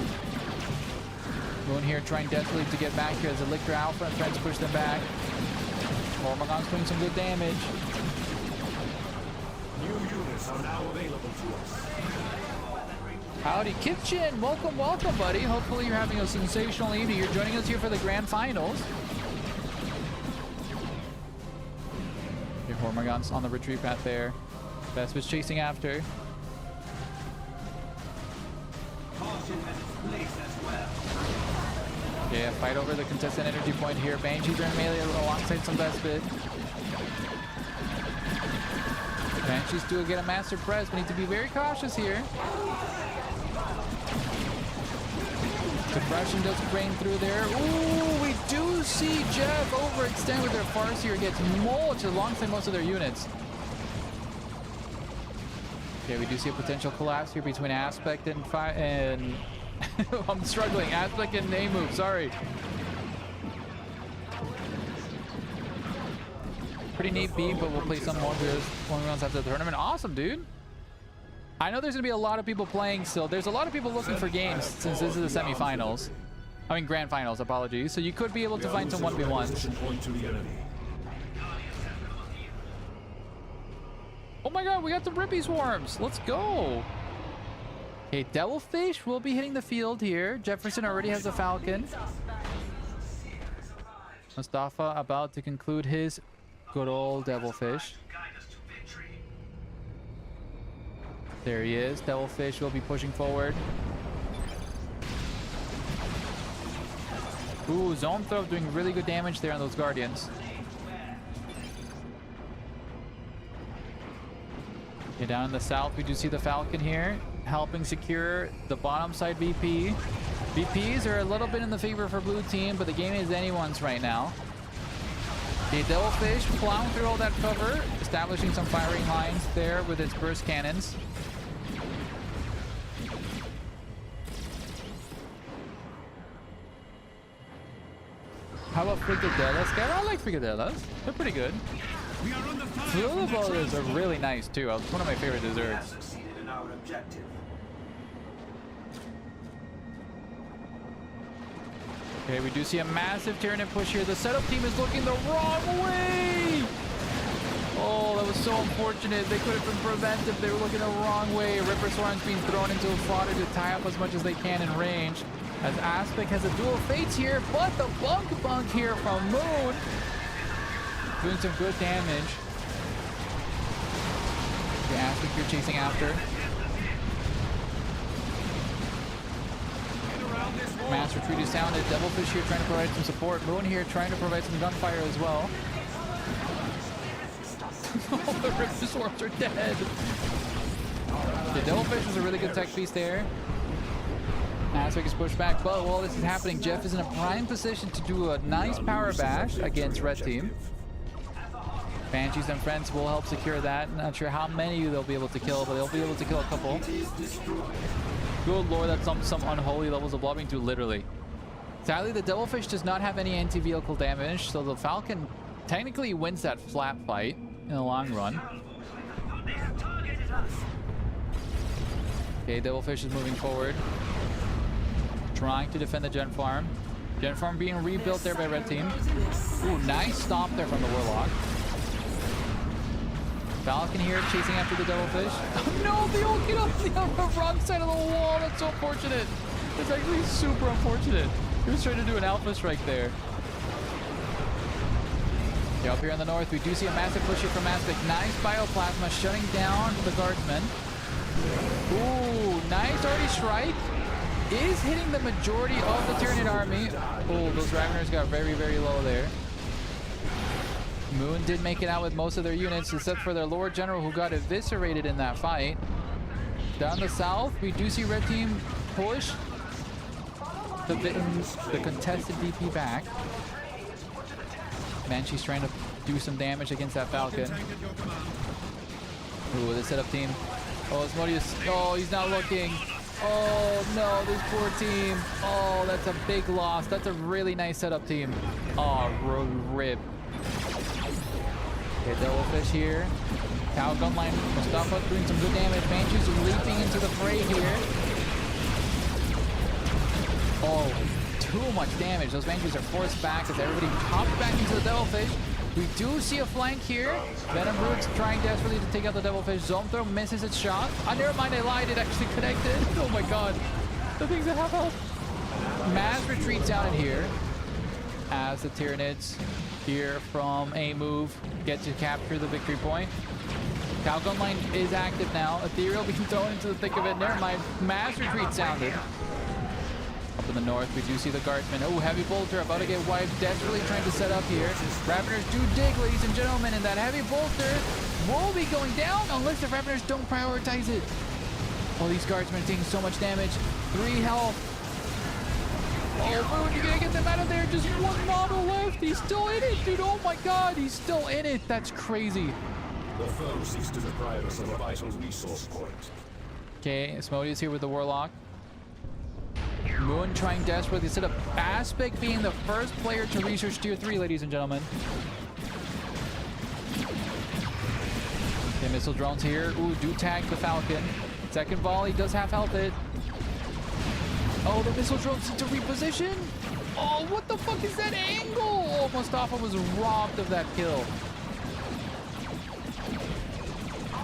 Moon here trying desperately to get back here as the Lictor Alpha and friends push them back. Hormigons doing some good damage. New units are now available to us. Howdy Kitchen, welcome, welcome buddy. Hopefully you're having a sensational evening. You're joining us here for the grand finals. Your Hormigons on the retreat path there. Vespa's chasing after. Yeah, fight over the contested energy point here. Banshees are in melee alongside some Vespid. Banshees do get a master press. We need to be very cautious here. Suppression does brain through there. Ooh, we do see Jeff overextend with their Farseer. Gets mulched alongside most of their units. Okay, we do see a potential collapse here between Aspect and I'm struggling. Aspect and Nemu, sorry. Pretty neat beat, but we'll play some more because one rounds after the tournament. Awesome, dude. I know there's going to be a lot of people playing still. There's a lot of people looking for games since this is the semifinals. I mean, grand finals, apologies. So you could be able to find some 1v1s. Oh my god, we got the Rippy Swarms. Let's go. Okay, Devilfish will be hitting the field here. Jefferson already has a Falcon. Mustafa about to conclude his good old Devilfish. There he is. Devilfish will be pushing forward. Ooh, Zone Throw doing really good damage there on those Guardians. Okay, down in the south, we do see the Falcon here, helping secure the bottom side VP. VPs are a little bit in the favor for blue team, but the game is anyone's right now. Okay, Devilfish plowing through all that cover, establishing some firing lines there with its burst cannons. How about fricadellas? I like fricadellas. They're pretty good. Fluvabolas are really nice too. It's one of my favorite desserts. Okay, we do see a massive Tyranid push here. The setup team is looking the wrong way. Oh, that was so unfortunate. They could have been prevented. They were looking the wrong way. Ripper Swarms being thrown into a fodder to tie up as much as they can in range. As Aspect has a dual fates here, but the bunk here from Moon doing some good damage. The Aspect here chasing after. Mass retreat is sounded. Devilfish here trying to provide some support. Moon here trying to provide some gunfire as well. Oh, the Ripper Swarms are dead. The Devilfish was a really good tech piece there. Aspect is pushed back, but while this is happening, Jeff is in a prime position to do a nice power bash against red team. Banshees and friends will help secure that. Not sure how many they'll be able to kill, but they'll be able to kill a couple. Good lord, that's some unholy levels of blobbing too, literally. Sadly, the Devilfish does not have any anti-vehicle damage, so the Falcon technically wins that flat fight in the long run. Okay, Devilfish is moving forward, trying to defend the Gen Farm. Gen Farm being rebuilt there by red team. Ooh, nice stomp there from the Warlock. Falcon here chasing after the Devilfish. Oh no, they all get up the wrong side of the wall. That's so unfortunate. That's actually super unfortunate. He was trying to do an alpha strike there. Yeah, up here in the north, we do see a massive push here from Aspect. Nice Bioplasma shutting down the Guardsmen. Ooh, nice arty strike. Is hitting the majority of the Tyranid army. Oh, those Raveners got very, very low there. Moon did make it out with most of their units, except for their Lord General, who got eviscerated in that fight. Down the south, we do see red team push the contested VP back. Banshee's trying to do some damage against that Falcon. Ooh, the setup team. Oh, Asmodeus. Oh, he's not looking. Oh, no, this poor team. Oh, that's a big loss. That's a really nice setup team. Oh, rip. Okay, Devilfish here. Cow Gunline. Mustafa doing some good damage. Banshee's leaping into the fray here. Oh, too much damage. Those Banshees are forced back as everybody pops back into the Devilfish. We do see a flank here. Venom Root's trying desperately to take out the Devilfish. Zone Throw misses its shot. Oh, never mind, I lied. It actually connected. Oh my god. The thing's at half health. Maz retreats out in here as the Tyranids here from a move get to capture the victory point. Calgon line is active now. Ethereal being thrown into the thick of it. Never mind. Mass retreat sounded. Up in the north, we do see the guardsmen. Oh, Heavy Bolter about to get wiped. Desperately trying to set up here. Raveners do dig, ladies and gentlemen, and that Heavy Bolter will be going down unless the Raveners don't prioritize it. Oh, these guardsmen are taking so much damage. 3 health. Oh, Moon, you gotta get them out of there. Just one model left. He's still in it, dude. Oh my god, he's still in it. That's crazy. The foe seeks to deprive us of a vital resource point. Okay, Asmodeus here with the Warlock. Moon trying desperately to set up. Aspect being the first player to research tier 3, ladies and gentlemen. Okay, missile drones here. Ooh, do tag the Falcon. Second volley does half health it. Oh, the missile drones need to reposition. Oh, what the fuck is that angle? Oh, Mustafa was robbed of that kill.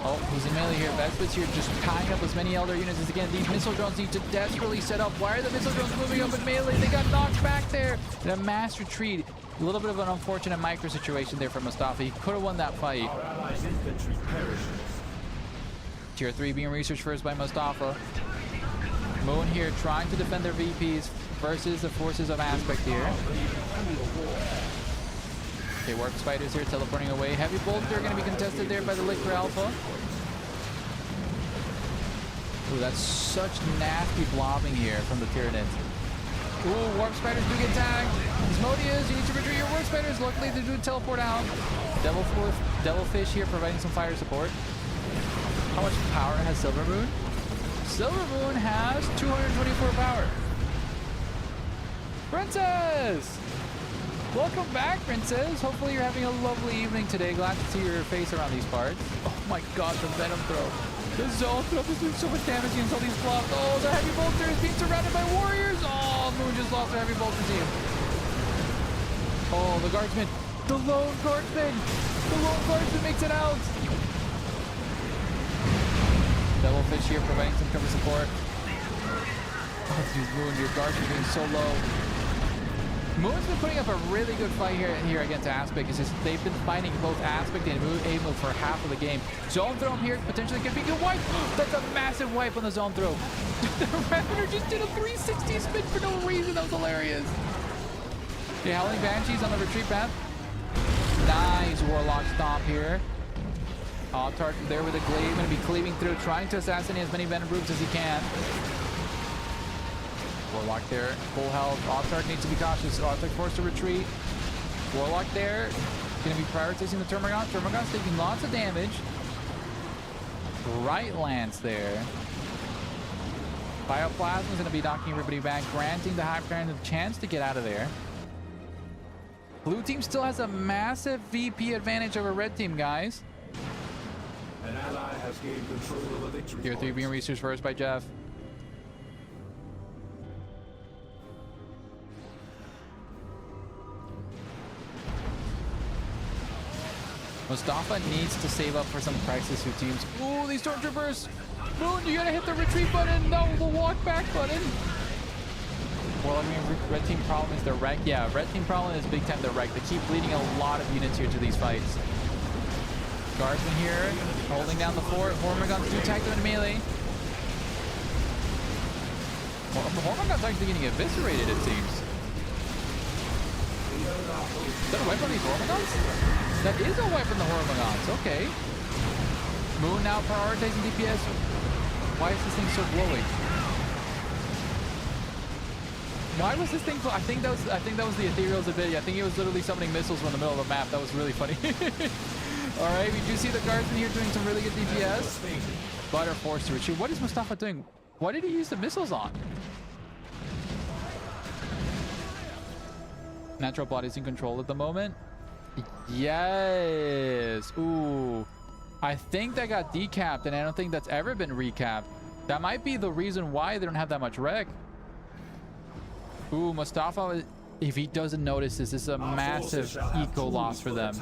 Oh, who's in melee here? Vespers here just tying up as many Elder units as again. These missile drones need to desperately set up. Why are the missile drones moving up in melee? They got knocked back there. And a mass retreat. A little bit of an unfortunate micro situation there for Mustafa. He could have won that fight. Our allies' infantry perishes. Tier 3 being researched first by Mustafa. Moon here trying to defend their VPs versus the forces of Aspect here. Okay, Warp Spiders here teleporting away. Heavy Bolts are going to be contested there by the Liquor Alpha. Ooh, that's such nasty blobbing here from the Tyranids. Ooh, Warp Spiders do get tagged. Asmodeus, you need to retreat your Warp Spiders. Luckily, they do teleport out. Devilfish here providing some fire support. How much power has Silver Moon? Silver Moon has 224 power. Princess! Welcome back, Princess. Hopefully you're having a lovely evening today. Glad to see your face around these parts. Oh my god, the Venom Throw. The Zone Throw is doing so much damage against all these blocks. Oh, the Heavy Bolter is being surrounded by warriors. Oh, Moon just lost their Heavy Bolter team. Oh, the Guardsman. The Lone Guardsman. The Lone Guardsman makes it out. Devilfish here providing some cover support. Oh, dude, Moon, your guards are being so low. Moon's been putting up a really good fight here against Aspect. It's just they've been fighting both Aspect and A-Move for half of the game. Zone Throw here potentially could be a wipe. That's a massive wipe on the Zone Throw. The Ravener just did a 360 spin for no reason. That was hilarious. Okay, Howling Banshees on the retreat path. Nice Warlock stomp here. Tark there with a glaive, going to be cleaving through, trying to assassinate as many Venom Brutes as he can. Warlock there, full health. Tark needs to be cautious. Tark forced to retreat. Warlock there, going to be prioritizing the Termagant. Termagant's taking lots of damage. Right lance there. Bioplasma is going to be knocking everybody back, granting the Hive Tyrant a chance to get out of there. Blue team still has a massive VP advantage over red team, guys. An ally has gained control of the victory. Tier 3 being researched first by Jeff. Mustafa needs to save up for some Crisis Suit teams. Ooh, these Stormtroopers! Moon, you gotta hit the retreat button! No, the walk back button! Well, I mean, red team problem is the wreck. Yeah, red team problem is big time the wreck. They keep bleeding a lot of units here to these fights. Guardsman here, holding down the fort. Hormagaunts do tag them in melee. Hormagaunts actually getting eviscerated, it seems. Is that a wipe on these Hormigons? That is a wipe on the Hormigons. Okay. Moon now prioritizing DPS. Why is this thing so glowing? Why was this thing? I think that was the Ethereal's ability. I think he was literally summoning missiles from the middle of the map. That was really funny. All right, we do see the guardsmen here doing some really good DPS, but are forced to retreat. What is Mustafa doing? What did he use the missiles on? Natural body's in control at the moment. Yes. Ooh. I think that got decapped, and I don't think that's ever been recapped. That might be the reason why they don't have that much wreck. Ooh, Mustafa, if he doesn't notice this is a massive eco loss for them.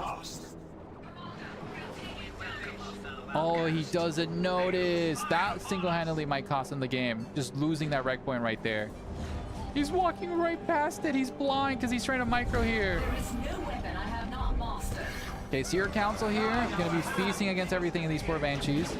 Oh, he doesn't notice. That single-handedly might cost him the game. Just losing that wreck point right there. He's walking right past it. He's blind because he's trying to micro here. There is no weapon I have not mastered. Okay, Seer Council here. Going to be feasting against everything in these poor Banshees.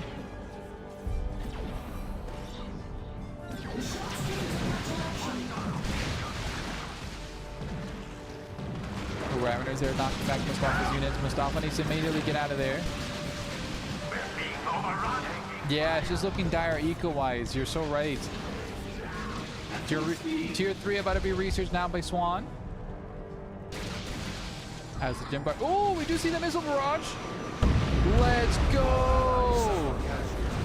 The Raveners there knocking back Mustafa's units. Mustafa needs to immediately get out of there. Yeah, it's just looking dire eco-wise. You're so right. Tier 3 about to be researched now by Swan. As the gym bar. Oh, we do see the missile barrage. Let's go.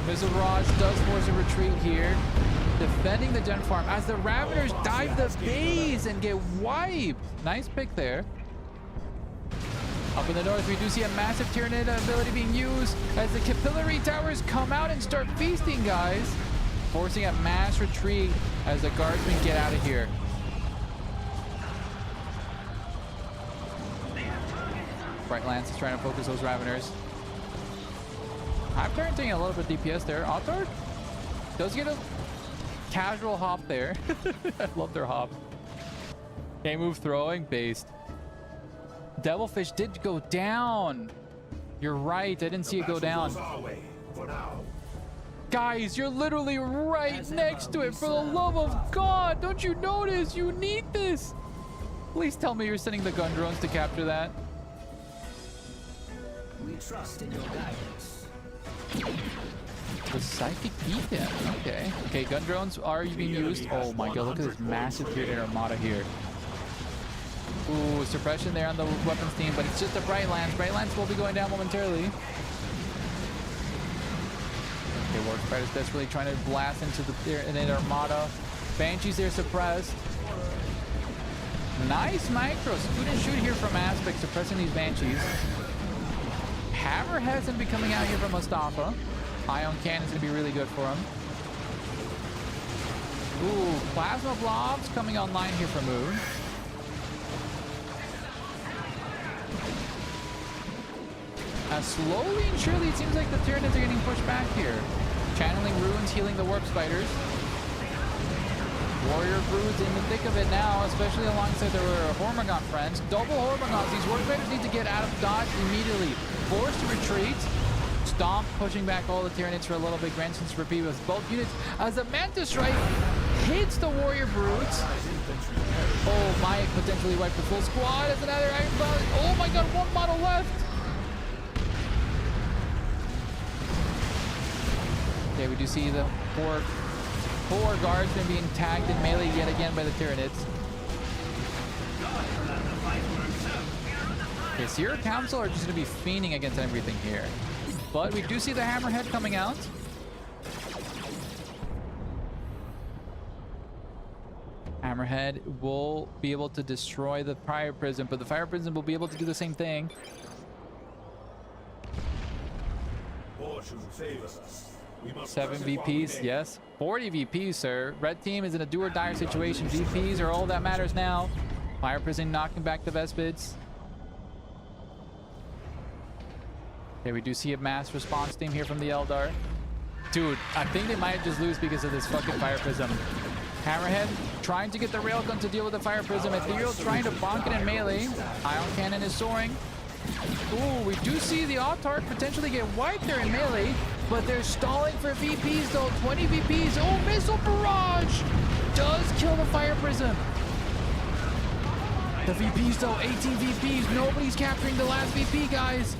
Missile barrage does force a retreat here. Defending the gen farm as the Raveners dive the base and get wiped. Nice pick there. Up in the north, we do see a massive Tyranid ability being used as the capillary towers come out and start feasting, guys. Forcing a mass retreat as the guardsmen get out of here. Bright Lance is trying to focus those Raveners. I'm taking a little bit of DPS there. Autark does get a casual hop there. I love their hop. Game move throwing based. Devilfish did go down. You're right. I didn't see it go down. Guys, you're literally right next to it. For the love of God, don't you notice? You need this. Please tell me you're sending the gun drones to capture that. We trust in your guidance. The psychic beacon. Okay. Okay, gun drones are being used. Oh my God, look at this massive tier armada here. Ooh, suppression there on the weapons team, but it's just a Bright Lance. Bright Lance will be going down momentarily. Okay, War Spider's desperately trying to blast into the armada. Banshees there suppressed. Nice micros. Shoot and shoot here from Aspect, suppressing these Banshees. Hammerhead's gonna be coming out here from Mustafa. Ion Cannon's gonna be really good for him. Ooh, Plasma Blobs coming online here for Moon. Slowly and surely, it seems like the Tyranids are getting pushed back here. Channeling Runes, healing the Warp Spiders. Warrior Broods in the thick of it now, especially alongside their Hormigon friends. Double Hormigons. These Warp Spiders need to get out of dodge immediately. Forced to retreat. Stomp, pushing back all the Tyranids for a little bit. Grandson's repeat with both units as the Mantis Strike hits the Warrior Broods. Oh, Mike potentially wiped the full squad as another Iron Cloud. Oh my God, one model left. Okay, we do see the four guardsmen being tagged in melee yet again by the Tyranids. Okay, Seer Council are just going to be fiending against everything here. But we do see the Hammerhead coming out. Hammerhead will be able to destroy the Fire Prism, but the Fire Prism will be able to do the same thing. Fortune favors us. 7 VPs, yes. 40 VPs, sir. Red team is in a do or die situation. VPs are all that matters now. Fire Prison knocking back the Vespids. Okay, we do see a mass response team here from the Eldar. Dude, I think they might just lose because of this fucking Fire Prism. Hammerhead trying to get the Railgun to deal with the Fire Prism. Ethereal trying to bonk it in melee. Ion Cannon is soaring. Ooh, we do see the Autark potentially get wiped there in melee, but they're stalling for VPs though. 20 VPs. Oh, Missile Barrage does kill the Fire Prism. The VPs though, 18 VPs. Nobody's capturing the last VP, guys.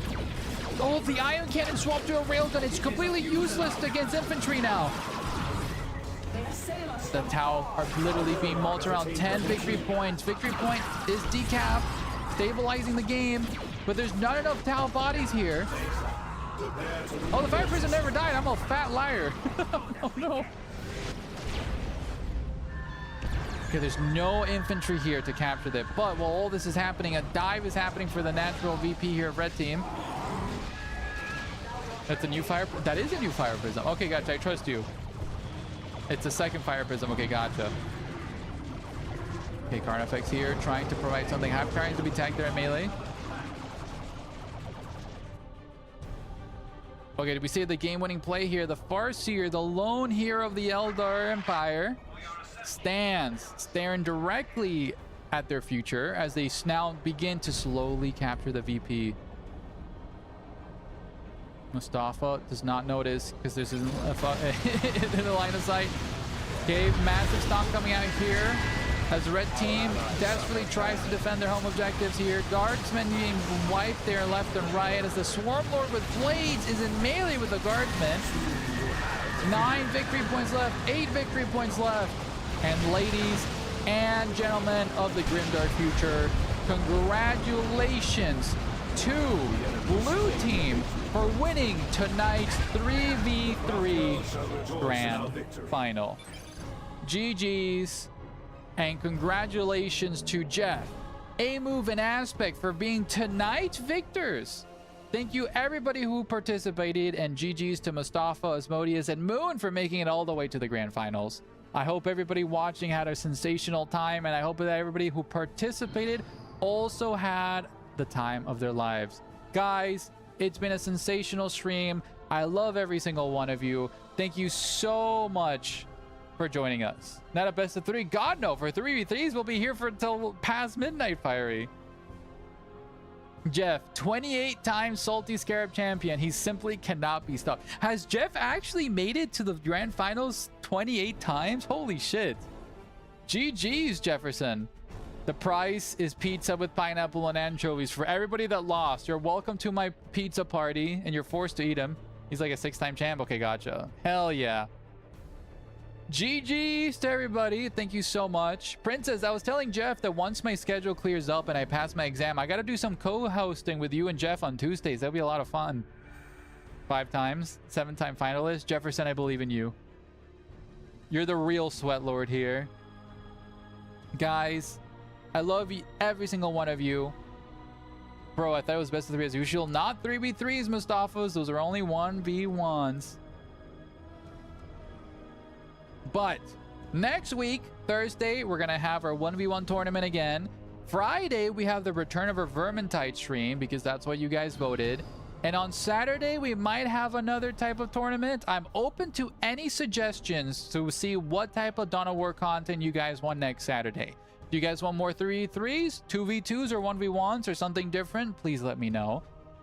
Oh, the ion cannon swapped to a railgun. It's completely useless against infantry now. The Tau are literally being mauled around 10 victory points. Victory point is decap, stabilizing the game, but there's not enough Tau bodies here. Oh, the fire prison never died. I'm a fat liar. Oh no. Okay, there's no infantry here to capture that. But while all this is happening, a dive is happening for the natural VP here of Red Team. That's a new fire. That is a new fire prism. Okay, gotcha. I trust you. It's a second fire prism. Okay, gotcha. Okay, Carnifex here trying to provide something. Half trying to be tagged there in melee. Okay, did we see the game-winning play here? The Farseer, the lone hero of the Eldar Empire, stands staring directly at their future as they now begin to slowly capture the VP. Mustafa does not notice because this isn't in the line of sight. Okay, massive stomp coming out here as the Red Team desperately tries to defend their home objectives here. Guardsmen being wiped there left and right as the Swarm Lord with blades is in melee with the Guardsmen. 9 victory points left, 8 victory points left. And ladies and gentlemen of the Grimdark future, congratulations to Blue Team for winning tonight's 3v3 Grand Final. GG's, and congratulations to Jeff, A-Move, and Aspect for being tonight's victors. Thank you everybody who participated, and GG's to Mustafa, Asmodeus, and Moon for making it all the way to the Grand Finals. I hope everybody watching had a sensational time, and I hope that everybody who participated also had the time of their lives. Guys, it's been a sensational stream. I love every single one of you. Thank you so much for joining us. Not a best of 3. God, no. For 3v3s, we'll be here for until past midnight, Fiery. Jeff, 28 times Salty Scarab champion. He simply cannot be stopped. Has Jeff actually made it to the Grand Finals 28 times? Holy shit. GG's, Jefferson. The price is pizza with pineapple and anchovies. For everybody that lost, you're welcome to my pizza party, and you're forced to eat him. He's like a 6-time champ. Okay, gotcha. Hell yeah. GG's to everybody. Thank you so much. Princess, I was telling Jeff that once my schedule clears up and I pass my exam, I got to do some co-hosting with you and Jeff on Tuesdays. That'll be a lot of fun. 5 times, 7-time finalist. Jefferson, I believe in you. You're the real sweat lord here. Guys, I love every single one of you. Bro, I thought it was best of 3 as usual. Not 3v3s, Mustafas. Those are only 1v1s. But next week, Thursday, we're going to have our 1v1 tournament again. Friday, we have the return of our Vermintide stream because that's what you guys voted. And on Saturday, we might have another type of tournament. I'm open to any suggestions to see what type of Dawn of War content you guys want next Saturday. Do you guys want more 3v3s, 2v2s, or 1v1s, or something different? Please let me know.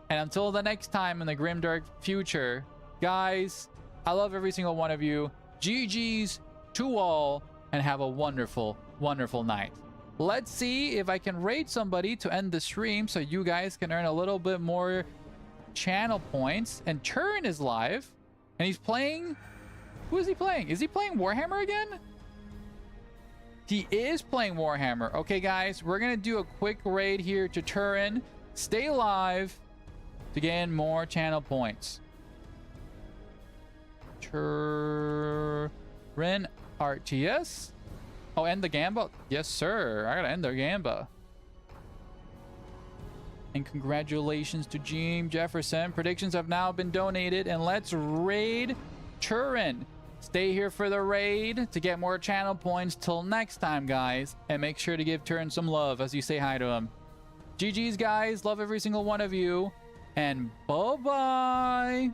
And until the next time in the Grimdark future, guys, I love every single one of you. GG's to all, and have a wonderful, wonderful night. Let's see if I can raid somebody to end the stream so you guys can earn a little bit more channel points. And Turin is live, and he's playing... Who is he playing? Is he playing Warhammer again? He is playing Warhammer. Okay, guys, we're going to do a quick raid here to Turin. Stay live to gain more channel points. Turin RTS. Oh, end the Gamba? Yes, sir. I gotta end the Gamba. And congratulations to Jim Jefferson. Predictions have now been donated, and let's raid Turin. Stay here for the raid to get more channel points. Till next time, guys, and make sure to give Turin some love as you say hi to him. GG's, guys. Love every single one of you, and bye-bye.